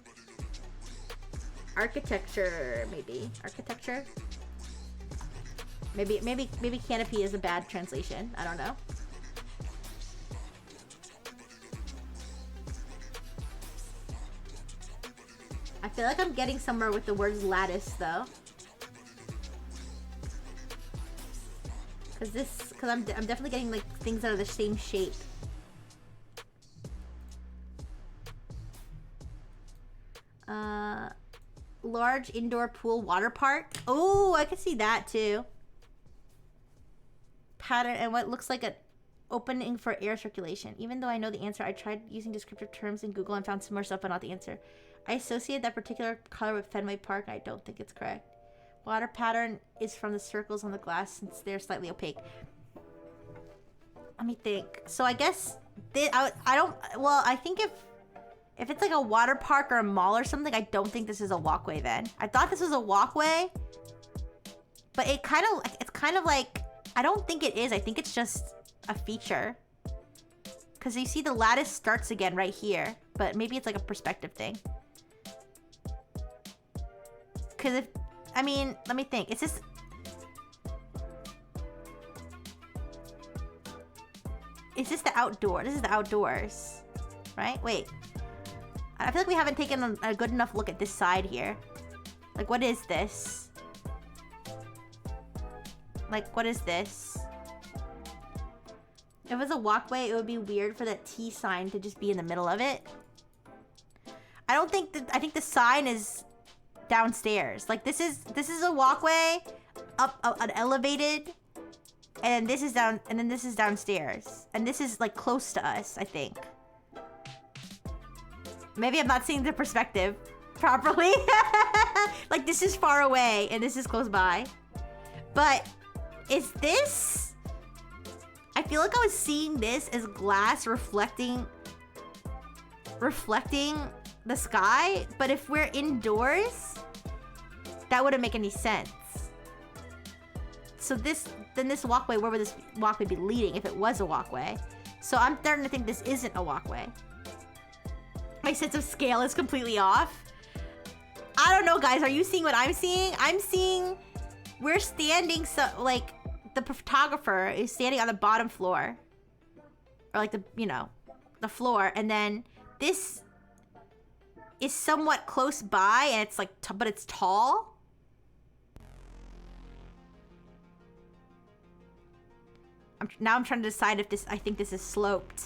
architecture, maybe. Architecture? Maybe canopy is a bad translation. I don't know. I feel like I'm getting somewhere with the words lattice though. Cause I'm definitely getting like things that are the same shape. Large indoor pool water park. Oh, I could see that too. Pattern and what looks like an opening for air circulation. Even though I know the answer, I tried using descriptive terms in Google and found some more stuff, but not the answer. I associate that particular color with Fenway Park. I don't think it's correct. Water pattern is from the circles on the glass since they're slightly opaque. Let me think. So I guess I think if it's like a water park or a mall or something, I don't think this is a walkway then. I thought this was a walkway, but it's kind of like, I don't think it is. I think it's just a feature. Because you see the lattice starts again right here. But maybe it's like a perspective thing. Because if... I mean, let me think. Is this... Is this the outdoor? This is the outdoors. Right? Wait. I feel like we haven't taken a good enough look at this side here. Like, what is this? Like, what is this? If it was a walkway, it would be weird for that T sign to just be in the middle of it. I don't think that... I think the sign is downstairs. Like, this is a walkway up an elevated, and this is down, and then this is downstairs, and this is like close to us, I think. Maybe I'm not seeing the perspective properly. Like, this is far away and this is close by. But is this... I feel like I was seeing this as glass reflecting the sky, but if we're indoors, that wouldn't make any sense. So then this walkway, where would this walkway be leading if it was a walkway? So I'm starting to think this isn't a walkway. My sense of scale is completely off. I don't know, guys. Are you seeing what I'm seeing? I'm seeing we're standing, so like the photographer is standing on the bottom floor, or like the, you know, the floor, and then this is somewhat close by, and it's like, but it's tall. Now I'm trying to decide if this, I think this is sloped.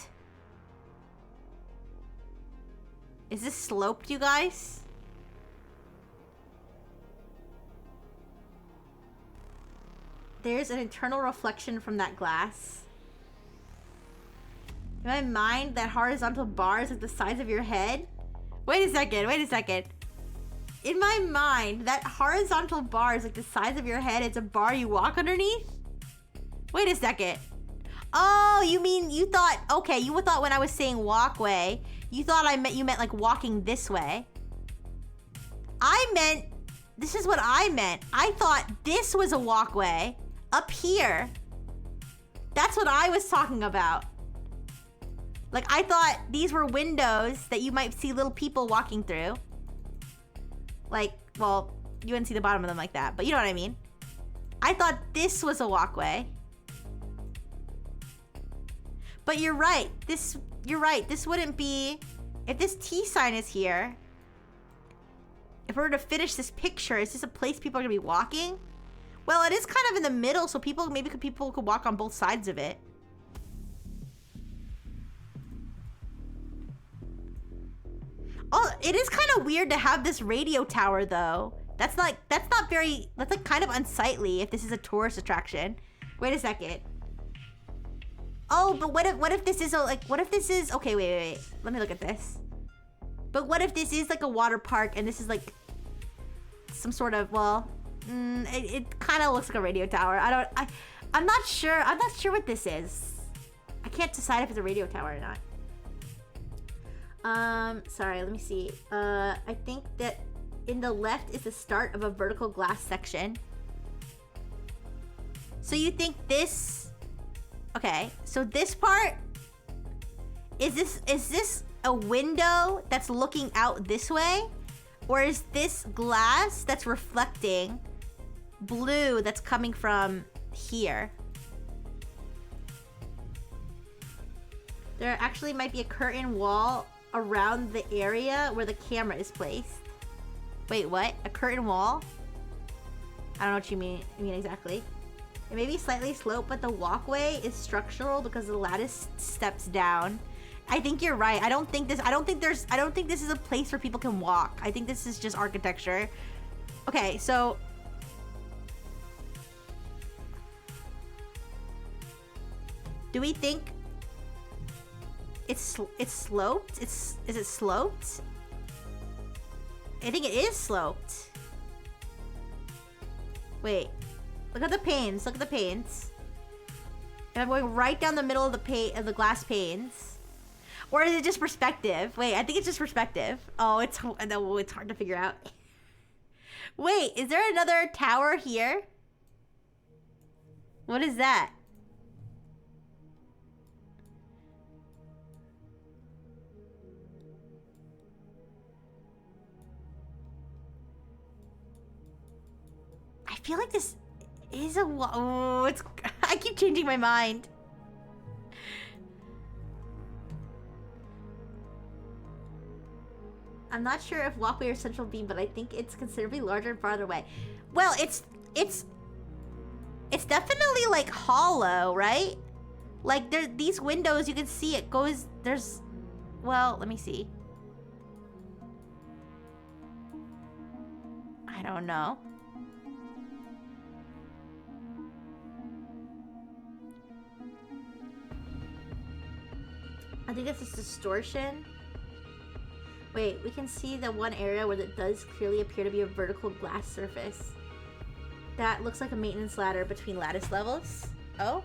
Is this sloped, you guys? There's an internal reflection from that glass. In my mind, that horizontal bar is like the size of your head. Wait a second, wait a second. In my mind, that horizontal bar is like the size of your head. It's a bar you walk underneath? Wait a second. Oh, you mean, you thought, okay, you thought when I was saying walkway, you thought you meant like walking this way. I meant, this is what I meant. I thought this was a walkway up here. That's what I was talking about. Like, I thought these were windows that you might see little people walking through. Like, well, you wouldn't see the bottom of them like that, but you know what I mean. I thought this was a walkway. But you're right. You're right. This wouldn't be... If this T sign is here... If we were to finish this picture, is this a place people are going to be walking? Well, it is kind of in the middle, so maybe people could walk on both sides of it. Oh, it is kind of weird to have this radio tower, though. That's like kind of unsightly if this is a tourist attraction. Wait a second. Oh, but what if this is okay, wait. Let me look at this. But what if this is like a water park and this is like some sort of, well, it kind of looks like a radio tower. I'm not sure. I'm not sure what this is. I can't decide if it's a radio tower or not. Sorry, let me see. I think that in the left is the start of a vertical glass section. So you think this... Okay, so this part, is this a window that's looking out this way? Or is this glass that's reflecting blue that's coming from here? There actually might be a curtain wall around the area where the camera is placed. Wait, what? A curtain wall? I don't know what you mean exactly. It may be slightly sloped, but the walkway is structural because the lattice steps down. I think you're right. I don't think this is a place where people can walk. I think this is just architecture. Okay, so do we think it's sloped? Is it sloped? I think it is sloped. Wait. Look at the panes. Look at the panes. And I'm going right down the middle of the glass panes. Or is it just perspective? Wait, I think it's just perspective. Oh, it's hard to figure out. Wait, is there another tower here? What is that? feel like this is a oh, it's I keep changing my mind. I'm not sure if walkway or central beam, but I think it's considerably larger and farther away. Well, it's definitely like hollow, right? Like there, these windows, you can see it goes. There's, well, let me see. I don't know. I think it's this distortion. Wait, we can see the one area where it does clearly appear to be a vertical glass surface. That looks like a maintenance ladder between lattice levels. Oh?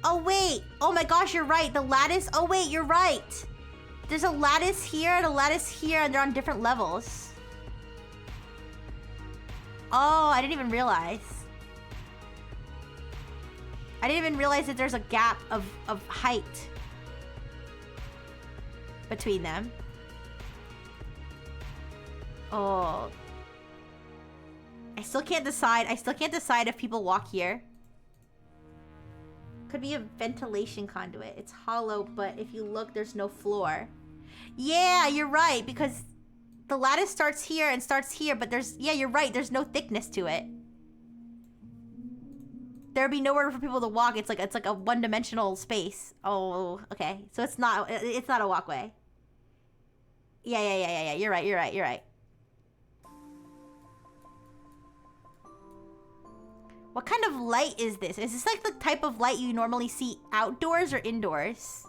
Oh wait! Oh my gosh, you're right! The lattice... Oh wait, you're right! There's a lattice here and a lattice here and they're on different levels. Oh, I didn't even realize. I didn't even realize that there's a gap of height between them. Oh. I still can't decide. I still can't decide if people walk here. Could be a ventilation conduit. It's hollow, but if you look, there's no floor. Yeah, you're right, because the lattice starts here and starts here, but there's... Yeah, you're right. There's no thickness to it. There'd be nowhere for people to walk. It's like a one-dimensional space. Oh, okay. So it's not a walkway. Yeah. You're right. What kind of light is this? Is this like the type of light you normally see outdoors or indoors?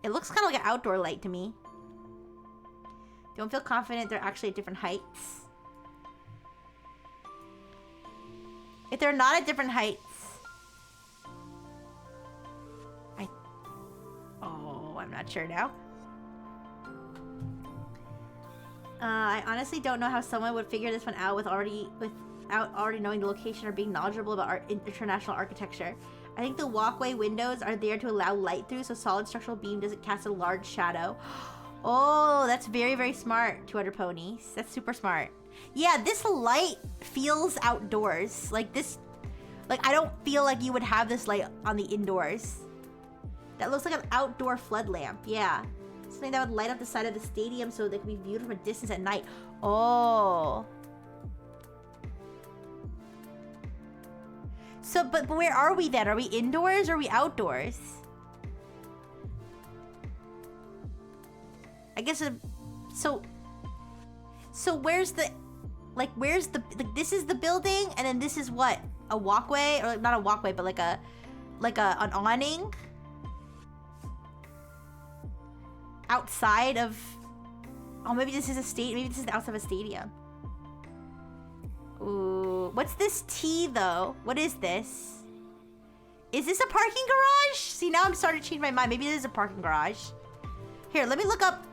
It looks kind of like an outdoor light to me. Don't feel confident they're actually at different heights. If they're not at different heights... I'm not sure now. I honestly don't know how someone would figure this one out without already knowing the location or being knowledgeable about international architecture. I think the walkway windows are there to allow light through so solid structural beam doesn't cast a large shadow. Oh, that's very, very smart, 200 ponies. That's super smart. Yeah, this light feels outdoors. Like this, like I don't feel like you would have this light on the indoors. That looks like an outdoor flood lamp, yeah. Something that would light up the side of the stadium so they can be viewed from a distance at night. Oh. So, but where are we then? Are we indoors or are we outdoors? I guess, so where's the, like, this is the building and then this is what? A walkway? Or like, not a walkway, but like an awning? Outside of, oh, maybe this is maybe this is the outside of a stadium. Ooh, what's this T though? What is this? Is this a parking garage? See, now I'm starting to change my mind. Maybe this is a parking garage. Here, let me look up.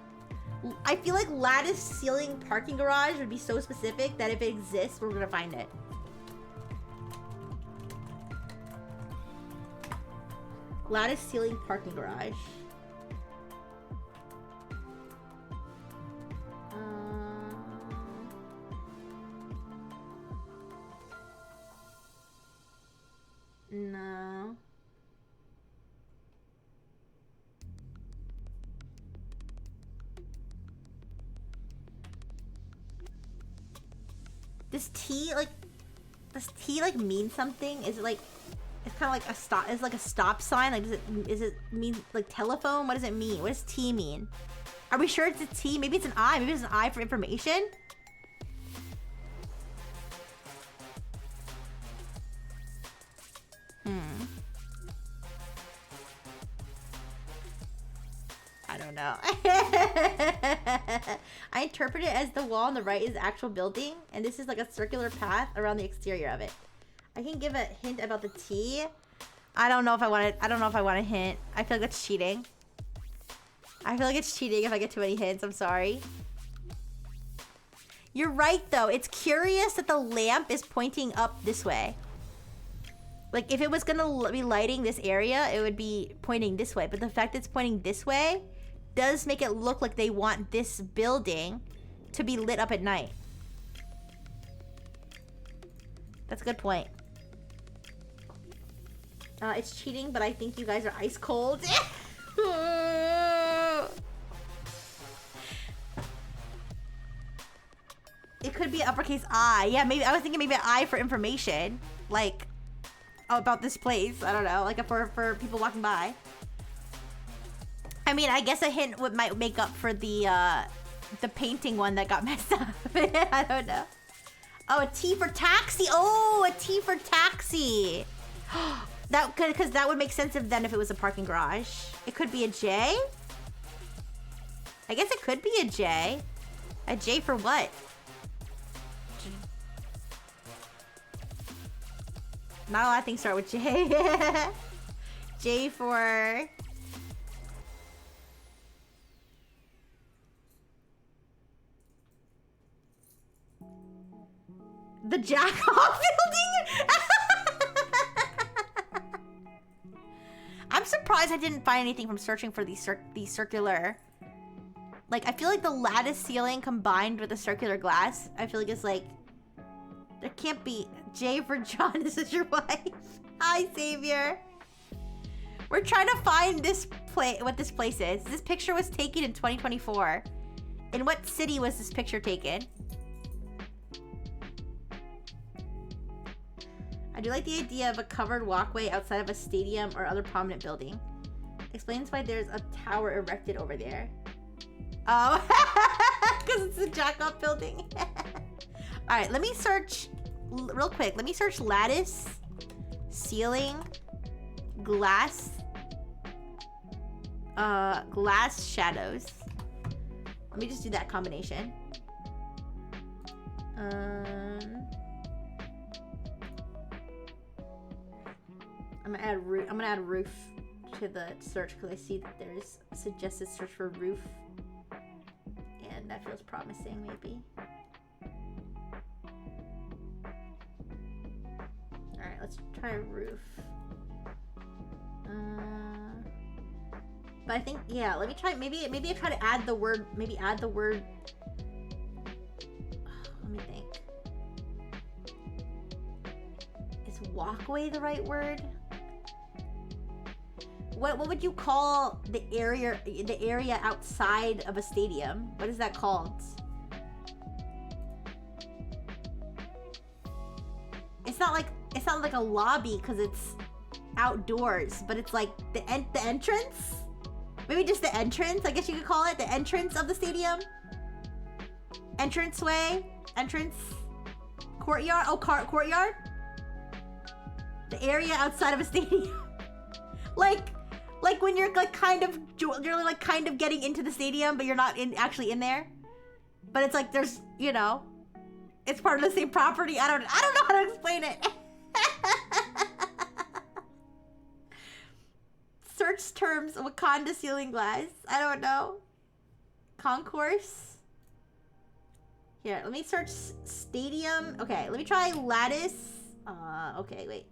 I feel like lattice ceiling parking garage would be so specific that if it exists, we're gonna find it. Lattice ceiling parking garage. No. Does T like mean something? Is it like, it's kind of like a stop, it's like a stop sign? Like is it mean like telephone? What does it mean? What does T mean? Are we sure it's a T? Maybe it's an I. Maybe it's an I for information? I don't know. I interpret it as the wall on the right is the actual building, and this is like a circular path around the exterior of it. I can give a hint about the T. I don't know if I want to. I don't know if I want a hint. I feel like it's cheating. I feel like it's cheating if I get too many hints. I'm sorry. You're right though. It's curious that the lamp is pointing up this way. Like if it was gonna be lighting this area, it would be pointing this way. But the fact it's pointing this way does make it look like they want this building to be lit up at night. That's a good point. It's cheating, but I think you guys are ice cold. It could be uppercase I. Yeah, maybe I was thinking maybe an I for information, like about this place. I don't know, like for people walking by. I mean, I guess a hint might make up for the painting one that got messed up. I don't know. Oh, a T for taxi. Oh, a T for taxi. That could, because that would make sense if it was a parking garage. It could be a J. I guess it could be a J. A J for what? Not a lot of things start with J. J for... the jack-off building? I'm surprised I didn't find anything from searching for these circular... Like, I feel like the lattice ceiling combined with the circular glass, I feel like it's like... There can't be... J for John, this is your wife. Hi, Savior. We're trying to find this what this place is. This picture was taken in 2024. In what city was this picture taken? I do like the idea of a covered walkway outside of a stadium or other prominent building. Explains why there's a tower erected over there. Oh, because it's a jack-off building. All right, let me search real quick. Let me search lattice, ceiling, glass, glass shadows. Let me just do that combination. I'm gonna add roof to the search because I see that there's a suggested search for roof, and that feels promising. Maybe. All right, let's try roof. But I think, yeah, let me try. Maybe I try to add the word. Maybe add the word. Let me think. Is walkway the right word? What would you call the area outside of a stadium? What is that called? It's not like a lobby because it's outdoors, but it's like the entrance. Maybe just the entrance. I guess you could call it the entrance of the stadium. Entranceway, entrance, courtyard. Oh, courtyard. The area outside of a stadium, like when you're like kind of getting into the stadium, but you're not actually in there. But it's like there's, you know, it's part of the same property. I don't know how to explain it. Search terms Wakanda ceiling glass. I don't know. Concourse. Here, let me search stadium. Okay, let me try lattice. Okay, wait.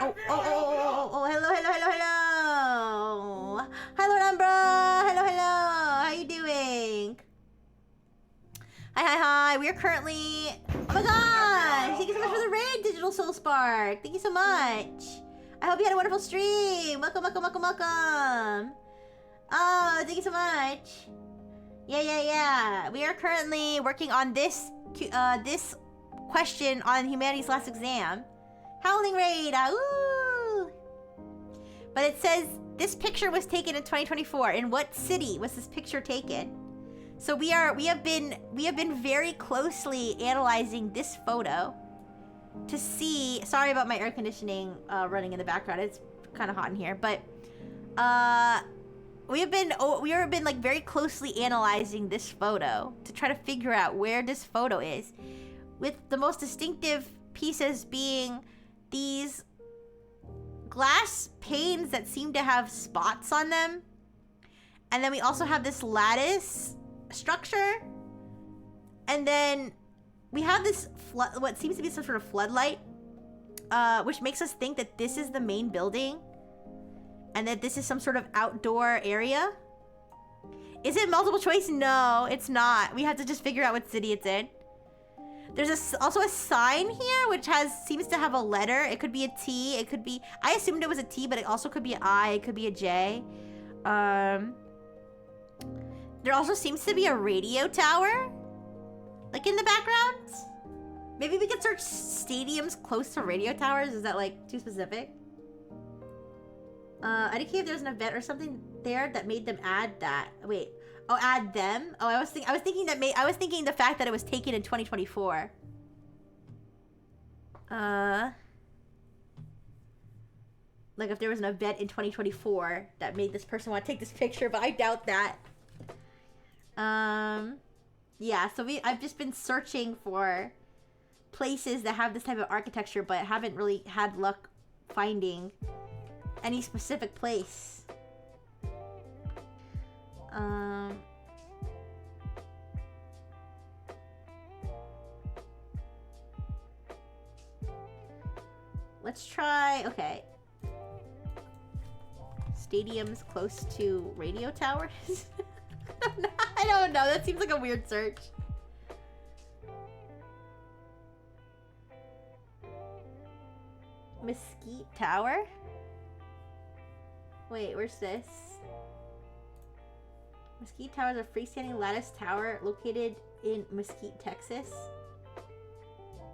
Oh, hello. Hi, Lord Umbra. Hello. How you doing? Hi. We are currently... Oh my gosh! Thank you so much for the raid, Digital Soul Spark. Thank you so much. I hope you had a wonderful stream. Welcome. Oh, thank you so much. Yeah. We are currently working on this question on humanity's last exam. Howling raid. Ooh. But it says this picture was taken in 2024. In what city was this picture taken? So we have been very closely analyzing this photo to see. Sorry about my air conditioning running in the background. It's kind of hot in here, but we have been like very closely analyzing this photo to try to figure out where this photo is, with the most distinctive pieces being these glass panes that seem to have spots on them, and then we also have this lattice structure, and then we have this what seems to be some sort of floodlight, which makes us think that this is the main building and that this is some sort of outdoor area. Is it multiple choice? No, it's not. We have to just figure out what city it's in. There's also a sign here, which seems to have a letter. It could be a T. It could be... I assumed it was a T, but it also could be an I. It could be a J. There also seems to be a radio tower. Like, in the background. Maybe we could search stadiums close to radio towers. Is that, like, too specific? I didn't care if there was an event or something there that made them add that. Wait. Oh, add them? Oh, I was thinking the fact that it was taken in 2024. Like if there was an event in 2024 that made this person want to take this picture, but I doubt that. Yeah, so I've just been searching for places that have this type of architecture, but haven't really had luck finding any specific place. Let's try, okay. Stadiums close to radio towers? I don't know, that seems like a weird search. Mesquite Tower? Wait, where's this? Mesquite Tower is a freestanding lattice tower located in Mesquite, Texas.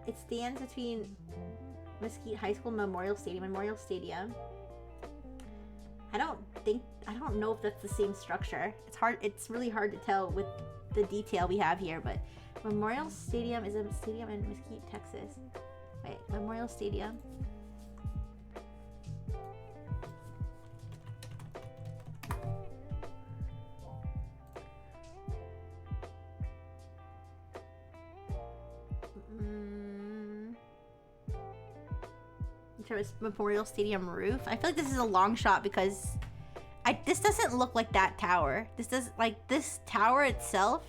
It stands between Mesquite High School and Memorial Stadium. I don't know if that's the same structure. It's really hard to tell with the detail we have here, but Memorial Stadium is a stadium in Mesquite, Texas. Wait, Memorial Stadium. Memorial Stadium roof. I feel like this is a long shot because this doesn't look like that tower. This tower itself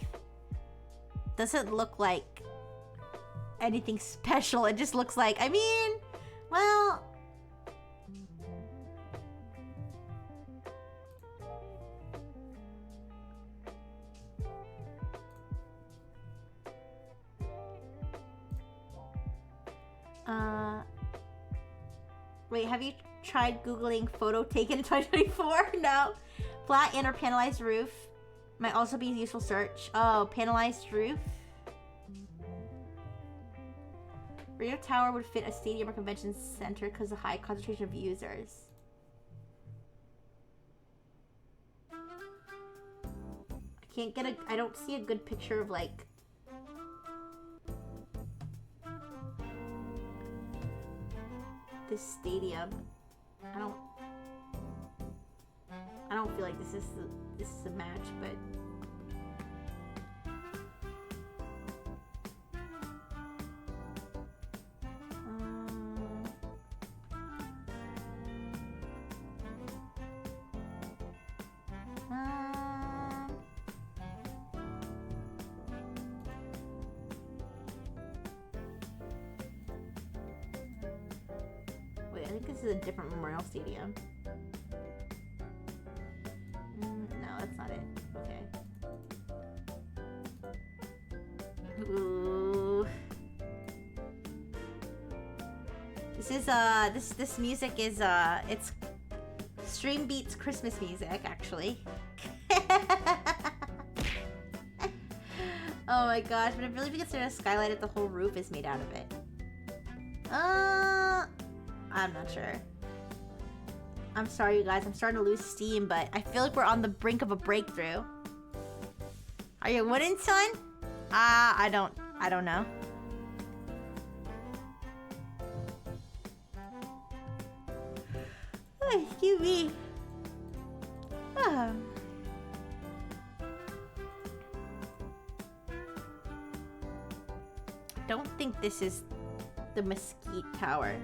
doesn't look like anything special. It just looks like, I mean, well, wait, have you tried Googling photo taken in 2024? No. Flat and or panelized roof might also be a useful search. Oh, panelized roof. Radio tower would fit a stadium or convention center because of high concentration of users. I don't see a good picture of like this stadium. I don't feel like this is a match, but wait, I think this is a different Memorial Stadium. No, that's not it. Okay. Ooh. This is this music is it's Stream Beats Christmas music actually. Oh my gosh, but I really think it's a skylight if the whole roof is made out of it. I'm not sure. I'm sorry, you guys. I'm starting to lose steam, but I feel like we're on the brink of a breakthrough. Are you wooden, son? I don't know. Oh, excuse me. Oh. Don't think this is the Mesquite Tower.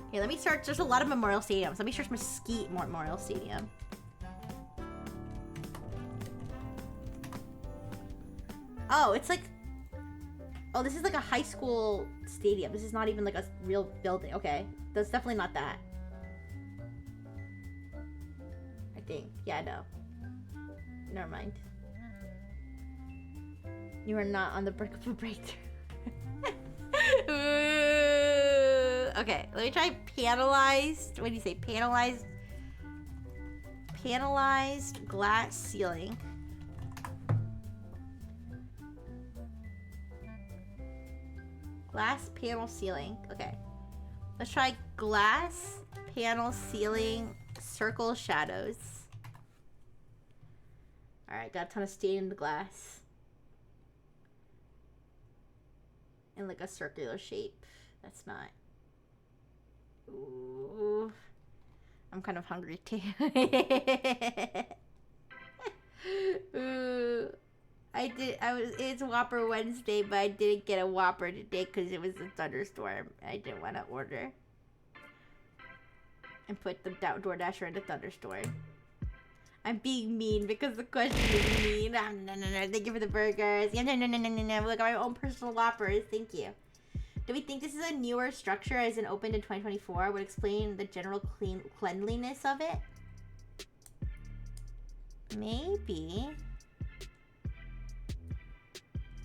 Okay, let me search. There's a lot of Memorial Stadiums. Let me search Mesquite Memorial Stadium. Oh, it's like... Oh, this is like a high school stadium. This is not even like a real building. Okay, that's definitely not that. I think. Yeah, no. Never mind. You are not on the brink of a breakthrough. Okay, let me try panelized. What do you say? Panelized. Panelized glass ceiling. Glass panel ceiling. Okay. Let's try glass panel ceiling circle shadows. Alright, got a ton of stain in the glass. In like a circular shape. That's not. Ooh. I'm kind of hungry too. Ooh. It's Whopper Wednesday, but I didn't get a Whopper today because it was a thunderstorm. I didn't want to order. And put the DoorDasher in the thunderstorm. I'm being mean because the question is mean. No. Thank you for the burgers. Yeah, no. We got our own personal Whoppers. Thank you. Do we think this is a newer structure as an opened in 2024? Would explain the general cleanliness of it? Maybe.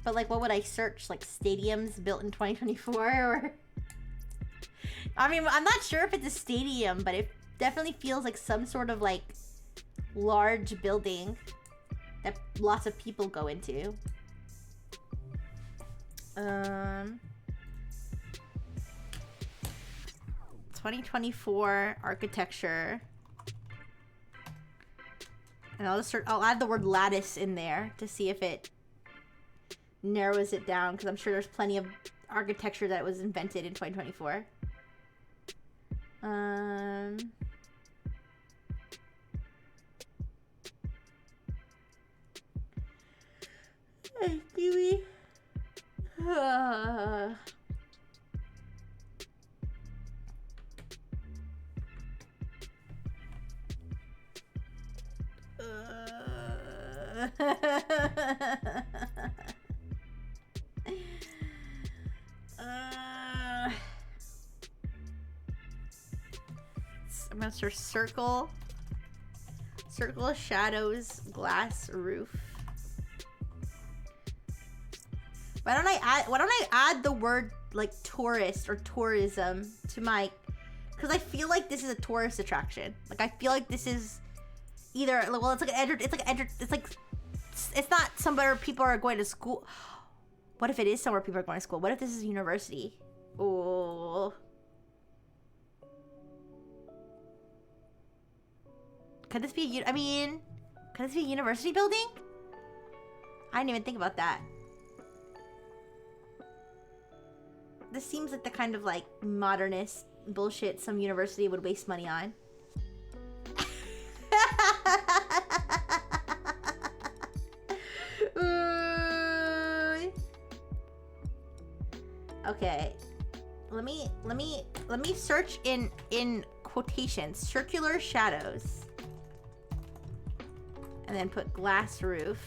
But like, what would I search? Like stadiums built in 2024 or? I mean, I'm not sure if it's a stadium, but it definitely feels like some sort of like large building that lots of people go into. 2024 architecture. And I'll add the word lattice in there to see if it narrows it down, because I'm sure there's plenty of architecture that was invented in 2024. Hey, Kiwi. I'm gonna search circle shadows glass roof. Why don't I add the word like tourist or tourism to my, because I feel like this is a tourist attraction. Like I feel like this is either, well, it's not somewhere people are going to school. What if it is somewhere people are going to school? What if this is a university? Oh. Could this be could this be a university building? I didn't even think about that. This seems like the kind of like modernist bullshit some university would waste money on. Okay, let me search in quotations circular shadows, and then put glass roof.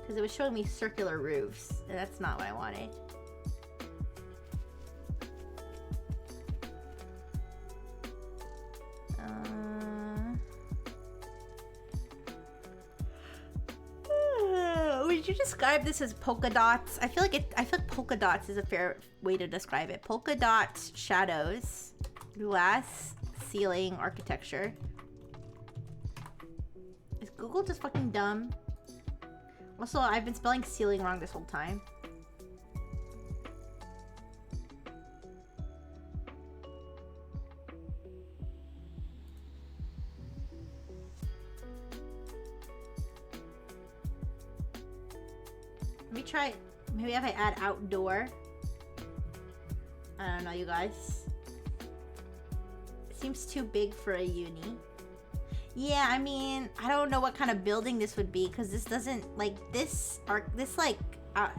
Because it was showing me circular roofs, and that's not what I wanted. Would you describe this as polka dots? I feel like polka dots is a fair way to describe it. Polka dots, shadows, glass, ceiling, architecture. Is Google just fucking dumb? Also, I've been spelling ceiling wrong this whole time. Let me try, maybe if I add outdoor. I don't know, you guys. It seems too big for a uni. Yeah, I mean, I don't know what kind of building this would be, because this doesn't, like, this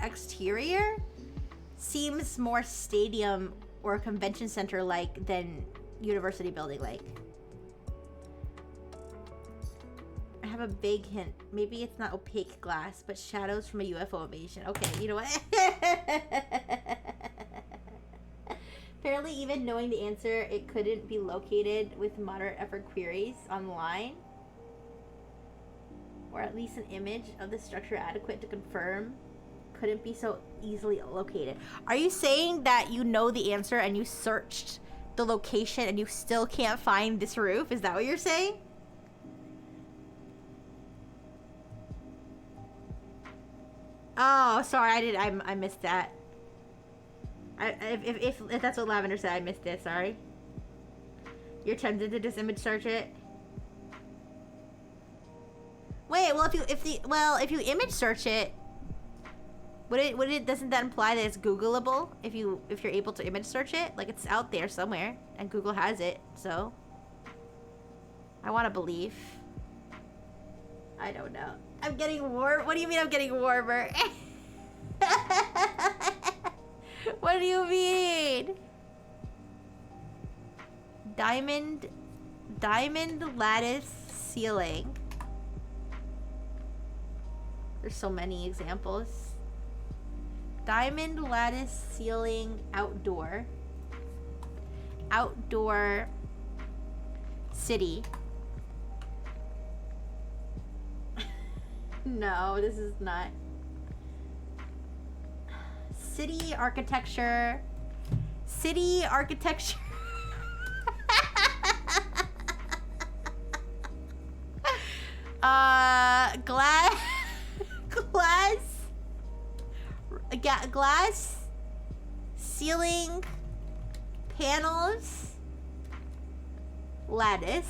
exterior seems more stadium or convention center like than university building like. I have a big hint. Maybe it's not opaque glass, but shadows from a UFO invasion. Okay, you know what? Apparently, even knowing the answer, it couldn't be located with moderate effort queries online. Or at least an image of the structure adequate to confirm couldn't be so easily located. Are you saying that you know the answer and you searched the location and you still can't find this roof? Is that what you're saying? Oh, sorry, I missed that. If that's what Lavender said, I missed it. Sorry. You're tempted to just image search it. Wait, well, if you image search it, doesn't that imply that it's Googleable if you're able to image search it? Like, it's out there somewhere and Google has it. So I want to believe. I don't know. I'm getting warm. What do you mean I'm getting warmer? What do you mean? Diamond lattice ceiling. There's so many examples. Diamond lattice ceiling outdoor. Outdoor city. No, this is not. City architecture. City architecture. Glass ceiling panels lattice.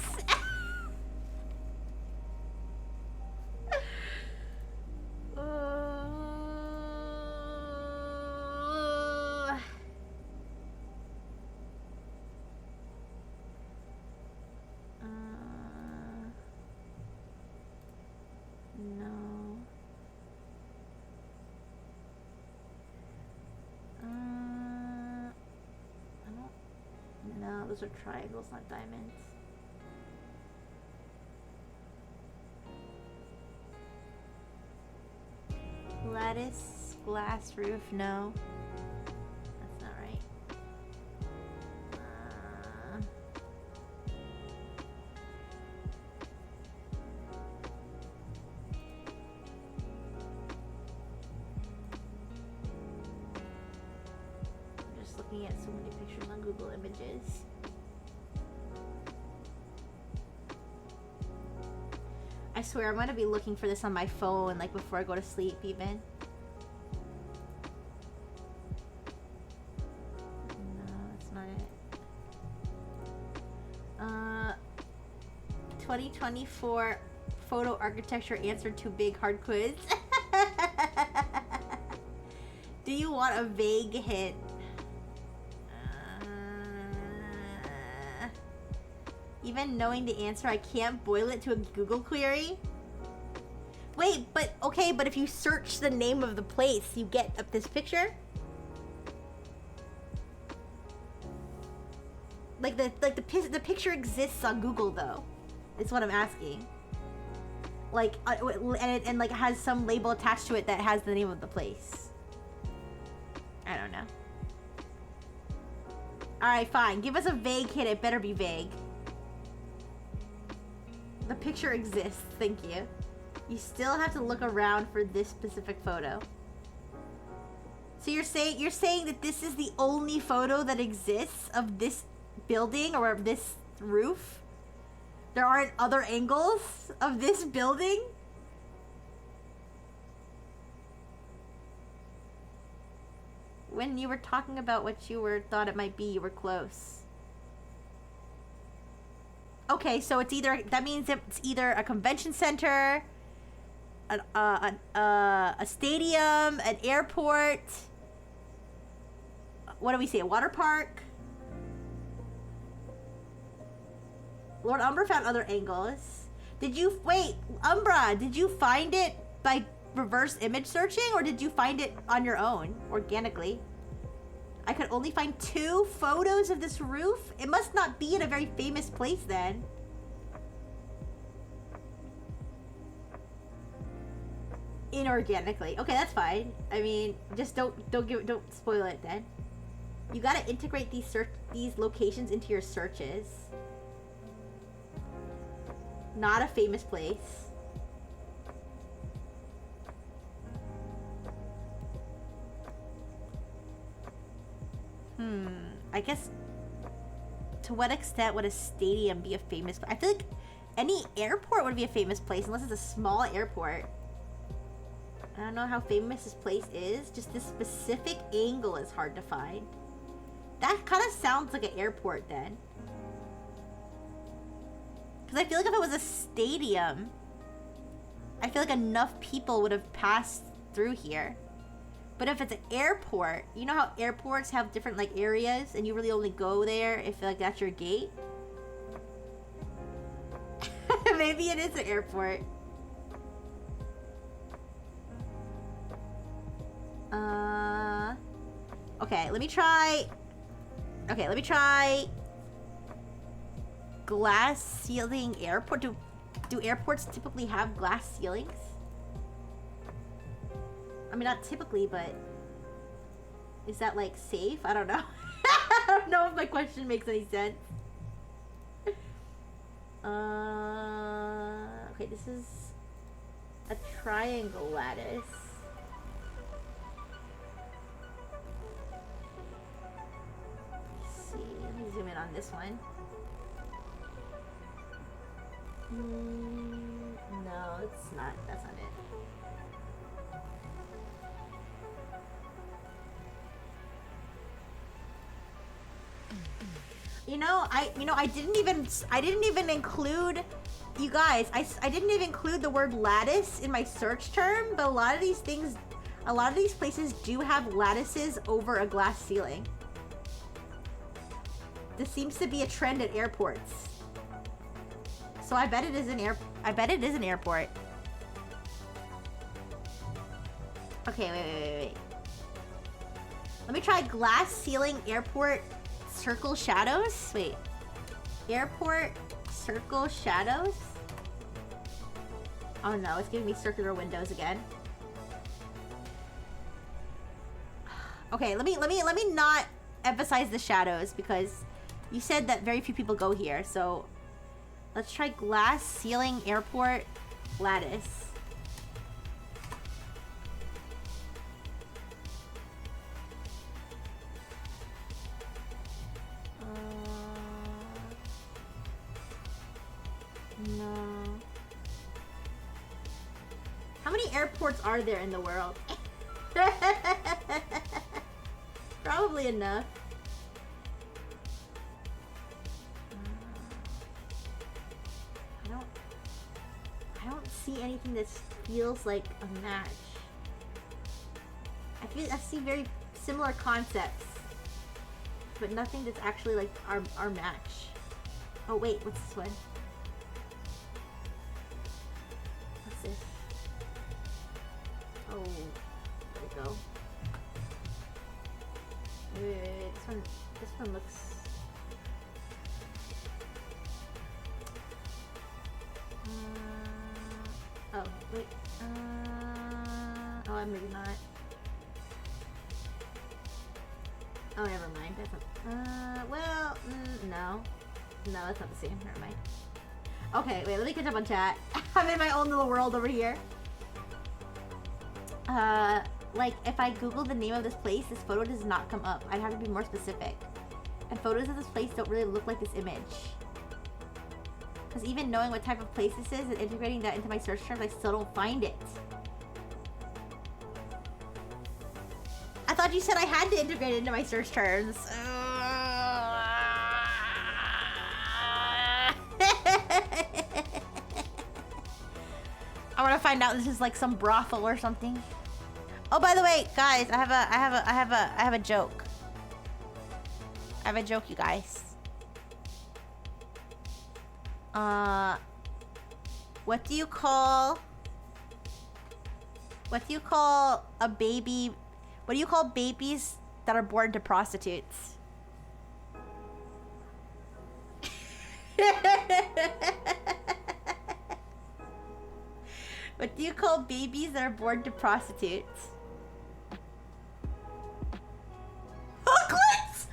Those are triangles, not diamonds. Lattice, glass roof, no. That's not right. I'm just looking at so many pictures on Google Images. I swear I'm gonna be looking for this on my phone, like before I go to sleep even. No, that's not it. 2024 photo architecture answer to big hard quiz. Do you want a vague hint? Even knowing the answer, I can't boil it to a Google query? Wait, but okay, but if you search the name of the place, you get up this picture? Like the picture exists on Google though. Is what I'm asking. Like and like it has some label attached to it that has the name of the place. I don't know. All right, fine. Give us a vague hint. It better be vague. The picture exists, thank you. You still have to look around for this specific photo. So you're saying that this is the only photo that exists of this building or of this roof? There aren't other angles of this building? When you were talking about what you thought it might be, you were close. Okay, so that means it's either a convention center, a stadium, an airport. What do we say? A water park. Lord Umbra found other angles. Wait, Umbra, did you find it by reverse image searching or did you find it on your own, organically? I could only find 2 photos of this roof? It must not be in a very famous place then. Inorganically. Okay, that's fine. I mean, just don't spoil it then. You gotta integrate these locations into your searches. Not a famous place. I guess, to what extent would a stadium be a famous place? I feel like any airport would be a famous place unless it's a small airport. I don't know how famous this place is. Just this specific angle is hard to find. That kind of sounds like an airport then. Because I feel like if it was a stadium, I feel like enough people would have passed through here. But if it's an airport, you know how airports have different like areas and you really only go there if like that's your gate? Maybe it is an airport. Okay, let me try glass ceiling airport. Do airports typically have glass ceilings? I mean, not typically, but is that like safe? I don't know. I don't know if my question makes any sense. Okay, this is a triangle lattice. Let's see, let me zoom in on this one. No, it's not. That's not it. I didn't even include, you guys, I didn't even include the word lattice in my search term, but a lot of these places do have lattices over a glass ceiling. This seems to be a trend at airports. So I bet it is an airport. Okay, wait. Let me try glass ceiling airport circle shadows. Wait. Airport circle shadows? Oh no, it's giving me circular windows again. Okay, let me not emphasize the shadows because you said that very few people go here, so let's try glass ceiling airport lattice. No. How many airports are there in the world? Probably enough. I don't see anything that feels like a match. I see very similar concepts, but nothing that's actually like our match. Oh wait, what's this one? What's this? Oh, there we go. Wait, this one looks. Oh wait. Oh, maybe not. Oh, never mind. That's not. Well, no. No, that's not the same. Never mind. Okay, wait. Let me catch up on chat. I'm in my own little world over here. Like, if I Google the name of this place, this photo does not come up. I'd have to be more specific. And photos of this place don't really look like this image. Because even knowing what type of place this is and integrating that into my search terms, I still don't find it. I thought you said I had to integrate it into my search terms. I want to find out this is like some brothel or something. Oh, by the way, guys, I have a joke. I have a joke, you guys. What do you call a baby? What do you call babies that are born to prostitutes? What do you call babies that are born to prostitutes? Hooklets!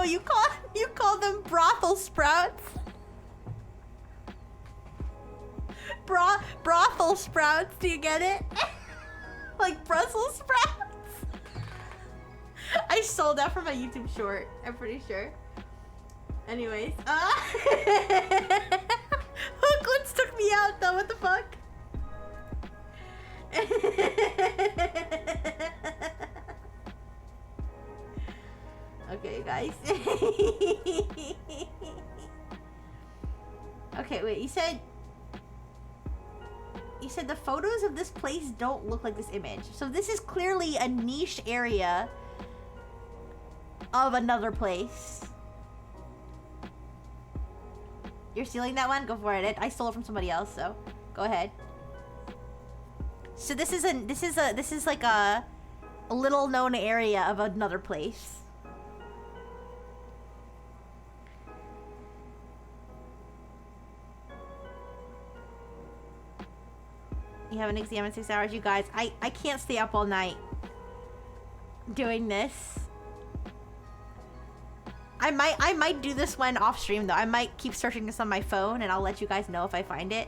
you call them brothel sprouts. Brothel sprouts, do you get it? Like Brussels sprouts? I stole that from a YouTube short, I'm pretty sure. Anyways, Hooklets took me out though, what the fuck? Okay, guys. Okay, wait, you said the photos of this place don't look like this image. So this is clearly a niche area of another place. You're stealing that one? Go for it. I stole it from somebody else, so go ahead. So this is like a little known area of another place. You have an exam in 6 hours, you guys. I can't stay up all night doing this. I might do this one off stream though. I might keep searching this on my phone and I'll let you guys know if I find it.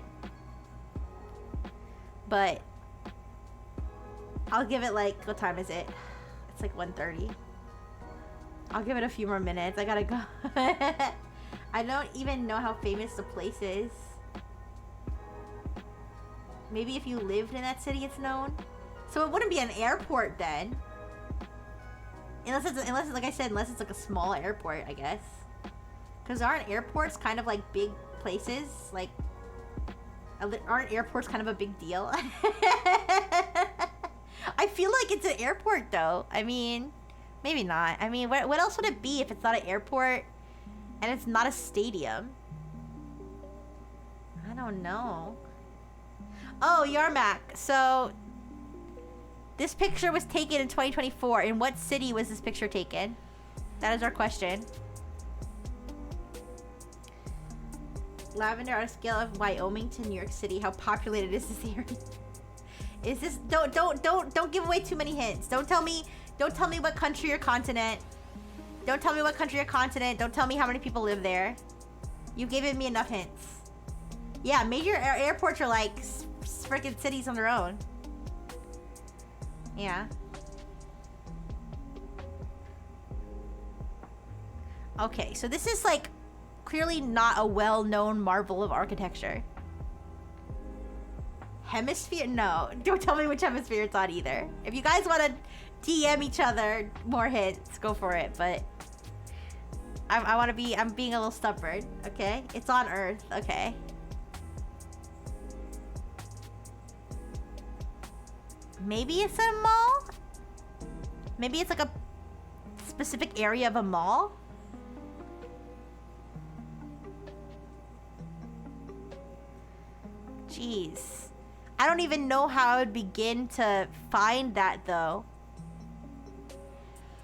But I'll give it like, what time is it? It's like 1:30. I'll give it a few more minutes. I gotta go. I don't even know how famous the place is. Maybe if you lived in that city, it's known. So it wouldn't be an airport then. Unless it's like I said, unless it's like a small airport, I guess. Because aren't airports kind of like big places? Like, aren't airports kind of a big deal? I feel like it's an airport though. I mean, maybe not. I mean, what else would it be if it's not an airport and it's not a stadium? I don't know. Oh, Yarmak. So, this picture was taken in 2024. In what city was this picture taken? That is our question. Lavender on a scale of Wyoming to New York City. How populated is this area? Is this... Don't give away too many hints. Don't tell me what country or continent. Don't tell me what country or continent. Don't tell me how many people live there. You've given me enough hints. Yeah, major airports are like freaking cities on their own. Yeah. Okay, so this is like clearly not a well-known marvel of architecture. Hemisphere? No, don't tell me which hemisphere it's on either. If you guys want to DM each other more hints, go for it, but I'm being a little stubborn, okay? It's on Earth, okay. Maybe it's a mall? Maybe it's like a specific area of a mall? Jeez. I don't even know how I would begin to find that though.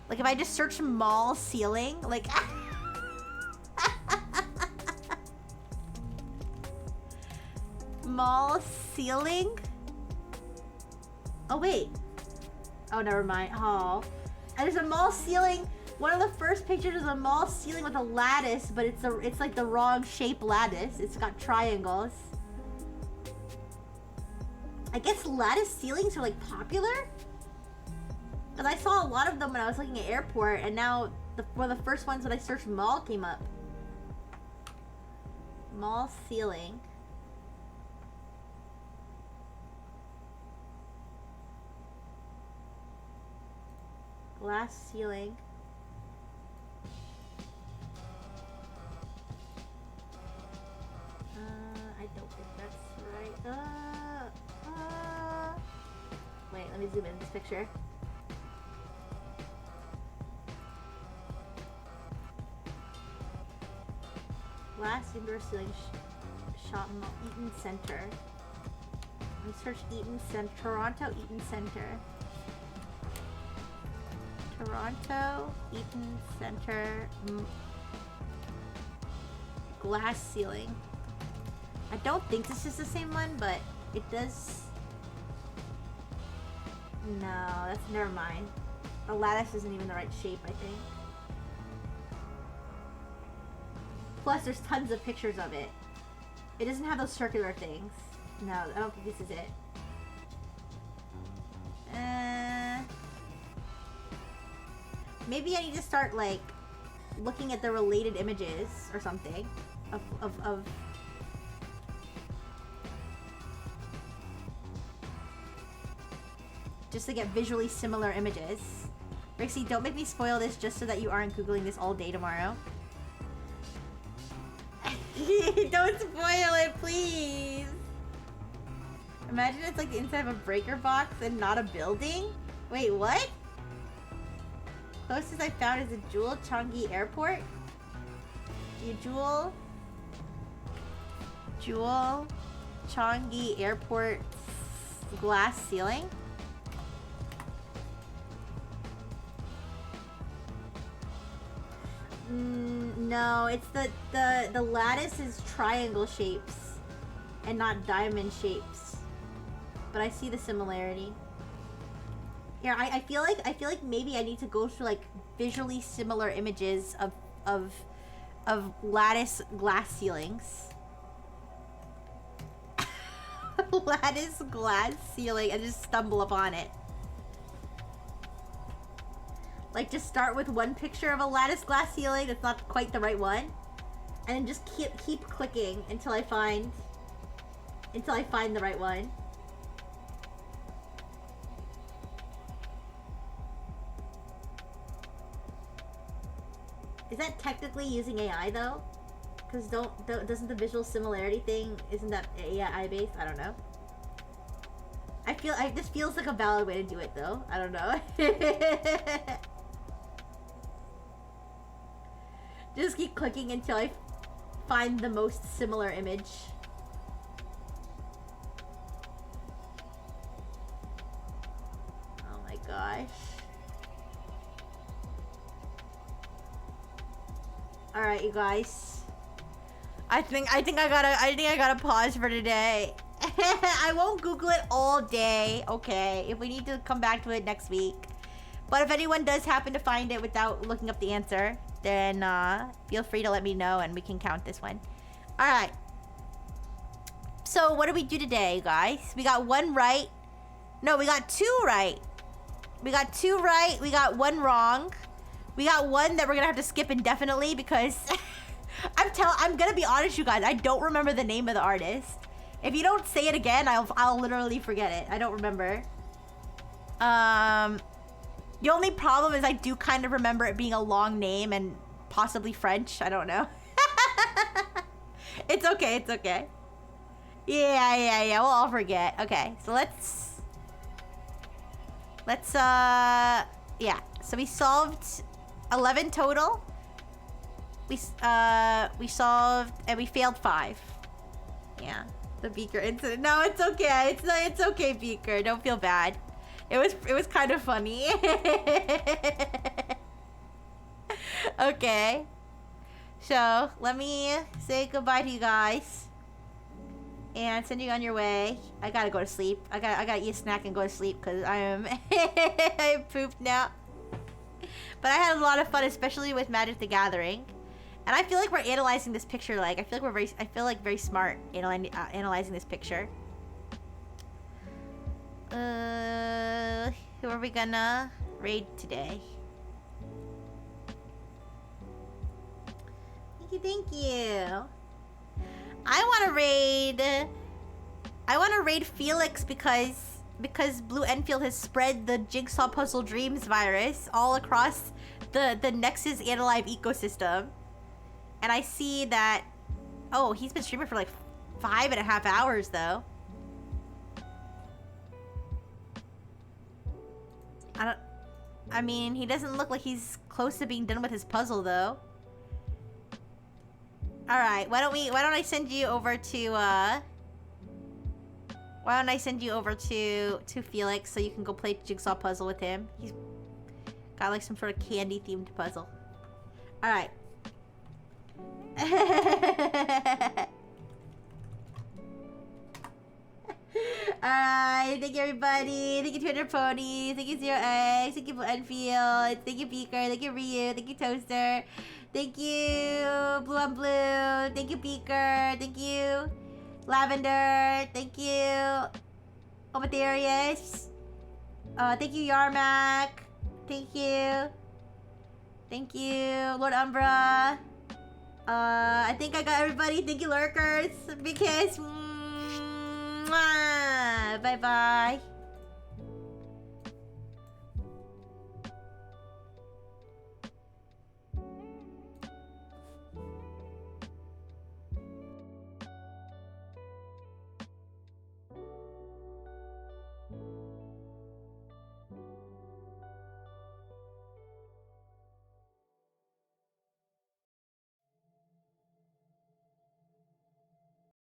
Like if I just search mall ceiling, like... Mall ceiling? Oh wait. Oh, never mind. Oh. And there's a mall ceiling. One of the first pictures is a mall ceiling with a lattice, but it's like the wrong shape lattice. It's got triangles. I guess lattice ceilings are like popular? Because I saw a lot of them when I was looking at airport, and now one of the first ones that I searched mall came up. Mall ceiling. Glass ceiling. I don't think that's right. Wait, let me zoom in this picture. Glass indoor ceiling shop mall, Eaton Center. Let me search Eaton Center, Toronto Eaton Center. Toronto, Eaton Center, glass ceiling. I don't think this is the same one, but it does. No, that's never mind. The lattice isn't even the right shape, I think. Plus, there's tons of pictures of it. It doesn't have those circular things. No, I don't think this is it. Maybe I need to start, like, looking at the related images or something of just to get visually similar images. Rixie, don't make me spoil this just so that you aren't Googling this all day tomorrow. Don't spoil it, please! Imagine it's like the inside of a breaker box and not a building? Wait, what? Closest I found is the Jewel Changi Airport. Jewel Changi Airport glass ceiling. No, it's the lattice is triangle shapes and not diamond shapes. But I see the similarity. Here, I feel like maybe I need to go through like visually similar images of lattice glass ceilings. Lattice glass ceiling and just stumble upon it. Like, just start with one picture of a lattice glass ceiling that's not quite the right one, and then just keep clicking until I find the right one. Is that technically using AI though? Because doesn't the visual similarity thing, isn't that AI based? I don't know. This feels like a valid way to do it though. I don't know. Just keep clicking until I find the most similar image. Oh my gosh. Alright, you guys. I think I gotta pause for today. I won't Google it all day, okay? If we need to come back to it next week. But if anyone does happen to find it without looking up the answer, then feel free to let me know and we can count this one. Alright. So what did we do today, guys? We got one right. No, we got two right. We got two right. We got one wrong. We got one that we're gonna have to skip indefinitely because I'm gonna be honest, you guys. I don't remember the name of the artist. If you don't say it again, I'll literally forget it. I don't remember. The only problem is I do kind of remember it being a long name and possibly French. I don't know. It's okay. It's okay. Yeah. We'll all forget. Okay, so let's yeah. So we solved 11 total. We solved and we failed 5. Yeah, the Beaker incident. No, it's okay. It's okay, Beaker. Don't feel bad. It was kind of funny. Okay. So let me say goodbye to you guys and send you on your way. I gotta go to sleep. I gotta eat a snack and go to sleep because I'm I'm pooped now. But I had a lot of fun, especially with Magic the Gathering. And I feel like we're analyzing this picture. Like I feel like very smart analyzing this picture. Who are we gonna raid today? Thank you. I wanna raid Felix because Blue Enfield has spread the Jigsaw Puzzle Dreams virus all across the Nexus Analive ecosystem. And I see that, oh, he's been streaming for like 5.5 hours though. I mean, he doesn't look like he's close to being done with his puzzle though. All right, why don't I send you over to Felix so you can go play Jigsaw Puzzle with him. He's got like some sort of candy themed puzzle. All right. Alright, thank you everybody. Thank you Twitter Ponies. Thank you Zero X. Thank you Enfield. Thank you Beaker. Thank you Ryu. Thank you Toaster. Thank you Blue on Blue. Thank you Beaker. Thank you Lavender. Thank you Omatherius. Thank you Yarmak. Thank you. Thank you Lord Umbra. I think I got everybody. Thank you Lurkers. Big kiss. Bye bye.